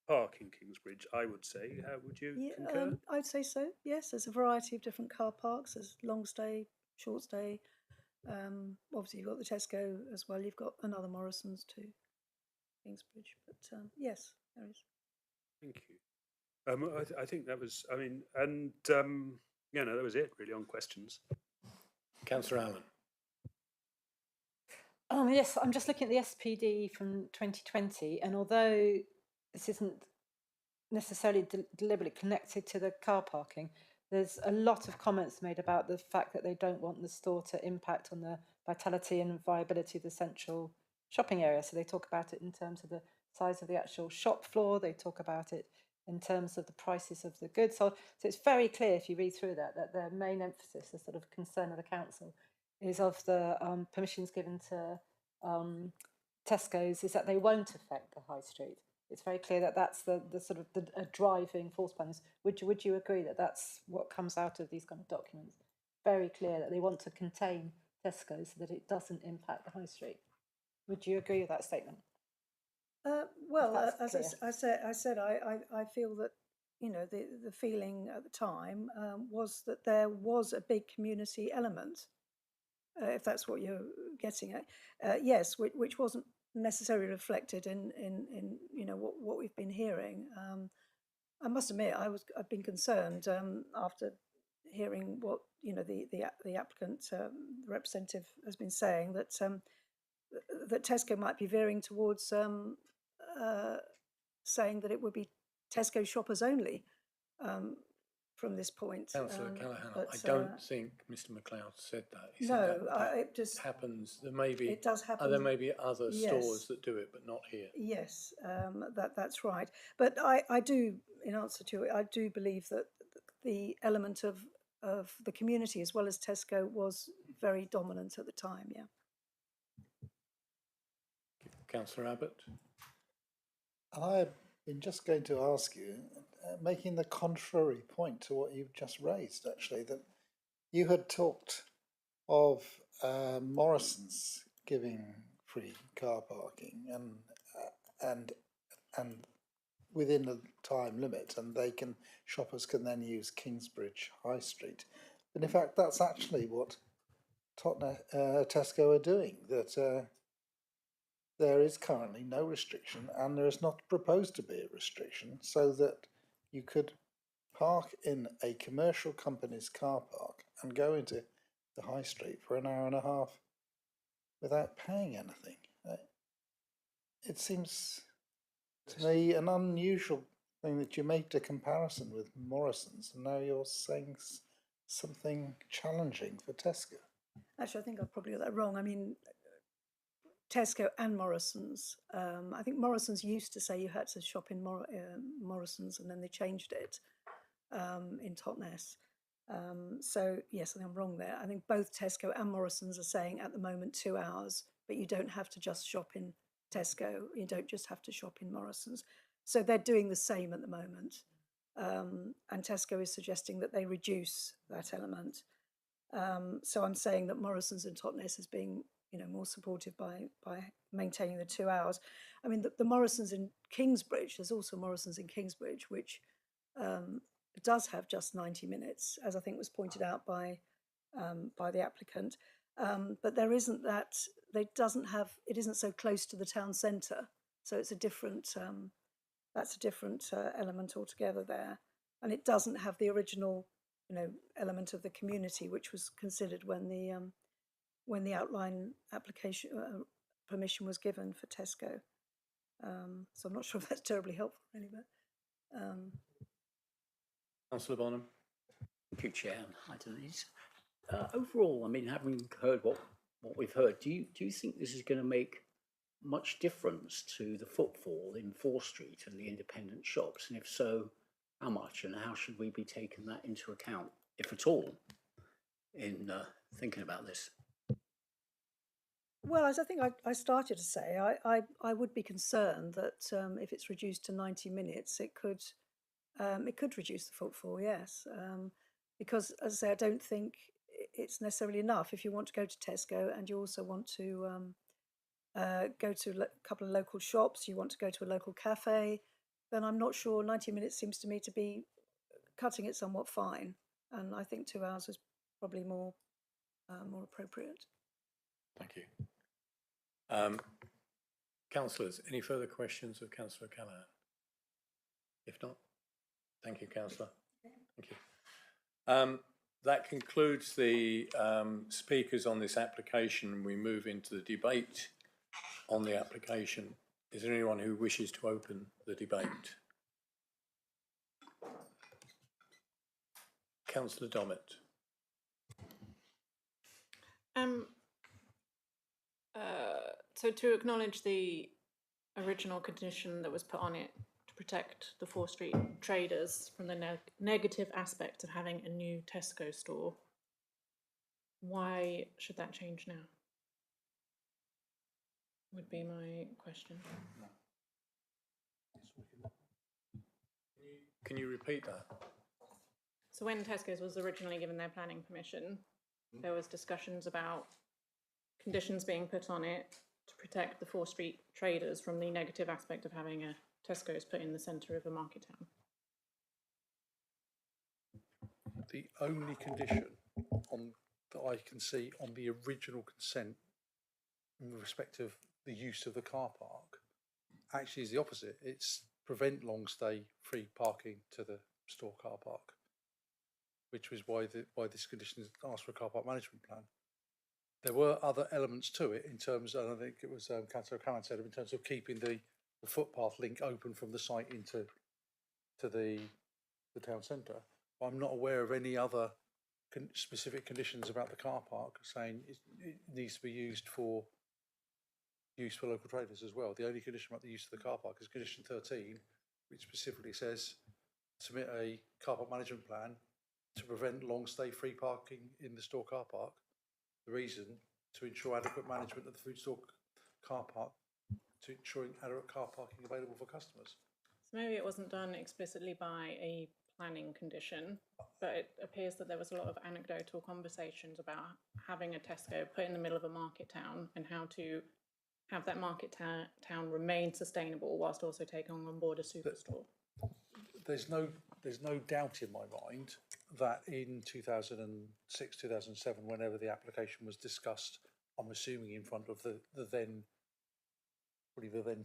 park in Kingsbridge, I would say. How would you concur? I'd say so, yes. There's a variety of different car parks. There's long stay, short stay. Obviously, you've got the Tesco as well. You've got another Morrison's too, Kingsbridge. But yes, there is. Thank you. I think that was, I mean, and that was it really on questions. Councillor Allen. Yes, I'm just looking at the SPD from 2020, and although this isn't necessarily deliberately connected to the car parking, there's a lot of comments made about the fact that they don't want the store to impact on the vitality and viability of the central shopping area. So they talk about it in terms of the size of the actual shop floor. They talk about it in terms of the prices of the goods sold. So it's very clear if you read through that their main emphasis, the sort of concern of the council, is of the permissions given to Tesco's, is that they won't affect the high street. It's very clear that that's the sort of a driving force behind this. Would you agree that that's what comes out of these kind of documents? Very clear that they want to contain Tesco's so that it doesn't impact the high street. Would you agree with that statement? Well, as I said, I feel that, you know, the feeling at the time was that there was a big community element, if that's what you're getting at. Yes, which wasn't necessarily reflected in you know what we've been hearing. I must admit, I've been concerned after hearing what, you know, the applicant, the representative, has been saying, that that Tesco might be veering towards saying that it would be Tesco shoppers only from this point. Councillor Callaghan, but, I don't think Mr MacLeod said that. He no, said that it just happens. There may be it does happen. There may be other Yes. stores that do it, but not here. Yes, that's right. But I do, in answer to it, I do believe that the element of the community as well as Tesco was very dominant at the time. Yeah. Councillor Abbott. I've been just going to ask you, making the contrary point to what you've just raised, actually, that you had talked of Morrison's giving free car parking and within a time limit, and shoppers can then use Kingsbridge High Street. But in fact, that's actually what Tesco are doing. That there is currently no restriction, and there is not proposed to be a restriction, so that you could park in a commercial company's car park and go into the high street for an hour and a half without paying anything. It seems to me an unusual thing that you made a comparison with Morrison's, and now you're saying something challenging for Tesco. Actually, I think I probably got that wrong. I mean, Tesco and Morrison's. I think Morrison's used to say you had to shop in Morrison's, and then they changed it in Totnes. So yes, I think I'm wrong there. I think both Tesco and Morrison's are saying at the moment 2 hours, but you don't have to just shop in Tesco. You don't just have to shop in Morrison's. So they're doing the same at the moment. And Tesco is suggesting that they reduce that element. So I'm saying that Morrison's and Totnes is being, you know, more supportive by maintaining the 2 hours. I mean, the Morrison's in Kingsbridge, there's also Morrison's in Kingsbridge, which does have just 90 minutes, as I think was pointed out by the applicant. But there isn't that, it isn't so close to the town centre. So it's a different, that's a different element altogether there. And it doesn't have the original, you know, element of the community, which was considered when the outline application permission was given for Tesco. So I'm not sure if that's terribly helpful, really, but. Councillor Bonham. Thank you, Chair. Hi, Denise. Overall, I mean, having heard what we've heard, do you think this is going to make much difference to the footfall in Fore Street and the independent shops? And if so, how much, and how should we be taking that into account, if at all, in thinking about this? Well, as I think I started to say, I would be concerned that if it's reduced to 90 minutes, it could reduce the footfall, yes. Because, as I say, I don't think it's necessarily enough. If you want to go to Tesco and you also want to go to a couple of local shops, you want to go to a local cafe, then I'm not sure 90 minutes seems to me to be cutting it somewhat fine. And I think 2 hours is probably more appropriate. Thank you. Councillors, any further questions of Councillor Callaghan? If not, thank you, Councillor. Thank you. That concludes the speakers on this application. We move into the debate on the application. Is there anyone who wishes to open the debate? Councillor Dommett. So to acknowledge the original condition that was put on it to protect the 4 Street traders from the negative aspect of having a new Tesco store, why should that change now? Would be my question. Can you repeat that? So when Tesco's was originally given their planning permission, there was discussions about conditions being put on it to protect the 4 Street traders from the negative aspect of having a Tesco's put in the centre of a market town. The only condition that I can see on the original consent in respect of the use of the car park actually is the opposite. It's prevent long stay free parking to the store car park, which was why this condition is asked for a car park management plan. There were other elements to it in terms of, and I think it was Councillor Cameron said, in terms of keeping the footpath link open from the site into the town centre. But I'm not aware of any other specific conditions about the car park saying it needs to be used for local traders as well. The only condition about the use of the car park is condition 13, which specifically says submit a car park management plan to prevent long stay free parking in the store car park. The reason, to ensure adequate management of the food store car park, to ensuring adequate car parking available for customers. So maybe it wasn't done explicitly by a planning condition, but it appears that there was a lot of anecdotal conversations about having a Tesco put in the middle of a market town and how to have that market town remain sustainable whilst also taking on board a superstore. There's no doubt in my mind that in 2006, 2007, whenever the application was discussed, I'm assuming in front of the then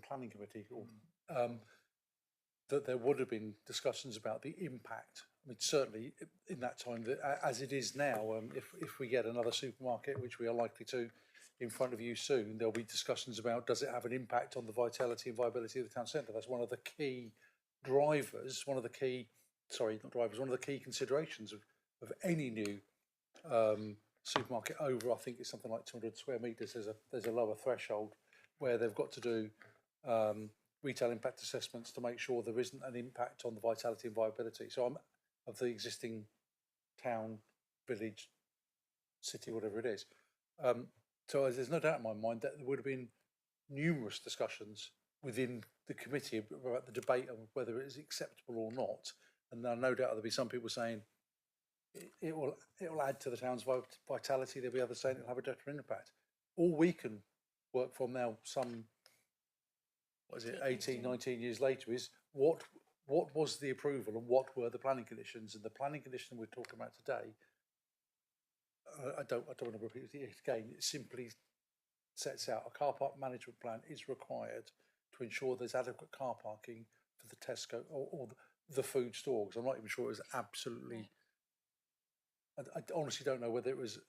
planning committee, that there would have been discussions about the impact. I mean, certainly in that time, as it is now, if we get another supermarket, which we are likely to, in front of you soon, there'll be discussions about does it have an impact on the vitality and viability of the town centre. That's one of the key drivers, one of the key considerations of any new supermarket over, I think it's something like 200 square metres. There's a lower threshold where they've got to do retail impact assessments to make sure there isn't an impact on the vitality and viability. So of the existing town, village, city, whatever it is. So there's no doubt in my mind that there would have been numerous discussions within the committee about the debate on whether it is acceptable or not. And no doubt there'll be some people saying it will add to the town's vitality. There'll be others saying it'll have a detrimental impact. All we can work from now, 18, 19 years later, is what was the approval and what were the planning conditions. And the planning condition we're talking about today, I don't want to repeat it again. It simply sets out a car park management plan is required to ensure there's adequate car parking for the Tesco or the food store. Because I'm not even sure it was absolutely. I honestly don't know whether it was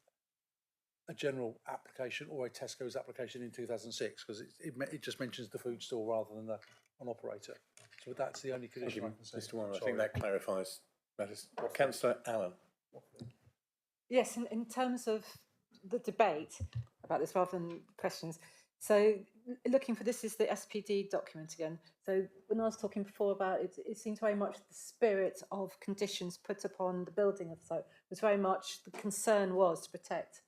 a general application or a Tesco's application in 2006, because it just mentions the food store rather than an operator. So that's the only condition I can say. Mr. Warren, I think that clarifies matters. Councillor Allen. Yes, in terms of the debate about this rather than questions. So looking for this is the SPD document again. So when I was talking before about it, it seems very much the spirit of conditions put upon the building of the site was very much the concern was to protect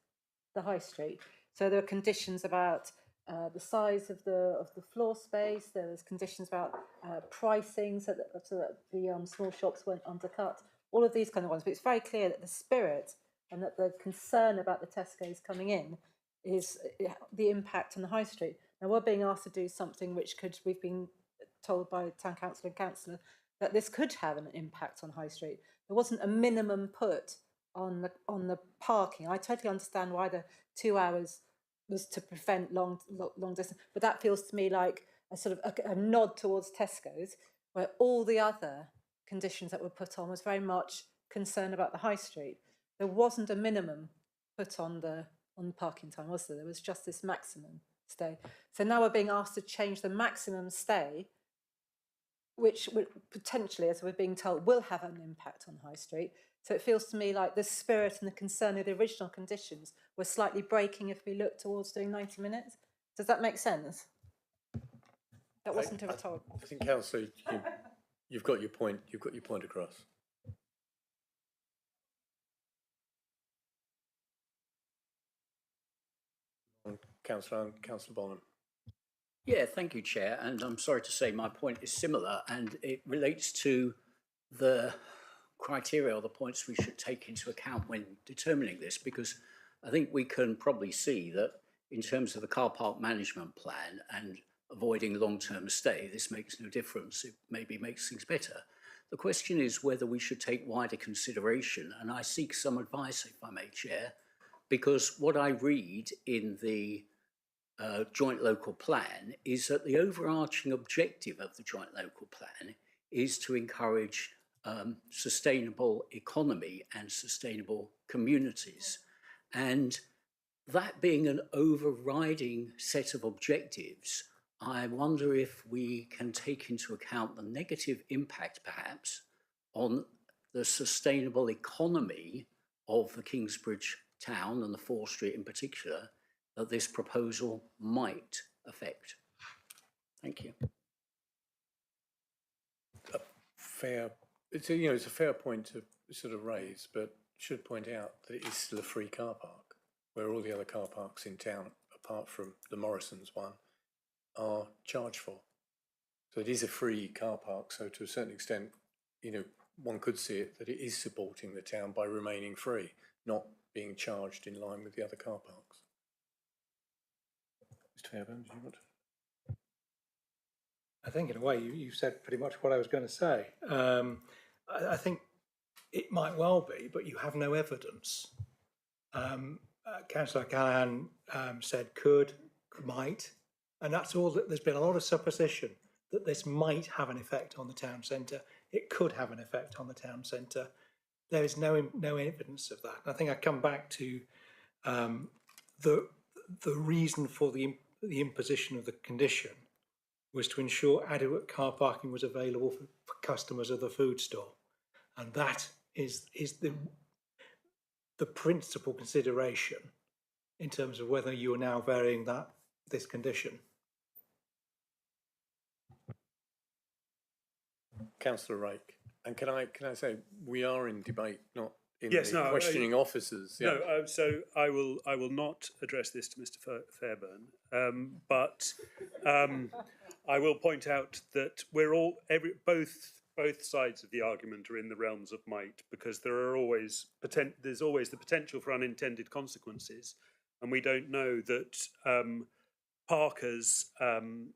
the high street. So there were conditions about the size of the floor space. There was conditions about pricing so that the small shops weren't undercut. All of these kind of ones. But it's very clear that the spirit and that the concern about the Tesco's coming in is the impact on the high street. Now we're being asked to do something which we've been told by town council and councillor that this could have an impact on high street. There wasn't a minimum put on the parking. I totally understand why the 2 hours was to prevent long distance, but that feels to me like a sort of a nod towards Tesco's, where all the other conditions that were put on was very much concern about the high street. There wasn't a minimum put on the parking time, was there? There was just this maximum stay. So now we're being asked to change the maximum stay, which would potentially, as we're being told, will have an impact on high street. So it feels to me like the spirit and the concern of the original conditions were slightly breaking if we look towards doing 90 minutes. Does that make sense? That wasn't a rhetorical. I think, Councillor, you've got your point. You've got your point across. Councillor Bonham. Yeah, thank you, Chair. And I'm sorry to say my point is similar, and it relates to the criteria or the points we should take into account when determining this, because I think we can probably see that in terms of the car park management plan and avoiding long-term stay, this makes no difference. It maybe makes things better. The question is whether we should take wider consideration, and I seek some advice, if I may, Chair, because what I read in the joint local plan is that the overarching objective of the joint local plan is to encourage sustainable economy and sustainable communities. And that being an overriding set of objectives, I wonder if we can take into account the negative impact, perhaps, on the sustainable economy of the Kingsbridge town and the Fore Street in particular, that this proposal might affect. Thank you. It's a fair point to sort of raise, but should point out that it is still a free car park, where all the other car parks in town, apart from the Morrison's one, are charged for. So it is a free car park. So to a certain extent, one could see it that it is supporting the town by remaining free, not being charged in line with the other car parks. Mr. Fairbairn, do you want to? I think in a way you've said pretty much what I was going to say. I think it might well be, but you have no evidence. Councillor Callaghan said could, might, and that's all. There's been a lot of supposition that this might have an effect on the town centre. It could have an effect on the town centre. There is no evidence of that. And I think I come back to the reason for the imposition of the condition was to ensure adequate car parking was available for customers of the food store, and that is the principal consideration in terms of whether you are now varying this condition. Councillor Rake, and can I say we are in debate, not in questioning officers. Yeah. No, so I will not address this to Mr. Fairbairn, but I will point out that both sides of the argument are in the realms of might, because there's always the potential for unintended consequences, and we don't know that parkers will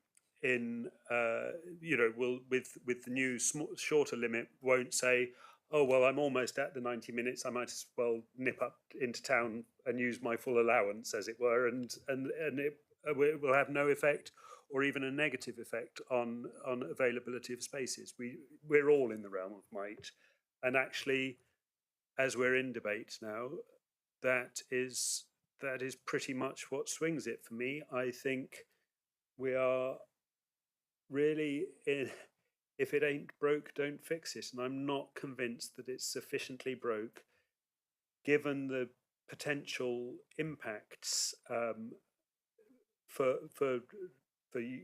with the new shorter limit won't say, oh well, I'm almost at the 90 minutes, I might as well nip up into town and use my full allowance, as it were, and it will have no effect or even a negative effect on availability of spaces. We're all in the realm of might, and actually, as we're in debate now, that is pretty much what swings it for me. I think we are really in, if it ain't broke, don't fix it, and I'm not convinced that it's sufficiently broke, given the potential impacts for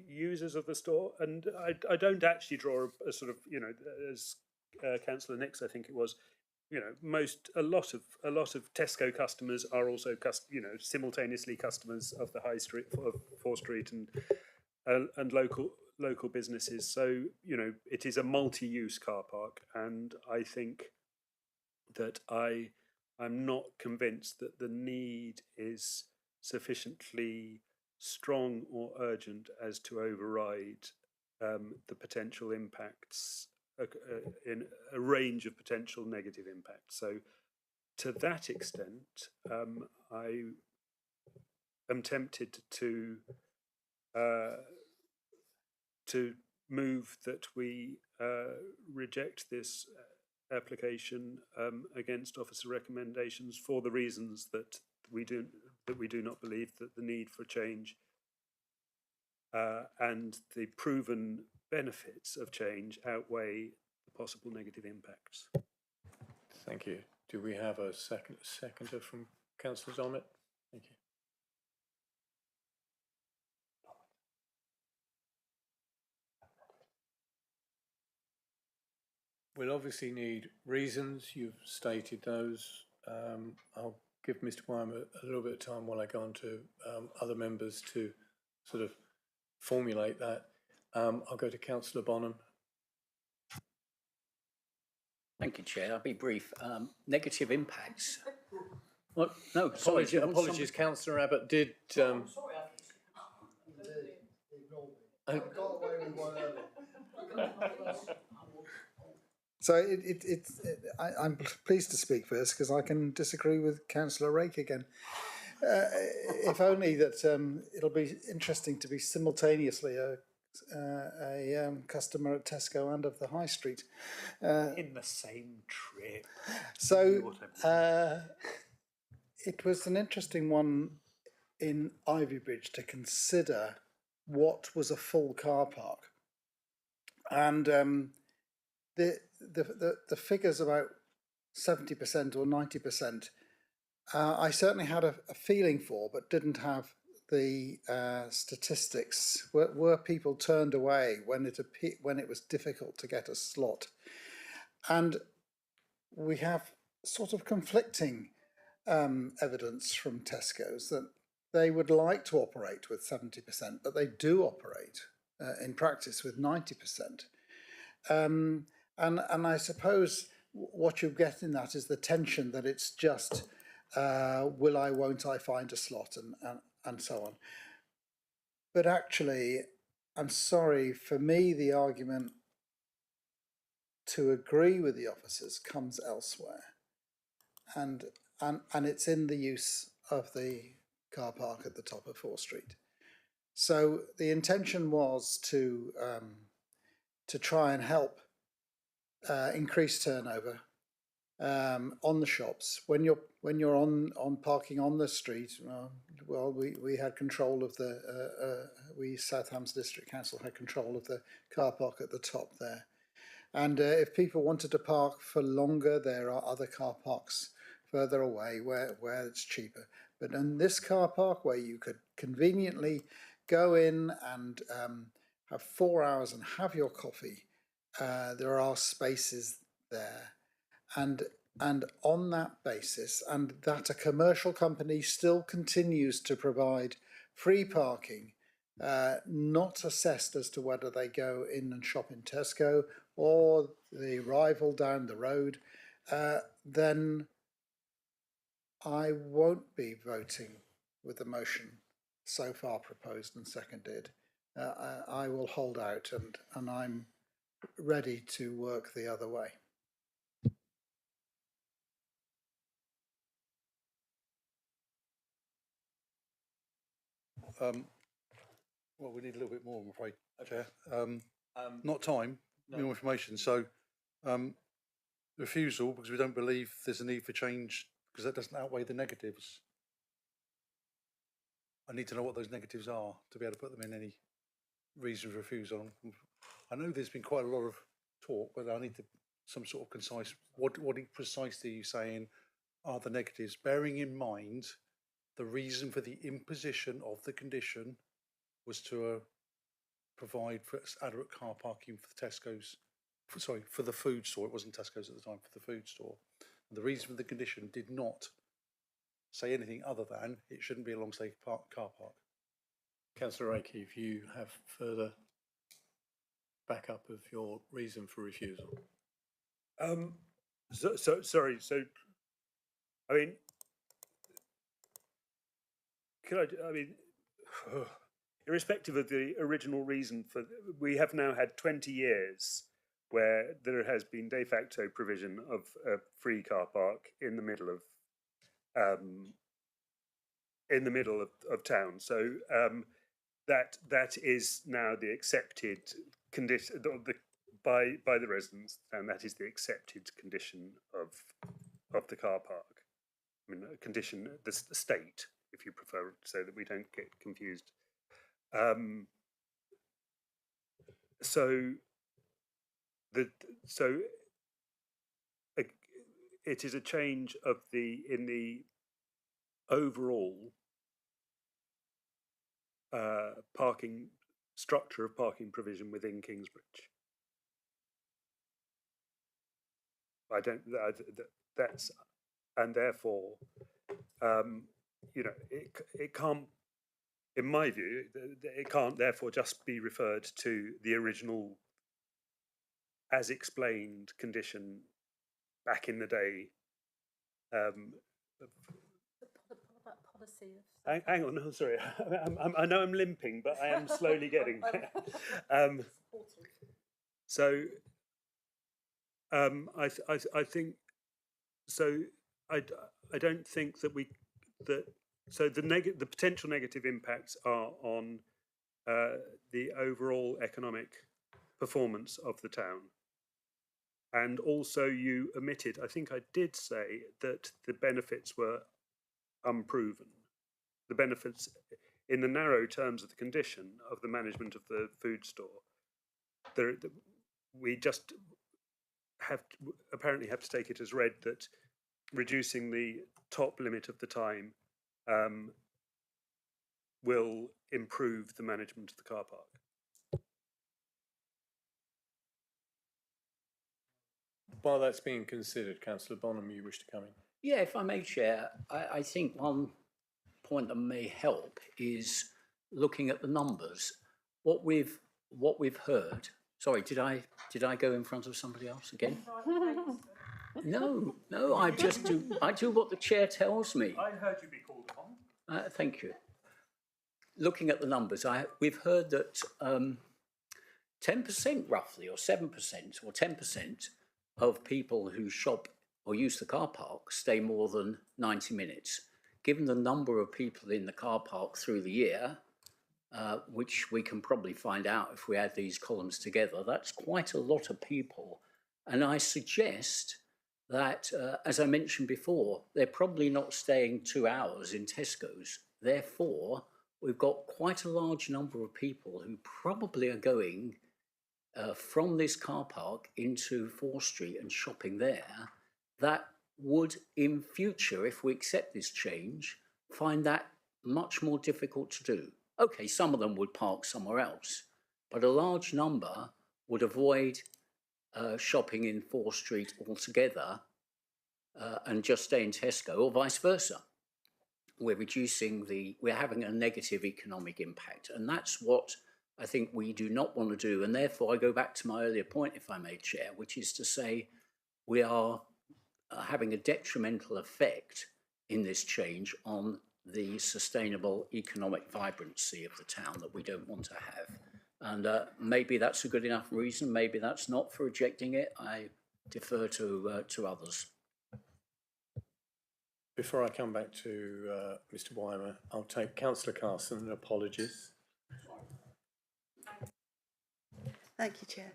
users of the store. And I don't actually draw a sort of, as Councillor Nix, I think it was, a lot of Tesco customers are also simultaneously customers of the High Street, of Fore Street, and local businesses. So it is a multi-use car park, and I think that I'm not convinced that the need is sufficiently strong or urgent as to override the potential impacts, in a range of potential negative impacts. So to that extent, I am tempted to move that we reject this application against officer recommendations for the reasons that we do not believe that the need for change and the proven benefits of change outweigh the possible negative impacts. Thank you. Do we have a seconder from Councillor Zomit? Thank you. We'll obviously need reasons. You've stated those. I'll give Mr. Wyman a little bit of time while I go on to other members to sort of formulate that. I'll go to Councillor Bonham. Thank you, Chair. I'll be brief. Negative impacts. Well, no, sorry. Apologies, Councillor Abbott did. So I'm pleased to speak first because I can disagree with Councillor Rake again. If only that it'll be interesting to be simultaneously a customer at Tesco and of the High Street. In the same trip. So it was an interesting one in Ivybridge to consider what was a full car park. And the figures about 70% or 90%, I certainly had a feeling for, but didn't have the statistics. Were people turned away when it was difficult to get a slot? And we have sort of conflicting evidence from Tesco's that they would like to operate with 70%, but they do operate in practice with 90%. And I suppose what you get in that is the tension that it's just will I, won't I find a slot and so on. But actually, I'm sorry, for me the argument to agree with the officers comes elsewhere. And it's in the use of the car park at the top of 4th Street. So the intention was to try and help increase turnover on the shops. When you're on parking on the street, well, we had control of the we Southampton District Council had control of the car park at the top there. And if people wanted to park for longer, there are other car parks further away where it's cheaper. But in this car park, where you could conveniently go in and have 4 hours and have your coffee, there are spaces there. And on that basis, and that a commercial company still continues to provide free parking, not assessed as to whether they go in and shop in Tesco or the rival down the road, then I won't be voting with the motion so far proposed and seconded. I will hold out, and I'm ready to work the other way. Well, we need a little bit more, I'm afraid, Chair. Not time, no. More information. So, refusal, because we don't believe there's a need for change, because that doesn't outweigh the negatives. I need to know what those negatives are to be able to put them in any reason for refusal. I know there's been quite a lot of talk, but I need some sort of concise, what precisely are you saying are the negatives, bearing in mind the reason for the imposition of the condition was to provide for adequate car parking for the Tesco's, for the food store. It wasn't Tesco's at the time, for the food store. And the reason for the condition did not say anything other than it shouldn't be a long-stay car park. Councillor Akey, if you have further backup of your reason for refusal. Sorry. So, I mean, irrespective of the original reason for, we have now had 20 years where there has been de facto provision of a free car park in the middle of town. So that is now the accepted condition by the residents, and that is the accepted condition of the car park. I mean, a condition, the state, if you prefer, so that we don't get confused. it is a change of in the overall parking structure of parking provision within Kingsbridge. I don't. That's and therefore, you know, it can't. In my view, it can't therefore just be referred to the original, as explained, condition back in the day. Hang on, no, sorry. I know I'm limping, but I am slowly getting there. I think so. I don't think that so the potential negative impacts are on the overall economic performance of the town. And also you omitted, I think I did say that the benefits were unproven. The benefits in the narrow terms of the condition of the management of the food store, we just apparently have to take it as read that reducing the top limit of the time will improve the management of the car park. While that's being considered, Councillor Bonham, you wish to come in? Yeah, if I may, Chair, I think one point that may help is looking at the numbers. What we've heard. Sorry, did I go in front of somebody else again? No, I just do. I do what the chair tells me. I heard you be called upon. Thank you. Looking at the numbers, we've heard that 10% roughly, or 7%, or 10% of people who shop or use the car park stay more than 90 minutes. Given the number of people in the car park through the year, which we can probably find out if we add these columns together, that's quite a lot of people. And I suggest that, as I mentioned before, they're probably not staying 2 hours in Tesco's. Therefore, we've got quite a large number of people who probably are going from this car park into Fore Street and shopping there. That would, in future, if we accept this change, find that much more difficult to do. Okay, some of them would park somewhere else, but a large number would avoid shopping in Fore Street altogether and just stay in Tesco, or vice versa. We're having a negative economic impact, and that's what I think we do not want to do. And therefore, I go back to my earlier point, if I may, Chair, which is to say we are having a detrimental effect in this change on the sustainable economic vibrancy of the town that we don't want to have. And maybe that's a good enough reason, maybe that's not for rejecting it. I defer to others. Before I come back to Mr. Weimer, I'll take Councillor Carson and apologies. Thank you, Chair.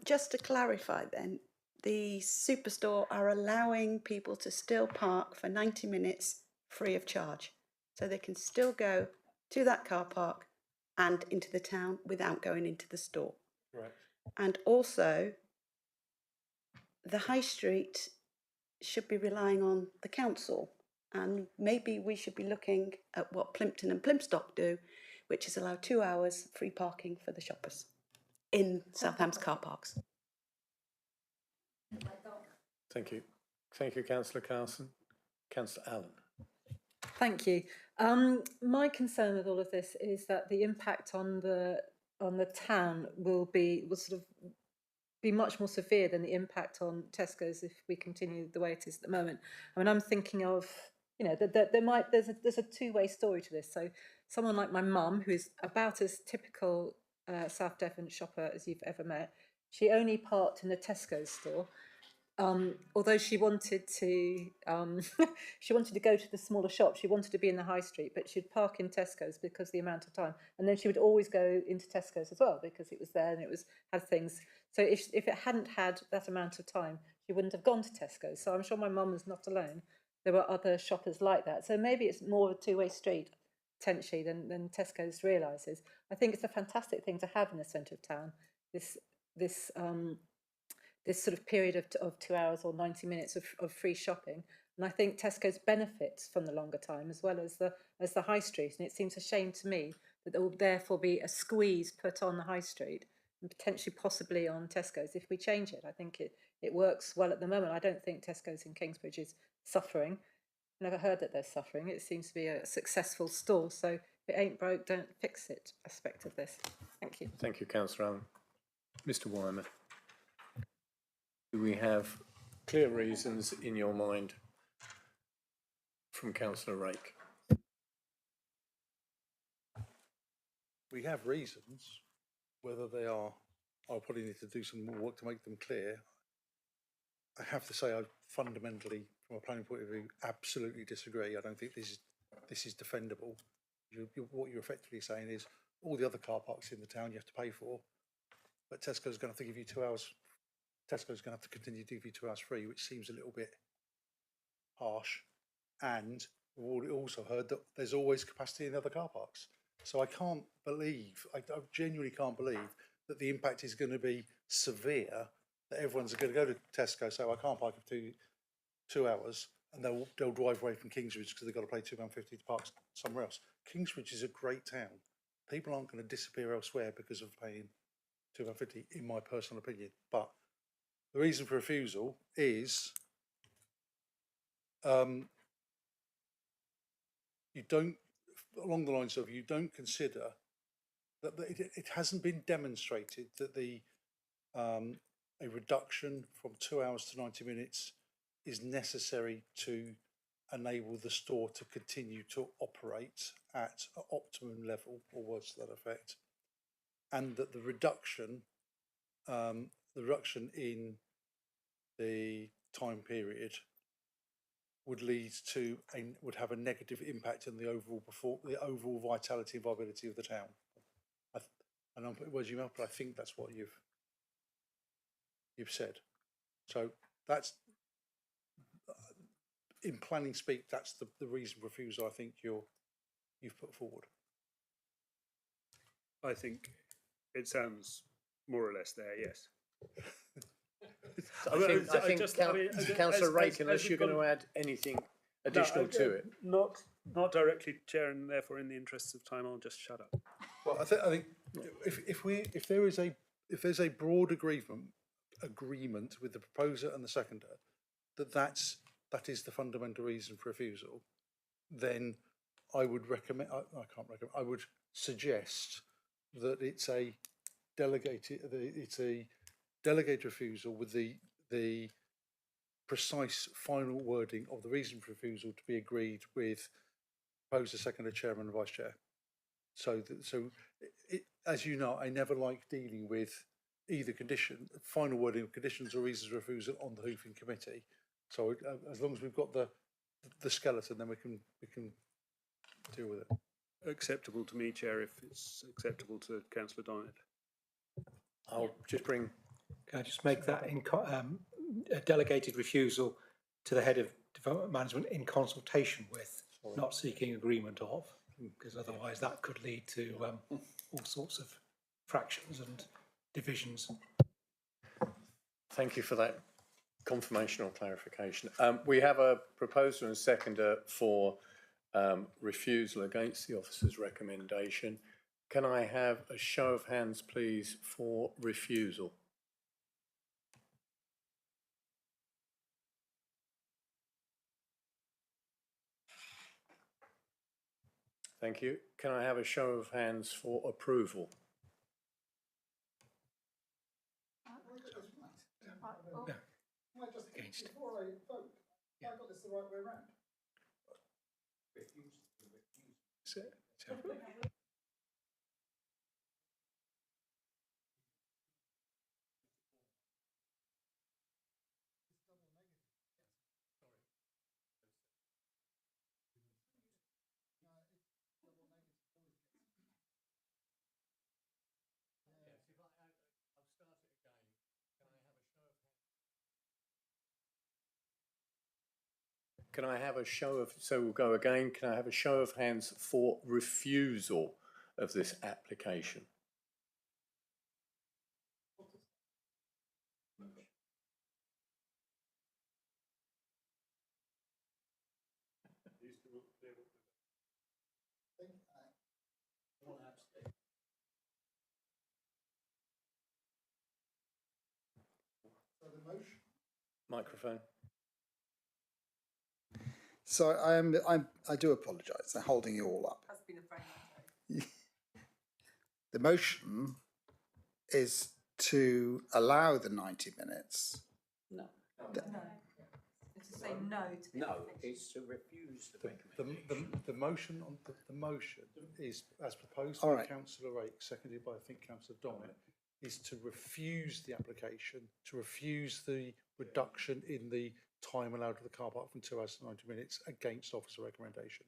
Just to clarify then, the Superstore are allowing people to still park for 90 minutes free of charge. So they can still go to that car park and into the town without going into the store. Right. And also, the high street should be relying on the council, and maybe we should be looking at what Plimpton and Plimpstock do, which is allow 2 hours free parking for the shoppers in Southampton car parks. Thank you. Thank you, Councillor Carson. Councillor Allen. Thank you. My concern with all of this is that the impact on the town will sort of be much more severe than the impact on Tesco's if we continue the way it is at the moment. I mean, I'm thinking of, you know, that there's a two-way story to this. So someone like my mum, who is about as typical South Devon shopper as you've ever met, she only parked in a Tesco's store. Although she wanted to go to the smaller shop, she wanted to be in the high street, but she'd park in Tesco's because of the amount of time, and then she would always go into Tesco's as well because it was there and it had things. So if it hadn't had that amount of time, she wouldn't have gone to Tesco's. So I'm sure my mum was not alone. There were other shoppers like that. So maybe it's more of a two-way street potentially than Tesco's realises. I think it's a fantastic thing to have in the centre of town. This this sort of period of 2 hours or 90 minutes of free shopping. And I think Tesco's benefits from the longer time as well as the high street. And it seems a shame to me that there will therefore be a squeeze put on the high street and potentially possibly on Tesco's if we change it. I think it works well at the moment. I don't think Tesco's in Kingsbridge is suffering. I've never heard that they're suffering. It seems to be a successful store. So if it ain't broke, don't fix it aspect of this. Thank you. Thank you, Councillor Allen. Mr. Wyman, do we have clear reasons in your mind from Councillor Rake? We have reasons. Whether they are, I'll probably need to do some more work to make them clear. I have to say, I fundamentally, from a planning point of view, absolutely disagree. I don't think this is defendable. What you're effectively saying is all the other car parks in the town you have to pay for, but Tesco's going to have to give you 2 hours. Tesco's going to have to continue to give you 2 hours free, which seems a little bit harsh. And we've also heard that there's always capacity in other car parks. So I can't believe, I genuinely can't believe that the impact is going to be severe, that everyone's going to go to Tesco, say, well, I can't park for 2 hours, and they'll drive away from Kingsbridge because they've got to pay £2.50 to park somewhere else. Kingsbridge is a great town. People aren't going to disappear elsewhere because of paying £2.50, in my personal opinion. But the reason for refusal is you don't, along the lines of, you don't consider that it hasn't been demonstrated that a reduction from 2 hours to 90 minutes is necessary to enable the store to continue to operate at an optimum level, or words to that effect, and that the reduction in the time period would would have a negative impact on the overall vitality and viability of the town. And I'm putting words in your mouth, but I think that's what you've said. So that's in planning speak. That's the reason for refusal. I think you've put forward. I think it sounds more or less there. Yes. I think Councillor Rake, unless you're going to add anything additional to it. Not directly, Chair, and therefore in the interests of time, I'll just shut up. Well, I think if there's a broad agreement with the proposer and the seconder that is the fundamental reason for refusal, then I would recommend. I would suggest that it's a delegated refusal with the precise final wording of the reason for refusal to be agreed with proposer, seconder, chairman, and vice chair. As you know, I never like dealing with either final wording of conditions or reasons for refusal on the hoofing committee. So as long as we've got the skeleton, then we can deal with it. Acceptable to me, Chair, if it's acceptable to Councillor Donnet. I'll just bring. Can I just make that a delegated refusal to the head of development management in consultation with, not seeking agreement of, because otherwise that could lead to all sorts of fractions and divisions. Thank you for that confirmation or clarification. We have a proposer and seconder for refusal against the officer's recommendation. Can I have a show of hands, please, for refusal? Thank you. Can I have a show of hands for approval? Against. Before I vote, I got this the right way around. Can I have a show of, so we'll go again, can I have a show of hands for refusal of this application? Microphone. So I do apologise. I'm holding you all up. The motion is to allow the 90 minutes. No. It's to say no to the No, it's to refuse the recommendation. The motion on the motion is, as proposed All by right. Councillor Rake, seconded by, I think, Councillor Dommett, is to refuse the application, to refuse the reduction in the time allowed to the car park from 2 hours to 90 minutes against officer recommendation.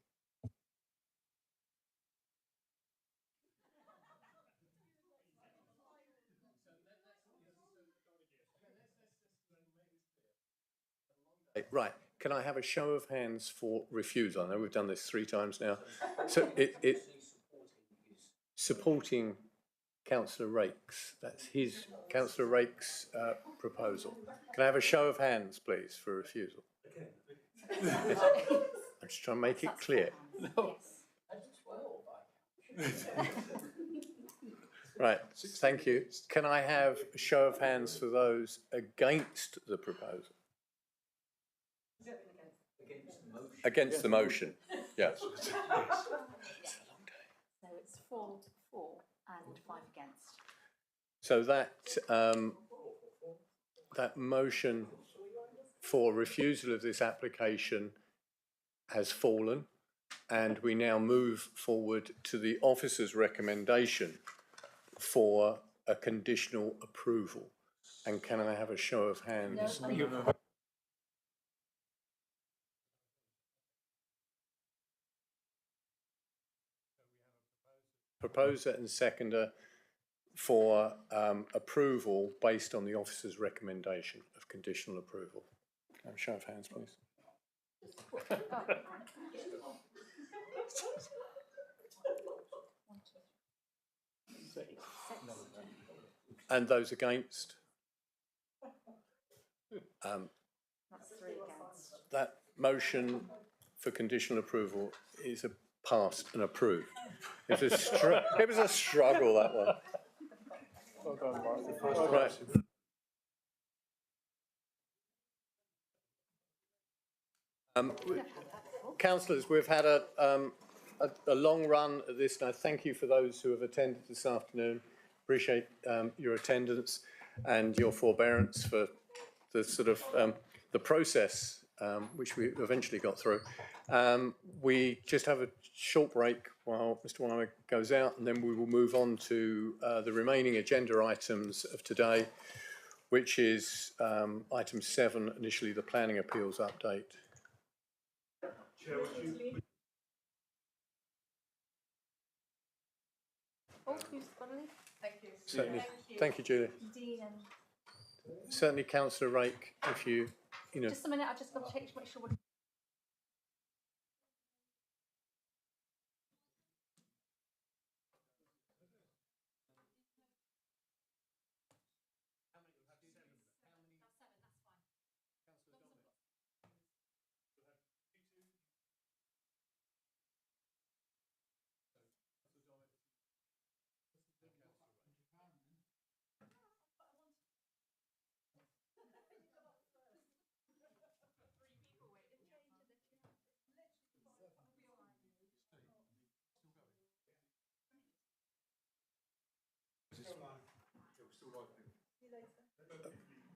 Right, can I have a show of hands for refusal? I know we've done this 3 times now. So it supporting Councillor Rake's, that's his, Councillor Rake's proposal. Can I have a show of hands, please, for refusal? I'm just trying to make it clear. Right, thank you. Can I have a show of hands for those against the proposal? Against the motion, yes. So it's 4 for and 5 against. So that motion for refusal of this application has fallen, and we now move forward to the officer's recommendation for a conditional approval. And can I have a show of hands? Proposer and seconder for approval based on the officer's recommendation of conditional approval. Can I have a show of hands, please? And those against? That's 3 against. That motion for conditional approval is passed and approved. It was a struggle, that one. Well done, Mark. The first Right. Councillors, we've had a long run at this, and I thank you for those who have attended this afternoon. Appreciate your attendance and your forbearance for the sort of the process which we eventually got through. We just have a short break while Mr. Wymer goes out, and then we will move on to the remaining agenda items of today, which is item 7, initially the planning appeals update. Chair, would you... Oh, who's gonna leave? Thank you. Certainly. Thank you, Julie. Indeed. Certainly, Councillor Rake, if you know. Just a minute, I've just got to check to make sure.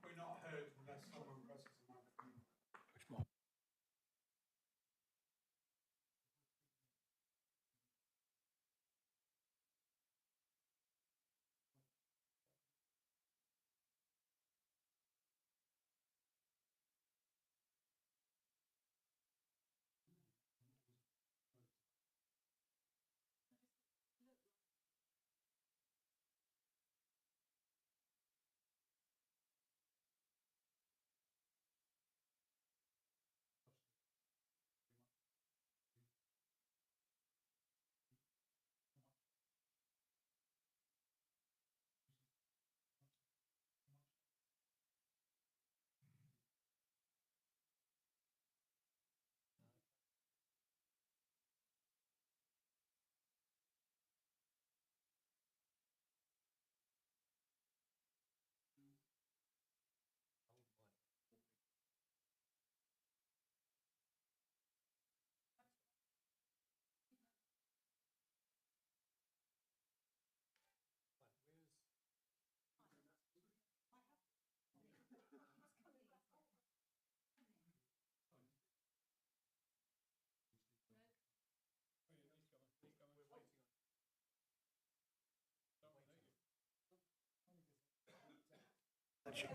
We're not heard unless someone presses the microphone.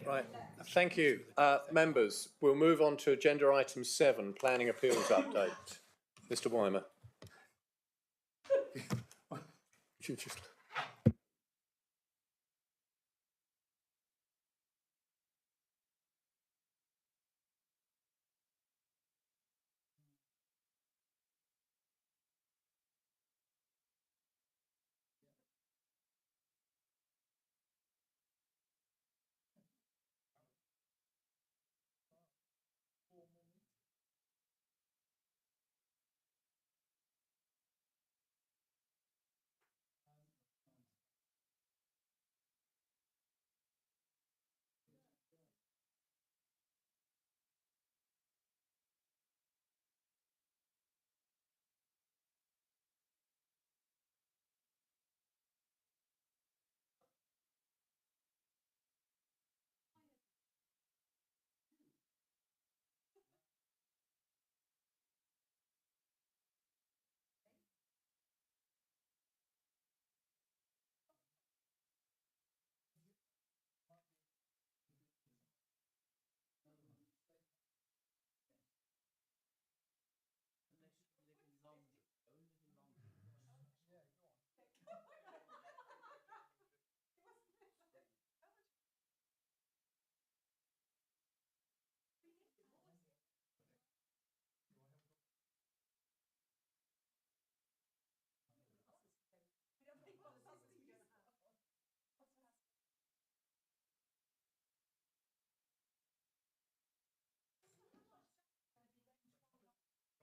Right, thank you. Members, we'll move on to agenda item 7, planning appeals update. Mr. Weimer.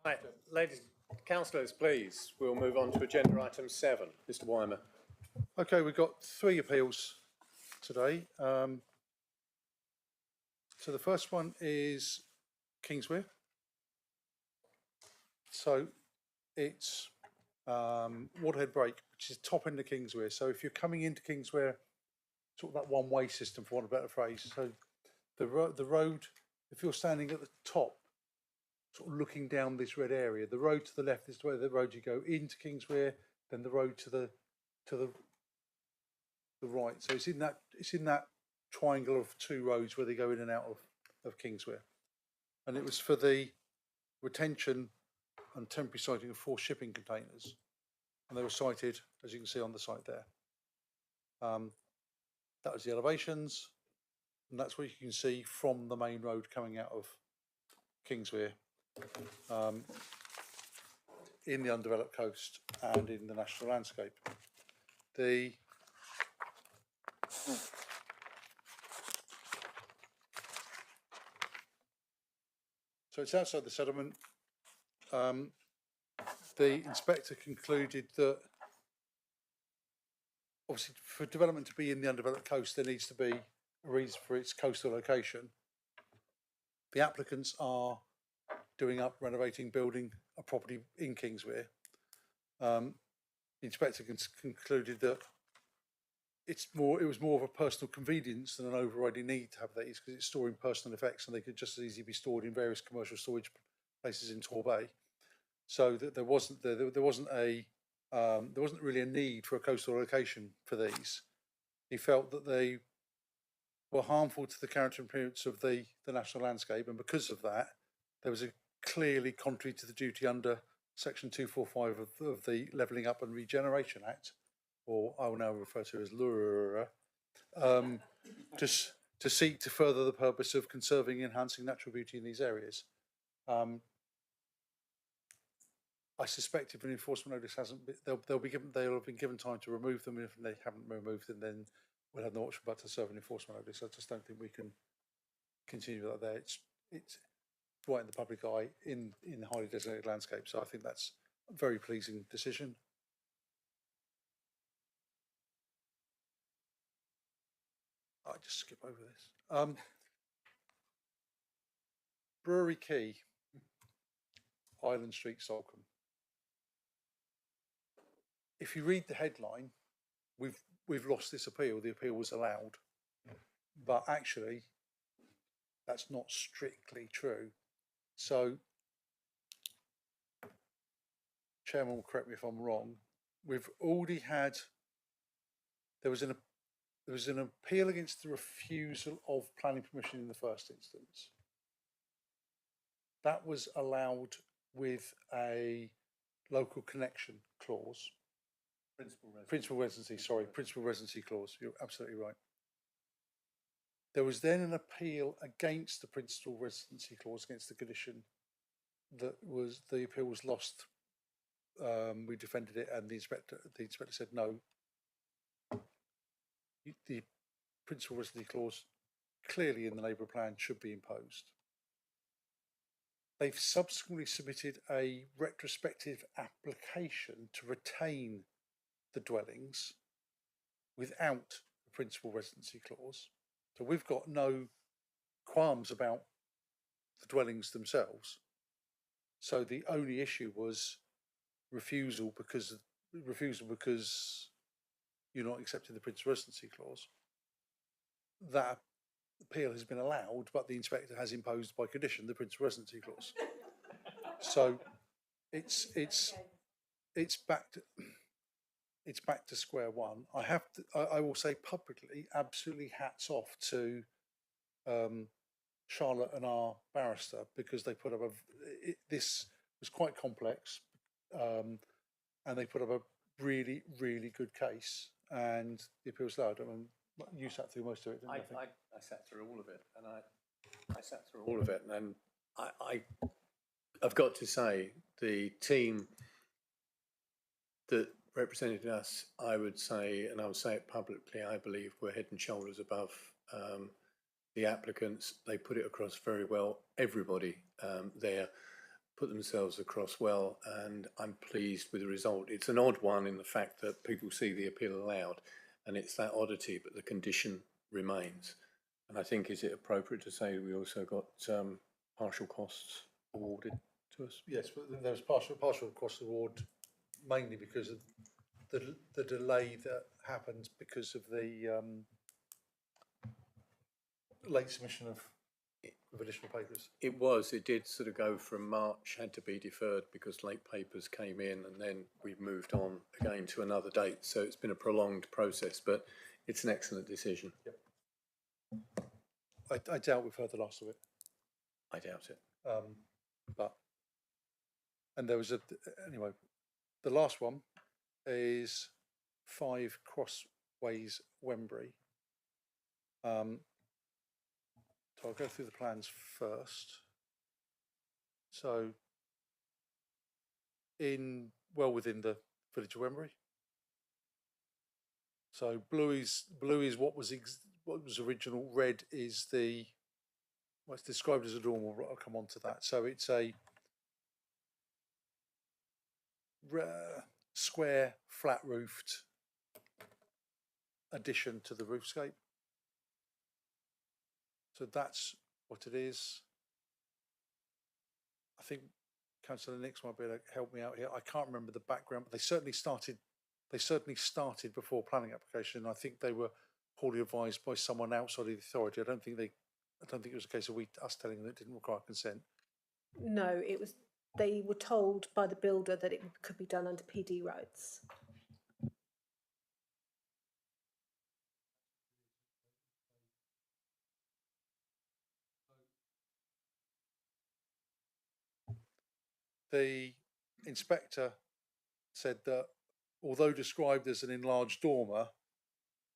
Right, ladies, councillors, please, we'll move on to agenda item 7. Mr. Weimer. Okay, we've got 3 appeals today. So the first one is Kingswear. So it's Waterhead Break, which is top end of Kingswear. So if you're coming into Kingswear, sort of that one-way system, for want of a better phrase. So the road, if you're standing at the top, sort of looking down this red area, the road to the left is where the road you go into Kingswear, then the road to the right. So it's in that triangle of 2 roads where they go in and out of Kingswear. And it was for the retention and temporary siting of 4 shipping containers. And they were sited, as you can see on the site there. That was the elevations, and that's what you can see from the main road coming out of Kingswear, in the undeveloped coast and in the national landscape. So it's outside the settlement. The inspector concluded that obviously for development to be in the undeveloped coast, there needs to be a reason for its coastal location. The applicants are doing up, renovating, building a property in Kingswear. The inspector concluded that it was more of a personal convenience than an overriding need to have these, because it's storing personal effects and they could just as easily be stored in various commercial storage places in Torbay. So that there wasn't really a need for a coastal location for these. He felt that they were harmful to the character and appearance of the national landscape, and because of that, there was a clearly contrary to the duty under Section 245 of the Levelling Up and Regeneration Act, or I will now refer to as LURA, to seek to further the purpose of conserving and enhancing natural beauty in these areas. I suspect if an enforcement notice hasn't been, they'll have been given time to remove them. If they haven't removed them, then we'll have no option but to serve an enforcement notice. I just don't think we can continue that there. It's right in the public eye in the highly designated landscape. So I think that's a very pleasing decision. I'll just skip over this. Brewery Quay, Island Street, Salcombe. If you read the headline, we've lost this appeal. The appeal was allowed, but actually, that's not strictly true. So, Chairman will correct me if I'm wrong. We've already had. There was there was an appeal against the refusal of planning permission in the first instance. That was allowed with a local connection clause. Principal residency clause. You're absolutely right. There was then an appeal against the principal residency clause, against the condition. The appeal was lost. We defended it, and the inspector said no. The principal residency clause, clearly in the Labour plan, should be imposed. They've subsequently submitted a retrospective application to retain the dwellings without the principal residency clause. So we've got no qualms about the dwellings themselves. So the only issue was refusal because you're not accepting the principal residency clause. That appeal has been allowed, but the inspector has imposed by condition the principal residency clause. So it's back to square one. I will say publicly, absolutely hats off to Charlotte and our barrister, because they put up this was quite complex, and they put up a really, really good case, and the appeal was allowed. I mean, you sat through most of it, didn't you? I sat through all of it, and I sat through all of it, and I've got to say, the team that represented us, I would say, and I'll say it publicly, I believe we're head and shoulders above the applicants. They put it across very well. Everybody there put themselves across well, and I'm pleased with the result. It's an odd one in the fact that people see the appeal allowed, and it's that oddity, but the condition remains. And I think, is it appropriate to say we also got partial costs awarded to us? Yes, but there was partial cost award, mainly because of the delay that happened because of the late submission of additional papers. It did sort of go from March, had to be deferred because late papers came in, and then we moved on again to another date. So it's been a prolonged process, but it's an excellent decision. Yep. I doubt we've heard the last of it. I doubt it. And there was anyway, the last one is 5 Crossways, Wembury. So I'll go through the plans first. So within the village of Wembury. So blue is what was original. Red is what's described as a dormer. I'll come on to that. So it's a square, flat-roofed addition to the roofscape. So that's what it is. I think Councillor Nix might be able to help me out here. I can't remember the background, but they certainly started before planning application. I think they were poorly advised by someone outside the authority. I don't think it was a case of us telling them it didn't require consent. No, it was. They were told by the builder that it could be done under PD rights. The inspector said that although described as an enlarged dormer,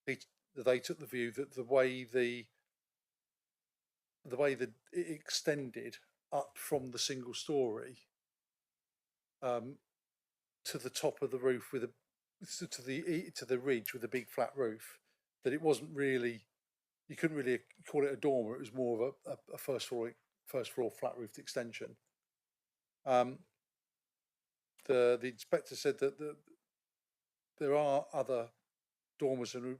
they took the view that the way that it extended up from the single story to the top of the roof to the ridge with a big flat roof, that it wasn't really, you couldn't really call it a dormer. It was more of a first floor flat roofed extension. The inspector said that there are other dormers and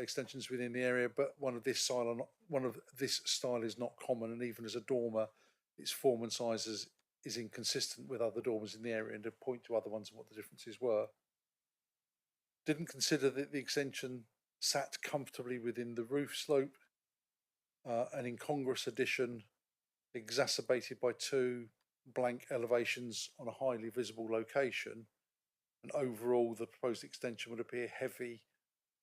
extensions within the area, but one of this style is not common, and even as a dormer, its form and size is inconsistent with other dormers in the area, and to point to other ones and what the differences were. Didn't consider that the extension sat comfortably within the roof slope, an incongruous addition exacerbated by 2 blank elevations on a highly visible location, and overall the proposed extension would appear heavy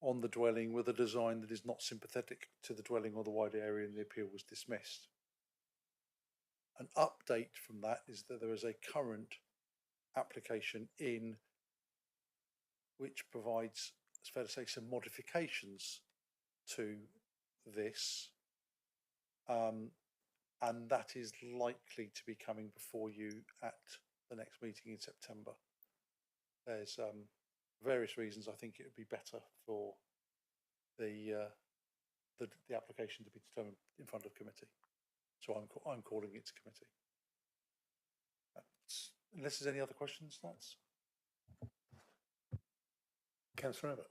on the dwelling with a design that is not sympathetic to the dwelling or the wider area, and the appeal was dismissed. An update from that is that there is a current application in which provides, it's fair to say, some modifications to this, and that is likely to be coming before you at the next meeting in September. There's various reasons I think it would be better for the application to be determined in front of committee. So I'm calling it to committee. Unless there's any other questions, that's. Councillor Abbott.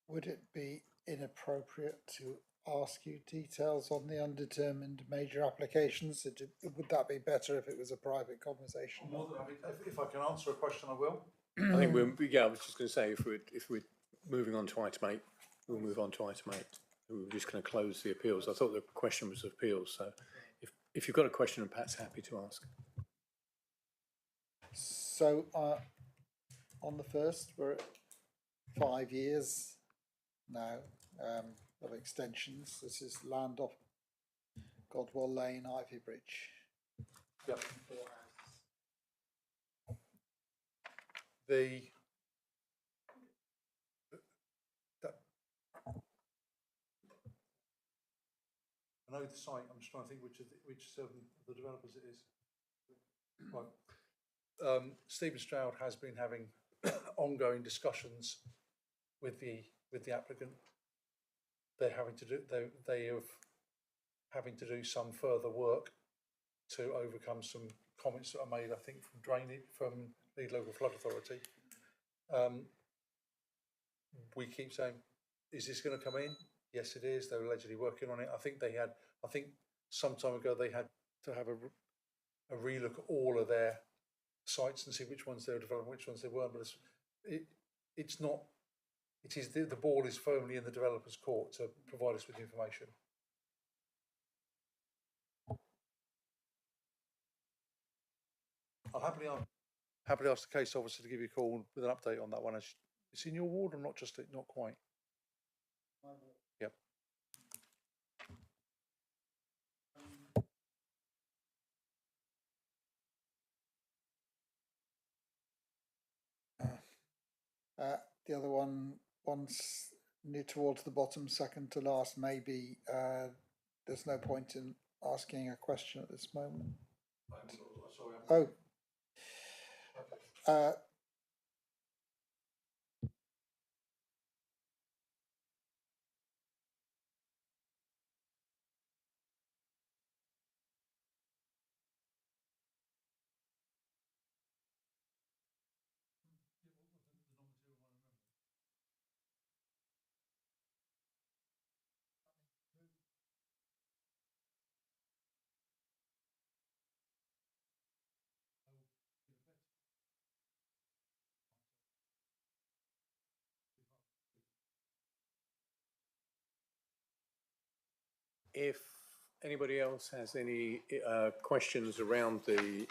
Would it be inappropriate to ask you details on the undetermined major applications? Would that be better if it was a private conversation? If I can answer a question, I will. I think I was just going to say, if we're moving on to item 8, we'll move on to item 8. We were just going to close the appeals. I thought the question was appeals, so if you've got a question, I'm perhaps happy to ask. So on the first, we're at 5 years now of extensions. This is land off Godwell Lane, Ivy Bridge. Yep. I know the site. I'm just trying to think which of the developers it is. Right. Stephen Stroud has been having ongoing discussions with the applicant. They have having to do some further work to overcome some comments that are made, I think, from the local flood authority. We keep saying, is this going to come in? Yes, it is. They're allegedly working on it. I think some time ago they had to have a relook at all of their sites and see which ones they were developing, which ones they weren't. But it's not. It is the ball is firmly in the developer's court to provide us with information. I'll happily ask the case officer to give you a call with an update on that one. It's in your ward or not? Not quite. Yep. The other one's near towards the bottom, second to last. Maybe there's no point in asking a question at this moment. Oh. If anybody else has any questions around the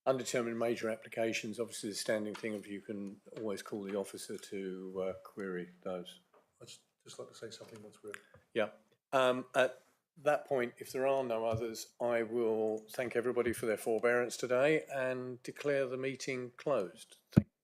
undetermined major applications, obviously the standing thing of you can always call the officer to query those. I'd just like to say something once we're... Yeah. At that point, if there are no others, I will thank everybody for their forbearance today and declare the meeting closed. Thank you.